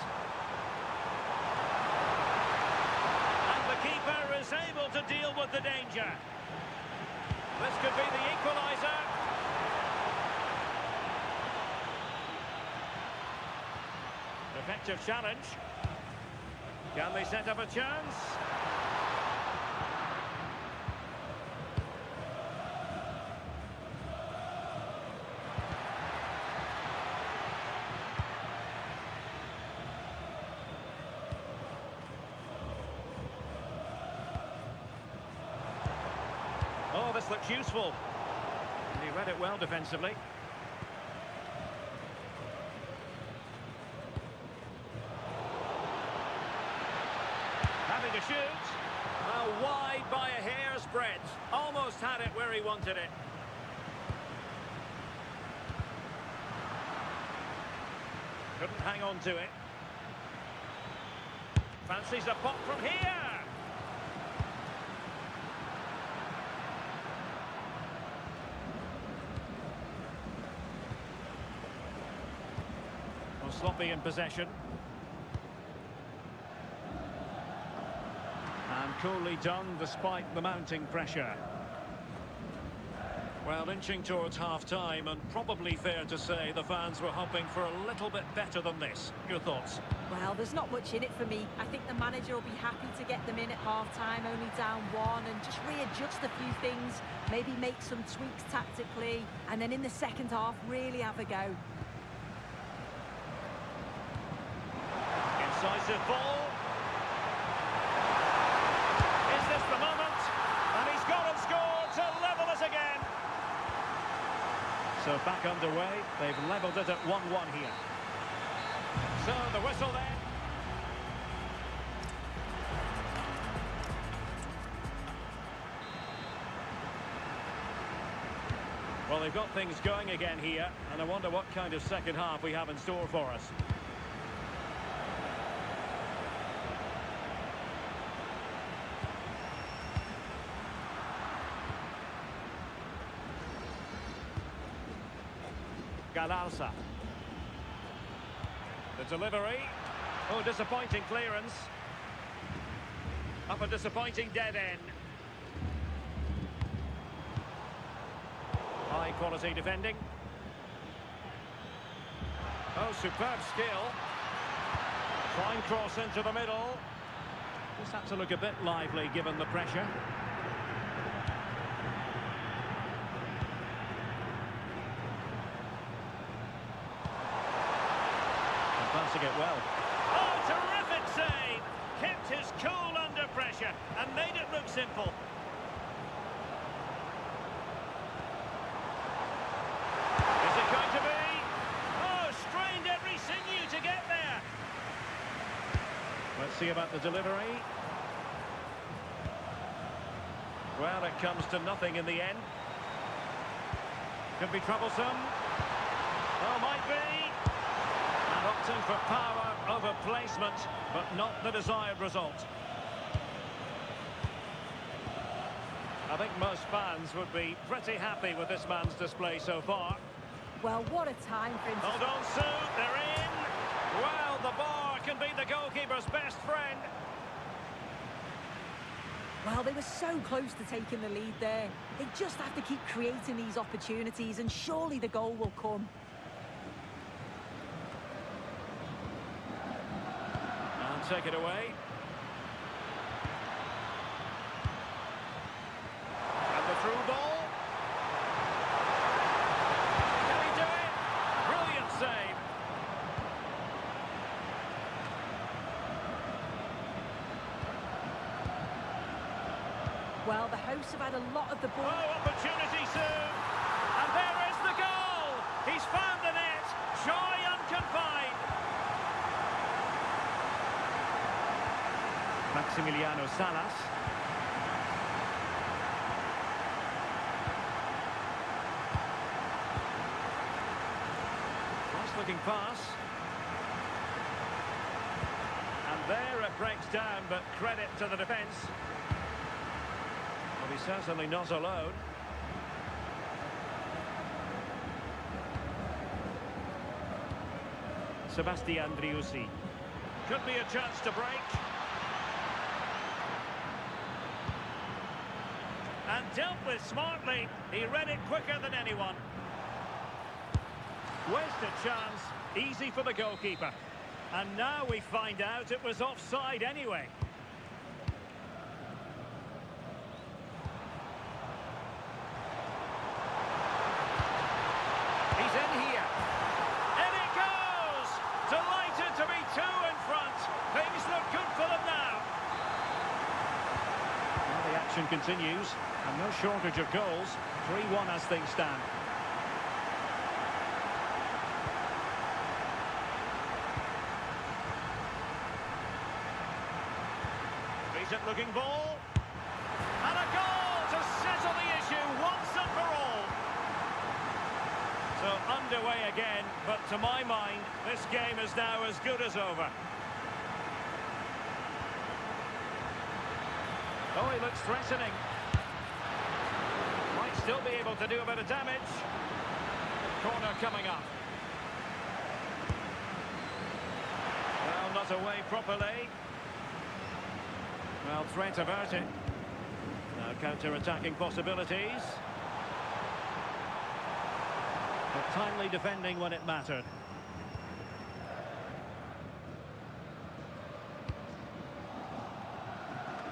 S1: Keeper is able to deal with the danger. This could be the equaliser. Effective challenge. Can they set up a chance? Oh, this looks useful. And he read it well defensively. Having to shoot. Well, wide by a hair's breadth. Almost had it where he wanted it. Couldn't hang on to it. Fancies a pop from here. Sloppy in possession. And coolly done despite the mounting pressure. Well, inching towards half-time, and probably fair to say the fans were hoping for a little bit better than this. Your thoughts?
S6: Well, there's not much in it for me. I think the manager will be happy to get them in at half-time, only down one, and just readjust a few things, maybe make some tweaks tactically, and then in the second half, really have a go.
S1: Decisive ball. Is this the moment? And he's gone and scored to level it again. So back underway. They've levelled it at 1-1 here. So the whistle then. Well, they've got things going again here, and I wonder what kind of second half we have in store for us. Galarza. The delivery. Oh, disappointing clearance. Up a disappointing dead end. High quality defending. Oh, superb skill. Fine cross into the middle. Just had to look a bit lively given the pressure. And passing it well. Oh, terrific save! Kept his cool under pressure and made it look simple. Is it going to be? Oh, strained every sinew to get there. Let's see about the delivery. Well, it comes to nothing in the end. Could be troublesome. Oh, might be. And opting for power over placement, but not the desired result. I think most fans would be pretty happy with this man's display so far.
S6: Well, what a time for him to...
S1: Hold on, Sue, they're in. Well, the bar can be the goalkeeper's best friend.
S6: Well, they were so close to taking the lead there. They just have to keep creating these opportunities and surely the goal will come.
S1: And take it away. And the through ball. Can he do it? Brilliant save.
S6: Well, the hosts have had a lot of the ball.
S1: Oh, opportunity soon. And there is the goal. He's found the net. Joy unconfined. Maximiliano Salas. Nice looking pass. And there it breaks down, but credit to the defence. Well, he's certainly not alone. Sebastian Driussi. Could be a chance to break. And dealt with smartly. He read it quicker than anyone. Wasted chance. Easy for the goalkeeper. And now we find out it was offside anyway. He's in here. And it goes! Delighted to be two in front. Things look good for them now. Well, the action continues. And no shortage of goals. 3-1 as things stand. Decent looking ball. And a goal to settle the issue once and for all. So underway again, but to my mind, this game is now as good as over. Oh, he looks threatening. Might still be able to do a bit of damage. Corner coming up. Well, not away properly. Well, threat averted. Now counter-attacking possibilities. But timely defending when it mattered.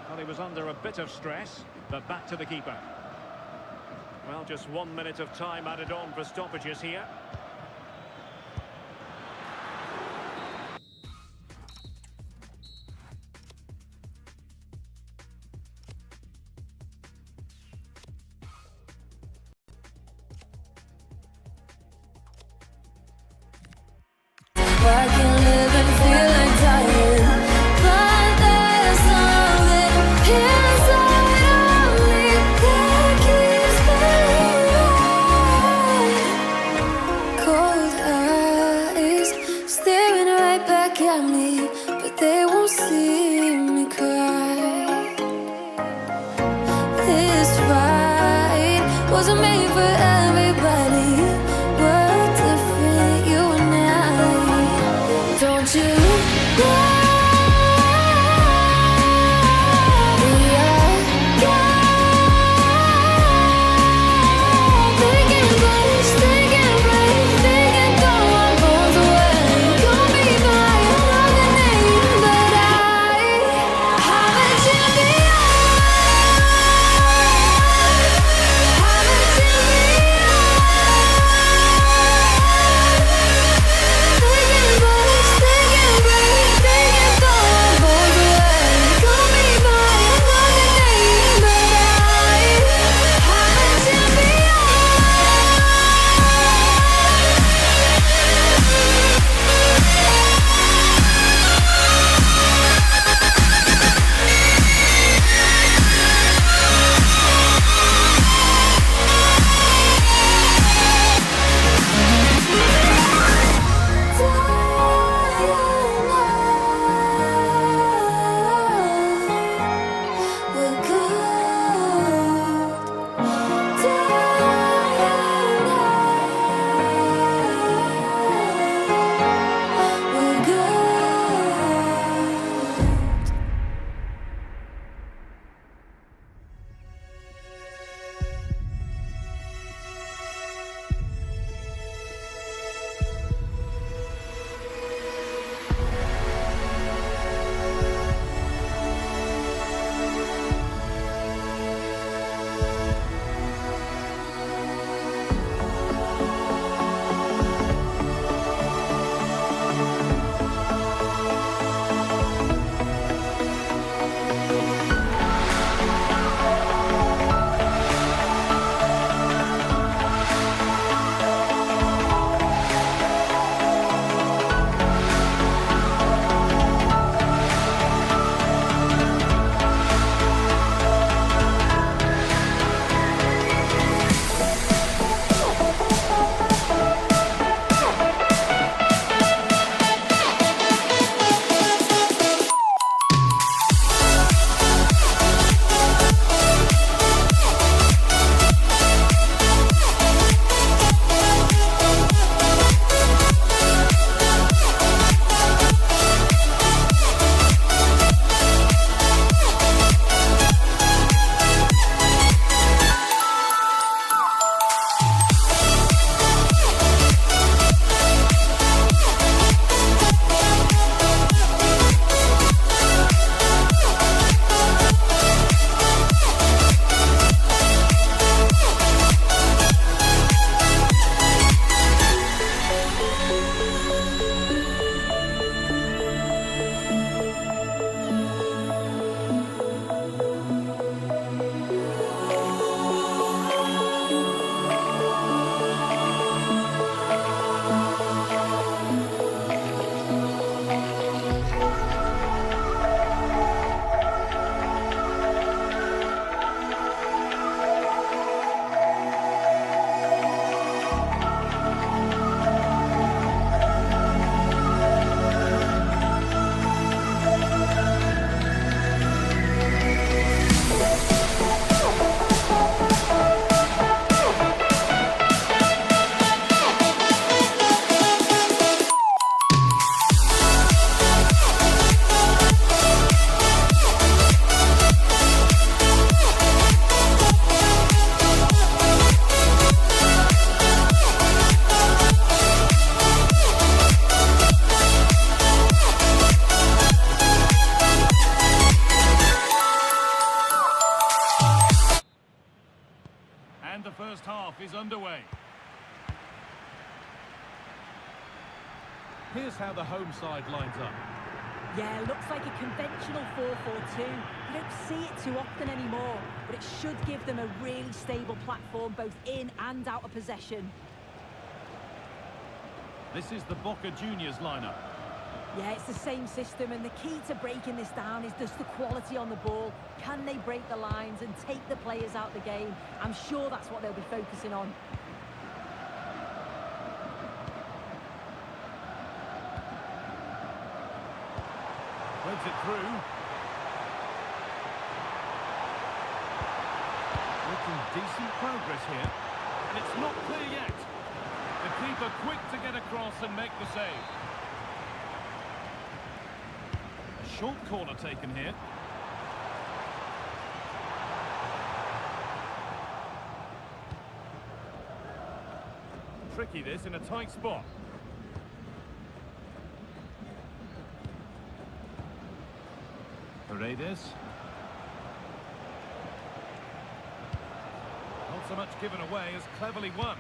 S1: Well, he was under a bit of stress, but back to the keeper. Well, just 1 minute of time added on for stoppages here.
S4: I can live and feel like dying, but there's something inside of me that keeps me alive. Cold eyes staring right back at me, but they won't see me cry. This fight wasn't made for everybody. We're different, you and I. Don't you know?
S7: Here's how the home side lines up.
S6: Yeah, looks like a conventional 4-4-2. You don't see it too often anymore, but it should give them a really stable platform both in and out of possession.
S7: This is the Boca Juniors lineup.
S6: Yeah, it's the same system, and the key to breaking this down is just the quality on the ball. Can they break the lines and take the players out the game? I'm sure that's what they'll be focusing on.
S7: Threads it through. Making decent progress here. And it's not clear yet. The keeper quick to get across and make the save. A short corner taken here. Tricky this in a tight spot. Paredes. Not so much given away as cleverly won.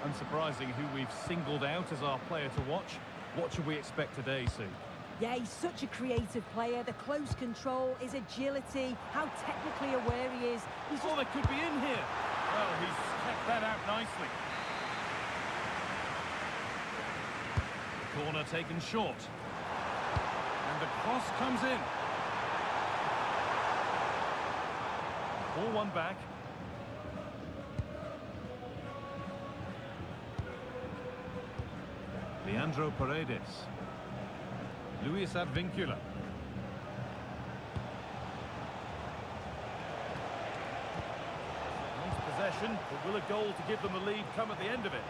S7: Unsurprising who we've singled out as our player to watch. What should we expect today, Sue?
S6: Yeah, he's such a creative player. The close control, his agility, how technically aware he is. He's
S7: Oh,
S6: just...
S7: they could be in here. Well, he's kept that out nicely. Corner taken short. And the cross comes in. Ball one back. Leandro Paredes. Luis Advincula. Nice possession, but will a goal to give them the lead come at the end of it?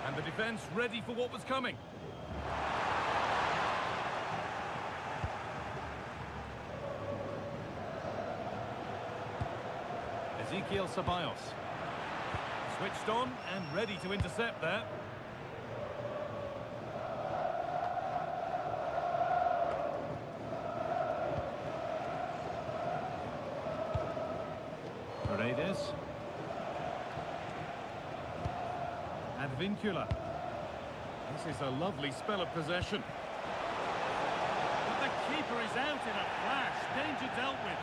S7: And the defence ready for what was coming. Ezequiel Ceballos. Switched on and ready to intercept there. Paredes. Advincula. This is a lovely spell of possession. But the keeper is out in a flash. Danger dealt with.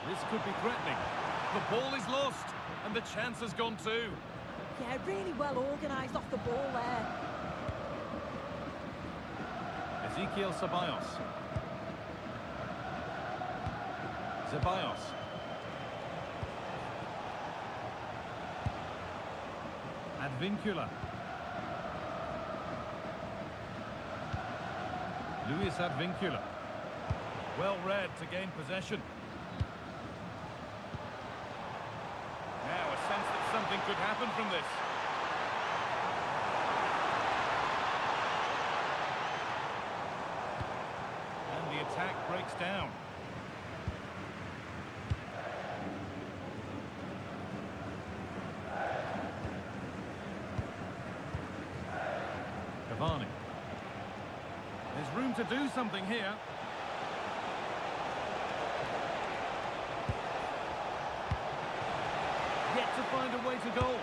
S7: This could be threatening. The ball is lost, and the chance has gone too.
S6: Yeah, really well organised off the ball there.
S7: Ezequiel Ceballos. Ceballos. Advincula. Luis Advincula. Well read to gain possession. Now a sense that something could happen from this. And the attack breaks down. Cavani. There's room to do something here. Yet to find a way to goal.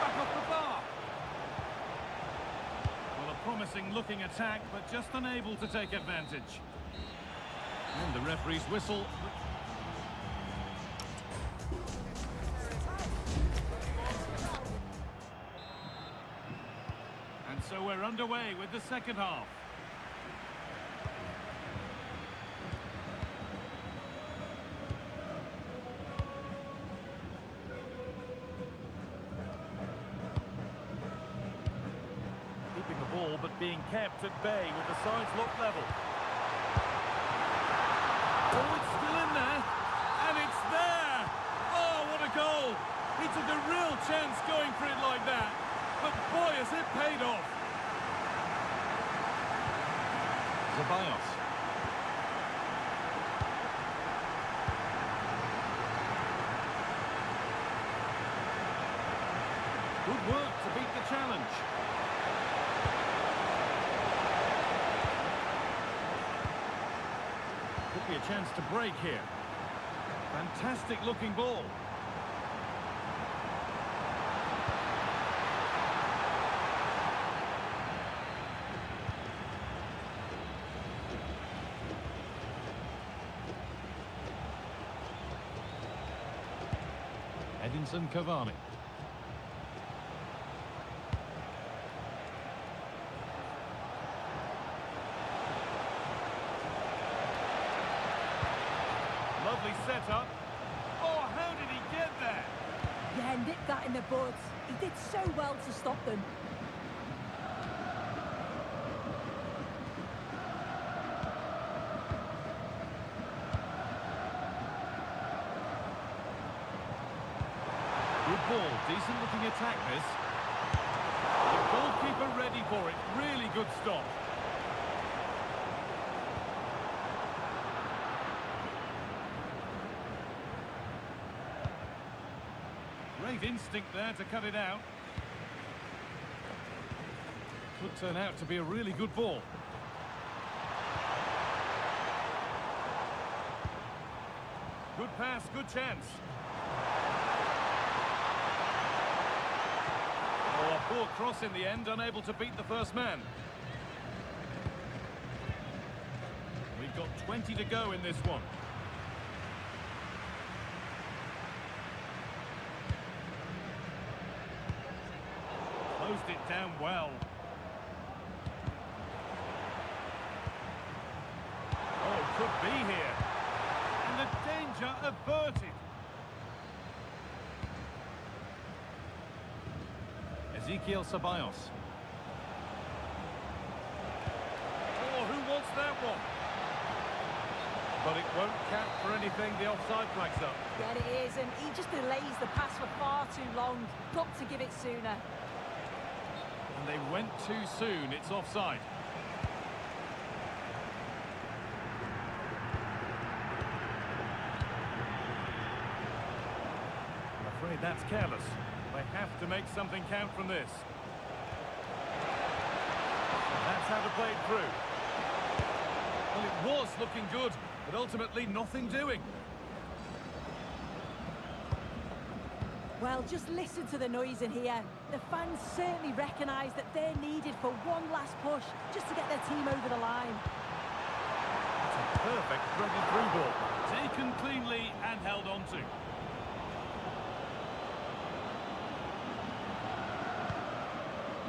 S7: Back off the bar. Well, a promising looking attack, but just unable to take advantage. And the referee's whistle. And so we're underway with the second half. Keeping the ball, but being kept at bay with the sides locked level. Oh, it's still in there, and it's there! Oh, what a goal! He took a real chance going for it like that, but boy, has it paid off! Ceballos. Good work to beat the challenge. be a chance to break here. Fantastic looking ball. Edinson Cavani. Lovely setup. Oh, how did he get there?
S6: Yeah, nipped that in the bud. He did so well to stop them.
S7: Good ball, decent looking attack this. The goalkeeper ready for it, really good stop. Great instinct there to cut it out. Could turn out to be a really good ball. Good pass, good chance. Oh, a poor cross in the end, unable to beat the first man. We've got 20 to go in this one. Closed it down well. Oh, it could be here. And the danger averted. Ezequiel Ceballos. Oh, who wants that one? But it won't count for anything. The offside flag's up.
S6: Yeah, it is, and he just delays the pass for far too long. Got to give it sooner.
S7: And they went too soon. It's offside. I'm afraid that's careless. They have to make something count from this. That's how to play it through. Well, it was looking good, but ultimately nothing doing.
S6: Well, just listen to the noise in here. The fans certainly recognise that they're needed for one last push, just to get their team over the line.
S7: It's a perfect threaded through ball. Taken cleanly and held on to.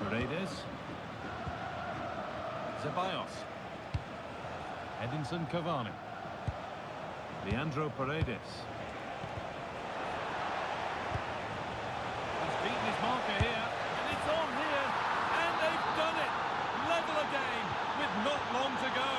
S7: Paredes. Ceballos. Edinson Cavani. Leandro Paredes. He's beaten his marker here, and it's on here, and they've done it! Level again, with not long to go.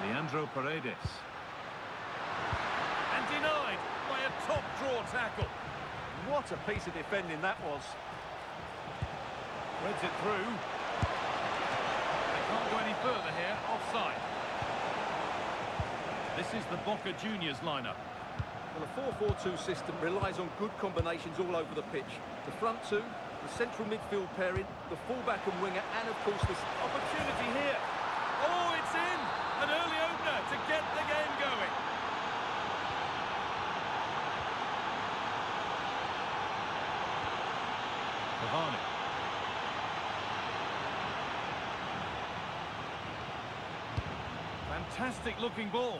S7: Leandro Paredes. And denied by a top draw tackle.
S2: What a piece of defending that was.
S7: Threads it through. They can't go any further here. Offside. This is the Boca Juniors lineup.
S2: Well, a 4-4-2 system relies on good combinations all over the pitch. The front two, the central midfield pairing, the fullback and winger, and of course this
S7: Opportunity here. Oh, it's in! An early opener to get the game going. Cavani. Fantastic looking ball.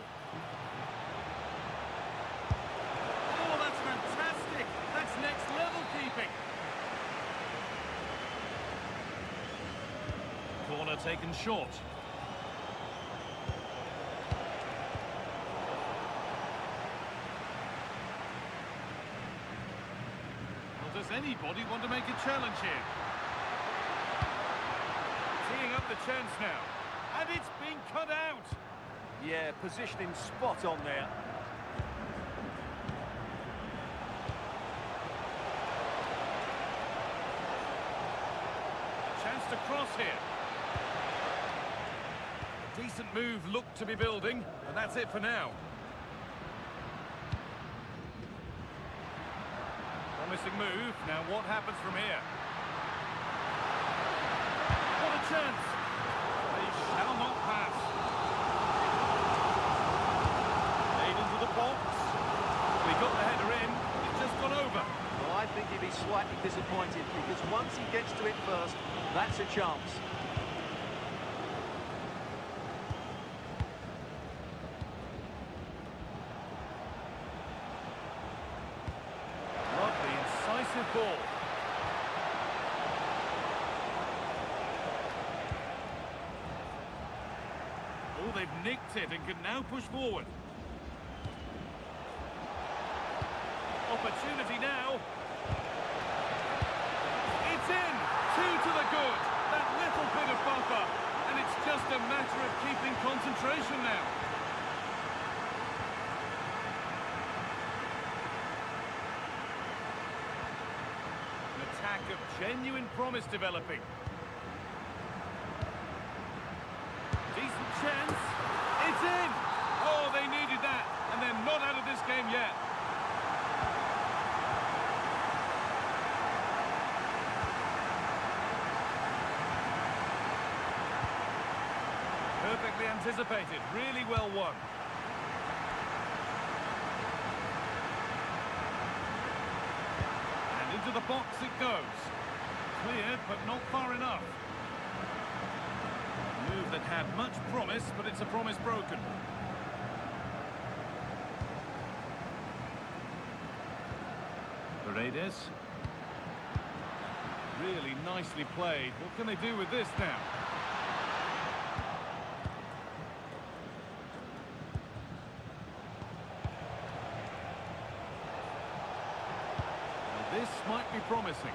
S7: Oh, that's fantastic. That's next level keeping. Corner taken short. Well, does anybody want to make a challenge here? Teeing up the chance now. And it's been cut out.
S2: Yeah, positioning spot on there.
S7: A chance to cross here. A decent move looked to be building, and that's it for now. Promising move. Now what happens from here? What a chance! They shall not pass. Made into the box. We got the header in. It's just gone over.
S2: Well, I think he'd be slightly disappointed because once he gets to it first, that's a chance.
S7: Lovely, incisive ball. Oh, they've nicked it and can now push forward. Opportunity now. It's in! 2 to the good. That little bit of buffer. And it's just a matter of keeping concentration now. An attack of genuine promise developing. Decent chance. It's in! Oh, they needed that. And they're not out of this game yet. Perfectly anticipated, really well won. And into the box it goes. Cleared, but not far enough. A move that had much promise, but it's a promise broken. Paredes. Really nicely played. What can they do with this now? This might be promising.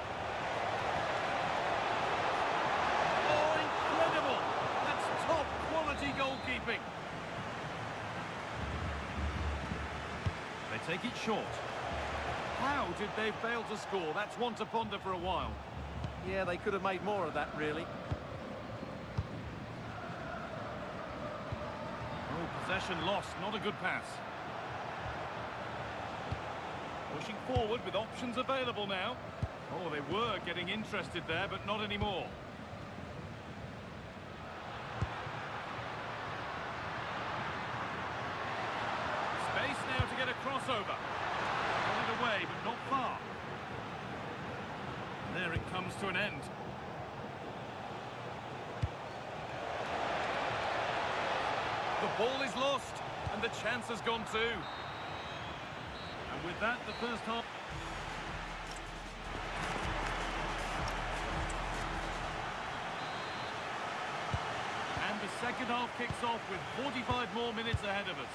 S7: Oh, incredible! That's top quality goalkeeping. They take it short. How did they fail to score? That's one to ponder for a while.
S2: Yeah, they could have made more of that, really.
S7: Oh, possession lost. Not a good pass. Pushing forward with options available now. Oh, they were getting interested there, but not anymore. Space now to get a crossover. Got it away, but not far. And there it comes to an end. The ball is lost, and the chance has gone too. And with that, the first half... And the second half kicks off with 45 more minutes ahead of us.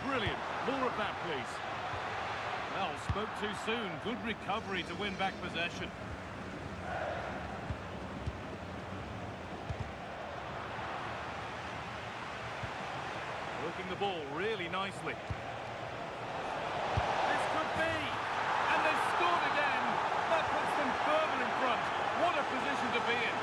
S7: Brilliant. More of that, please. Well, spoke too soon. Good recovery to win back possession. Working the ball really nicely. This could be! And they've scored again! That puts them further in front. What a position to be in.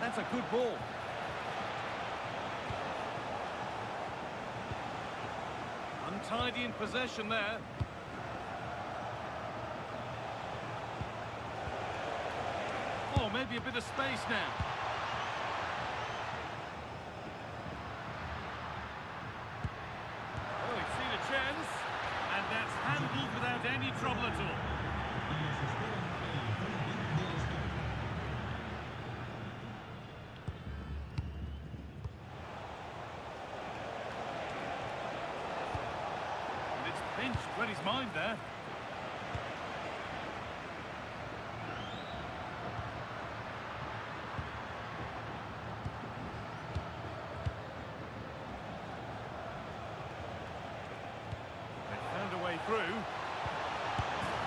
S7: That's a good ball. Untidy in possession there. Oh, maybe a bit of space now. Oh, he's seen a chance. And that's handled without any trouble at all. Pinched, read his mind there. They found a way through.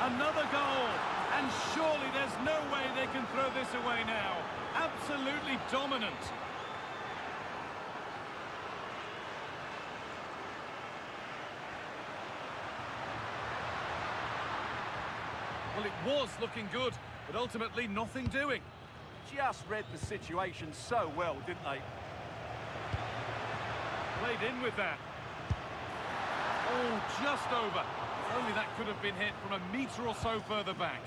S7: Another goal! And surely there's no way they can throw this away now. Absolutely dominant. Well, it was looking good, but ultimately nothing doing.
S2: Just read the situation so well, didn't they?
S7: Played in with that. Oh, just over. If only that could have been hit from a metre or so further back.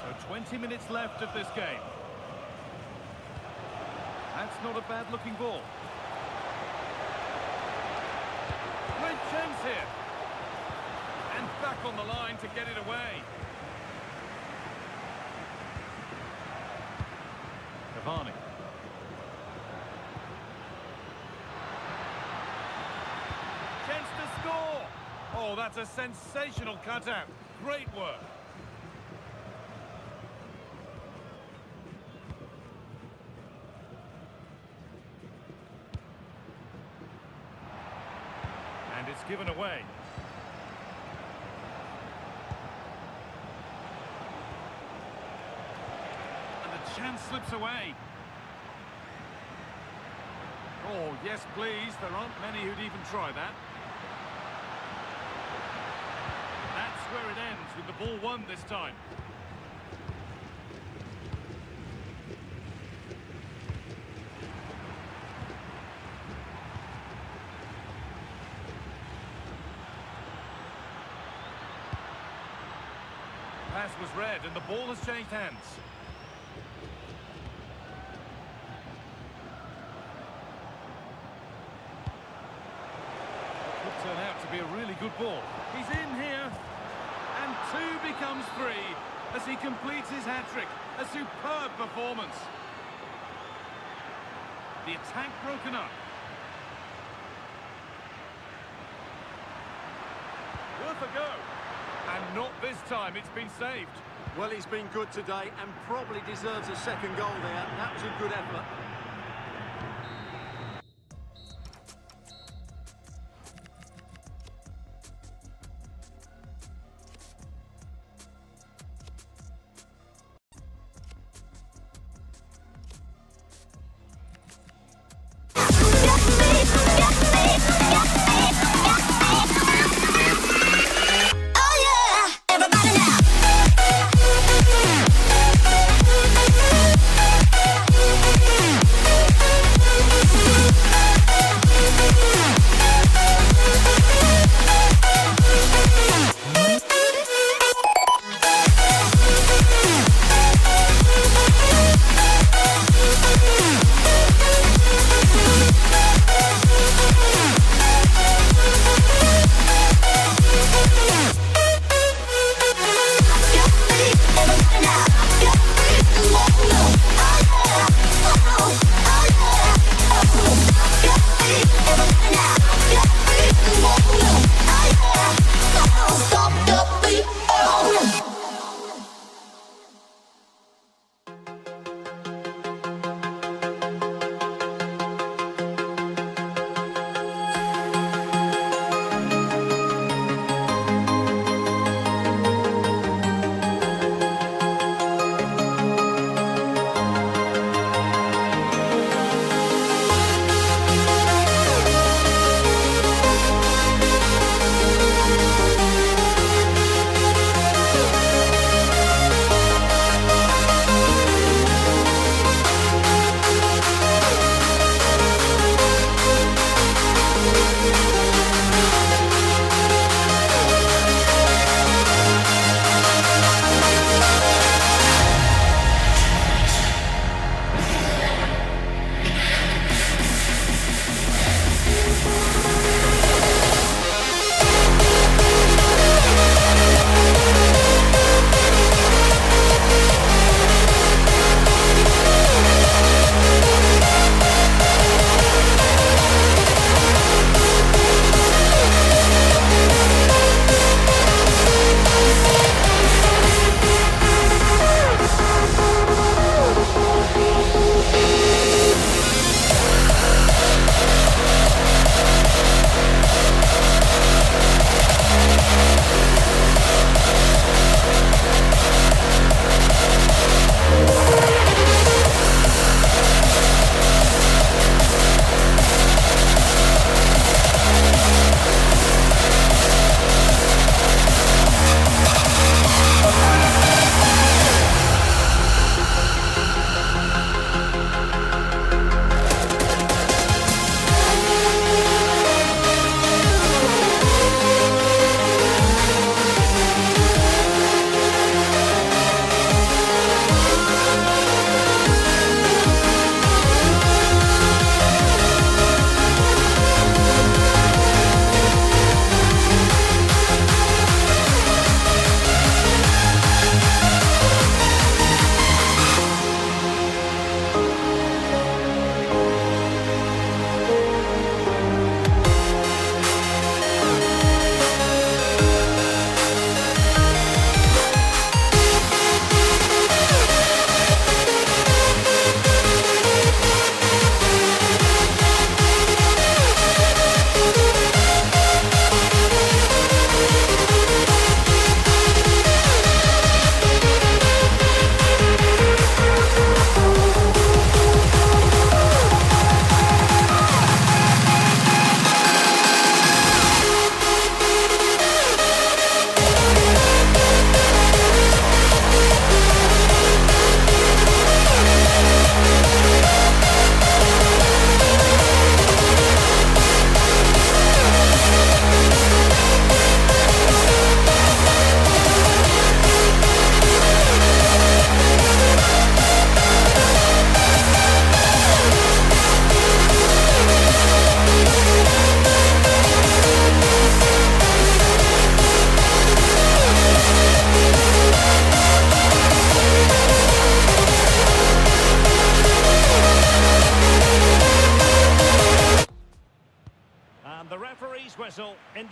S7: So 20 minutes left of this game. That's not a bad-looking ball. Great chance here. And back on the line to get it away. Cavani. Chance to score. Oh, that's a sensational cutout. Great work. And it's given away. And the chance slips away. Oh, yes, please. There aren't many who'd even try that. That's where it ends, with the ball won this time. Pass was read and the ball has changed hands. Could turn out to be a really good ball. He's in here, and 2 becomes 3 as he completes his hat-trick. A superb performance. The attack broken up. Worth a go. And not this time, it's been saved.
S2: Well, he's been good today and probably deserves a second goal there. That was a good effort.
S4: Oh yeah, everybody now.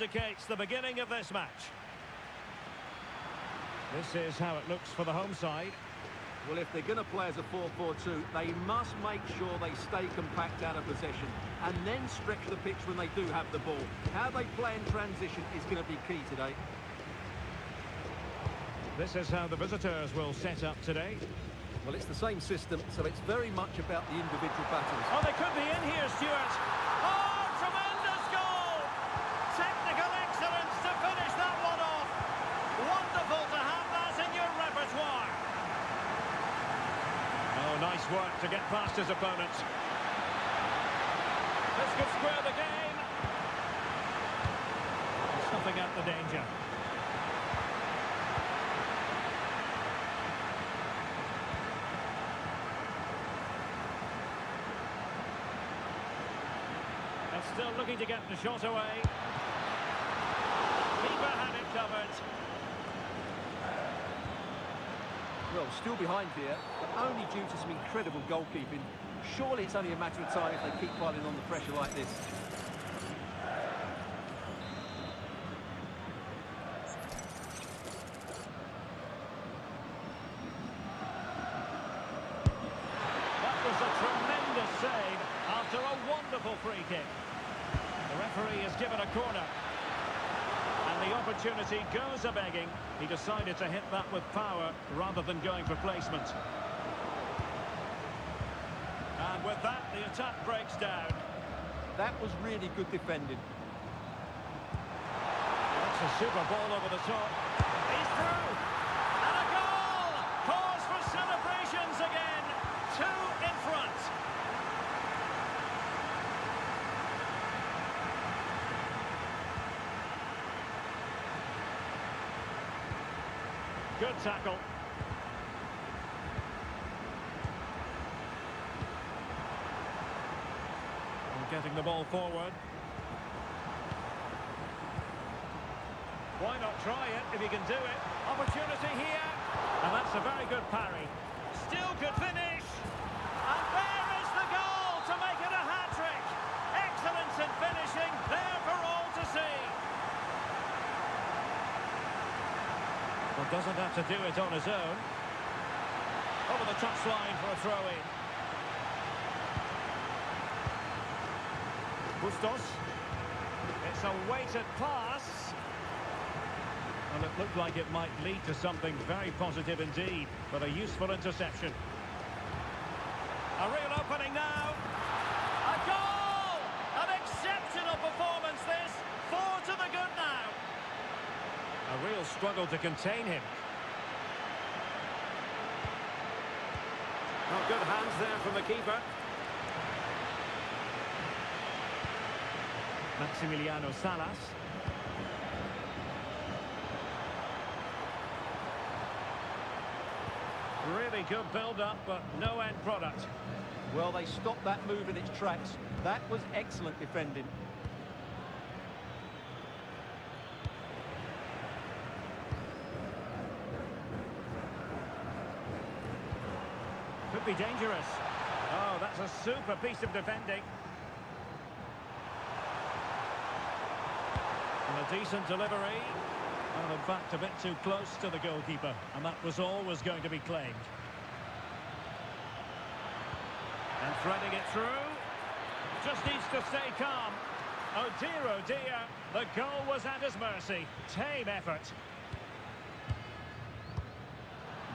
S1: indicates the beginning of this match. This is how it looks for the home side.
S2: Well, if they're going to play as a 4-4-2, they must make sure they stay compact out of possession and then stretch the pitch when they do have the ball. How they play in transition is going to be key today.
S1: This is how the visitors will set up today.
S2: Well, it's the same system, so it's very much about the individual battles.
S1: Oh, they could be in here, Stuart. Oh, tremendous goal! Technical excellence to finish that one off. Wonderful to have that in your repertoire. Oh, nice work to get past his opponent. This could square the game. Snuffing out the danger. And still looking to get the shot away. Keeper had it covered.
S2: Well, still behind here, but only due to some incredible goalkeeping. Surely it's only a matter of time if they keep piling on the pressure like this.
S1: That was a tremendous save after a wonderful free kick. The referee has given a corner. And the opportunity goes a-begging. He decided to hit that with power rather than going for placement. And with that, the attack breaks down.
S2: That was really good defending.
S1: That's a super ball over the top. He's through! And a goal! Cause for celebrations again. 2 in front. Good tackle. And getting the ball forward. Why not try it if you can do it? Opportunity here. And that's a very good parry. Still could finish. And there is the goal to make it a hat-trick. Excellence in finishing, there for all to see. Well, doesn't have to do it on his own. Over the touchline for a throw-in. Bustos. It's a weighted pass. And it looked like it might lead to something very positive indeed, but a useful interception. A real opening now. A goal! An exceptional performance this. 4 to the good now. A real struggle to contain him. Well, good hands there from the keeper. Maximiliano Salas. Really good build-up, but no end product.
S2: Well, they stopped that move in its tracks. That was excellent defending.
S1: Could be dangerous. Oh, that's a super piece of defending. And a decent delivery. Well, in fact, a bit too close to the goalkeeper. And that was always going to be claimed. And threading it through. Just needs to stay calm. Oh dear, the goal was at his mercy. Tame effort.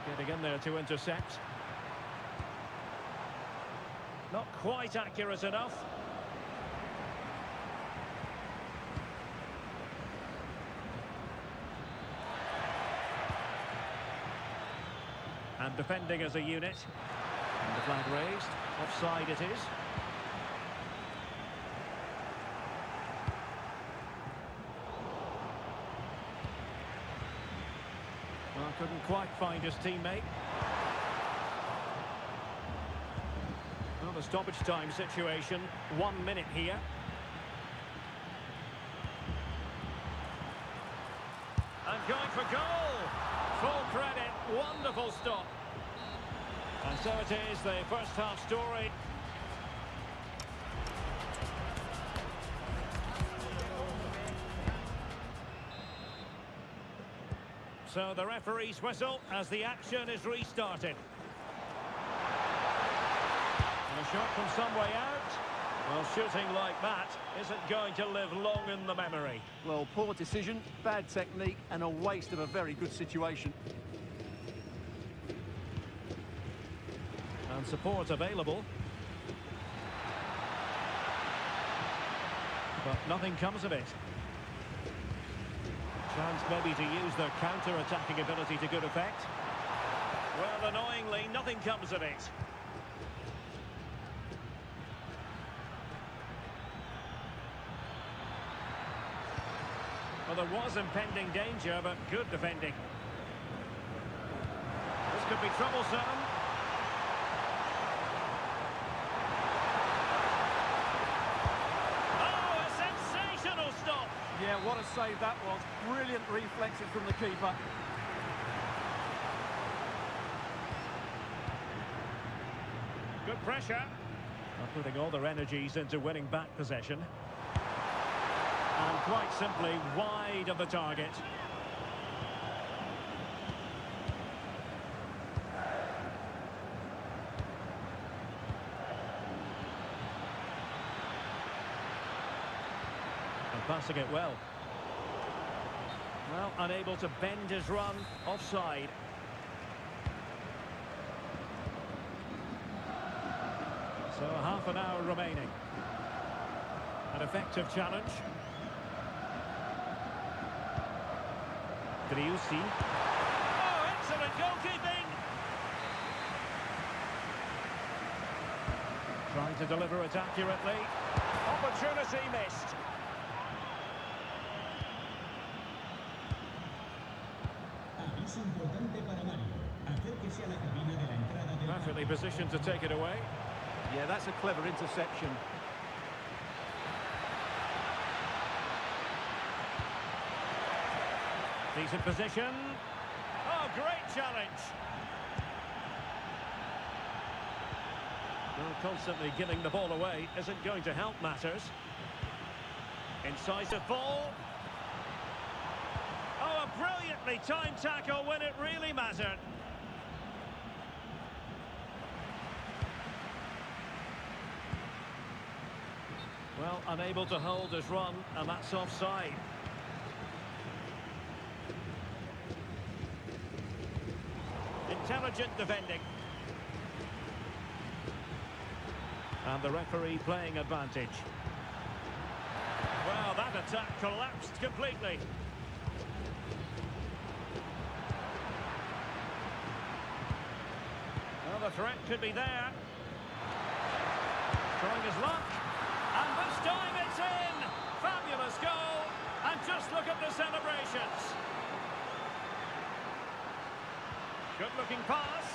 S1: Getting in there to intercept. Not quite accurate enough. And defending as a unit. And the flag raised. Offside it is. Well, couldn't quite find his teammate. Well, the stoppage time situation. 1 minute here. And going for goal. Full credit. Wonderful stop. And so it is, the first half story. So the referee's whistle as the action is restarted. And a shot from some way out. Well, shooting like that isn't going to live long in the memory.
S2: Well, poor decision, bad technique, and a waste of a very good situation.
S1: And support available. But nothing comes of it. Chance maybe to use their counter-attacking ability to good effect. Well, annoyingly, nothing comes of it. Well, there was impending danger, but good defending. This could be troublesome. Oh, a sensational stop!
S2: Yeah, what a save that was. Brilliant reflexes from the keeper.
S1: Good pressure. Not putting all their energies into winning back possession. And quite simply, wide of the target. And passing it well. Well, unable to bend his run, offside. So half an hour remaining. An effective challenge. Driussi. Oh, excellent goalkeeping! Trying to deliver it accurately. Opportunity missed.
S8: Aviso importante para Mario. Acérquese a la cabina de la entrada del
S1: Perfectly positioned to take it away.
S2: Yeah, that's a clever interception.
S1: Decent position. Oh, great challenge. Well, constantly giving the ball away isn't going to help matters. Incisive ball. Oh, a brilliantly timed tackle when it really mattered. Well, unable to hold his run, and that's offside. Intelligent defending. And the referee playing advantage. Well, that attack collapsed completely. Well, the threat could be there. Trying his luck. And this time it's in! Fabulous goal! And just look at the celebrations. Good-looking pass.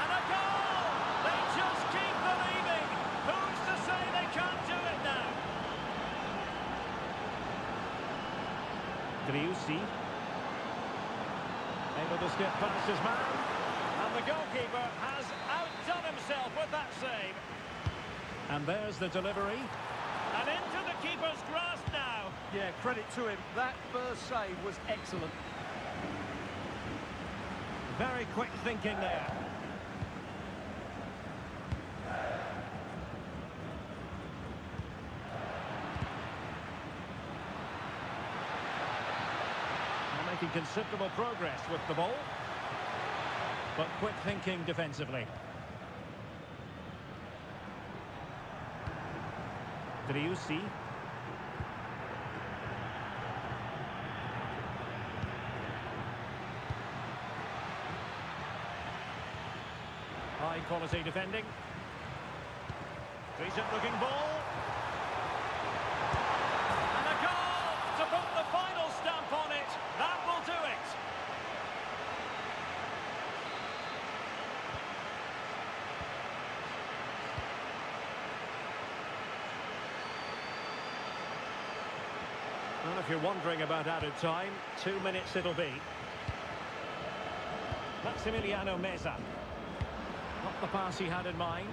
S1: And a goal! They just keep believing. Who's to say they can't do it now? Driussi. Able to skip past his man. And the goalkeeper has outdone himself with that save. And there's the delivery. And into the keeper's grasp now.
S2: Yeah, credit to him. That first save was excellent.
S1: Very quick thinking there. They're making considerable progress with the ball. But quick thinking defensively. Driussi. High quality defending. Decent looking ball. And a goal to put the final stamp on it. That will do it. Well, if you're wondering about added time, 2 minutes it'll be. Maximiliano Meza. Not the pass he had in mind.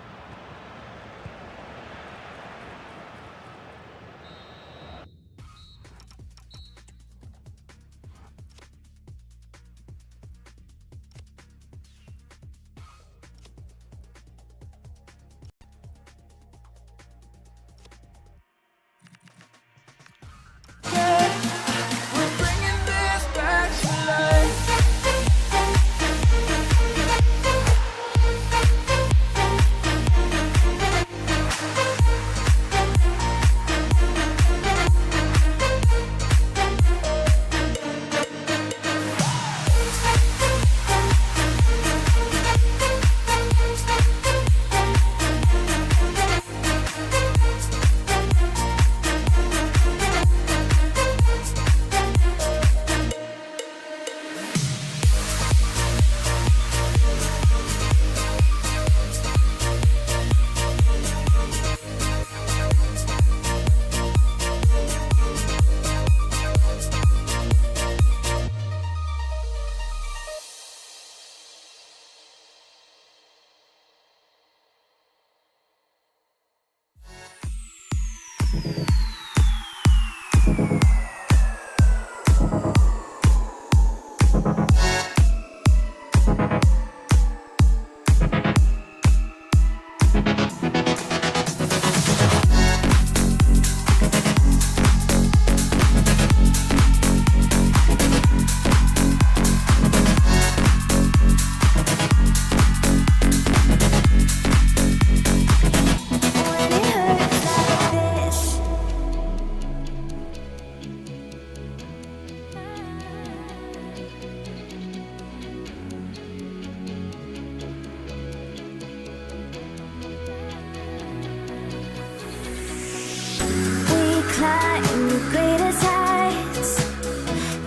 S4: Climb the greatest heights,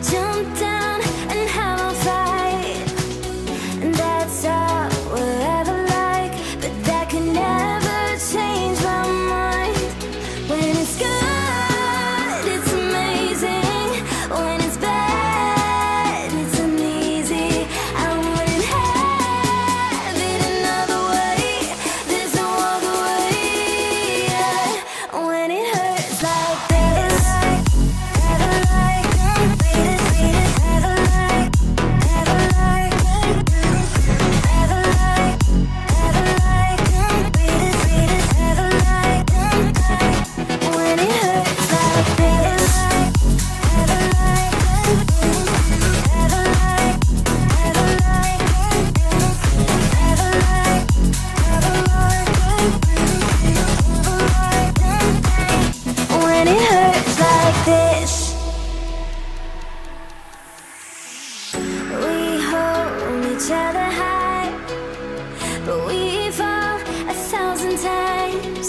S4: jump down and have a fight, and that's all we'll ever like. But that can never change my mind. When it's good, it's amazing. When it's bad, it's uneasy. I wouldn't have it another way. There's no other way. Yeah. When it hurts like this, never like, never like, never like, never like, never like, never like. When it hurts like this, never like, never like, never like, never like, when it hurts like this. We hold each other high, but we fall 1,000 times.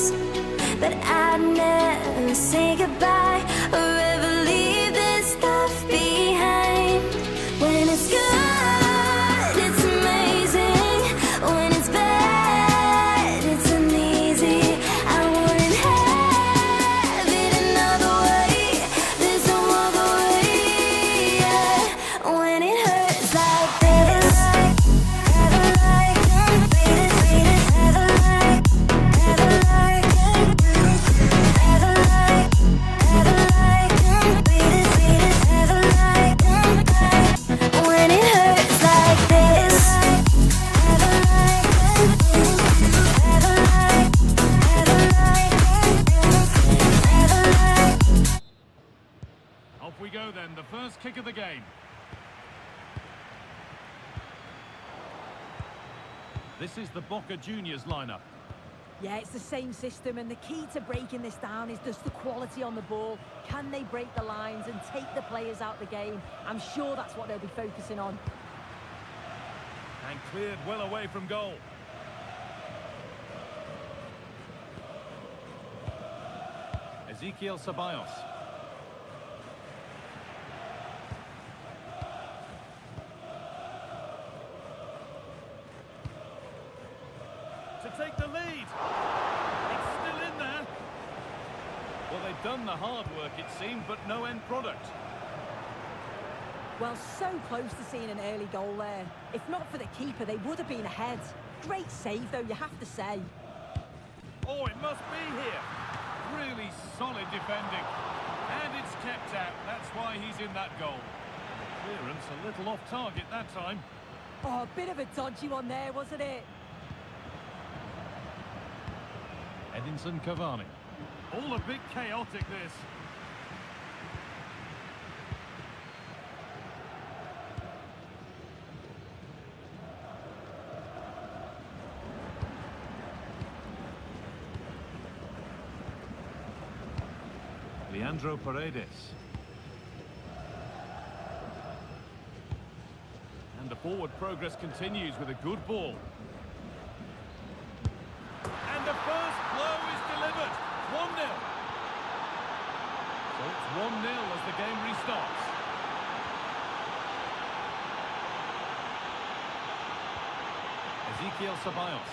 S4: But I'd never say goodbye or ever leave this stuff behind. When it's good, it's amazing. When it's bad, it's uneasy. I wouldn't have it another way. There's no other way. Yeah. When it hurts like this, never like, never like, never like, never like, never like, never like. When it hurts like this, never like, never like, never like.
S7: Off we go then, the first kick of the game. This is the Boca Juniors lineup.
S6: Yeah, it's the same system, and the key to breaking this down is just the quality on the ball. Can they break the lines and take the players out the game? I'm sure that's what they'll be focusing on.
S7: And cleared well away from goal. Ezequiel Ceballos. To take the lead. It's still in there. Well, they've done the hard work, it seemed, but no end product.
S6: Well, so close to seeing an early goal there. If not for the keeper, they would have been ahead. Great save, though, you have to say.
S7: Oh, it must be here. Really solid defending. And it's kept out. That's why he's in that goal. Clearance a little off target that time.
S6: Oh, a bit of a dodgy one there, wasn't it?
S7: Edinson Cavani. All a bit chaotic, this. Leandro Paredes. And the forward progress continues with a good ball. And the first blow is delivered. 1-0. So it's 1-0 as the game restarts. Ezequiel Ceballos.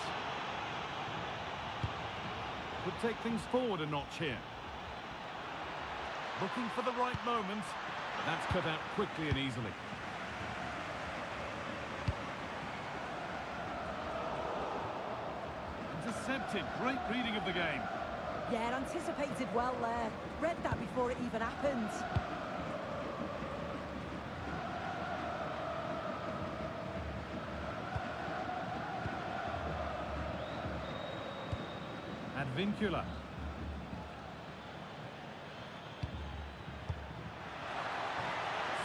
S7: Could take things forward a notch here. Looking for the right moment, but that's cut out quickly and easily. Intercepted, great reading of the game.
S6: Yeah, anticipated well there. Read that before it even happened.
S7: Advincula.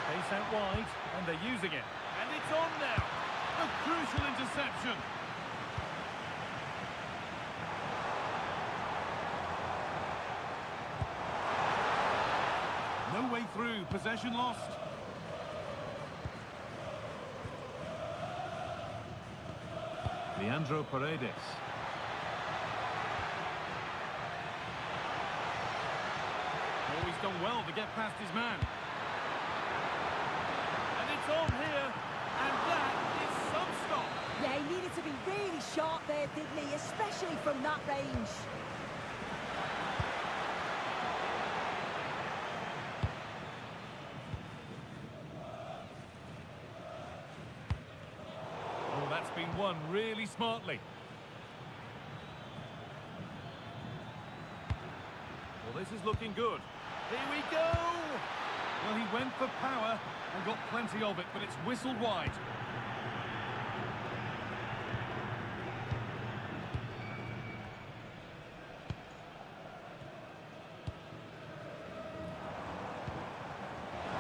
S7: Space out wide, and they're using it. And it's on now. A crucial interception. No way through, possession lost. Leandro Paredes. Oh, he's done well to get past his man. And it's on here, and that is some stop.
S6: Yeah, he needed to be really sharp there, didn't he? Especially from that range.
S7: Oh, that's been won really smartly. Well, this is looking good. Here we go! Well, he went for power and got plenty of it, but it's whistled wide.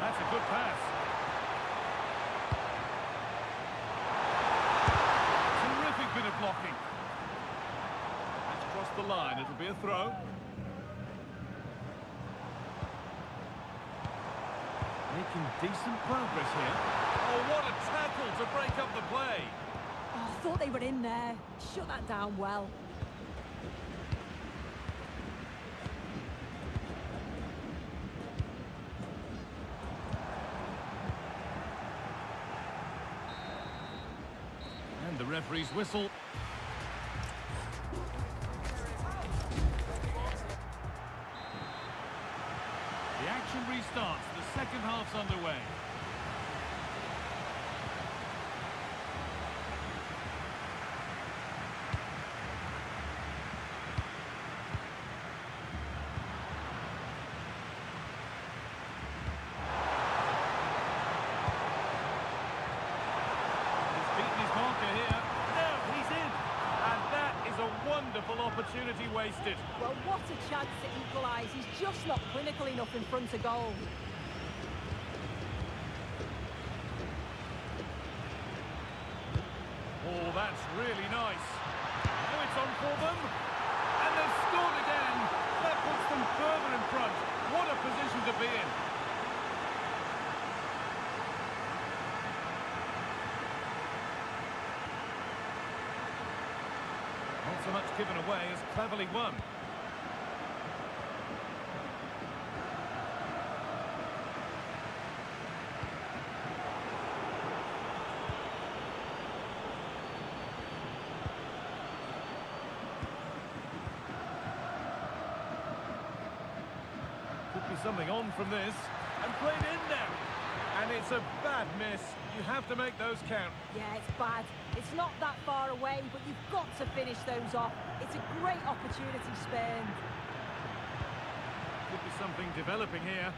S7: That's a good pass. Terrific bit of blocking. That's crossed the line. It'll be a throw. Making decent progress here. Oh, what a tackle to break up the play.
S6: Oh, I thought they were in there. Shut that down well.
S7: And the referee's whistle. The action restarts. The second half's underway. He's beaten his marker here. Now he's in. And that is a wonderful opportunity wasted.
S6: Well, what a chance to equalise. He's just not clinical enough in front of goal.
S7: Oh, that's really nice. Now it's on for them. And they've scored again. That puts them further in front. What a position to be in. Not so much given away as cleverly won. Could be something on from this. And played in now. And it's a bad miss. You have to make those count.
S6: Yeah, it's bad. It's not that far away, but you've got to finish those off. It's a great opportunity spurned.
S7: Could be something developing here.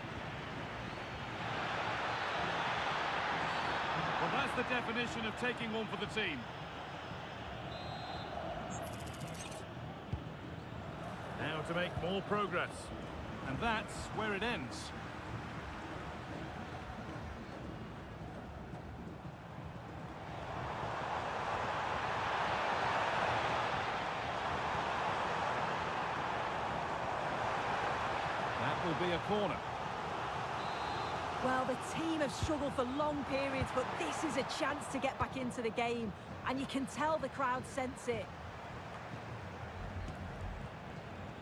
S7: Well, that's the definition of taking one for the team. Now to make more progress. And that's where it ends. That will be a corner.
S6: Well, the team have struggled for long periods, but this is a chance to get back into the game. And you can tell the crowd sense it.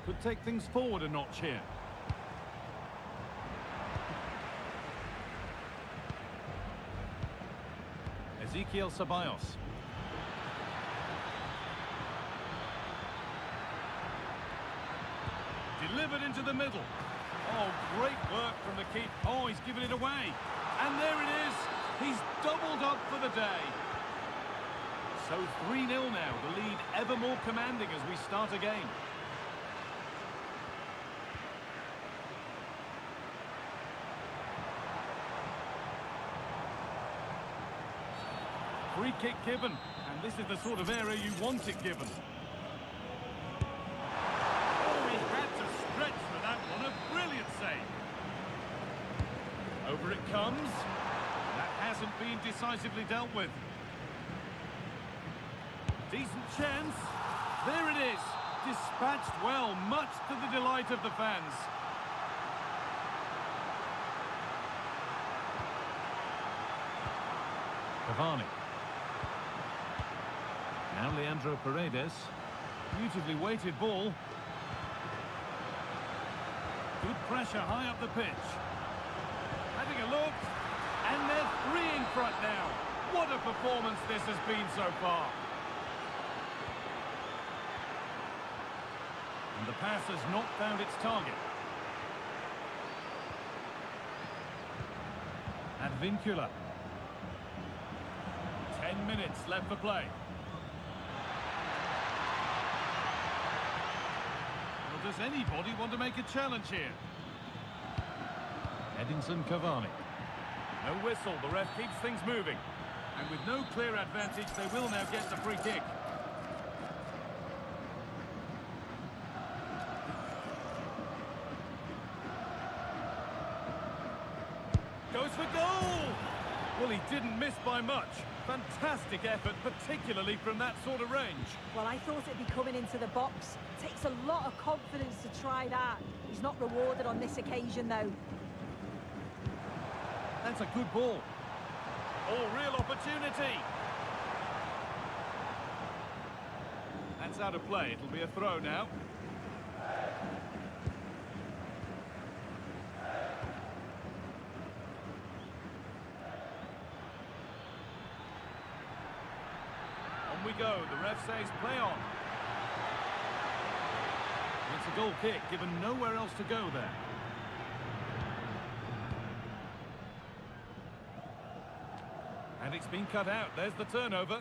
S7: Could take things forward a notch here. Ezequiel Ceballos. Delivered into the middle. Oh, great work from the keeper. Oh, he's given it away. And there it is. He's doubled up for the day. So 3-0 now. The lead ever more commanding as we start again. kick given, and this is the sort of area you want it given. Oh, he had to stretch for that one. A brilliant save. Over it comes. That hasn't been decisively dealt with. Decent chance. There it is. Dispatched well, much to the delight of the fans. Cavani. Now Leandro Paredes. Beautifully weighted ball. Good pressure high up the pitch. Having a look. And they're three in front now. What a performance this has been so far. And the pass has not found its target. Advincula. 10 minutes left for play. Well, does anybody want to make a challenge here? Edinson Cavani. No whistle, the ref keeps things moving. And with no clear advantage, they will now get the free kick. Goes for goal! Well, he didn't miss by much. Fantastic effort, particularly from that sort of range.
S6: Well, I thought it'd be coming into the box. It takes a lot of confidence to try that. He's not rewarded on this occasion, though.
S7: That's a good ball. Oh, real opportunity. That's out of play. It'll be a throw now. On we go. The ref says play on. It's a goal kick, given nowhere else to go there. And it's been cut out. There's the turnover.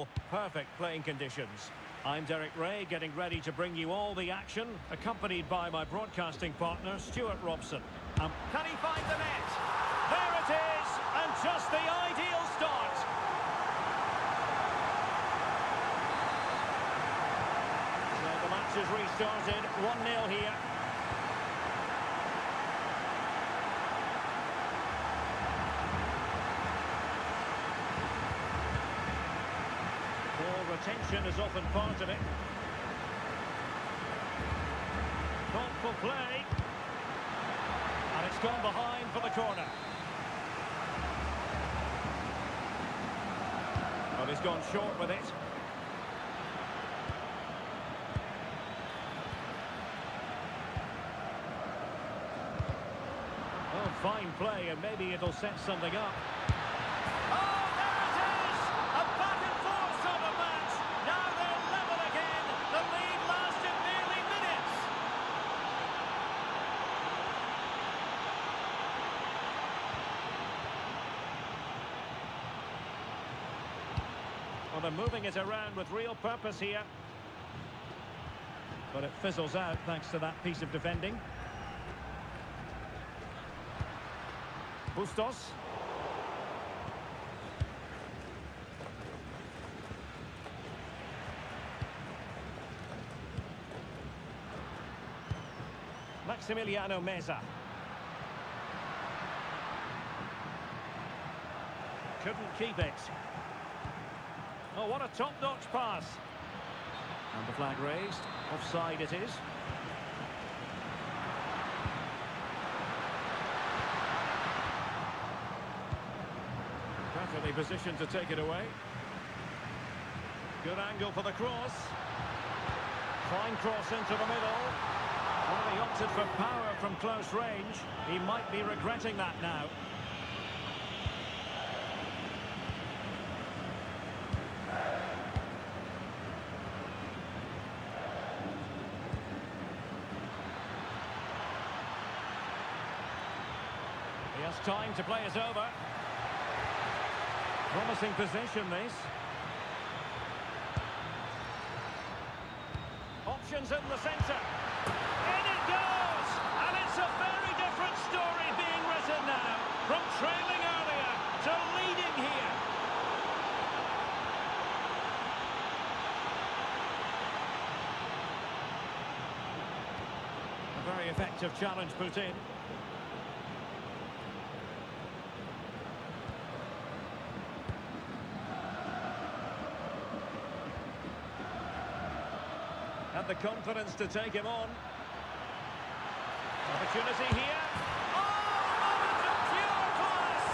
S1: ball, perfect playing conditions. I'm Derek Ray, getting ready to bring you all the action, accompanied by my broadcasting partner, Stuart Robson. Can he find the net? There it is, and just the ideal start. So the match is restarted, 1-0 here. Ball retention is often part of it. Thoughtful play. And it's gone behind for the corner. Well, he's gone short with it. Oh, fine play, and maybe it'll set something up. Oh, there it is! A back and forth sort of match. Now they're level again. The lead lasted nearly minutes. Well, they're moving it around with real purpose here. But it fizzles out thanks to that piece of defending. Bustos. Maximiliano Meza. Couldn't keep it. Oh, what a top-notch pass. And the flag raised. Offside it is. Perfectly positioned to take it away. Good angle for the cross. Fine cross into the middle. Well, he opted for power from close range. He might be regretting that now. He has time to play it over. Promising position, this. Options in the centre. In it goes! And it's a very different story being written now. From trailing earlier to leading here. A very effective challenge put in. Had the confidence to take him on. Opportunity here. Oh, moment of pure class!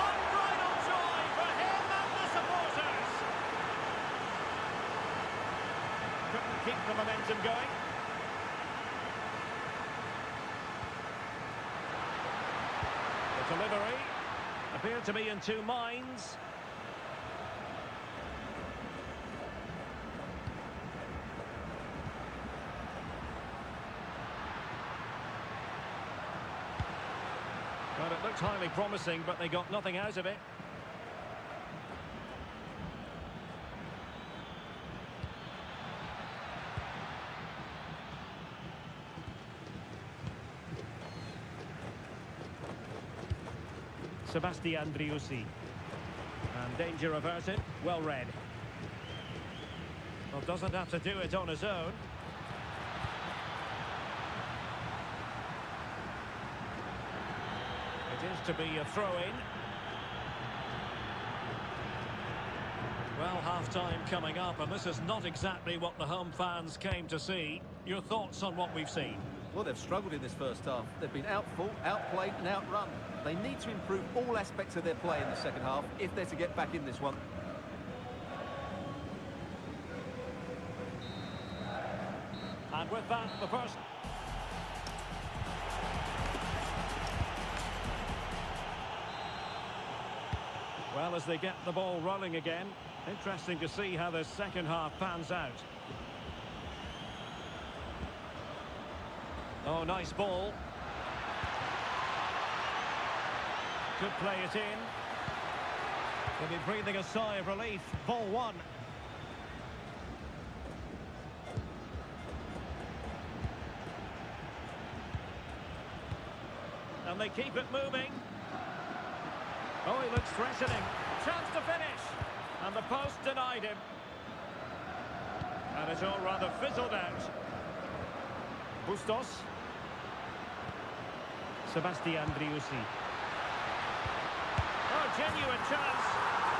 S1: Unbridled joy for him and the supporters. Couldn't keep the momentum going. The delivery appeared to be in two minds. Well, it looked highly promising, but they got nothing out of it. Sebastian Driussi. And danger averted. Well read. Well, doesn't have to do it on his own. It is to be a throw-in. Well, half-time coming up, and this is not exactly what the home fans came to see. Your thoughts on what we've seen?
S2: Well, they've struggled in this first half. They've been outfought, outplayed and outrun. They need to improve all aspects of their play in the second half if they're to get back in this one.
S1: And with that, the first... Well, as they get the ball rolling again, interesting to see how the second half pans out. Oh, nice ball. Could play it in. They'll be breathing a sigh of relief. Ball one. Can they keep it moving? Oh, he looks threatening. Chance to finish. And the post denied him. And it's all rather fizzled out. Bustos. Sebastian Driussi. Oh, genuine chance.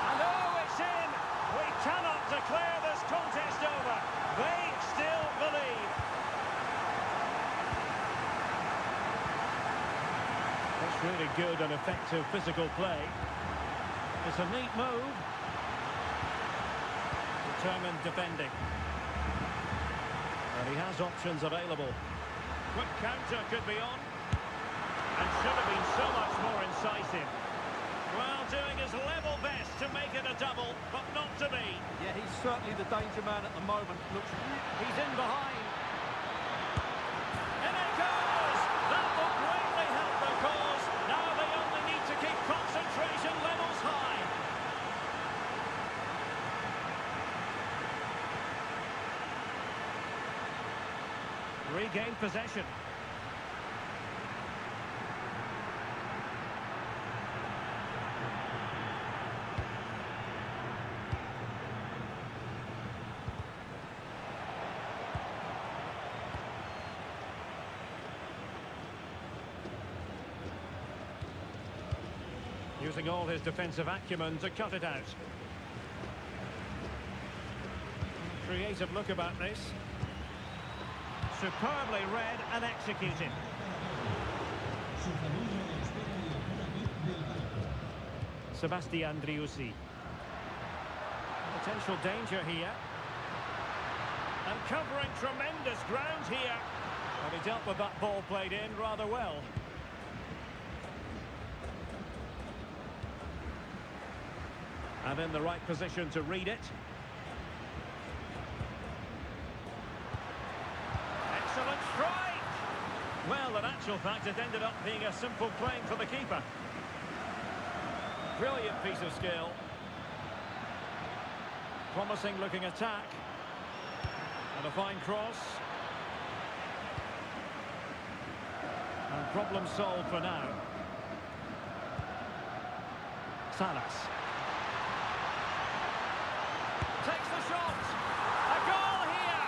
S1: And oh, it's in. We cannot declare this contest over. They still believe. That's really good and effective physical play. It's a neat move. Determined defending. And he has options available. Quick counter could be on. And should have been so much more incisive. Well, doing his level best to make it a double, but not to be.
S2: Yeah, he's certainly the danger man at the moment.
S1: He's in behind. In it goes! That will greatly help the cause. Now they only need to keep concentration levels high. Regain possession. Using all his defensive acumen to cut it out. Creative look about this. Superbly read and executed.
S8: Su familia le espera en la zona VIP del palco.
S1: Sebastian Driussi. Potential danger here. And covering tremendous ground here. And he dealt with that ball played in rather well. And in the right position to read it. Excellent strike! Well, in actual fact, it ended up being a simple claim for the keeper. Brilliant piece of skill. Promising looking attack. And a fine cross. And problem solved for now. Salas. Takes the shot. A goal here,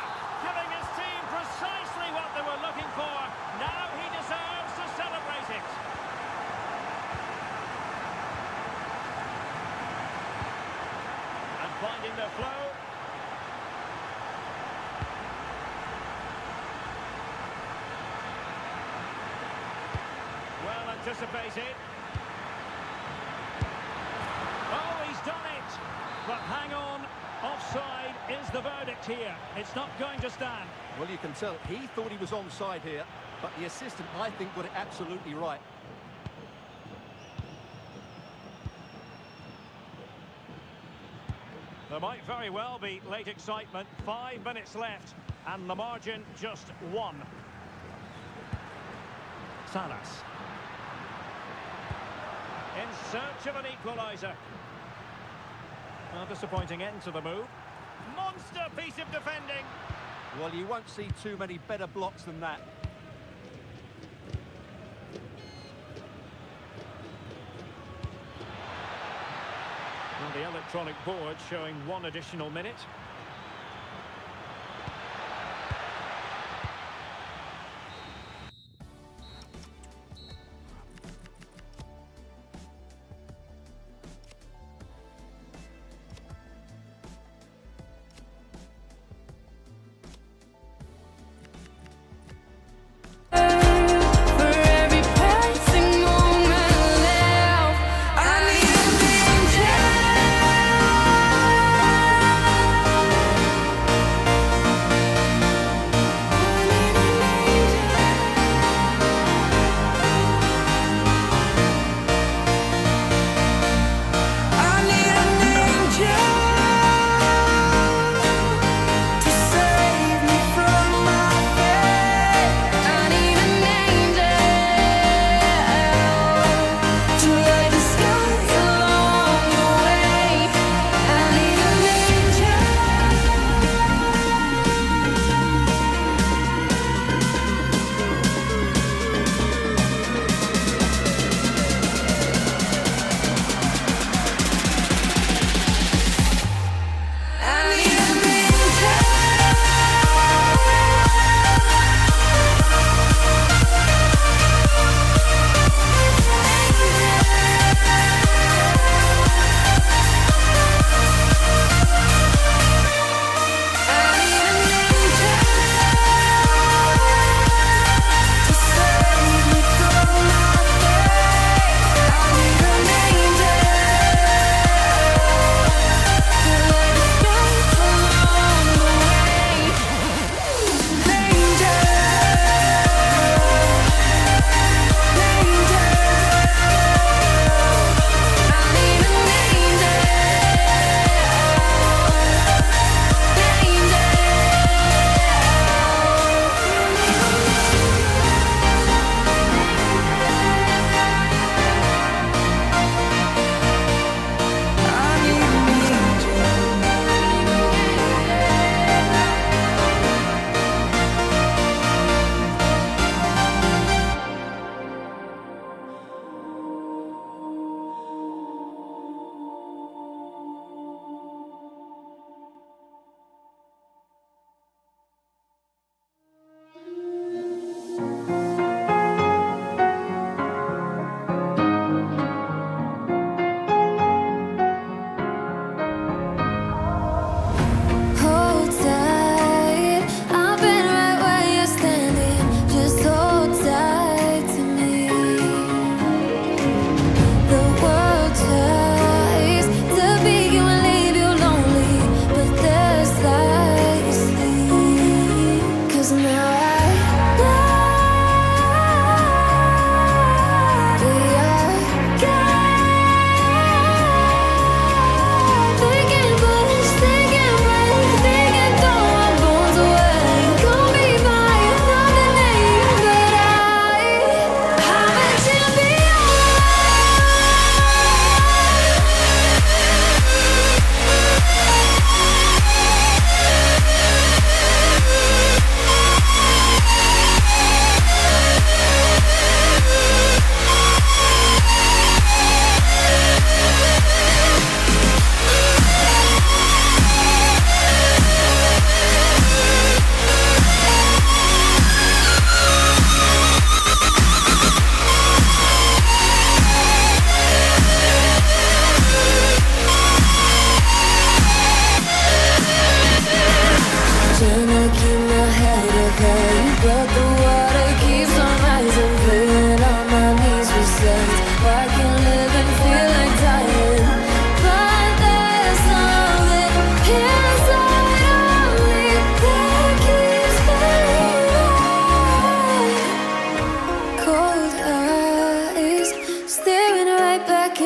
S1: giving his team precisely what they were looking for. Now he deserves to celebrate it. And finding their flow. Well anticipated. Oh, he's done it. But hang on. Offside is the verdict here. It's not going to stand.
S2: Well, you can tell he thought he was onside here, but the assistant, I think, got it absolutely right.
S1: There might very well be late excitement. 5 minutes left, and the margin just 1. Salas. In search of an equaliser. A disappointing end to the move. Monster piece of defending.
S2: Well, you won't see too many better blocks than that.
S1: Well, the electronic board showing 1 additional minute.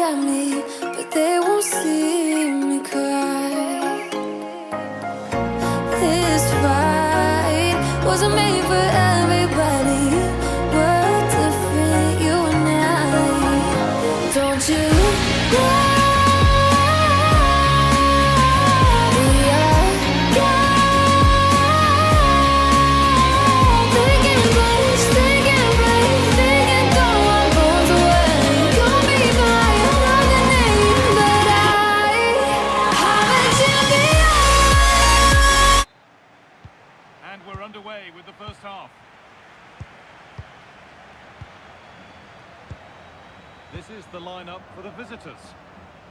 S4: at me, but they won't see me cry. This fight wasn't made for everybody. We're different, you and I. Don't you know?
S7: And we're underway with the first half. This is the lineup for the visitors.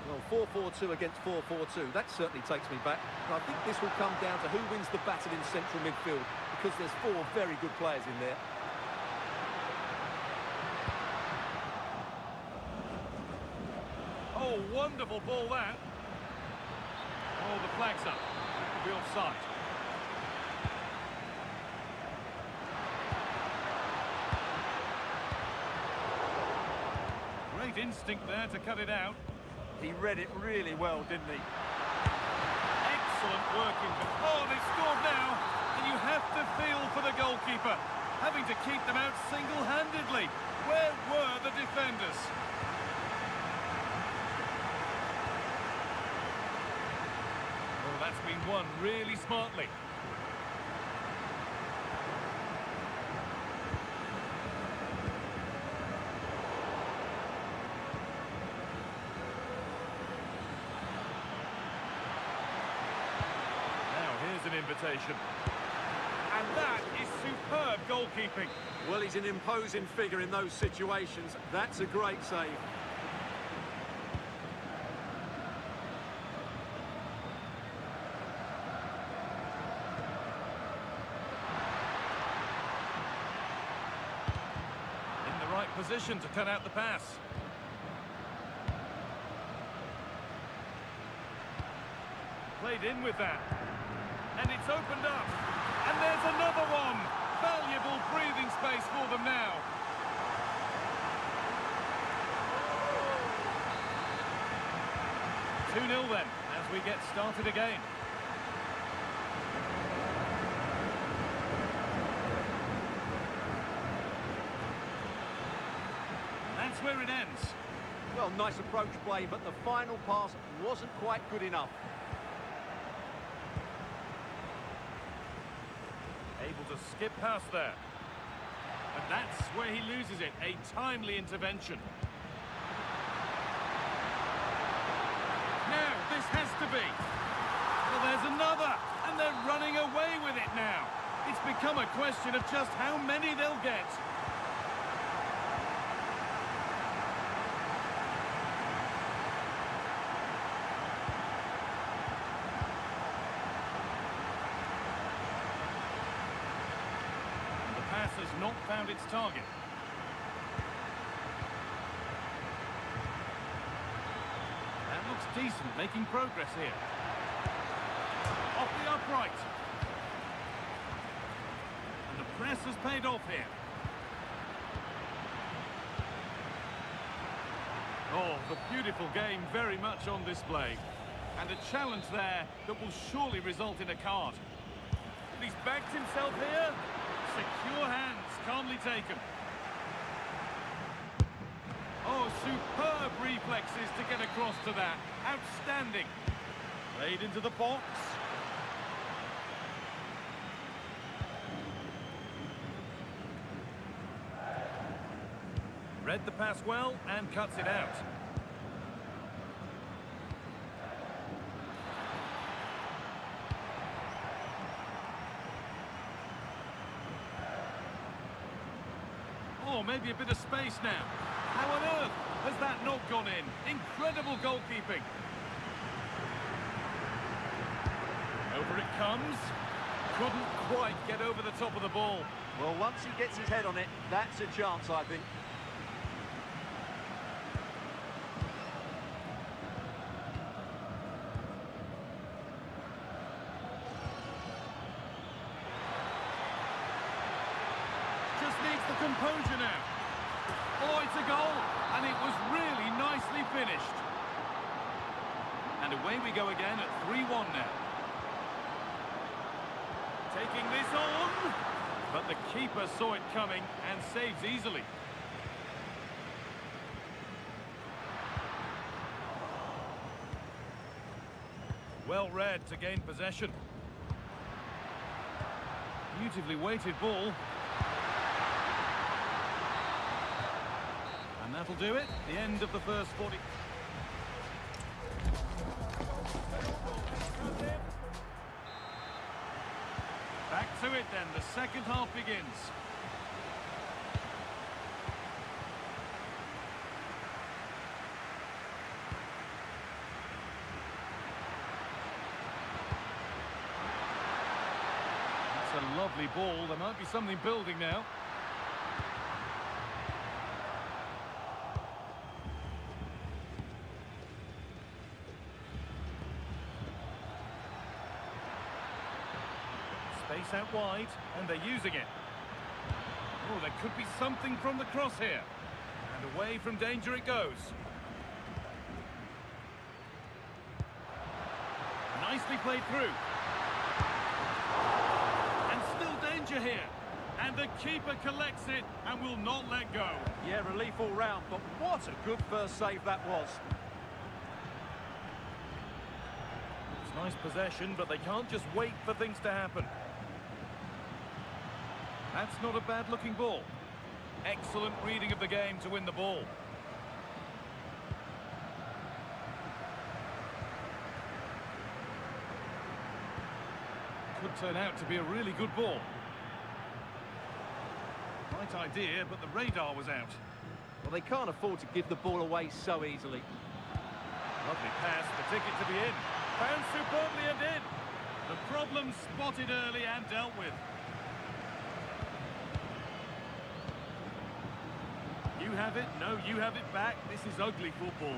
S2: Well, 4-4-2 against 4-4-2, that certainly takes me back. And I think this will come down to who wins the battle in central midfield, because there's 4 very good players in there.
S7: Oh, wonderful ball that. Oh, the flag's up. It'll be offside. Great instinct there to cut it out.
S2: He read it really well, didn't he?
S7: Excellent working. Oh, they've scored now. And you have to feel for the goalkeeper, having to keep them out single-handedly. Where were the defenders? Oh, that's been won really smartly. An invitation. And that is superb goalkeeping.
S2: Well, he's an imposing figure in those situations. That's a great save.
S7: In the right position to cut out the pass. Played in with that. And it's opened up. And there's another one. Valuable breathing space for them now. Two 2-0 then, as we get started again. That's where it ends.
S2: Well, nice approach play, but the final pass wasn't quite good enough.
S7: Able to skip past there. And that's where he loses it. A timely intervention. Now, this has to be. Well, there's another. And they're running away with it now. It's become a question of just how many they'll get. Has not found its target. That looks decent, making progress here. Off the upright. And the press has paid off here. Oh, the beautiful game very much on display. And a challenge there that will surely result in a card. But he's backed himself here. Secure hands, calmly taken. Oh, superb reflexes to get across to that. Outstanding. Played into the box. Read the pass well and cuts it out. Oh, maybe a bit of space now. How on earth has that not gone in? Incredible goalkeeping. Over it comes. Couldn't quite get over the top of the ball.
S2: Well, once he gets his head on it, that's a chance, I think.
S7: Just needs the composure now. Oh, it's a goal, and it was really nice. nicely finished. And away we go again at 3-1 now. Taking this on, but the keeper saw it coming and saves easily. Well read to gain possession. Beautifully weighted ball. And that'll do it. The end of the first 40. Back to it then. The second half begins. That's a lovely ball. There might be something building now. Space out wide, and they're using it. Oh, there could be something from the cross here. And away from danger it goes. Nicely played through. And still danger here. And the keeper collects it and will not let go.
S2: Yeah, relief all round, but what a good first save that was.
S7: It's nice possession, but they can't just wait for things to happen. That's not a bad-looking ball. Excellent reading of the game to win the ball. Could turn out to be a really good ball. Right idea, but the radar was out.
S2: Well, they can't afford to give the ball away so easily.
S7: Lovely pass, the ticket to be in. Found superbly and in. The problem spotted early and dealt with. You have it, no, you have it back. This is ugly football.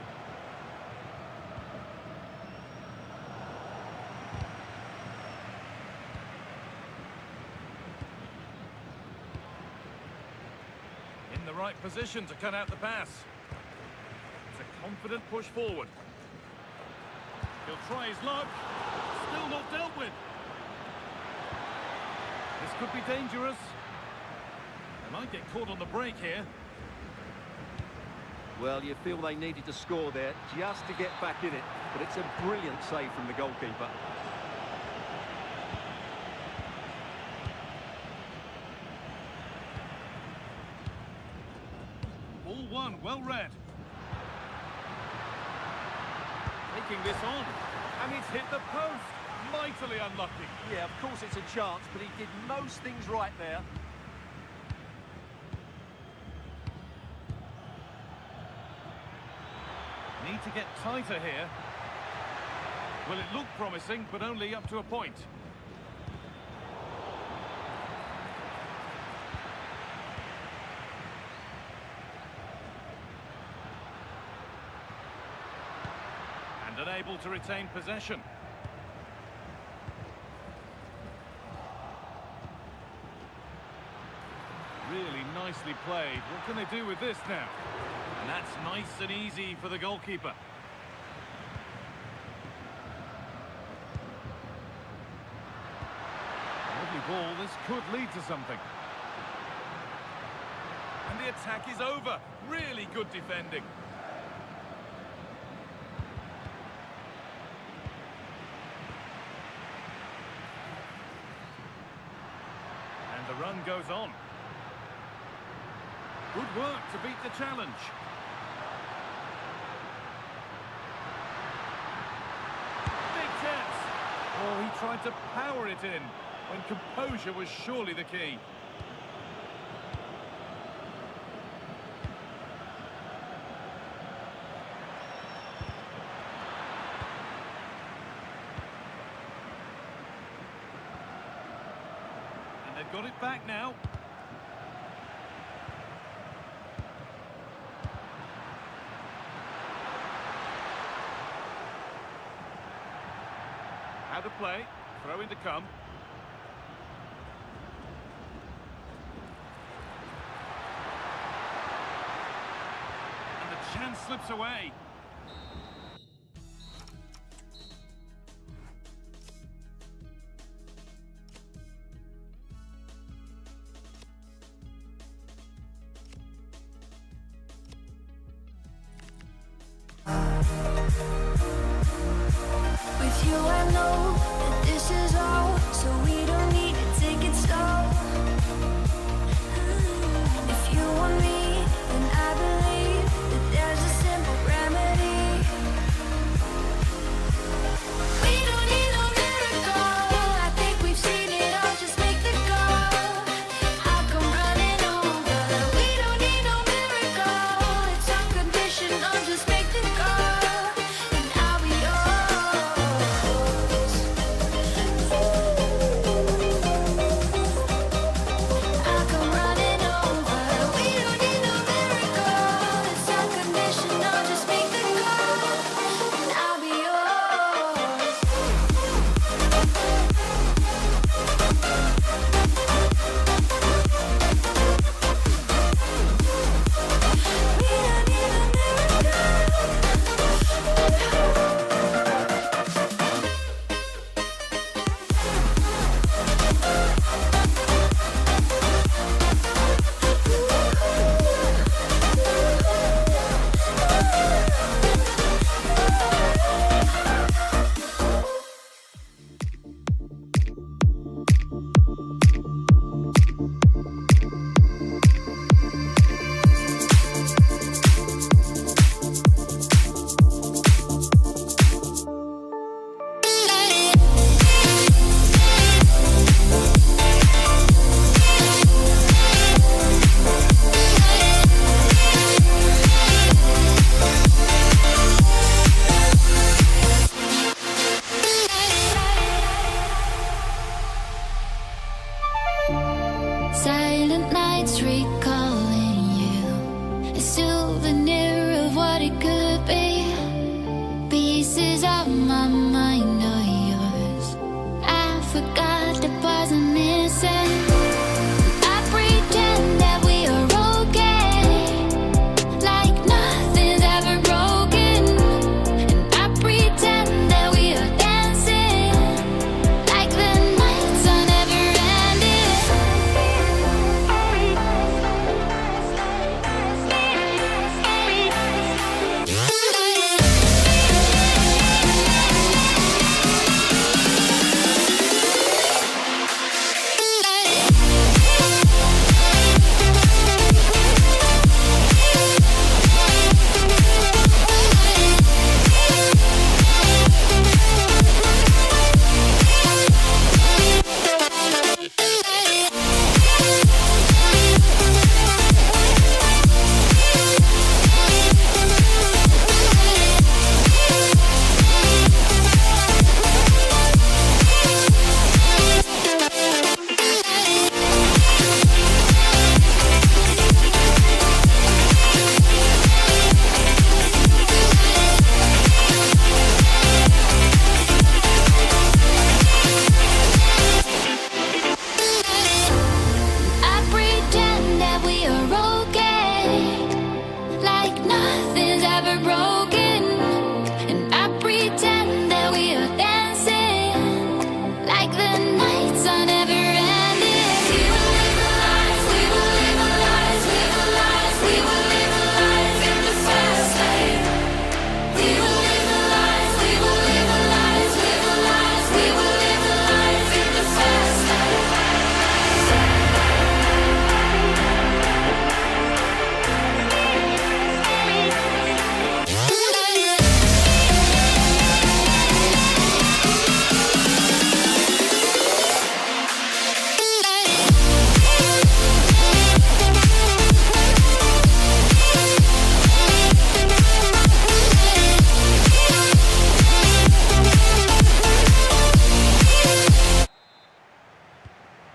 S7: In the right position to cut out the pass. It's a confident push forward. He'll try his luck. Still not dealt with. This could be dangerous. They might get caught on the break here.
S2: Well, you feel they needed to score there just to get back in it, but it's a brilliant save from the goalkeeper.
S7: Ball one, well read. Taking this on, and it's hit the post. Mightily unlucky.
S2: Yeah, of course it's a chance, but he did most things right there.
S7: Need to get tighter here. Well, it looked promising, but only up to a point. And unable to retain possession. Really nicely played. What can they do with this now? And that's nice and easy for the goalkeeper. Lovely ball, this could lead to something. And the attack is over. Really good defending. And the run goes on. Good work to beat the challenge. Big chance. Oh, he tried to power it in when composure was surely the key. And they've got it back now. How to play, throw in to come. And the chance slips away.
S4: With you I know that this is all, so we don't need to take it slow. If you want me, then I believe that there's a simple remedy. We don't need no miracle, I think we've seen it all, just make the call. I'll come running over. We don't need no miracle, it's unconditional, just make the call, and I'll be yours. I'll come running over. We don't need no miracle, it's unconditional, just make the call, and I'll be yours. We don't need a silent nights recalling you, a souvenir of what it could be. Pieces of my mind are yours. I forgot the parts I'm missing. I pretend that we are okay, like nothing's ever broken. And I pretend that we are dancing, like the nights are never ending. I pretend that we are okay, like nothing's ever broken. And I pretend that we are dancing, like the nights are never ending. We will live a life, we will live a life, live a life, we will live a life in the fast lane. We will live a life, we will live a life, live a life, we will live a life in the fast lane.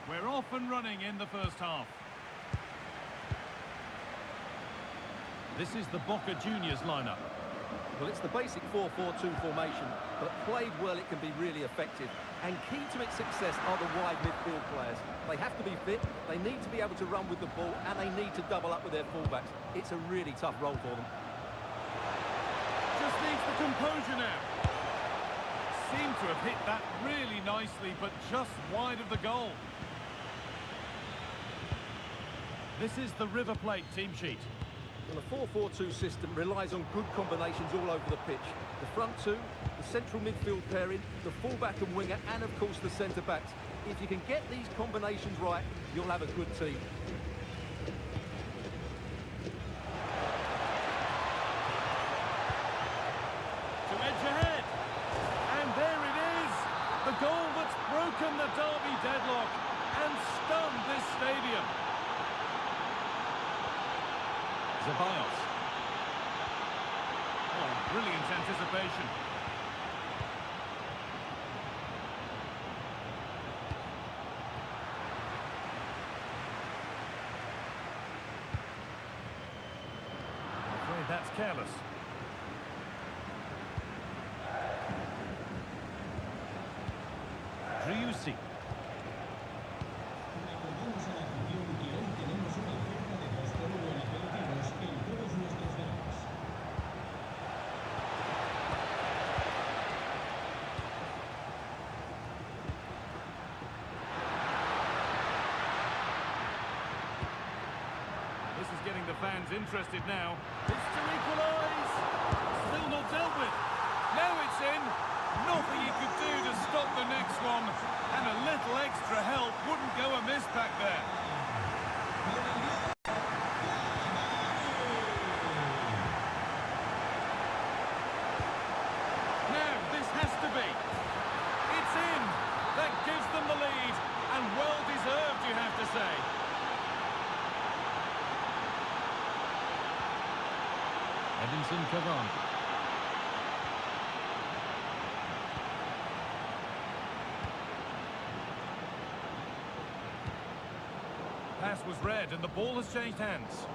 S7: We're off and running in the first half. This is the Boca Juniors lineup.
S2: Well, it's the basic 4-4-2 formation, but played well it can be really effective. And key to its success are the wide midfield players. They have to be fit, they need to be able to run with the ball, and they need to double up with their fullbacks. It's a really tough role for them.
S7: Just needs the composure now. Seemed to have hit that really nicely, but just wide of the goal. This is the River Plate team sheet.
S2: Well, the 4-4-2 system relies on good combinations all over the pitch. The front two, the central midfield pairing, the fullback and winger, and of course the centre-backs. If you can get these combinations right, you'll have a good team.
S7: To edge ahead. And there it is. The goal that's broken the derby deadlock and stunned this stadium. Ceballos. Oh, brilliant anticipation. I'm afraid that's careless. Driussi.
S8: Recordamos a la afición que hoy tenemos una oferta de 2 por 1 en aperitivos en todos nuestros bares.
S7: This is getting the fans interested now. It's to equalise. Still not dealt with. Now it's in. Nothing he could do to stop the next one. And a little extra help wouldn't go amiss back there. Now this has to be. It's in. That gives them the lead. And well deserved, you have to say. Edinson Cavani. Pass was read and the ball has changed hands.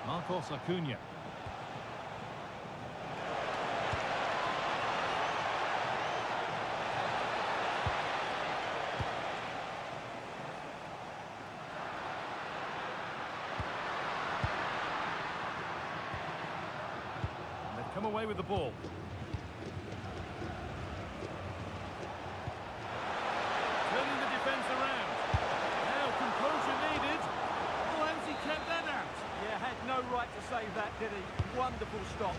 S7: Marcos Acuna. Come away with the ball. Turning the defence around. Now composure needed. Oh, how's he kept that out?
S2: Yeah, had no right to save that, did he? Wonderful stop.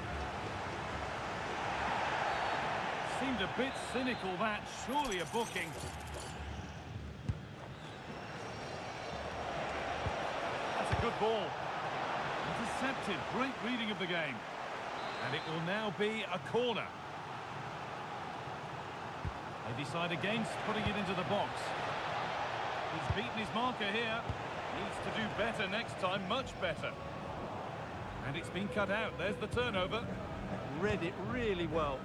S7: Seemed a bit cynical, that. Surely a booking. That's a good ball. Intercepted. Great reading of the game. And it will now be a corner. They decide against putting it into the box. He's beaten his marker here. Needs to do better next time, much better. And it's been cut out. There's the turnover.
S2: Read it really well.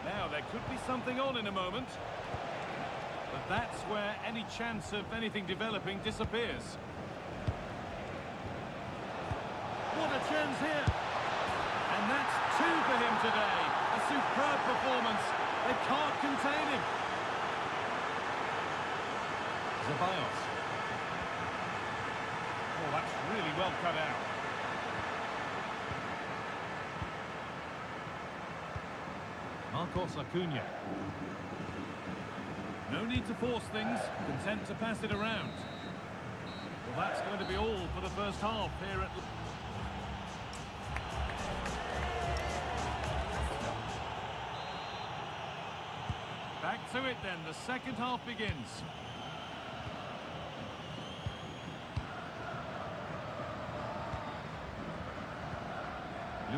S7: Now, there could be something on in a moment. But that's where any chance of anything developing disappears. What a chance here. And that's 2 for him today. A superb performance. They can't contain him. Ceballos. Oh, that's really well cut out. Marcos Acuna. No need to force things. Content to pass it around. Well, that's going to be all for the first half here at... Back to it then, the second half begins.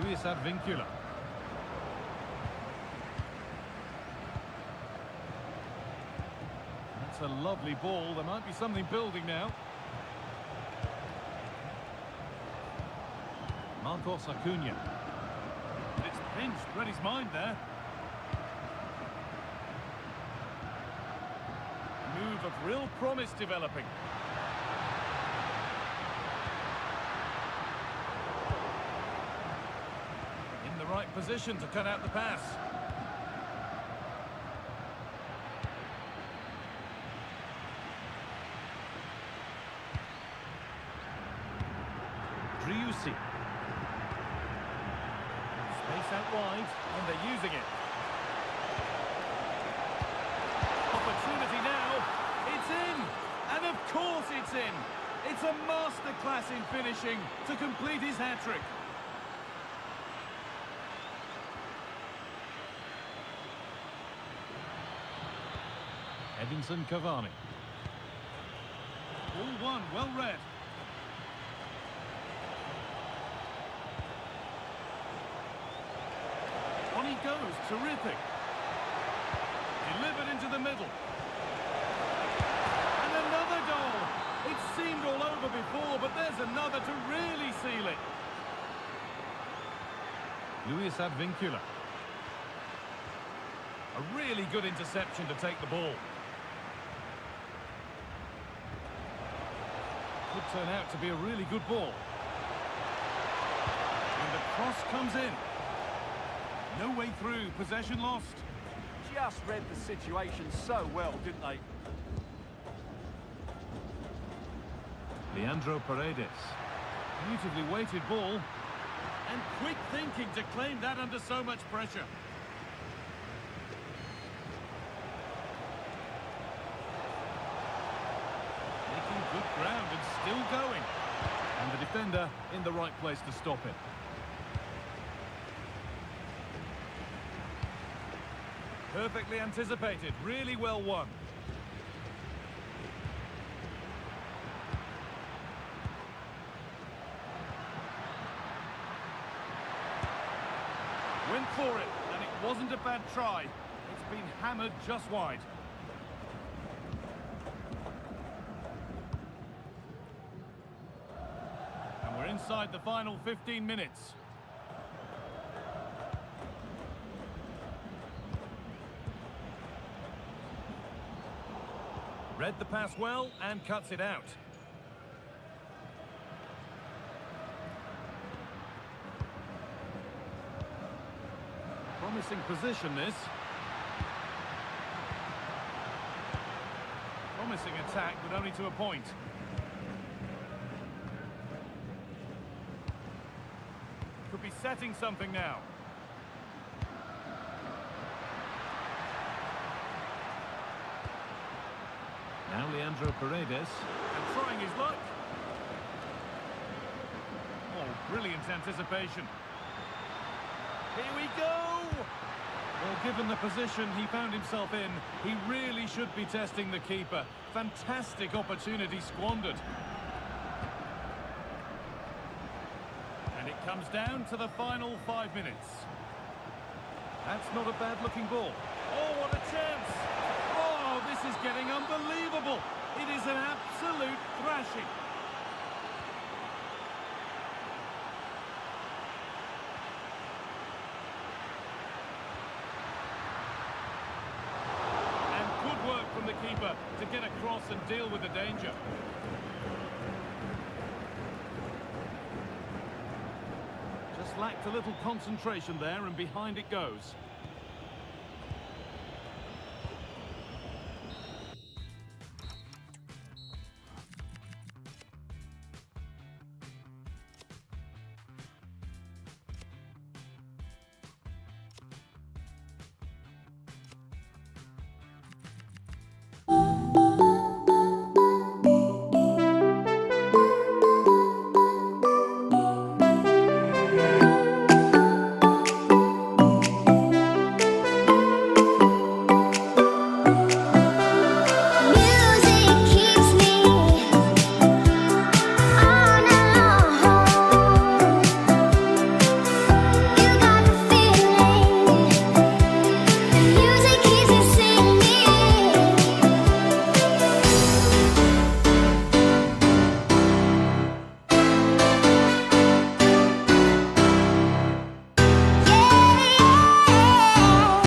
S7: Luis Advincula. That's a lovely ball, there might be something building now. Marcos Acuna. It's pinched, read his mind there. Move of real promise developing. In the right position to cut out the pass. Driussi. Space out wide, and they're using it. Opportunity now. It's in! And of course it's in! It's a masterclass in finishing to complete his hat-trick. Edinson Cavani. All one, well read. On he goes, terrific. Delivered into the middle. And another goal. It seemed all over before, but there's another to really seal it. Luis Advincula. A really good interception to take the ball. Could turn out to be a really good ball. And the cross comes in. No way through, possession lost.
S2: Just read the situation so well, didn't they?
S7: Leandro Paredes. Beautifully weighted ball. And quick thinking to claim that under so much pressure. Making good ground and still going. And the defender in the right place to stop it. Perfectly anticipated, really well won. Went for it, and it wasn't a bad try. It's been hammered just wide. And we're inside the final 15 minutes. Read the pass well and cuts it out. Promising position, this. Promising attack, but only to a point. Could be setting something now. Now Leandro Paredes. And trying his luck. Oh, brilliant anticipation. Here we go! Well, given the position he found himself in, he really should be testing the keeper. Fantastic opportunity squandered. And it comes down to the final 5 minutes. That's not a bad-looking ball. Oh, what a chance! Oh, this is getting unbelievable! It is an absolute thrashing. And good work from the keeper to get across and deal with the danger. Just lacked a little concentration there, and behind it goes.